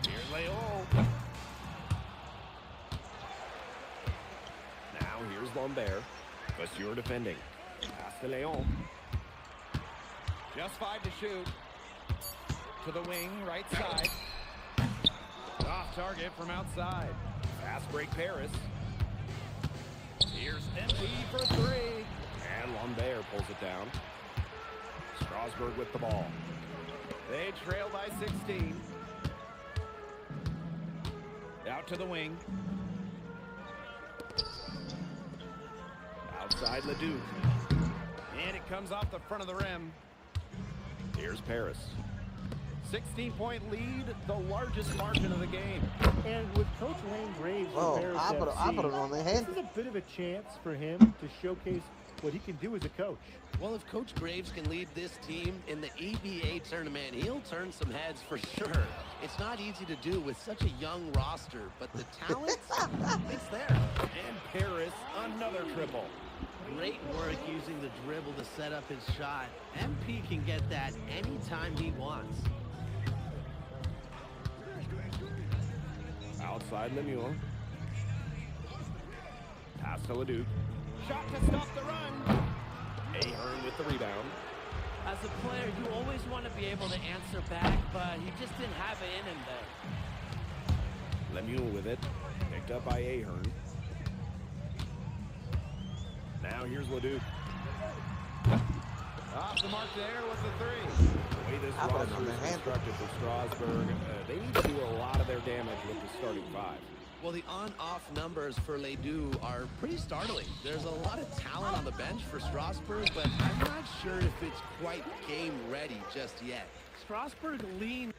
Here's Leo. Now here's Lambert. Vasseur defending. Pass to Leon. Just 5 to shoot. To the wing, right side. Off target from outside. Fast break Paris. Here's MP for 3. And Lambert pulls it down. Strasburg with the ball. They trail by 16. Out to the wing. Outside Ledoux. And it comes off the front of the rim. Here's Paris. 16-point lead, the largest margin of the game. And with Coach Wayne Graves Oh, Paris FC, this is a bit of a chance for him to showcase what he can do as a coach. Well, if Coach Graves can lead this team in the EBA tournament, he'll turn some heads for sure. It's not easy to do with such a young roster, but the talent, it's there. And Paris, another triple. Great work using the dribble to set up his shot. MP can get that anytime he wants. Outside Lemieux. Pass to Ledoux. Shot to stop the run. Ahern with the rebound. As a player, you always want to be able to answer back, but he just didn't have it in him there. Lemieux with it. Picked up by Ahern. Now here's Ledoux. Off the mark there with the 3. The way this roster is constructed for Strasburg, they need to do a lot of their damage with the starting 5. Well, the on-off numbers for Ledoux are pretty startling. There's a lot of talent on the bench for Strasburg, but I'm not sure if it's quite game ready just yet. Strasburg leans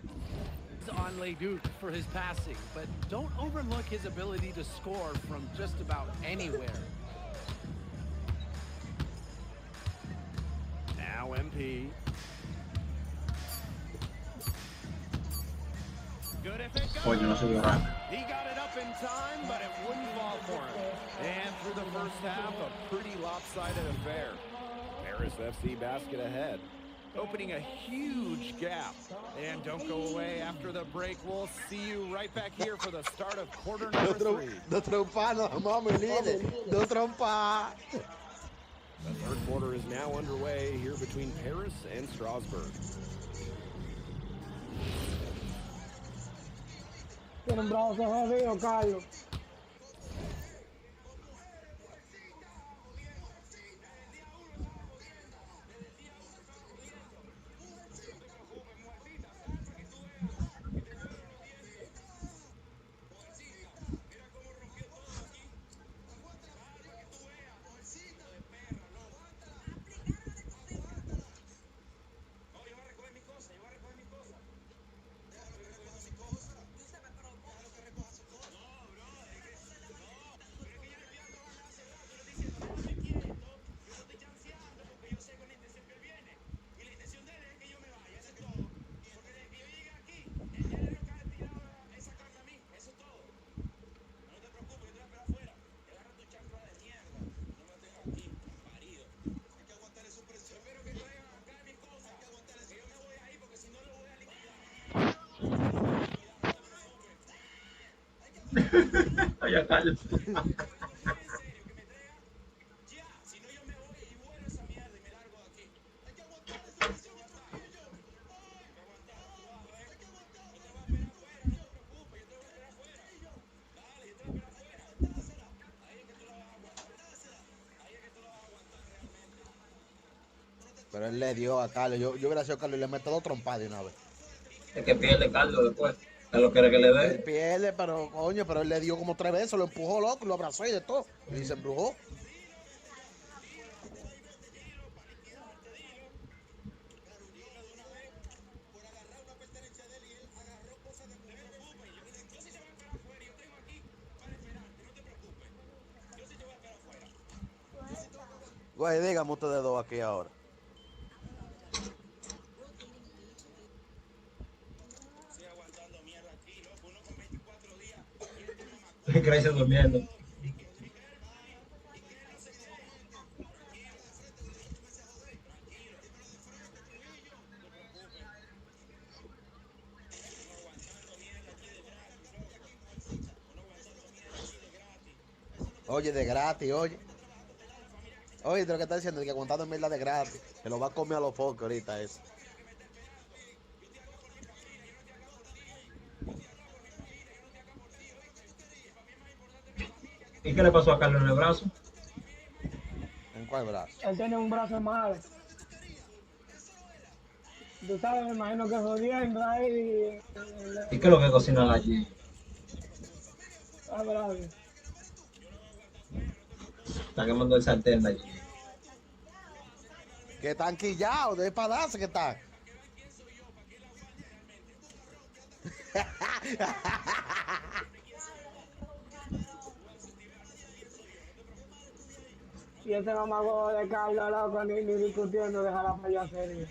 on Ledoux for his passing, but don't overlook his ability to score from just about anywhere. Now MP. Good if it goes. He got it up in time, but it wouldn't fall for him. And through the first half, a pretty lopsided affair. Paris FC basket ahead, opening a huge gap. And don't go away after the break. We'll see you right back here for the start of quarter number 3. No trompa, no, mami, líder. No trompa. The third quarter is now underway here between Paris and Strasburg. Tiene un brazo jodido, Carlos. Oye, Carlos. Pero él le dio a Carlos. Yo hubiera sido Carlos y le meto 2 trompadas de una vez. Es que pierde Carlos después. Carlos quiere que le Él dé. pierde, pero coño, pero él le dio como 3 veces, lo empujó loco, lo abrazó y de todo. Y se embrujó. Güey, dígame ustedes dos aquí ahora. Gracias durmiendo. Oye, de gratis, oye. Oye, de lo que está diciendo, que aguantando mierda de gratis. Se lo va a comer a los focos ahorita eso. ¿Y qué le pasó a Carlos en el brazo? ¿En cuál brazo? Él tiene un brazo malo. Tú sabes, me imagino que jodiendo ahí. ¿Y qué es lo que cocinan allí? Ah, bravo. Está quemando el sartén de allí. Que están quillados, de palacio que están. Y ese mamago de Carlos, loco, ni discutiendo, deja la falla seria.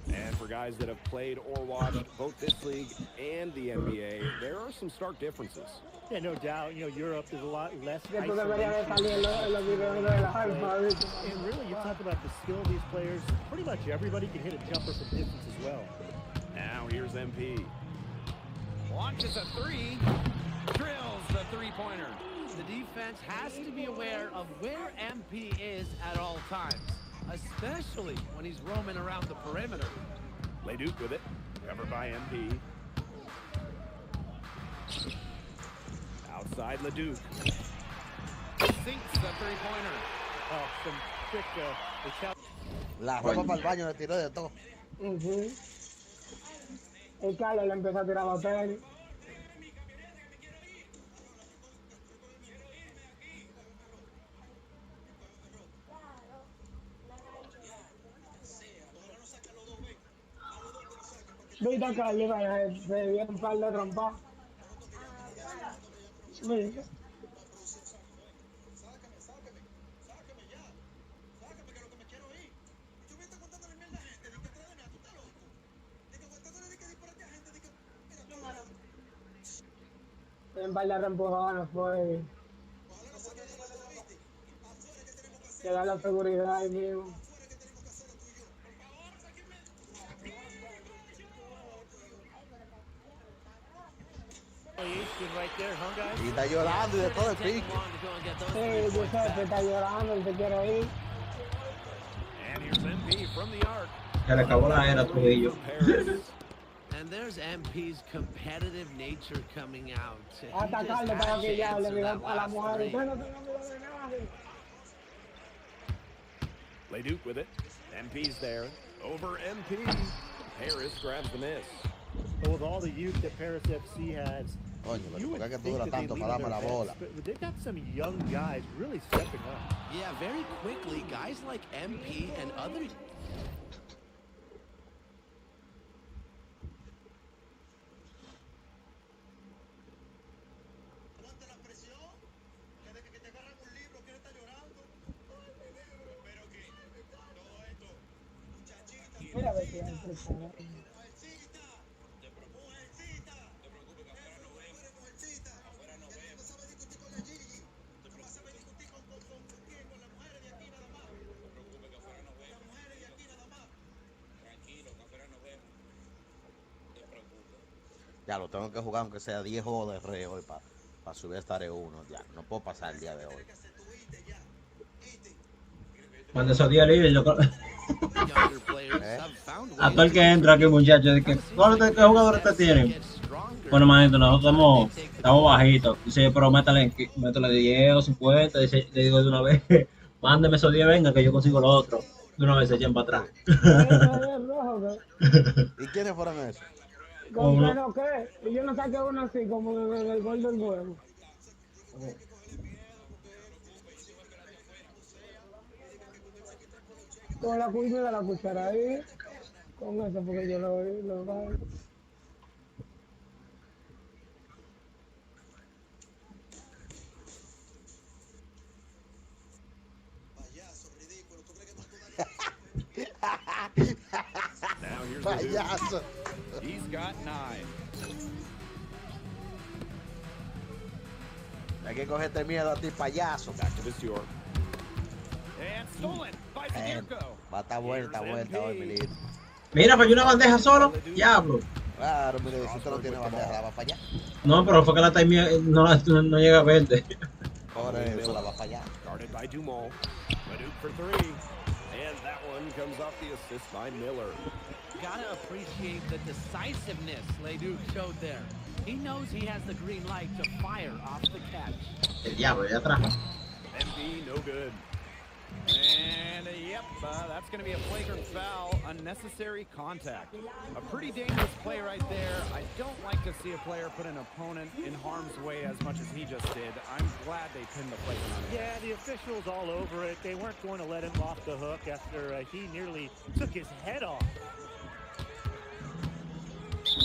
And for guys that have played or watched both this league and the NBA, there are some stark differences. Yeah, no doubt. You know, Europe, there's a lot less Que tú deberías de salir en los videos de la alfa. And really, you talk about the skill of these players. Pretty much everybody can hit a jumper from distance as well. Now here's MP. Launches a three. Drills the three-pointer. The defense has to be aware of where MP is at all times, especially when he's roaming around the perimeter. Leduc with it. Covered by MP. Outside Leduc. Sinks the three-pointer. Oh, some quick La ropa para el baño le tiró de todo. El Carlos le empezó a tirar los tenis. Viste a Carlos, se dio un par de trompas. Mira. En par de reempujones fue. Que da la seguridad ahí mismo. Y está llorando y de todo el pico. Sí, Giuseppe está llorando, él se quiere ir. And here's MP from the arc. Se le acabó la era Trujillo. And there's MP's competitive nature coming out. Hasta Carlos para que ya le diga a la mujer, usted no tenga miedo de nadie. Leduc with it. MP's there. Over MP. Harris grabs the miss. But with all the youth that Paris FC has, Coño, you ¿por would qué tú think duras that they tanto lead para on darme la their bola? best, but they've got some young guys really stepping up. Yeah, very quickly, guys like MP and other. Mira a ver si hay presión. Ya lo tengo que jugar aunque sea 10 juegos de re hoy para subir a estar 1. Ya, no puedo pasar el día de hoy. Cuando esos días libres, yo creo. A todo el que entra aquí, muchachos, de que, ¿qué jugadores te tienen? Bueno, manito, nosotros estamos bajitos. Dice, pero métale 10 o 50. Dice, le digo de una vez, mándeme esos 10, venga, que yo consigo los otros. De una vez se echan para atrás. ¿Y quiénes fueron esos? ¿Con qué no qué? Y yo no saqué uno así, como en el gol del huevo. Con la cuña de la cuchara ahí. Con eso, porque yo lo vi. Now here's Payaso. He's got 9. Hay que cogerte miedo a ti, payaso. Back to this York. And stolen by Zadirko. Va a estar vuelta hoy, mi lindo. Mira, falló una bandeja solo. Diablo. Claro, mire, si usted no tiene bandeja, la va para allá. No, pero fue que la timing no llega a verte. Ahora eso la va para allá. Guarded by Dumont. Maduke for 3. And that one comes off the assist by Miller. Gotta appreciate the decisiveness Leduc showed there. He knows he has the green light to fire off the catch. El diablo, ya atrás. MB, no good. And yep, that's going to be a flagrant foul, unnecessary contact. A pretty dangerous play right there. I don't like to see a player put an opponent in harm's way as much as he just did. I'm glad they pinned the flagrant on him. Yeah, the officials all over it. They weren't going to let him off the hook after he nearly took his head off.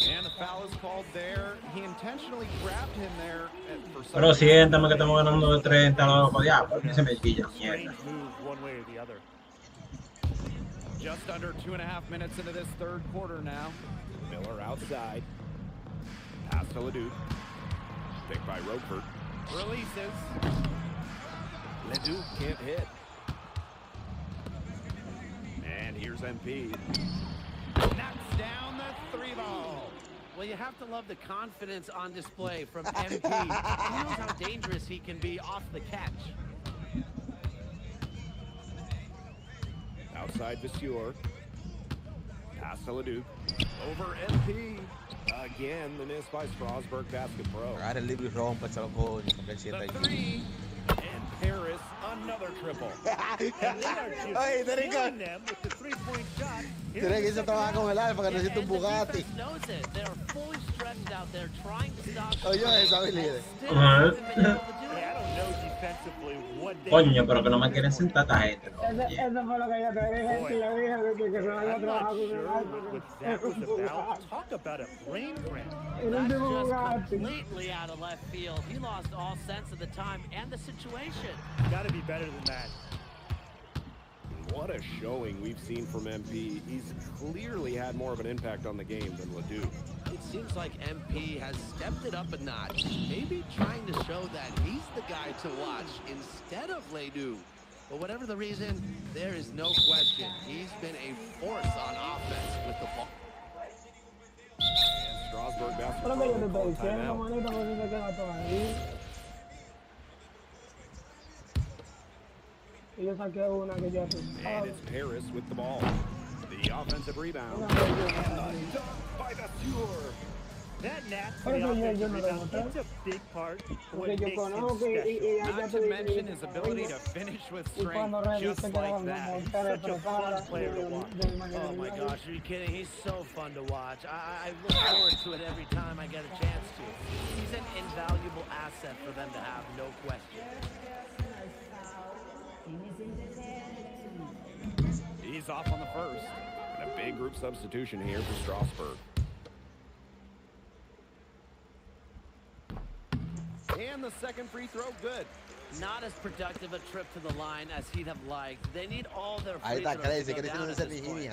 And the foul is called there. He intentionally grabbed him there for some. Pero siéntame que estamos ganando de 30 a los diablos, porque se me quilla mierda. One way or the other. Just under 2.5 minutes into this third quarter now. Miller outside. Pass to Leduc. Picked by Roquefort. Releases. Leduc can't hit. And here's MP. Knocks down the 3-ball. Well, you have to love the confidence on display from MP. He knows how dangerous he can be off the catch. Outside Vasseur. Pass to Leduc. Over MP. Again, the miss by Strasburg Basket Pro. Agarra el libro y rompe, se lo coge, porque él siente allí. And Paris, another triple. Oye, tiene que irse a trabajar con el Alfa, que necesita un Bugatti. Oye, esa habilidad. Coño, pero que no me quieren sentar esta gente. Eso fue lo que yo te dije, que le dije que se vaya a trabajar con el Alfa. Talk about a brain cramp. That's just completely out of left field. He lost all sense of the time and the situation. Got to be better than that. What a showing we've seen from MP. He's clearly had more of an impact on the game than Leduc. It seems like MP has stepped it up a notch, maybe trying to show that he's the guy to watch instead of Leduc. But whatever the reason, there is no question he's been a force on offense with the ball. And Strasburg basketball timeout. And it's Paris with the ball. The offensive rebound. And dunk by Vasseur. That Nat for the offensive rebound, it's a big part of what makes him special. Not to mention his ability to finish with strength just like that. He's such a fun player to watch. Oh my gosh, are you kidding? He's so fun to watch. I look forward to it every time I get a chance to. He's an invaluable asset for them to have, no question. He's off on the first. And a big group substitution here for Strasburg. And the second free throw, good. Not as productive a trip to the line as he'd have liked. They need all their free throws to go down at this point.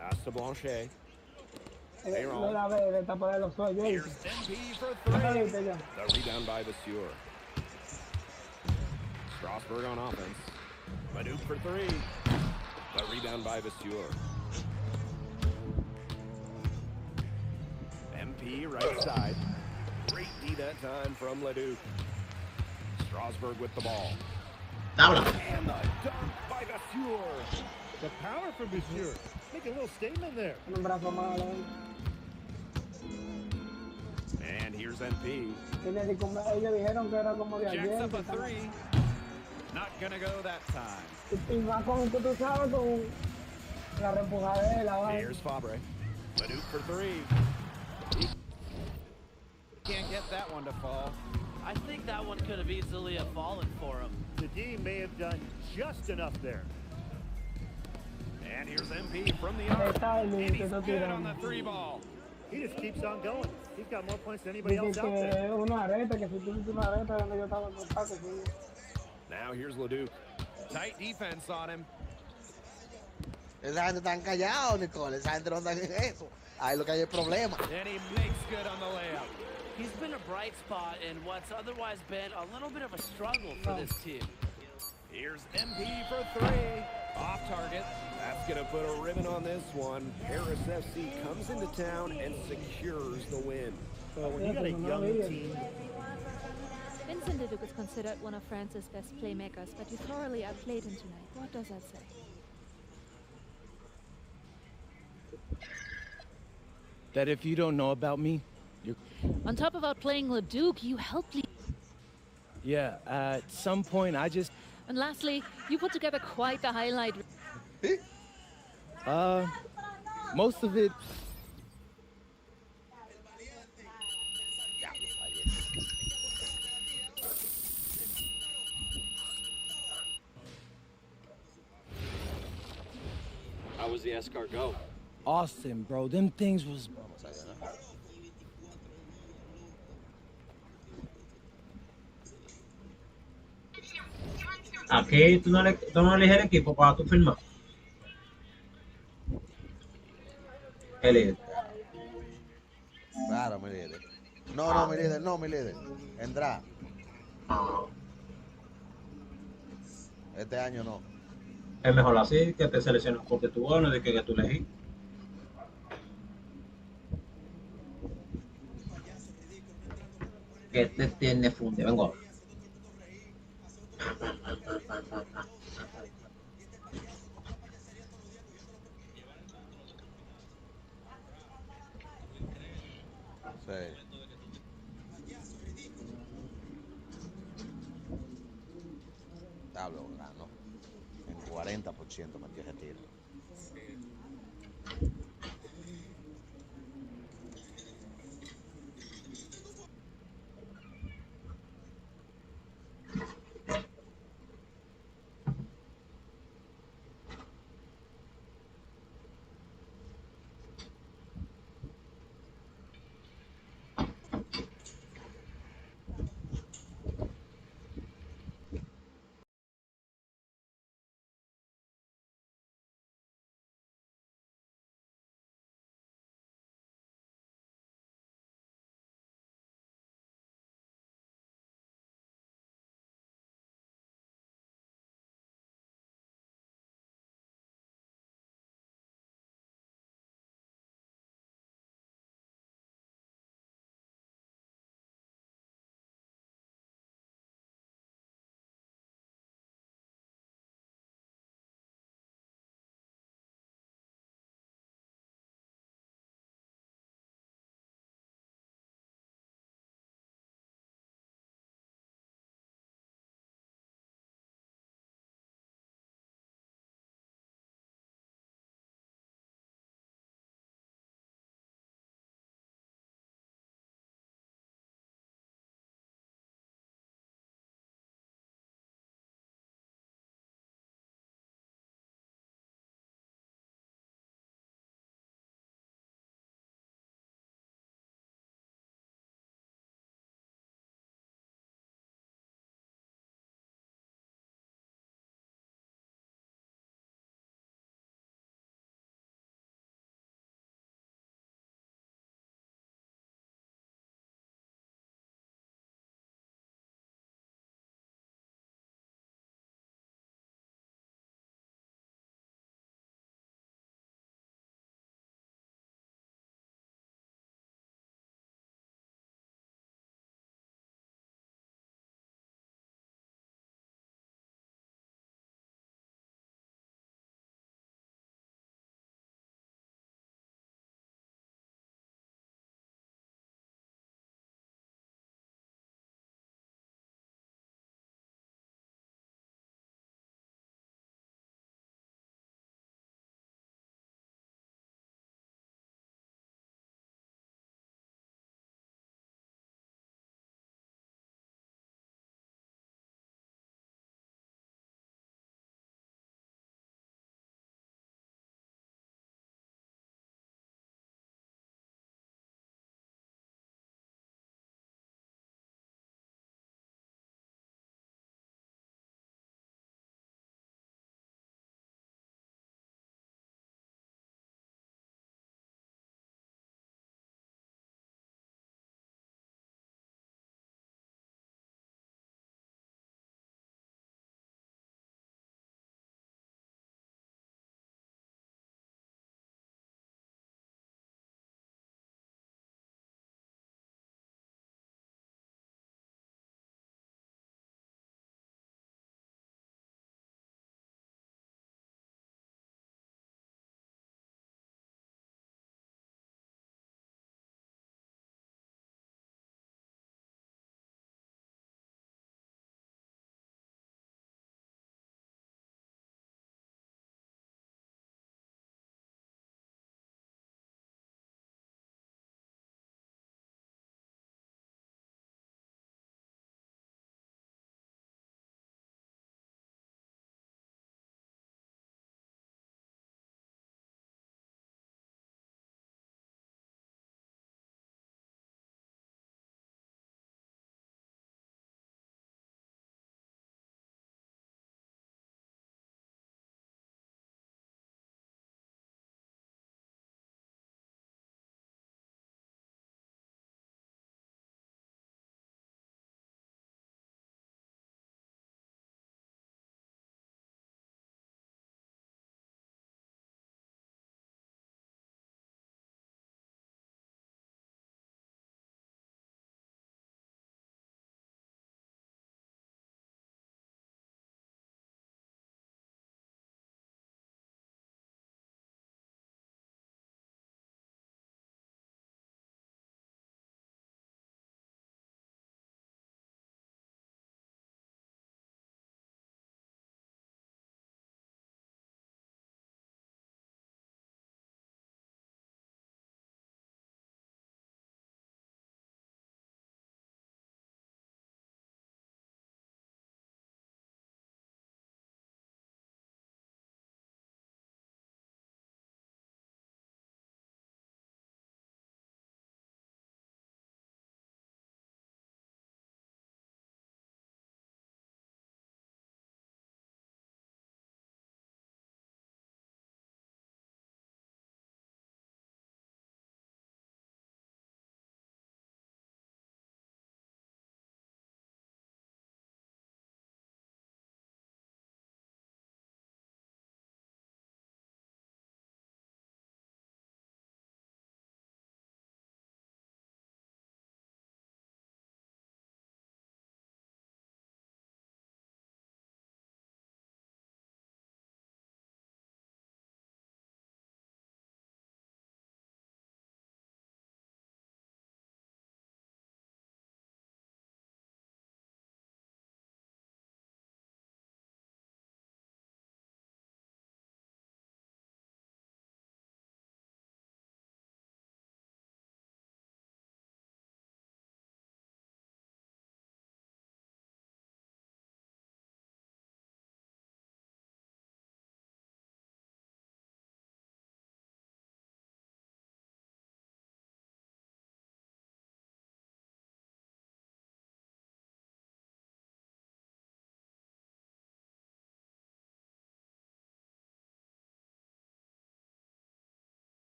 Pass to Blanchet. Here's MP for 3. The rebound by Vasseur. Strasburg on offense. Maduke for 3. The rebound by Vasseur. MP right side. Great D that time from Leduc. Strasburg with the ball. Tabla. And the dunk by Vasseur. The power from Vasseur. Making a little statement there. And here's MP. Ellos dijeron que era como de Jacks ayer. up a three. Not gonna go that time. Y más con, tú sabes, con la repujadera. Here's Fabre. Leduc for three. He can't get that one to fall. I think that one could have easily have fallen for him. The D may have done just enough there. And here's MP from the arc. And he's good on the three ball. He just keeps on going. He's got more points than anybody else out there. Now here's Leduc. Tight defense on him. Esa gente está callado, Nicole. Esa gente no está en eso. Ahí lo que hay es problema. And he makes good on the layup. He's been a bright spot in what's otherwise been a little bit of a struggle for this team. Here's MP for three. Off target. That's going to put a ribbon on this one. Harris FC comes into town and secures the win. So when you got a young team. Vincent Leduc is considered one of France's best playmakers, but you thoroughly outplayed him tonight. What does that say? That if you don't know about me, you're... On top of outplaying Leduc, you helped lead. Yeah, at some point I just... And lastly, you put together quite the highlight. Most of it... How was the escargot? Austin, bro, them things was... Aquí tú no eliges el equipo para tu firmar. El líder. Claro, mi líder. No, mi líder, no, mi líder. Entra. Este año no. Es mejor así, que te selecciones porque tú ganas de que tú elegís. Que te tiene funde, vengo. Sí. Tablo, ganó. En 40% metió ese tiro.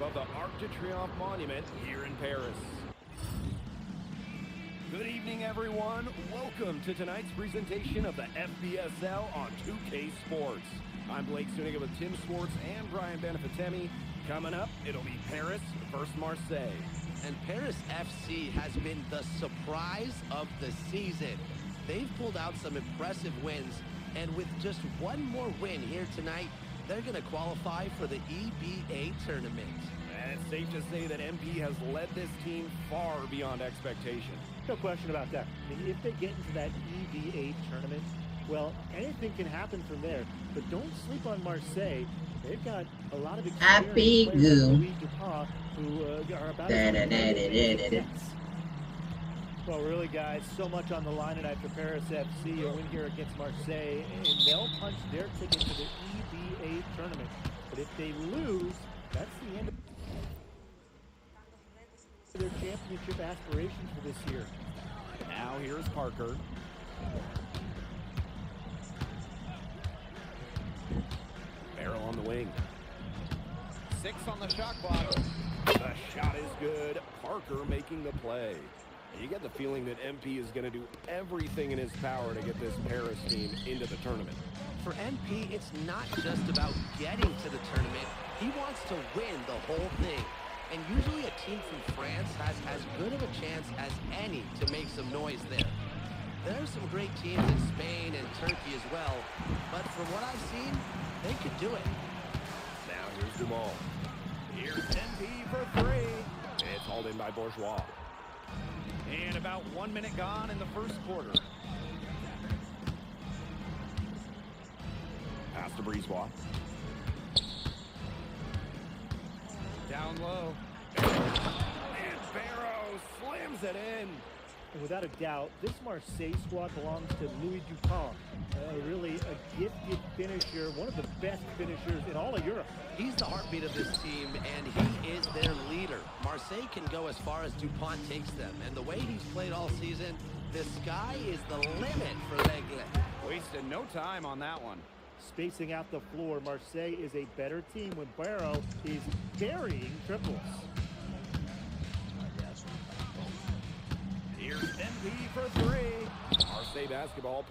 of the Arc de Triomphe Monument here in Paris. Good evening, everyone. Welcome to tonight's presentation of the FBSL on 2K Sports. I'm Blake Suniga with Tim Swartz and Brian Benefitemi. Coming up, it'll be Paris versus Marseille. And Paris FC has been the surprise of the season. They've pulled out some impressive wins, and with just one more win here tonight, they're going to qualify for the EBA tournament. And it's safe to say that MP has led this team far beyond expectation. No question about that. I mean, if they get into that EBA tournament, well, anything can happen from there. But don't sleep on Marseille. They've got a lot of experience players like Louis Dupont who are about to Well, really, guys, so much on the line tonight for Paris FC. A win here against Marseille, and they'll punch their ticket to the EBA tournament. But if they lose, that's the end of their championship aspirations for this year. Now here's Parker. Barrel on the wing. 6 on the shot clock. The shot is good. Parker making the play. You get the feeling that MP is going to do everything in his power to get this Paris team into the tournament. For MP, it's not just about getting to the tournament. He wants to win the whole thing. And usually a team from France has as good of a chance as any to make some noise there. There are some great teams in Spain and Turkey as well, but from what I've seen, they could do it. Now here's Dumont. Here's MP for 3. It's hauled in by Bourgeois. And about 1 minute gone in the first quarter. Pass to Brisebois. Down low. And Barrow slams it in. And without a doubt, this Marseille squad belongs to Louis Dupont. Really a gifted finisher, one of the best finishers in all of Europe. He's the heartbeat of this team, and he is their leader. Marseille can go as far as Dupont takes them, and the way he's played all season, the sky is the limit for L'Aigle. Wasted no time on that one. Spacing out the floor, Marseille is a better team when Barrow is burying triples. Here's MP for 3. Marseille basketball.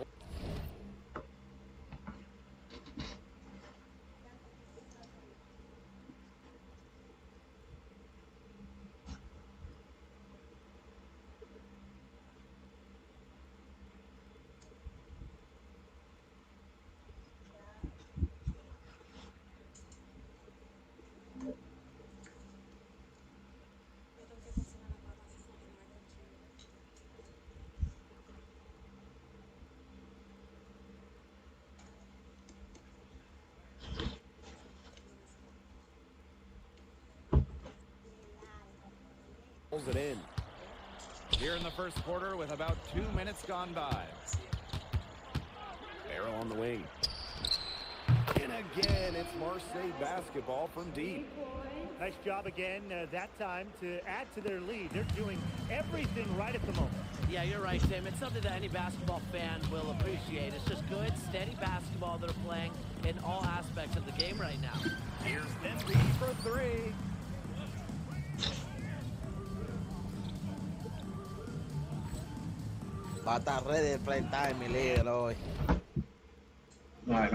It in. Here in the first quarter with about 2 minutes gone by. Barrel on the wing. And again, it's Marseille basketball from deep. Nice job again that time to add to their lead. They're doing everything right at the moment. Yeah, you're right, Tim. It's something that any basketball fan will appreciate. It's just good, steady basketball they're playing in all aspects of the game right now. Here's MP for 3. Va a estar ready el playtime, mi líder hoy. 9.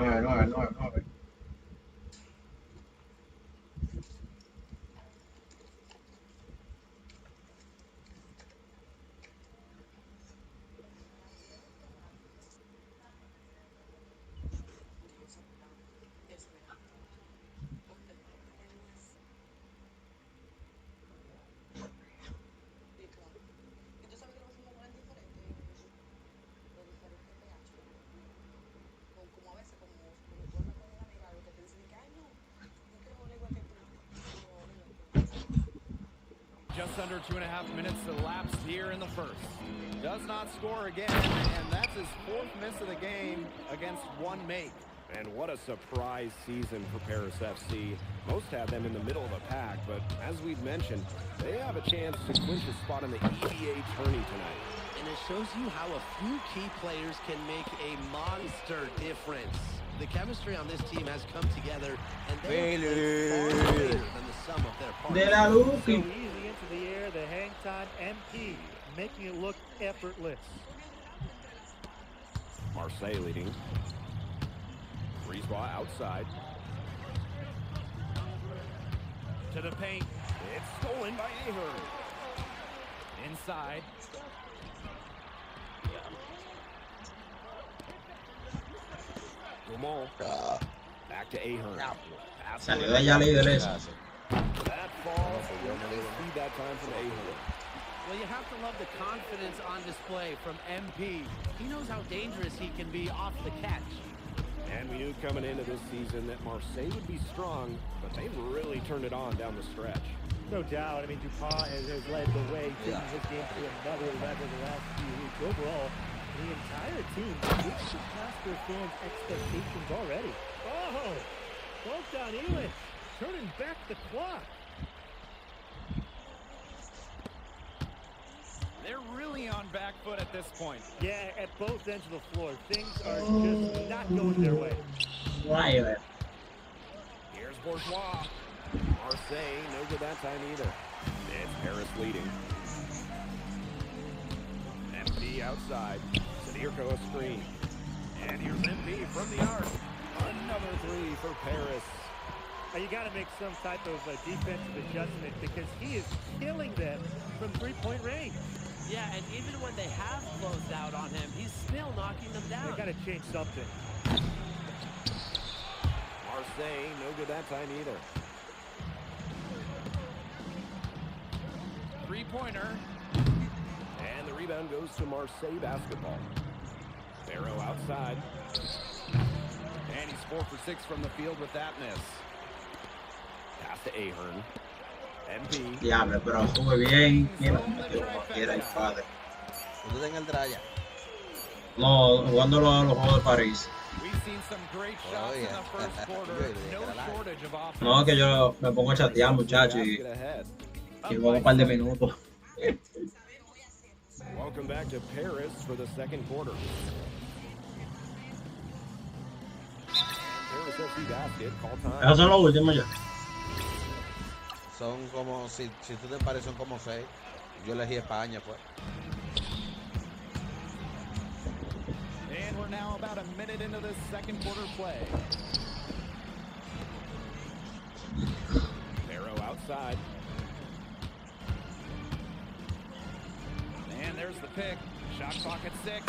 Just under 2.5 minutes elapsed here in the first. Does not score again, and that's his 4th miss of the game against one make. And what a surprise season for Paris FC. Most had them in the middle of the pack, but as we've mentioned, they have a chance to clinch a spot in the EBA tourney tonight. And it shows you how a few key players can make a monster difference. The chemistry on this team has come together, and they are far greater than the sum of their parts. So easy into the air, the hang time, MP, making it look effortless. Marseille leading. Freeze ball outside. To the paint. It's stolen by Ahern. Inside. Dumont. Back to Ahern. Salió de allá líder ese. That fall. Speed that time from Ahern. Well, you have to love the confidence on display from MP. He knows how dangerous he can be off the catch. And we knew coming into this season that Marseille would be strong, but they've really turned it on down the stretch. No doubt. I mean, Dupont has led the way, taking his game to another level the last few weeks. Overall, the entire team has surpassed their fans' expectations already. Oh, Bogdan Ilic turning back the clock. They're really on back foot at this point. Yeah, at both ends of the floor. Things are just not going their way. Right. Here's Bourgeois. Marseille, no good that time either. It's Paris leading. MP outside. Sadirko a screen. And here's MP from the arc. Another three for Paris. Now you got to make some type of defensive adjustment because he is killing them from three-point range. Yeah, and even when they have closed out on him, he's still knocking them down. They got to change something. Marseille, no good that time either. Three-pointer. And the rebound goes to Marseille basketball. Barrow outside. And he's 4 for 6 from the field with that miss. Pass to Ahern. MP. Diablo, pero sube bien. Mira, como quiera el padre. ¿Usted en el Draya? No, jugando los juegos de París. We've seen some great shots in the first quarter. No shortage of offense. No, que yo me pongo a chatear, muchachos, y juego un par de minutos. Welcome back to Paris for the second quarter. Paris FC basket, call time. Esos son los últimos ya. Son como, si tú te pareces, son como 6. Yo elegí España, pues. And we're now about a minute into this second quarter play. Barrow outside. And there's the pick. Shot clock at 6.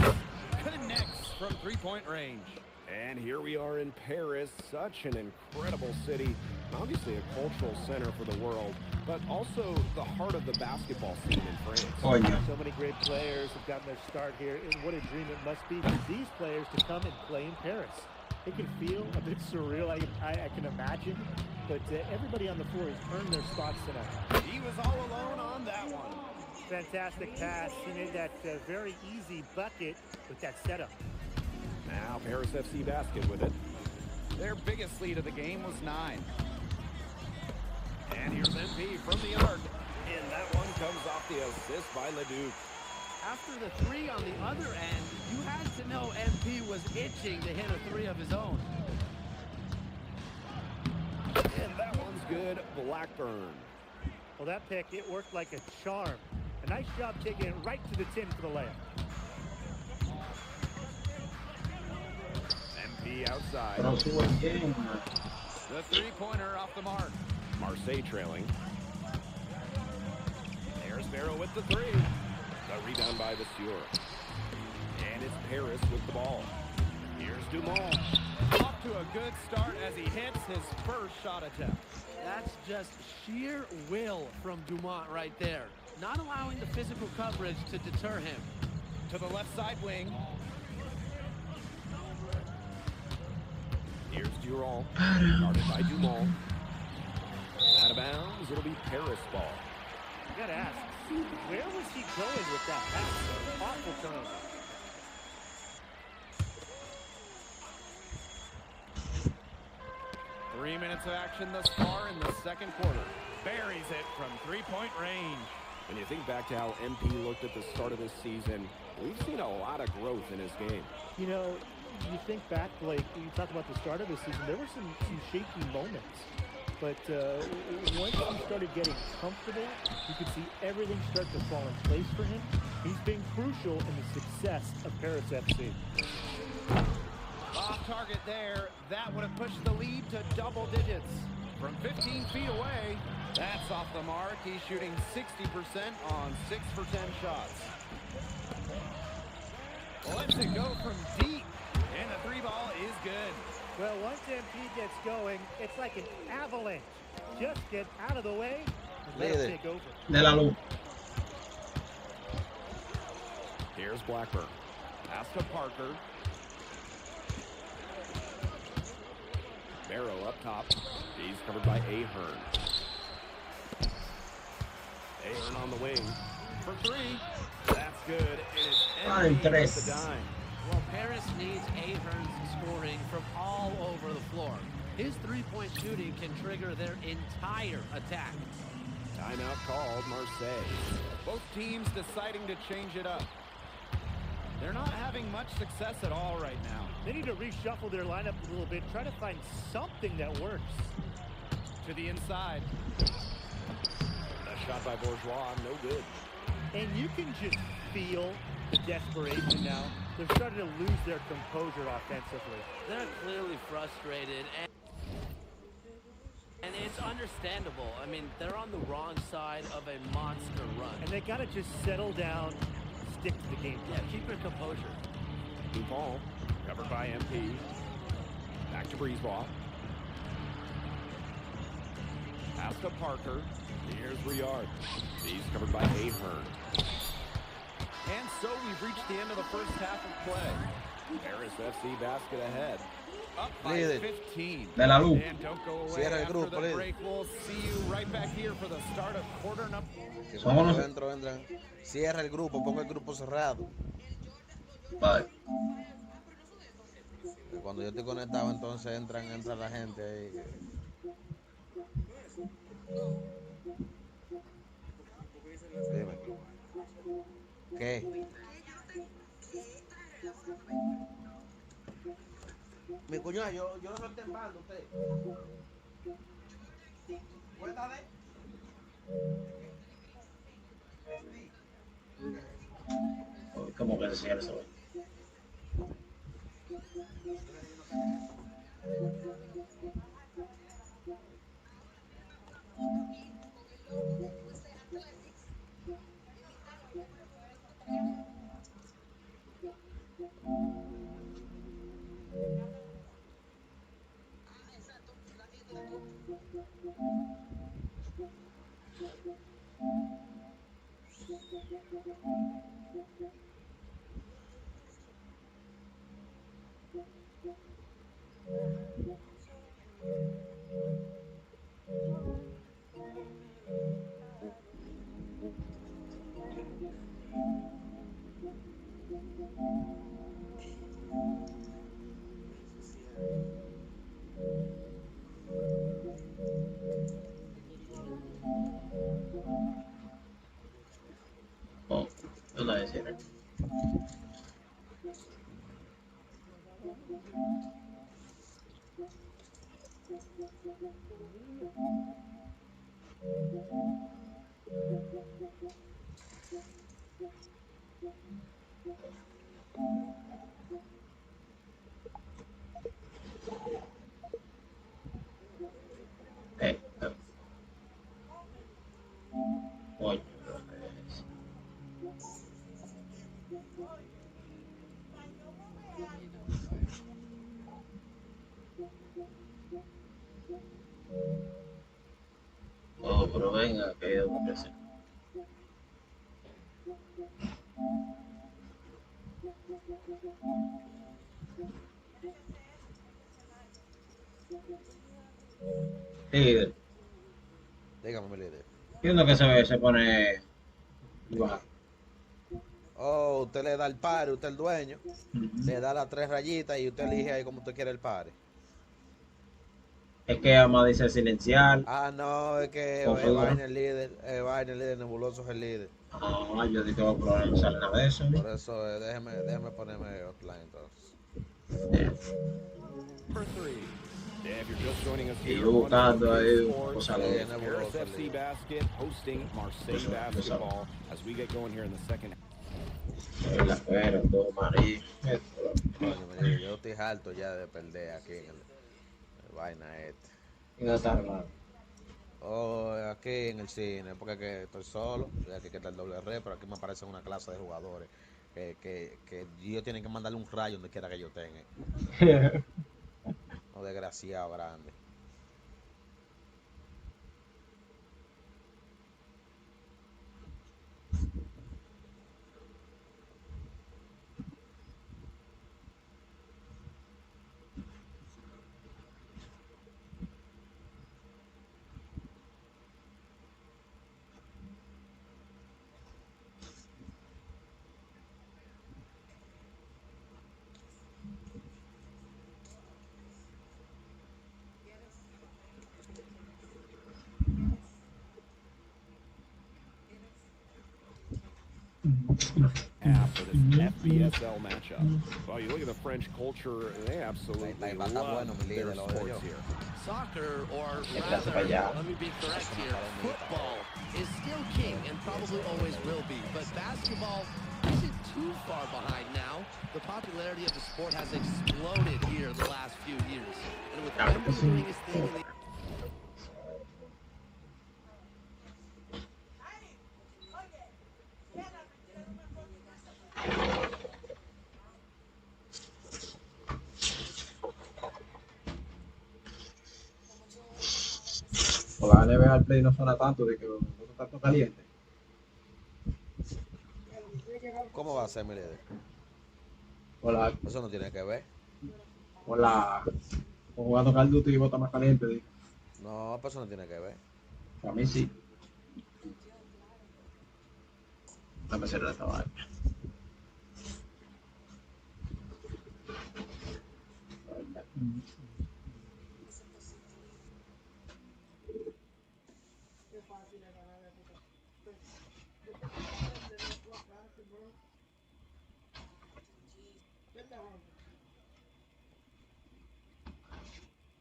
Connects from three-point range. And here we are in Paris, such an incredible city. Obviously a cultural center for the world, but also the heart of the basketball scene in France. Oh, yeah. So many great players have gotten their start here, and what a dream it must be for these players to come and play in Paris. It can feel a bit surreal, I can imagine, but everybody on the floor has earned their spots tonight. He was all alone on that one. Fantastic pass, and in that very easy bucket with that setup. Now Paris FC basket with it. Their biggest lead of the game was 9. And here's MP from the arc. And that one comes off the assist by Leduc. After the three on the other end, you had to know MP was itching to hit a three of his own. And that one's good, Blackburn. Well, that pick, it worked like a charm. A nice job taking it right to the tin for the layup. MP outside. The three-pointer off the mark. Marseille trailing. There's Barrow with the three. The rebound by Vasseur. And it's Paris with the ball. Here's Dumont. Off to a good start as he hits his first shot attempt. That's just sheer will from Dumont right there. Not allowing the physical coverage to deter him. To the left side wing. Here's Durand. Guarded by Dumont. Out of bounds, it'll be Paris ball. You gotta ask, where was he going with that pass? Awful turnover. Three minutes of action thus far in the second quarter. Buries it from three-point range. When you think back to how MP looked at the start of this season, we've seen a lot of growth in his game. You know, you think back, Blake, you talk about the start of the season, there were some shaky moments. But once he started getting comfortable, you could see everything start to fall in place for him. He's been crucial in the success of Paris FC. Off target there. That would have pushed the lead to double digits. From 15 feet away, that's off the mark. He's shooting 60% on 6 for 10 shots. Lets it go from deep, and the 3-ball is good. Well, once MP gets going, it's like an avalanche. Just get out of the way and let him take over. De la luz. Here's Blackburn. Pass to Parker. Barrow up top. He's covered by Ahern. Ahern on the wing. For 3. That's good. And it's empty with the dime. Well, Paris needs Ahern's scoring from all over the floor. His three-point shooting can trigger their entire attack. Timeout called, Marseille. Both teams deciding to change it up. They're not having much success at all right now. They need to reshuffle their lineup a little bit, try to find something that works. To the inside. A shot by Bourgeois, no good. And you can just feel the desperation now. They're starting to lose their composure offensively. They're clearly frustrated, and it's understandable. I mean, they're on the wrong side of a monster run. And they got to just settle down, stick to the game. Yeah, keep your composure. Dupont, covered by MP. Back to Breezeball. Pass to Parker. Here's Riard. He's covered by Ahern. And so we've reached the end of the first half of play. Paris FC basket ahead. Up by 15. De la luz. And don't go away after the break. We'll see you right back here for the start of quarter number. Entran. Cierra el grupo, ponga el grupo cerrado. Vale. Cuando yo estoy conectado, entonces entra la gente ahí. Dime. ¿Qué? Mi cuñada, yo lo solté en banda, usted. Cuéntale. ¿Cómo que se cierra eso? Oh, yo la decía. Coño, oh, pero venga, que yo no sé. Líder. Dígame, mi líder. Entiendo que se pone bajo. Oh, usted le da el pare, usted el dueño, le da las 3 rayitas y usted elige ahí como usted quiere el pare. Es que Ama dice silenciar. Ah, no, es que Vaina el líder, Nebuloso es el líder. Ah, yo dije, oh, pero no sale nada de eso. Por eso, déjeme ponerme offline entonces. For three. If you're just joining us Y here yo on buscando 2K ahí Sports, cosa it's loca. Paris FC Basket hosting Marseille basketball as we get going here in the second. La espera, todo Marí. Coño, me digo, yo estoy harto ya de perder aquí en el vaina este. ¿Y dónde está, hermano? Oh, aquí en el cine, porque que estoy solo, y aquí que está el doble red, pero aquí me aparece una clase de jugadores que ellos tienen que mandarle un rayo donde quiera que yo tenga. Oh, desgraciado grande. For this FBSL matchup. Well, you look at the French culture, they absolutely love their sports here. Soccer, or rather, let me be correct here, football is still king and probably always will be, but basketball isn't too far behind now. The popularity of the sport has exploded here the last few years. And with Wemby doing his thing in the Por la NBA al play no suena tanto, de que no está tanto caliente. ¿Cómo va a ser, mi líder? Hola. Eso no tiene que ver. Hola. Jugando Call of Duty y bota más caliente, digo. No, pues eso no tiene que ver. A mí sí. Dame cerrar esta vaina.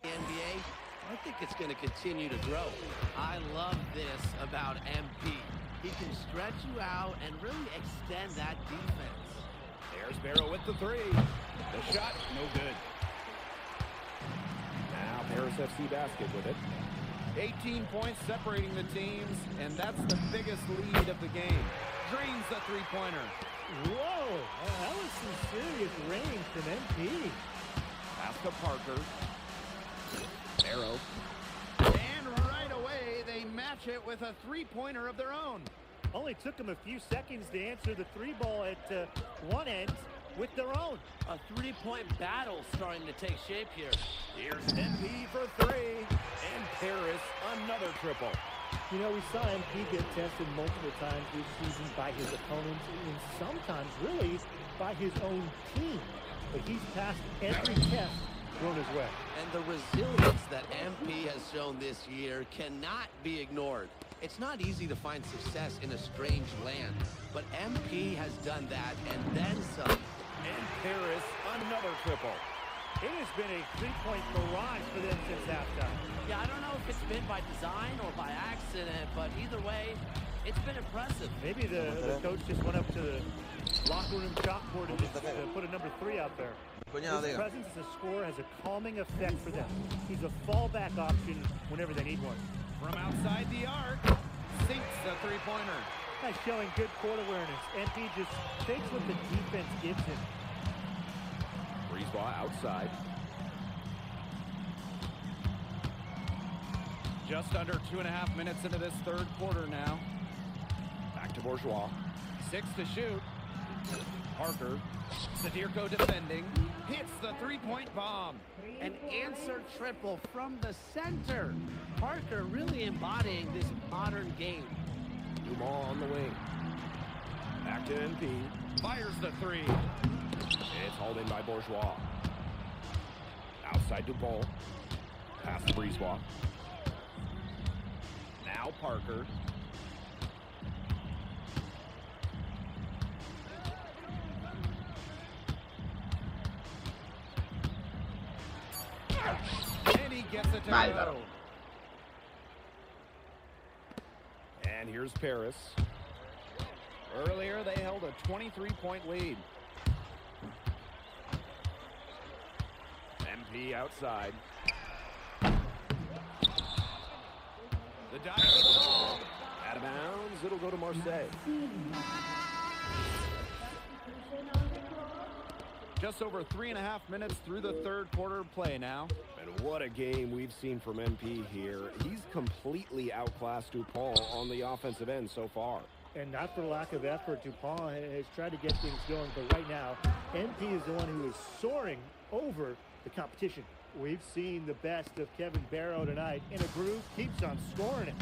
NBA, I think it's going to continue to grow. I love this about MP. He can stretch you out and really extend that defense. There's Barrow with the three. The shot, no good. Now Paris FC Basket with it. 18 points separating the teams, and that's the biggest lead of the game. Drains the three-pointer. Whoa, that was some serious range from MP. Pass to Parker. Barrow. And right away, they match it with a three-pointer of their own. Only took them a few seconds to answer the three ball at one end with their own. A three-point battle starting to take shape here. Here's MP for three. And Paris, another triple. You know, we saw MP get tested multiple times this season by his opponents and sometimes really by his own team. But he's passed every test thrown his way. And the resilience that MP has shown this year cannot be ignored. It's not easy to find success in a strange land, but MP has done that and then some. And Paris, another triple. It has been a three-point barrage for them since halftime. Yeah, I don't know if it's been by design or by accident, but either way, it's been impressive. Maybe the coach just went up to the locker room chalkboard and just put a number 3 out there. His presence as a scorer has a calming effect for them. He's a fallback option whenever they need one. From outside the arc, sinks the three-pointer. That's showing good court awareness. MP just takes what the defense gives him. Breeze ball outside. Just under 2.5 minutes into this third quarter now. Back to Bourgeois. 6 to shoot. Parker. Sadirko defending. Hits the three-point bomb. An answer triple from the center. Parker really embodying this modern game. Dumont on the wing. Back to NP. Fires the three. It's hauled in by Bourgeois. Outside Dupont. Pass Pass to Breezewalk. Now Parker. And he gets it to go. And here's Paris. Earlier, they held a 23-point lead. MP outside. The dive for the ball. Out of bounds. It'll go to Marseille. Just over 3.5 minutes through the third quarter of play now. And what a game we've seen from MP here. He's completely outclassed Dupont on the offensive end so far. And not for lack of effort, Dupont has tried to get things going, but right now, MP is the one who is soaring over the competition. We've seen the best of Kevin Barrow tonight, and a groove keeps on scoring it.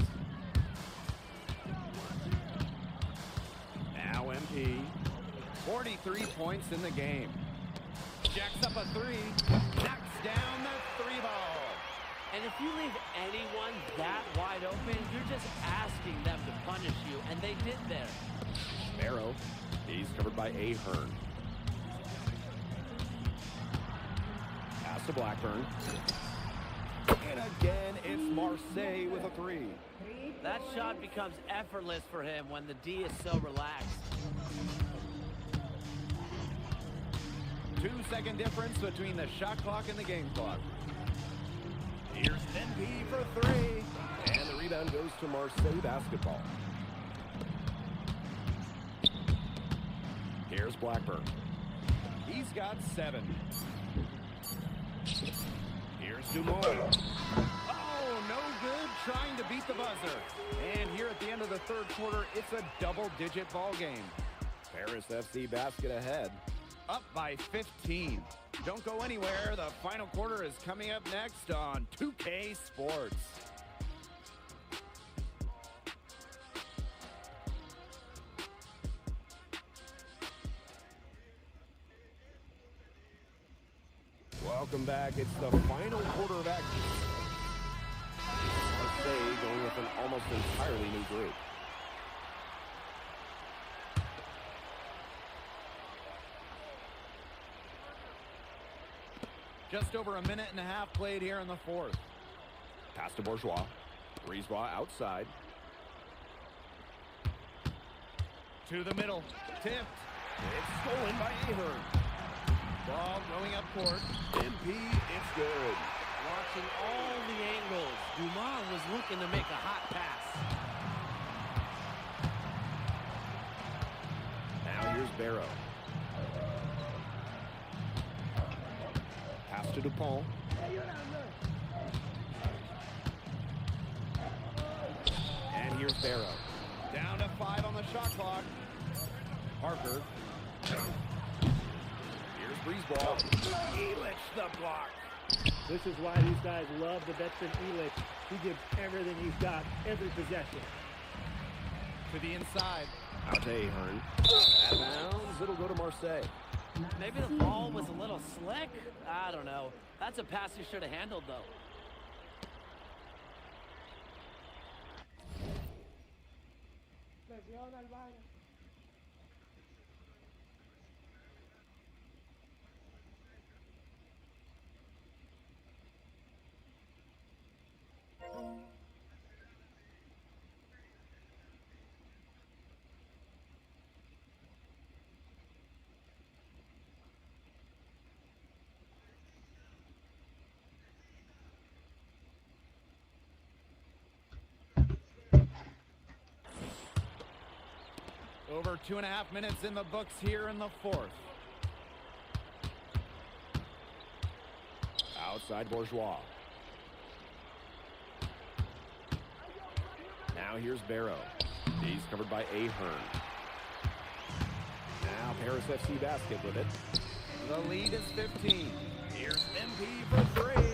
Now MP, 43 points in the game. Jacks up a three, knocks down the three ball. And if you leave anyone that wide open, you're just asking them to punish you, and they did there. Barrow, he's covered by Ahern. Pass to Blackburn. And again, it's Marseille with a three. That shot becomes effortless for him when the D is so relaxed. 2-second difference between the shot clock and the game clock. Here's MP for three. And the rebound goes to Marseille basketball. Here's Blackburn. He's got 7. Here's Dumont. Oh, no good trying to beat the buzzer. And here at the end of the third quarter, it's a double-digit ball game. Paris FC basket ahead. Up by 15. Don't go anywhere. The final quarter is coming up next on 2K Sports. Welcome back. It's the final quarter of action. Marseille going with an almost entirely new group. Just over a minute and a half played here in the fourth. Pass to Bourgeois. Breezewalk outside. To the middle. Tipped. It's stolen by Ahern. Ball going up court. MP, it's good. Watching all the angles, Dumont was looking to make a hot pass. Now here's Barrow. Pass to Dupont. And here's Barrow. Down to 5 on the shot clock. Parker. Here's Breezewalk. Elich the block. This is why these guys love the veteran Elich. He gives everything he's got, every possession. To the inside. Out to Ahern. Out of bounds. It'll go to Marseille. Maybe the ball was a little slick. I don't know. That's a pass he should have handled, though. Over 2.5 minutes in the books here in the fourth. Outside Bourgeois. Now here's Barrow. He's covered by Ahern. Now Paris FC basket with it. The lead is 15. Here's MP for three.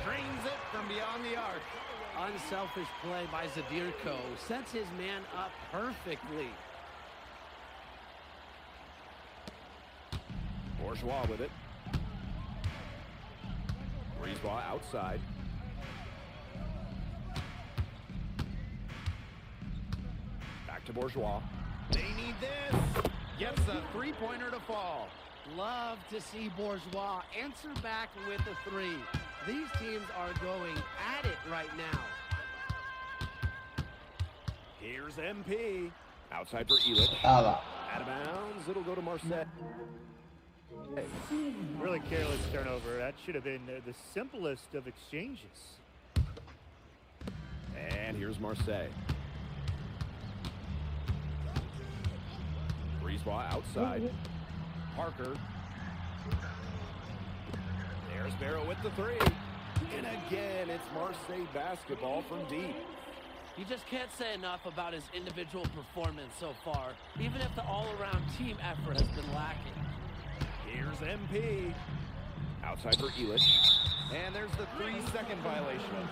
Drains it from beyond the arc. Unselfish play by Zadirko. Sets his man up perfectly. Bourgeois with it. Breezewalk outside. Back to Bourgeois. They need this. Gets a three-pointer to fall. Love to see Bourgeois answer back with a three. These teams are going at it right now. Here's MP. Outside for Elitch. Nada. Out of bounds. It'll go to Marseille. Really careless turnover. That should have been the simplest of exchanges. And here's Marseille. Brisebois outside. Parker. There's Barrow with the three. And again, it's Marseille basketball from deep. You just can't say enough about his individual performance so far, even if the all-around team effort has been lacking. Here's MP. Outside for Elitch. And there's the 3-second violation.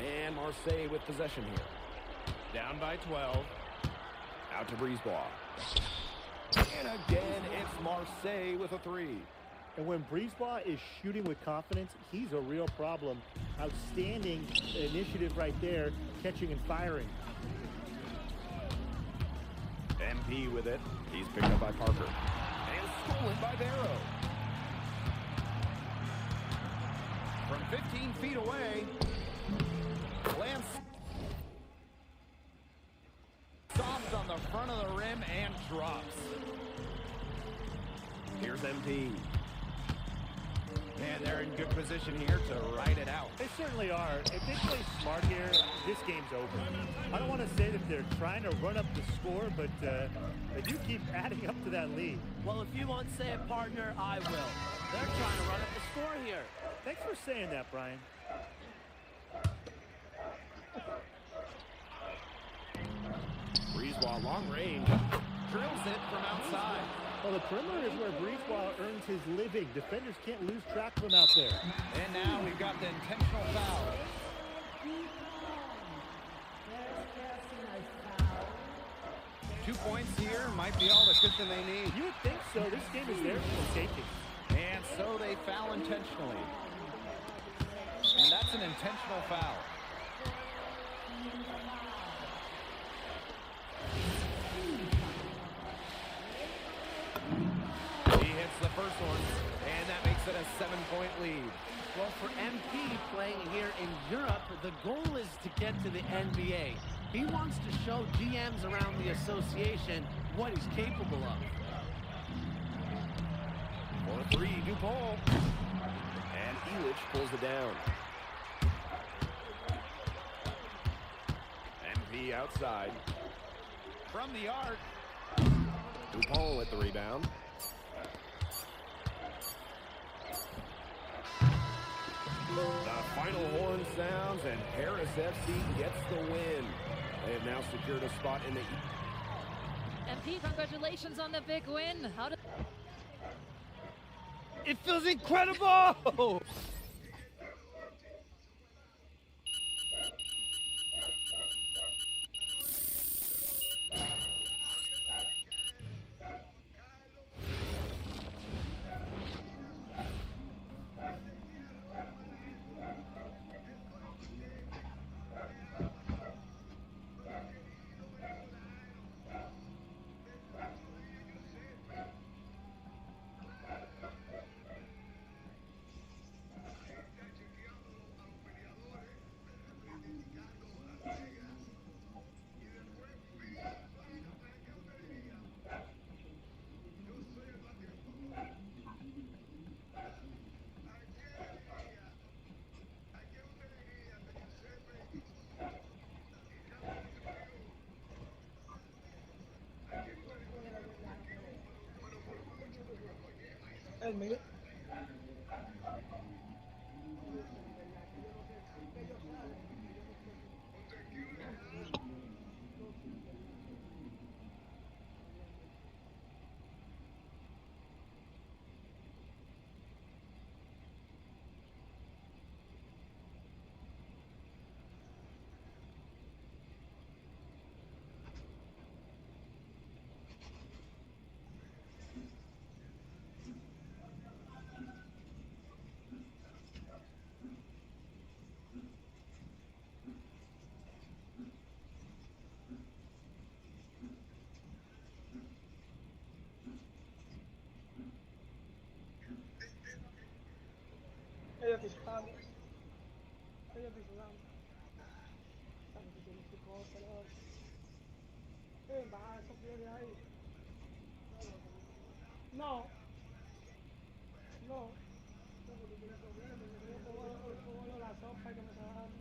And Marseille with possession here. Down by 12. Out to Brisebois. And again, it's Marseille with a three. And when Brisebois is shooting with confidence, he's a real problem. Outstanding initiative right there, catching and firing. MP with it. He's picked up by Parker. And stolen by Barrow. From 15 feet away, Lance soft on the front of the rim and drops. Here's MP. And they're in good position here to ride it out. They certainly are. If they play smart here, this game's over. I don't want to say that they're trying to run up the score, but they do keep adding up to that lead. Well, if you won't say it, partner, I will. They're trying to run up the score here. Thanks for saying that, Brian. Brisebois long range. Drills it from outside. Well, the perimeter is where Brisebois earns his living. Defenders can't lose track of him out there. And now we've got the intentional foul. Two points here might be all the cushion they need. You would think so. This game is theirs for the taking. And so they foul intentionally. And that's an intentional foul. He hits the first one, and that makes it a 7-point lead. Well, for MP playing here in Europe, the goal is to get to the NBA. He wants to show GMs around the association what he's capable of. For three, Dupont. And Elitch pulls it down. MP outside. From the arc. Dupont with the rebound. The final horn sounds, and Paris FC gets the win. They have now secured a spot in the... MP, congratulations on the big win. How did... It feels incredible! estamos. Ellos te saludamos. Estamos que tienes que cooperar. Baja esos pies de ahí. No. No. No, porque tiene problemas. Me como la sopa que me está dando.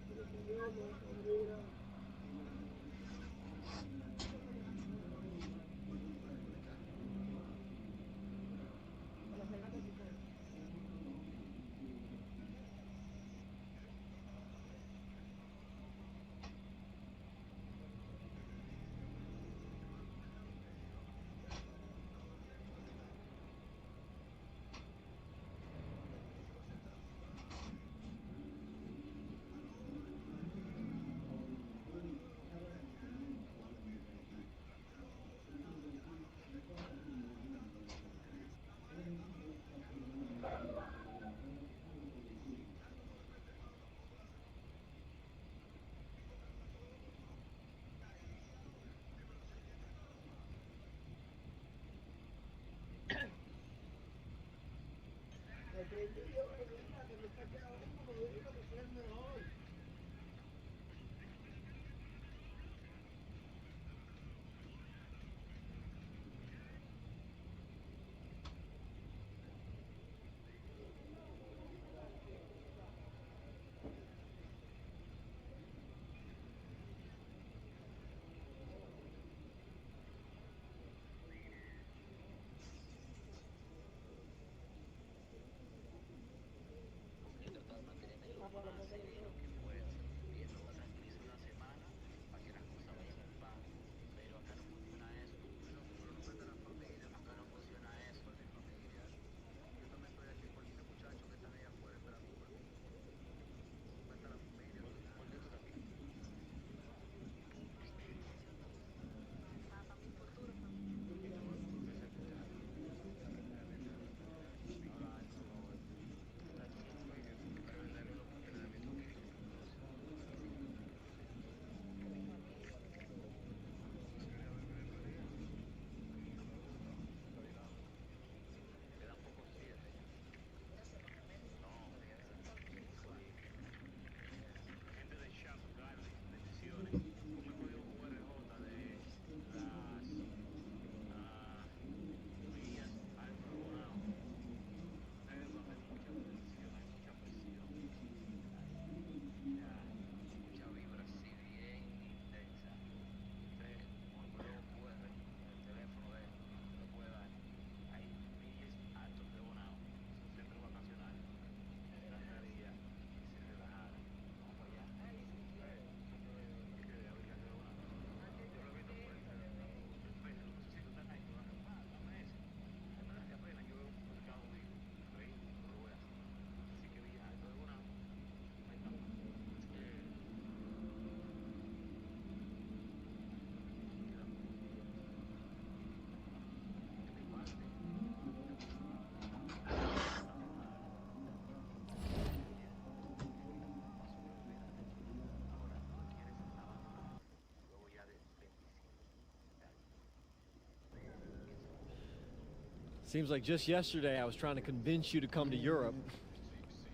Seems like just yesterday I was trying to convince you to come to Europe.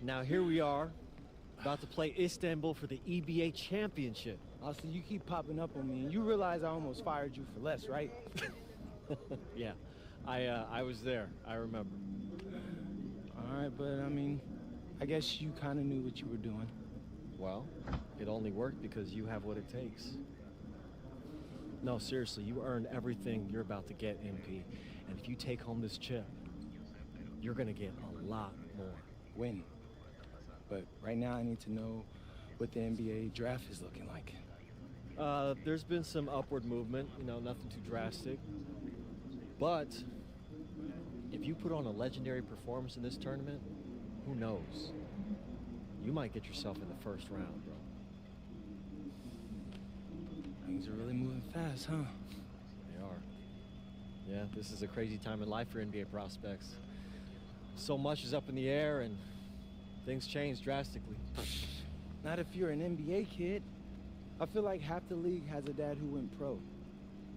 Now here we are, about to play Istanbul for the EBA championship. Also, you keep popping up on me, and you realize I almost fired you for less, right? Yeah, I was there. I remember. All right, but I mean, I guess you kind of knew what you were doing. Well, it only worked because you have what it takes. No, seriously, you earned everything you're about to get, MP. And if you take home this chip, you're gonna get a lot more. Win. But right now I need to know what the NBA draft is looking like. There's been some upward movement, you know, nothing too drastic. But if you put on a legendary performance in this tournament, who knows? You might get yourself in the first round, bro. Things are really moving fast, huh? They are. Yeah, this is a crazy time in life for NBA prospects. So much is up in the air and things change drastically. Not if you're an NBA kid. I feel like half the league has a dad who went pro.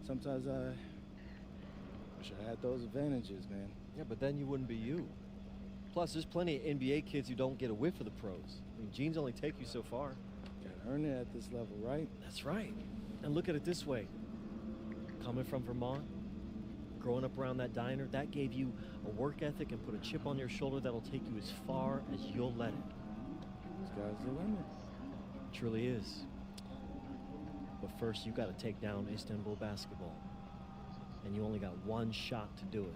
Sometimes I wish I had those advantages, man. Yeah, but then you wouldn't be you. Plus, there's plenty of NBA kids who don't get a whiff of the pros. I mean, genes only take you so far. Gotta earn it at this level, right? That's right. And look at it this way. Coming from Vermont, growing up around that diner, that gave you a work ethic and put a chip on your shoulder that'll take you as far as you'll let it. Sky's the limit. It truly is. But first, you got to take down Istanbul basketball. And you only got one shot to do it.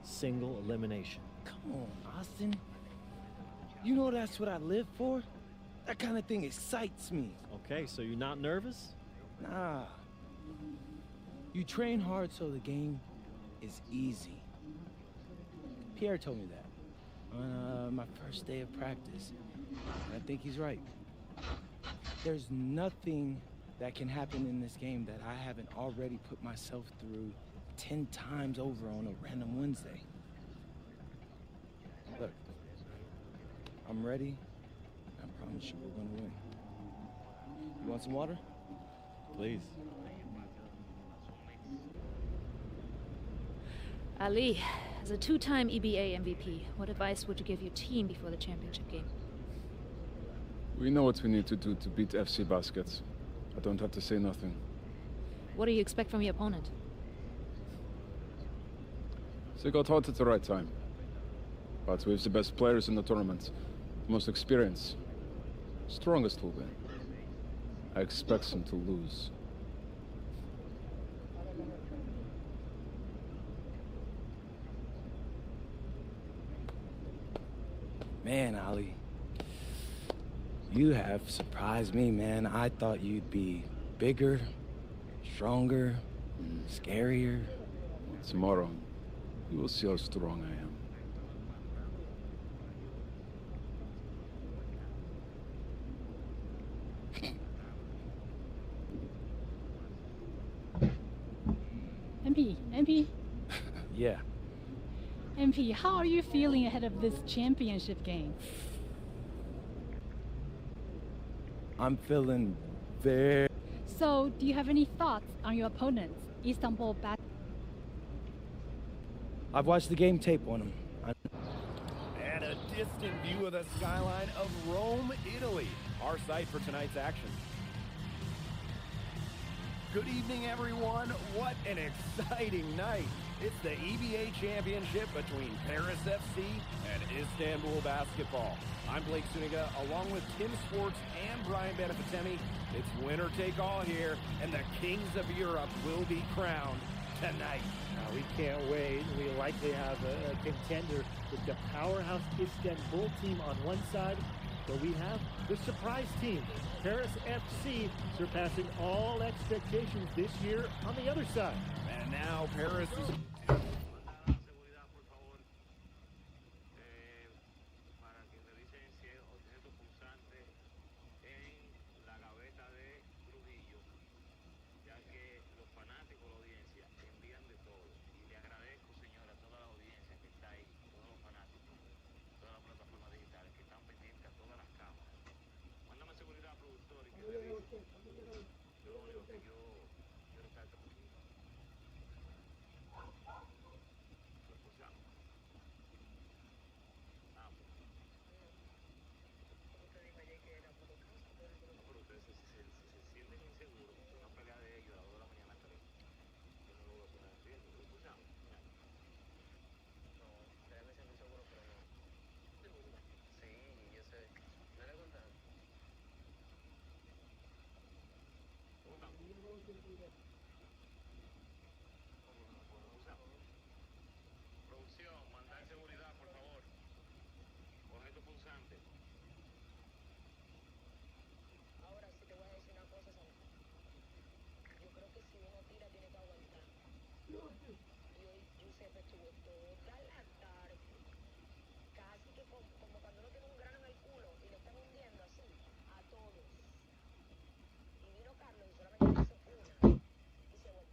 Single elimination. Come on, Austin. You know that's what I live for? That kind of thing excites me. Okay, so you're not nervous? Nah. You train hard so the game is easy. Pierre told me that on my first day of practice. And I think he's right. There's nothing that can happen in this game that I haven't already put myself through 10 times over on a random Wednesday. Look, I'm ready. I promise you we're gonna win. You want some water? Please. Ali, as a two-time EBA MVP, what advice would you give your team before the championship game? We know what we need to do to beat FC Baskets. I don't have to say nothing. What do you expect from your opponent? They got hot at the right time. But we have the best players in the tournament. The most experienced. Strongest will win. I expect them to lose. Man, Ali, you have surprised me, man. I thought you'd be bigger, stronger, scarier. Tomorrow, you will see how strong I am. MP? Yeah. MP, how are you feeling ahead of this championship game? I'm feeling very... So, do you have any thoughts on your opponents, Istanbul Baskets? I've watched the game tape on them. And a distant view of the skyline of Rome, Italy, our site for tonight's action. Good evening, everyone. What an exciting night. It's the EBA championship between Paris FC and Istanbul basketball. I'm Blake Suniga, along with Tim Sports and Brian Benefatemi. It's winner take all here, and the kings of Europe will be crowned tonight. We can't wait. We likely have a contender with the powerhouse Istanbul team on one side, but we have the surprise team, Paris FC, surpassing all expectations this year on the other side. And now Paris is...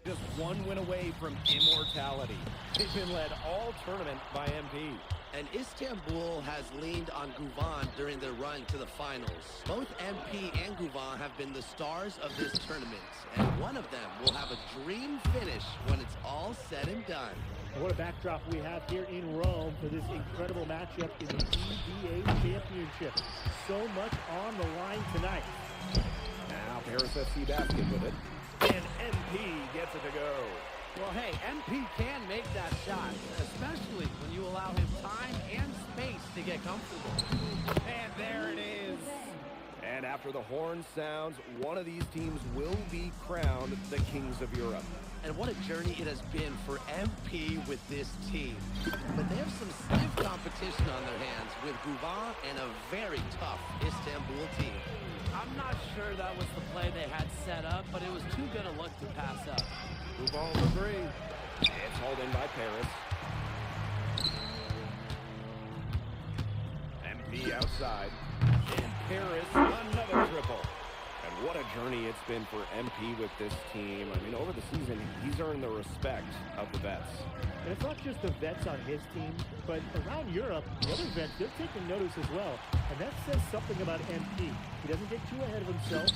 Just one win away from immortality. They've been led all tournament by MP. And Istanbul has leaned on Guvan during their run to the finals. Both MP and Guvan have been the stars of this tournament, and one of them will have a dream finish when it's all said and done. What a backdrop we have here in Rome for this incredible matchup in the EVA Championship. So much on the line tonight. Now Paris FC basket with it. And MP gets it to go. Well, hey, MP can make that shot, especially when you allow him time and space to get comfortable. And there it is. And after the horn sounds, one of these teams will be crowned the Kings of Europe. And what a journey it has been for MP with this team. But they have some stiff competition on their hands with Guvan and a very tough Istanbul team. I'm not sure that was the play they had set up, but it was too good a look to pass up. Guvan for three. It's hauled in by Paris. MP outside. And Paris, another triple. And what a journey it's been for MP with this team. I mean, over the season, he's earned the respect of the vets. And it's not just the vets on his team, but around Europe, the other vets, they're taking notice as well. And that says something about MP. He doesn't get too ahead of himself,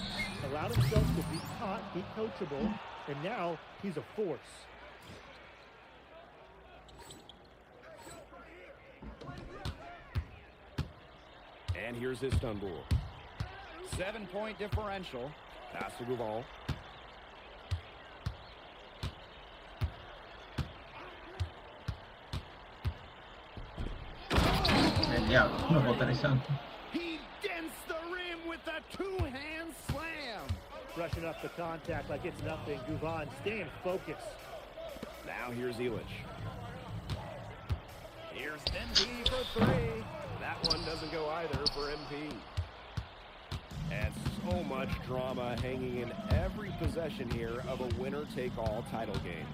allowed himself to be taught, be coachable, and now he's a force. And here's Istanbul. 7-point differential. Pass to Guvan. He dents the rim with a two-hand slam. Brushing up the contact like it's nothing. Guvan staying focused. Now here's Illich. Here's MP for three. That one doesn't go either for MP. And so much drama hanging in every possession here of a winner-take-all title game.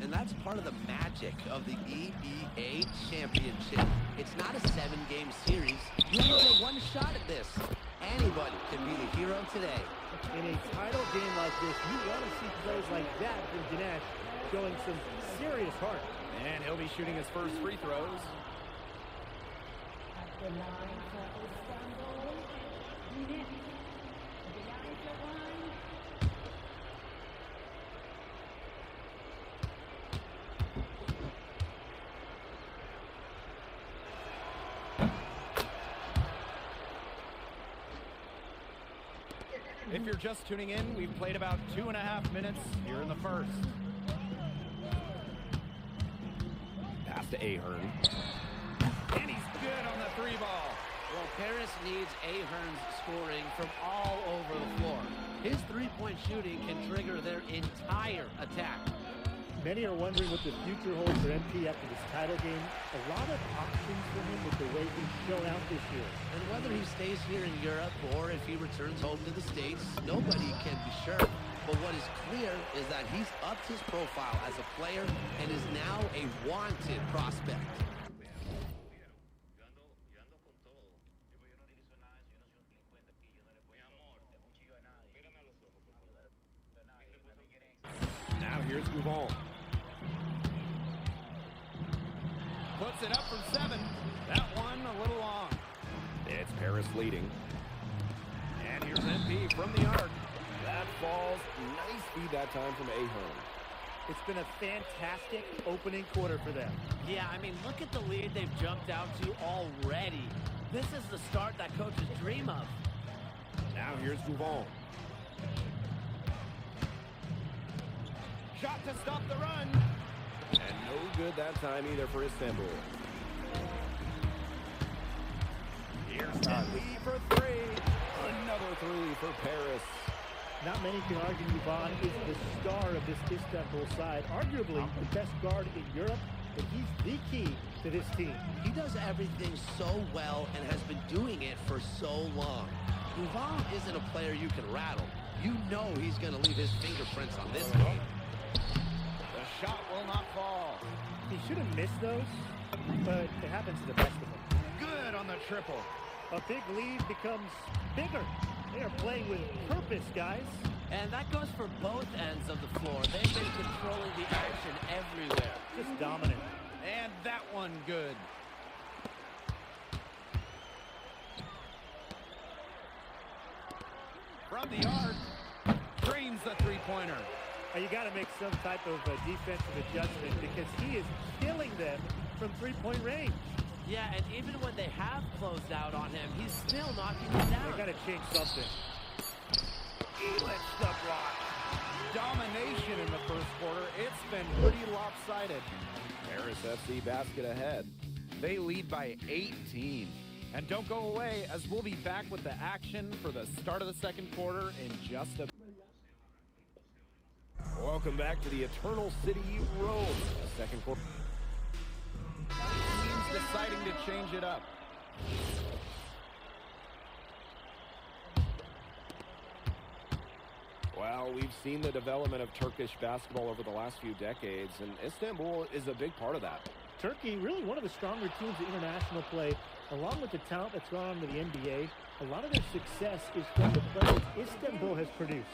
And that's part of the magic of the EVA Championship. It's not a 7-game series. You only get one shot at this. Anybody can be the hero today. In a title game like this, you want to see plays like that from Ganesh showing some serious heart. And he'll be shooting his first free throws. If you're just tuning in, we've played about 2.5 minutes here in the first. Pass to Ahern. And he's good on the three ball. Well, Paris needs Ahern's scoring from all over the floor. His three-point shooting can trigger their entire attack. Many are wondering what the future holds for MP after this title game. A lot of options for him with the way he's shown out this year. And whether he stays here in Europe or if he returns home to the States, nobody can be sure. But what is clear is that he's upped his profile as a player and is now a wanted prospect. Now here's Guvan. Puts it up from 7. That one a little long. It's Paris leading. And here's MP from the arc. That falls. Nice feed that time from Ahern. It's been a fantastic opening quarter for them. Yeah, I mean, look at the lead they've jumped out to already. This is the start that coaches dream of. Now here's Guvan. Shot to stop the run. And no good that time either for Istanbul. Here's MP for 3. Another 3 for Paris. Not many can argue Guvan is the star of this Istanbul side. Arguably the best guard in Europe, and he's the key to this team. He does everything so well and has been doing it for so long. Guvan isn't a player you can rattle. You know he's going to leave his fingerprints on this game. The shot will not fall. He should have missed those, but it happens to the best of them. Good on the triple. A big lead becomes bigger. They are playing with purpose, guys. And that goes for both ends of the floor. They've been controlling the action everywhere. Just dominant. And that one good. From the arc, drains the three-pointer. You got to make some type of defensive adjustment because he is killing them from three-point range. Yeah, and even when they have closed out on him, he's still knocking them down. They got to change something. He lifts the block. Domination in the first quarter. It's been pretty lopsided. Paris FC basket ahead. They lead by 18. And don't go away, as we'll be back with the action for the start of the second quarter in just a... Welcome back to the Eternal City Road. The second quarter. Teams deciding to change it up. Well, we've seen the development of Turkish basketball over the last few decades, and Istanbul is a big part of that. Turkey, really one of the stronger teams in international play, along with the talent that's gone on to the NBA. A lot of their success is from the players Istanbul has produced.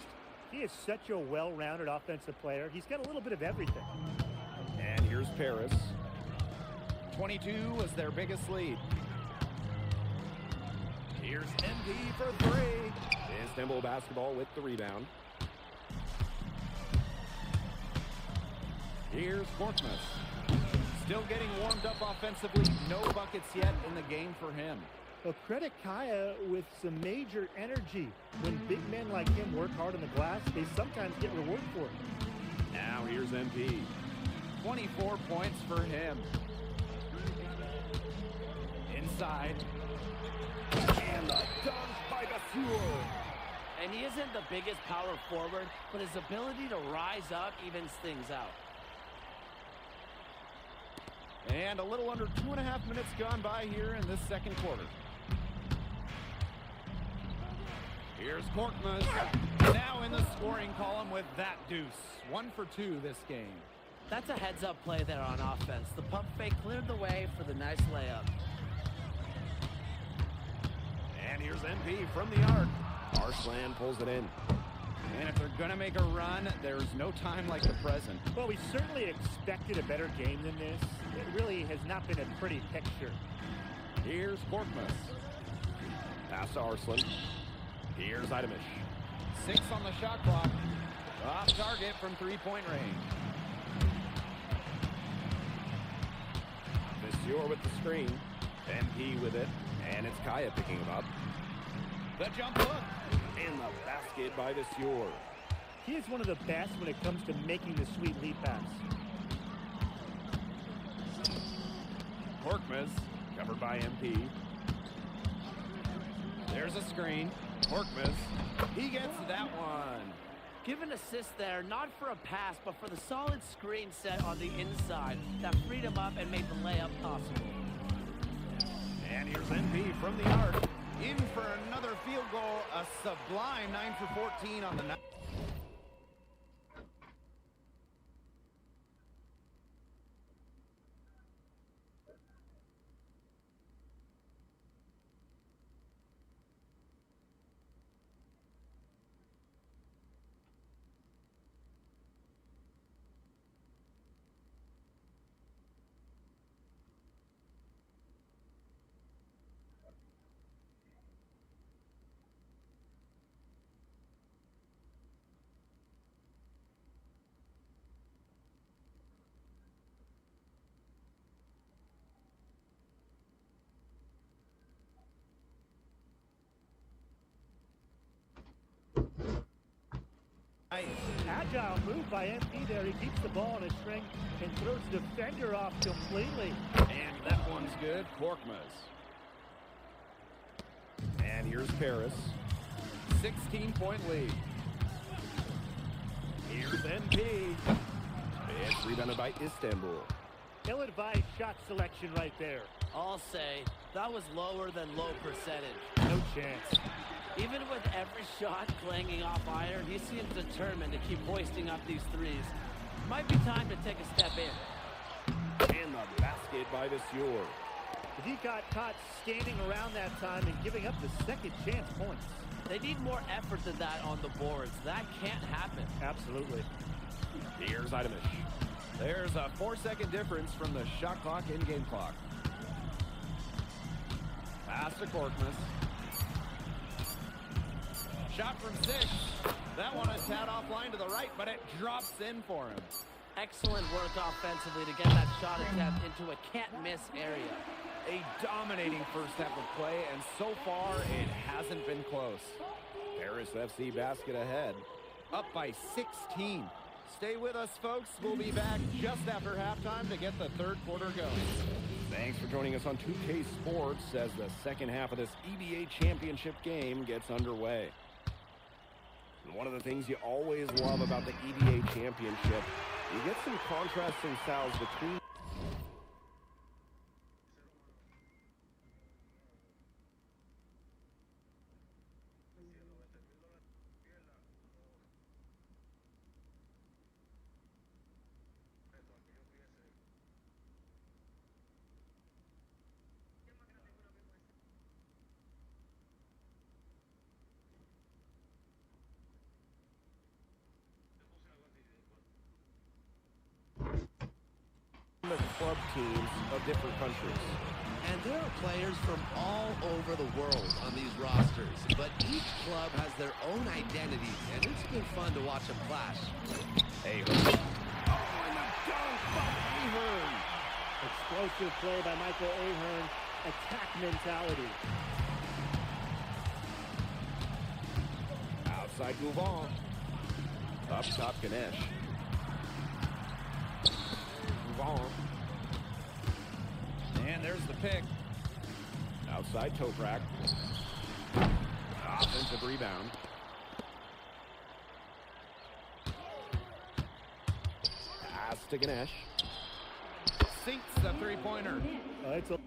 He is such a well-rounded offensive player. He's got a little bit of everything. And here's Paris. 22 was their biggest lead. Here's MP for three. Istanbul basketball with the rebound. Here's Korkmaz. Still getting warmed up offensively. No buckets yet in the game for him. Well, credit Kaya with some major energy. When big men like him work hard on the glass, they sometimes get rewarded for it. Now here's MP. 24 points for him. Inside. And the dunk by Gasur. And he isn't the biggest power forward, but his ability to rise up evens things out. And a little under 2.5 minutes gone by here in this second quarter. Here's Korkmaz, now in the scoring column with that deuce. 1 for 2 this game. That's a heads-up play there on offense. The pump fake cleared the way for the nice layup. And here's MP from the arc. Arslan pulls it in. And if they're going to make a run, there's no time like the present. Well, we certainly expected a better game than this. It really has not been a pretty picture. Here's Korkmaz. Pass to Arslan. Here's Idemish. 6 on the shot clock. Off target from three-point range. Viseur with the screen. MP with it. And it's Kaya picking him up. The jump hook. And the basket by Viseur. He is one of the best when it comes to making the sweet lead pass. Korkmaz, covered by MP. There's a screen. Korkmaz, he gets that one. Give an assist there, not for a pass, but for the solid screen set on the inside that freed him up and made the layup possible. And here's MP from the arc. In for another field goal, a sublime 9 for 14 on the night. Agile move by MP there. He keeps the ball in a string and throws the defender off completely. And that one's good. Korkmaz. And here's Paris. 16-point lead. Here's MP. It's rebounded by Istanbul. Ill-advised shot selection right there. I'll say, that was lower than low percentage. No chance. Even with every shot clanging off iron, he seems determined to keep hoisting up these threes. Might be time to take a step in. And the basket by Viseur. He got caught standing around that time and giving up the second chance points. They need more effort than that on the boards. That can't happen. Absolutely. Here's Idemish. There's a 4-second difference from the shot clock and game clock. Pass to Korkmaz. Shot from 6. That one a tad offline to the right, but it drops in for him. Excellent work offensively to get that shot attempt into a can't-miss area. A dominating first half of play, and so far it hasn't been close. Paris FC basket ahead, up by 16. Stay with us, folks. We'll be back just after halftime to get the third quarter going. Thanks for joining us on 2K Sports as the second half of this EBA championship game gets underway. And one of the things you always love about the EBA championship, you get some contrasting styles between. The club teams of different countries. And there are players from all over the world on these rosters, but each club has their own identity, and it's been fun to watch them clash. Ahern. Oh, and the dunk by Ahern. Explosive play by Michael Ahern. Attack mentality. Outside Gouvon. Up top Ganesh. And there's the pick. Outside Toprak. Offensive rebound. Pass to Ganesh. Sinks the three-pointer. It's a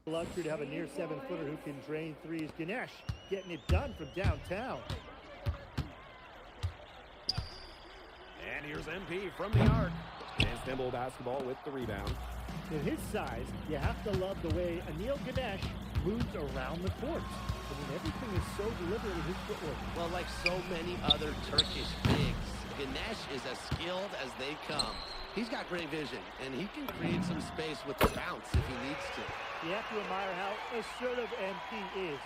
luxury to have a near 7-footer who can drain threes. Ganesh getting it done from downtown. And here's MP from the arc. And Stimble basketball with the rebound. With his size, you have to love the way Anil Ganesh moves around the court. I mean, everything is so deliberate in his footwork. Well, like so many other Turkish bigs, Ganesh is as skilled as they come. He's got great vision, and he can create some space with the bounce if he needs to. You have to admire how assertive MP is.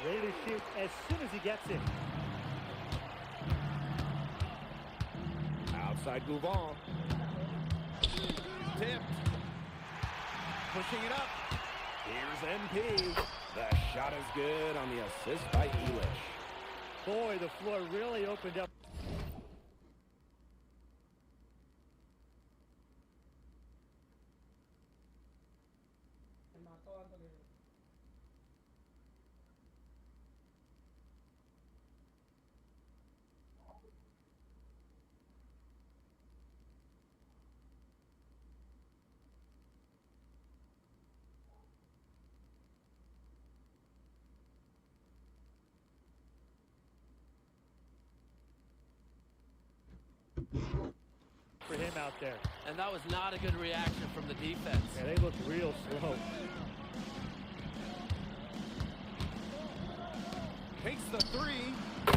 Ready to shoot as soon as he gets it. Outside Gouvon. Tipped. Pushing it up. Here's MP. The shot is good on the assist by Elish. Boy, the floor really opened up. For him out there. And that was not a good reaction from the defense. Yeah, they look real slow. Takes the three,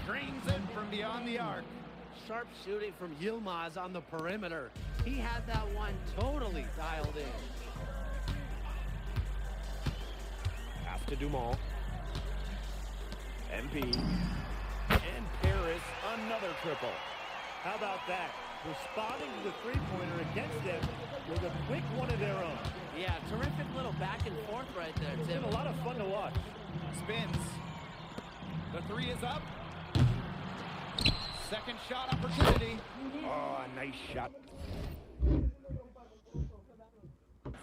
drains it from beyond the arc. Sharp shooting from Yilmaz on the perimeter. He had that one totally dialed in. Pass to Dumont. MP. And Paris, another triple. How about that? Responding to the three-pointer against them with a quick one of their own. Yeah, terrific little back and forth right there, Tim. It's been a lot of fun to watch. Spins. The three is up. Second shot opportunity. Oh, a nice shot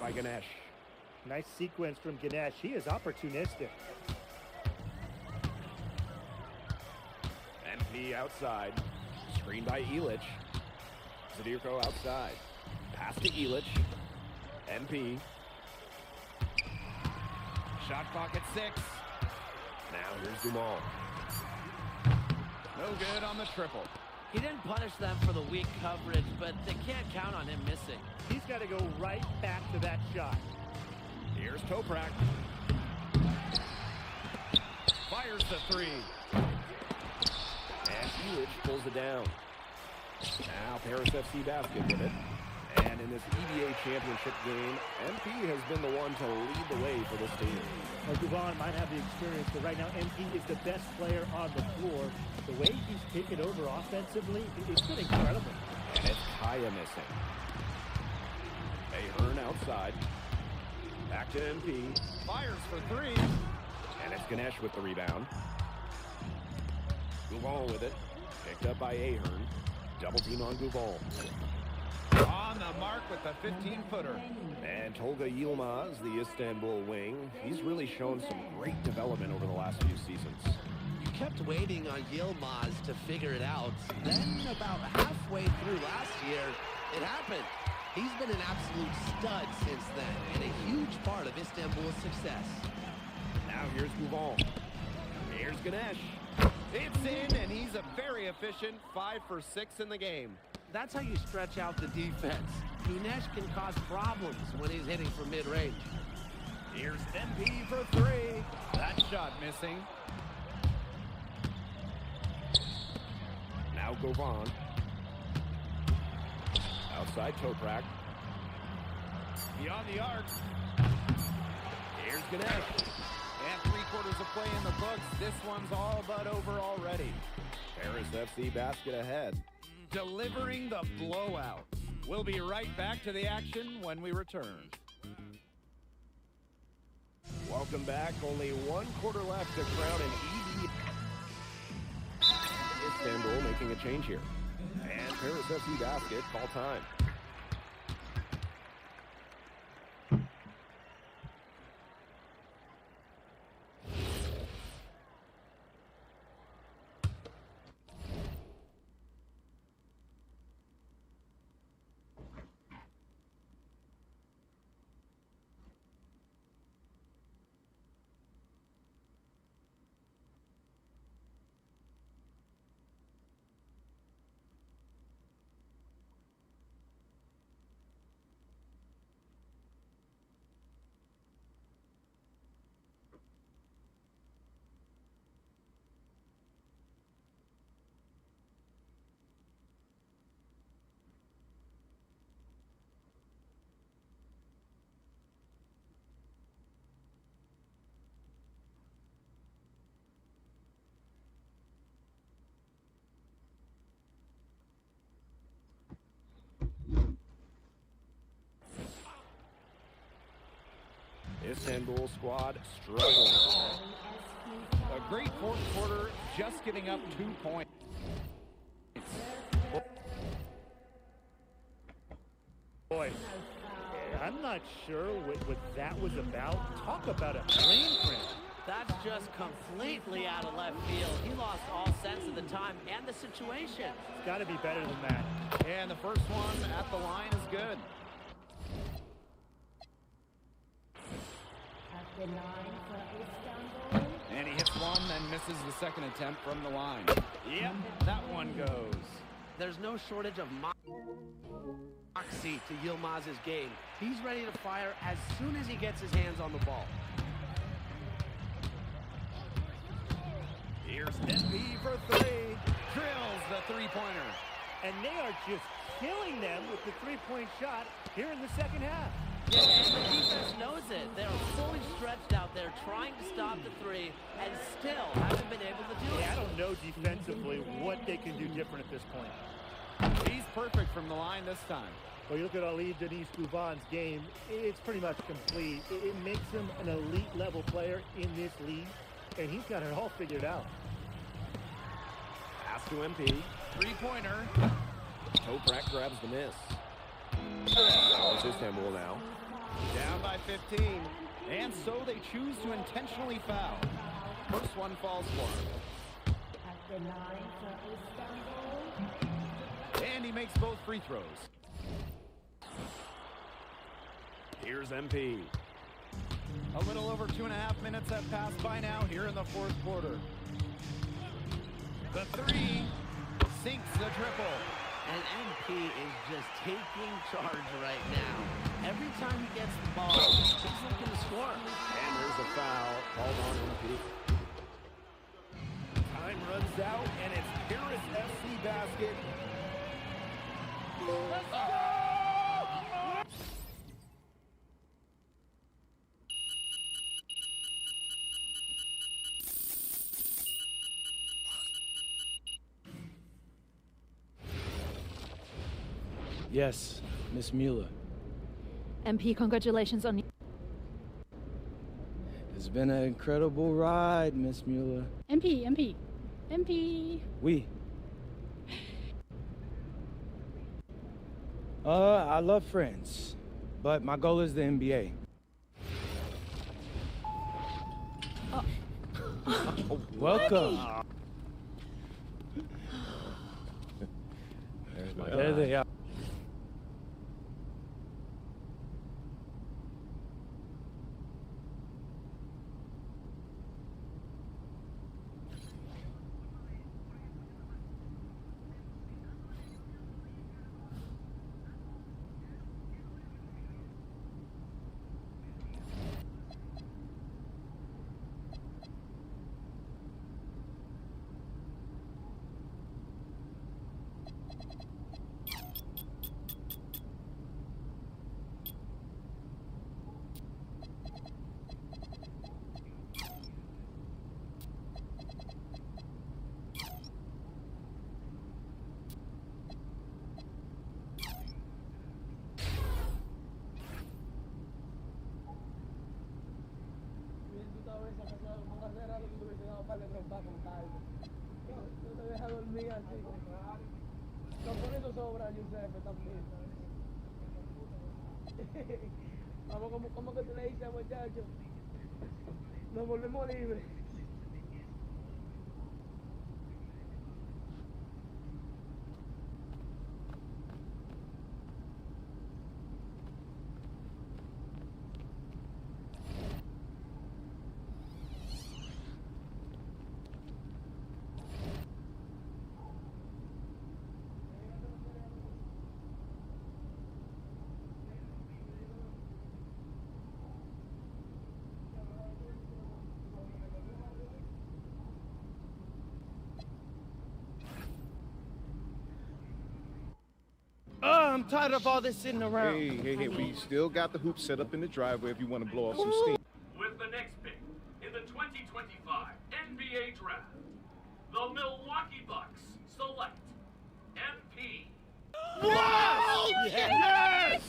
by Ganesh. Nice sequence from Ganesh. He is opportunistic. MP outside. Screen by Elish. Zadirko outside. Pass to Elish. MP. Shot clock at 6. Now here's Dumont. No good on the triple. He didn't punish them for the weak coverage, but they can't count on him missing. He's got to go right back to that shot. Here's Toprak. Fires the three. And Hewitt pulls it down. Now Paris FC basket with it. And in this EVA championship game, MP has been the one to lead the way for this team. Well, Guvon might have the experience, but right now MP is the best player on the floor. The way he's taken over offensively, it's been incredible. And it's Kaya missing. Ahern outside. Back to MP. Fires for three. And it's Ganesh with the rebound. Guvon with it. Picked up by Ahern. Double team on Guvon. On the mark with the 15-footer. And Tolga Yilmaz, the Istanbul wing, he's really shown some great development over the last few seasons. You kept waiting on Yilmaz to figure it out. Then about halfway through last year, it happened. He's been an absolute stud since then, and a huge part of Istanbul's success. Now here's Guvon. Here's Ganesh. It's in, and he's a very efficient 5 for 6 in the game. That's how you stretch out the defense. Ganesh can cause problems when he's hitting from mid-range. Here's MP for three. That shot missing. Now Guvon. Outside Toprak. Beyond the arc. Here's Ganesh. And 3/4 of play in the books. This one's all but over already. Paris FC basket ahead. Delivering the blowout. We'll be right back to the action when we return. Welcome back. Only 1/4 left to crown an EV. Istanbul making a change here. And Paris FC basket, call time. Istanbul squad struggling. A great 4th quarter, just giving up 2 points. Boy, I'm not sure what that was about. Talk about a brain print. That's just completely out of left field. He lost all sense of the time and the situation. It's got to be better than that. And the first one at the line is good. And he hits one, then misses the second attempt from the line. Yep, that one goes. There's no shortage of moxie to Yilmaz's game. He's ready to fire as soon as he gets his hands on the ball. Here's MP for three. Drills the three-pointer. And they are just killing them with the three-point shot here in the second half. Yeah, and the defense knows it. They're fully stretched out there trying to stop the three and still haven't been able to do it. I don't know defensively what they can do different at this point. He's perfect from the line this time. Well, you look at Ali Denise Guvon's game, it's pretty much complete. It makes him an elite level player in this league, and he's got it all figured out. Pass to MP. Three-pointer. Toprak grabs the miss. It's Istanbul now. Down by 15. And so they choose to intentionally foul. First one falls for him. And he makes both free throws. Here's MP. A little over 2.5 minutes have passed by now here in the 4th quarter. The three sinks the triple. And MP is just taking charge right now. Every time he gets the ball, he's looking to score. And there's a foul called on MP. Time runs out, and it's Paris FC basket. Let's go! Yes, Miss Mueller. MP, congratulations on... It's been an incredible ride, Miss Mueller. MP. Oui. I love friends, but my goal is the NBA. Welcome. There they are. Vamos, como que tú le dices, muchacho, nos volvemos libres. I'm tired of all this sitting around. Hey, we still got the hoop set up in the driveway if you want to blow off some steam. With the next pick in the 2025 NBA Draft, the Milwaukee Bucks select MP. Wow! Yes!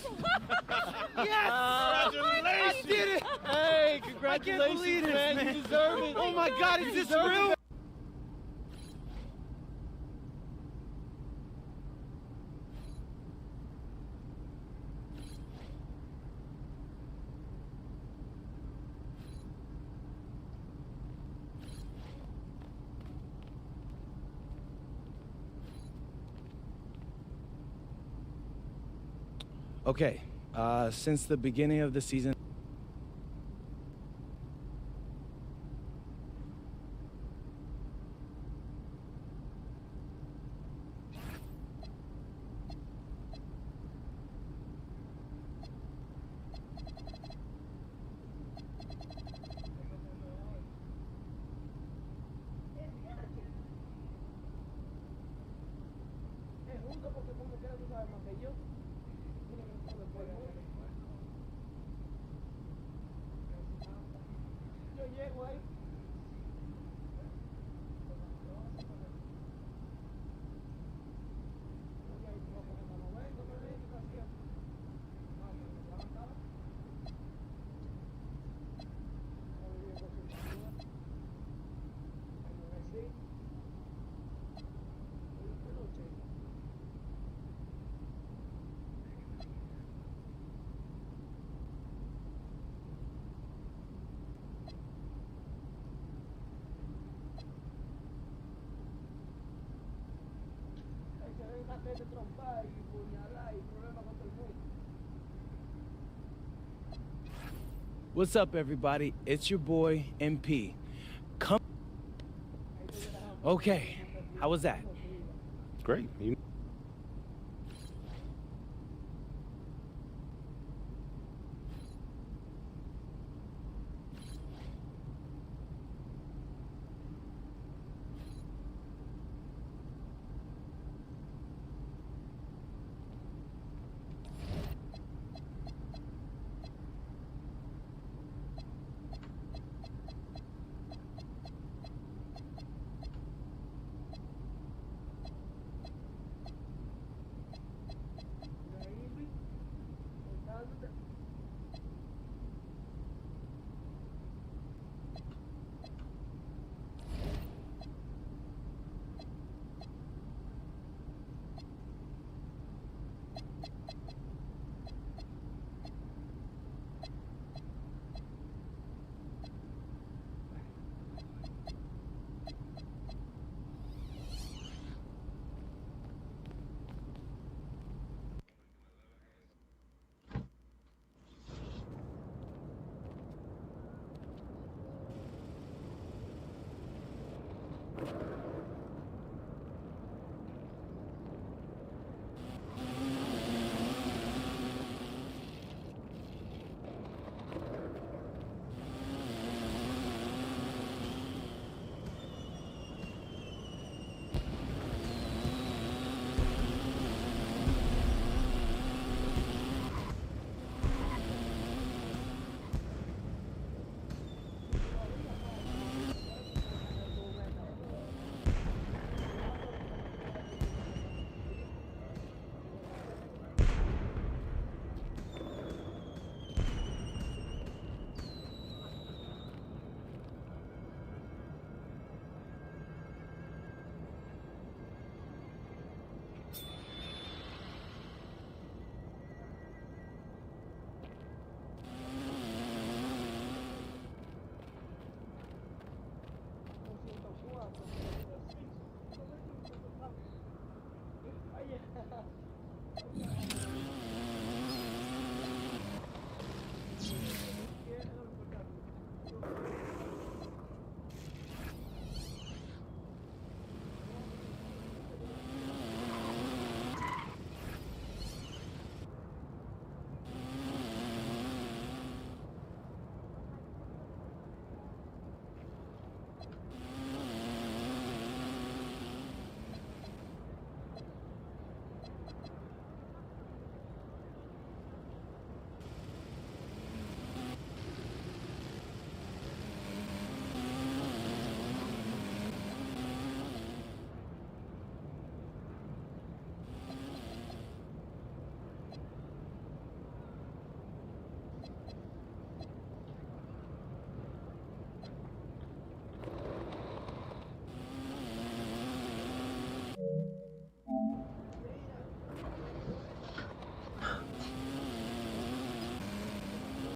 Yes! Congratulations! I did it! Hey, congratulations, I can't believe this, man. man. You deserve it. Oh my God, is this real? Okay, since the beginning of the season, what's up, everybody? It's your boy, MP. Come. Okay, how was that? Great.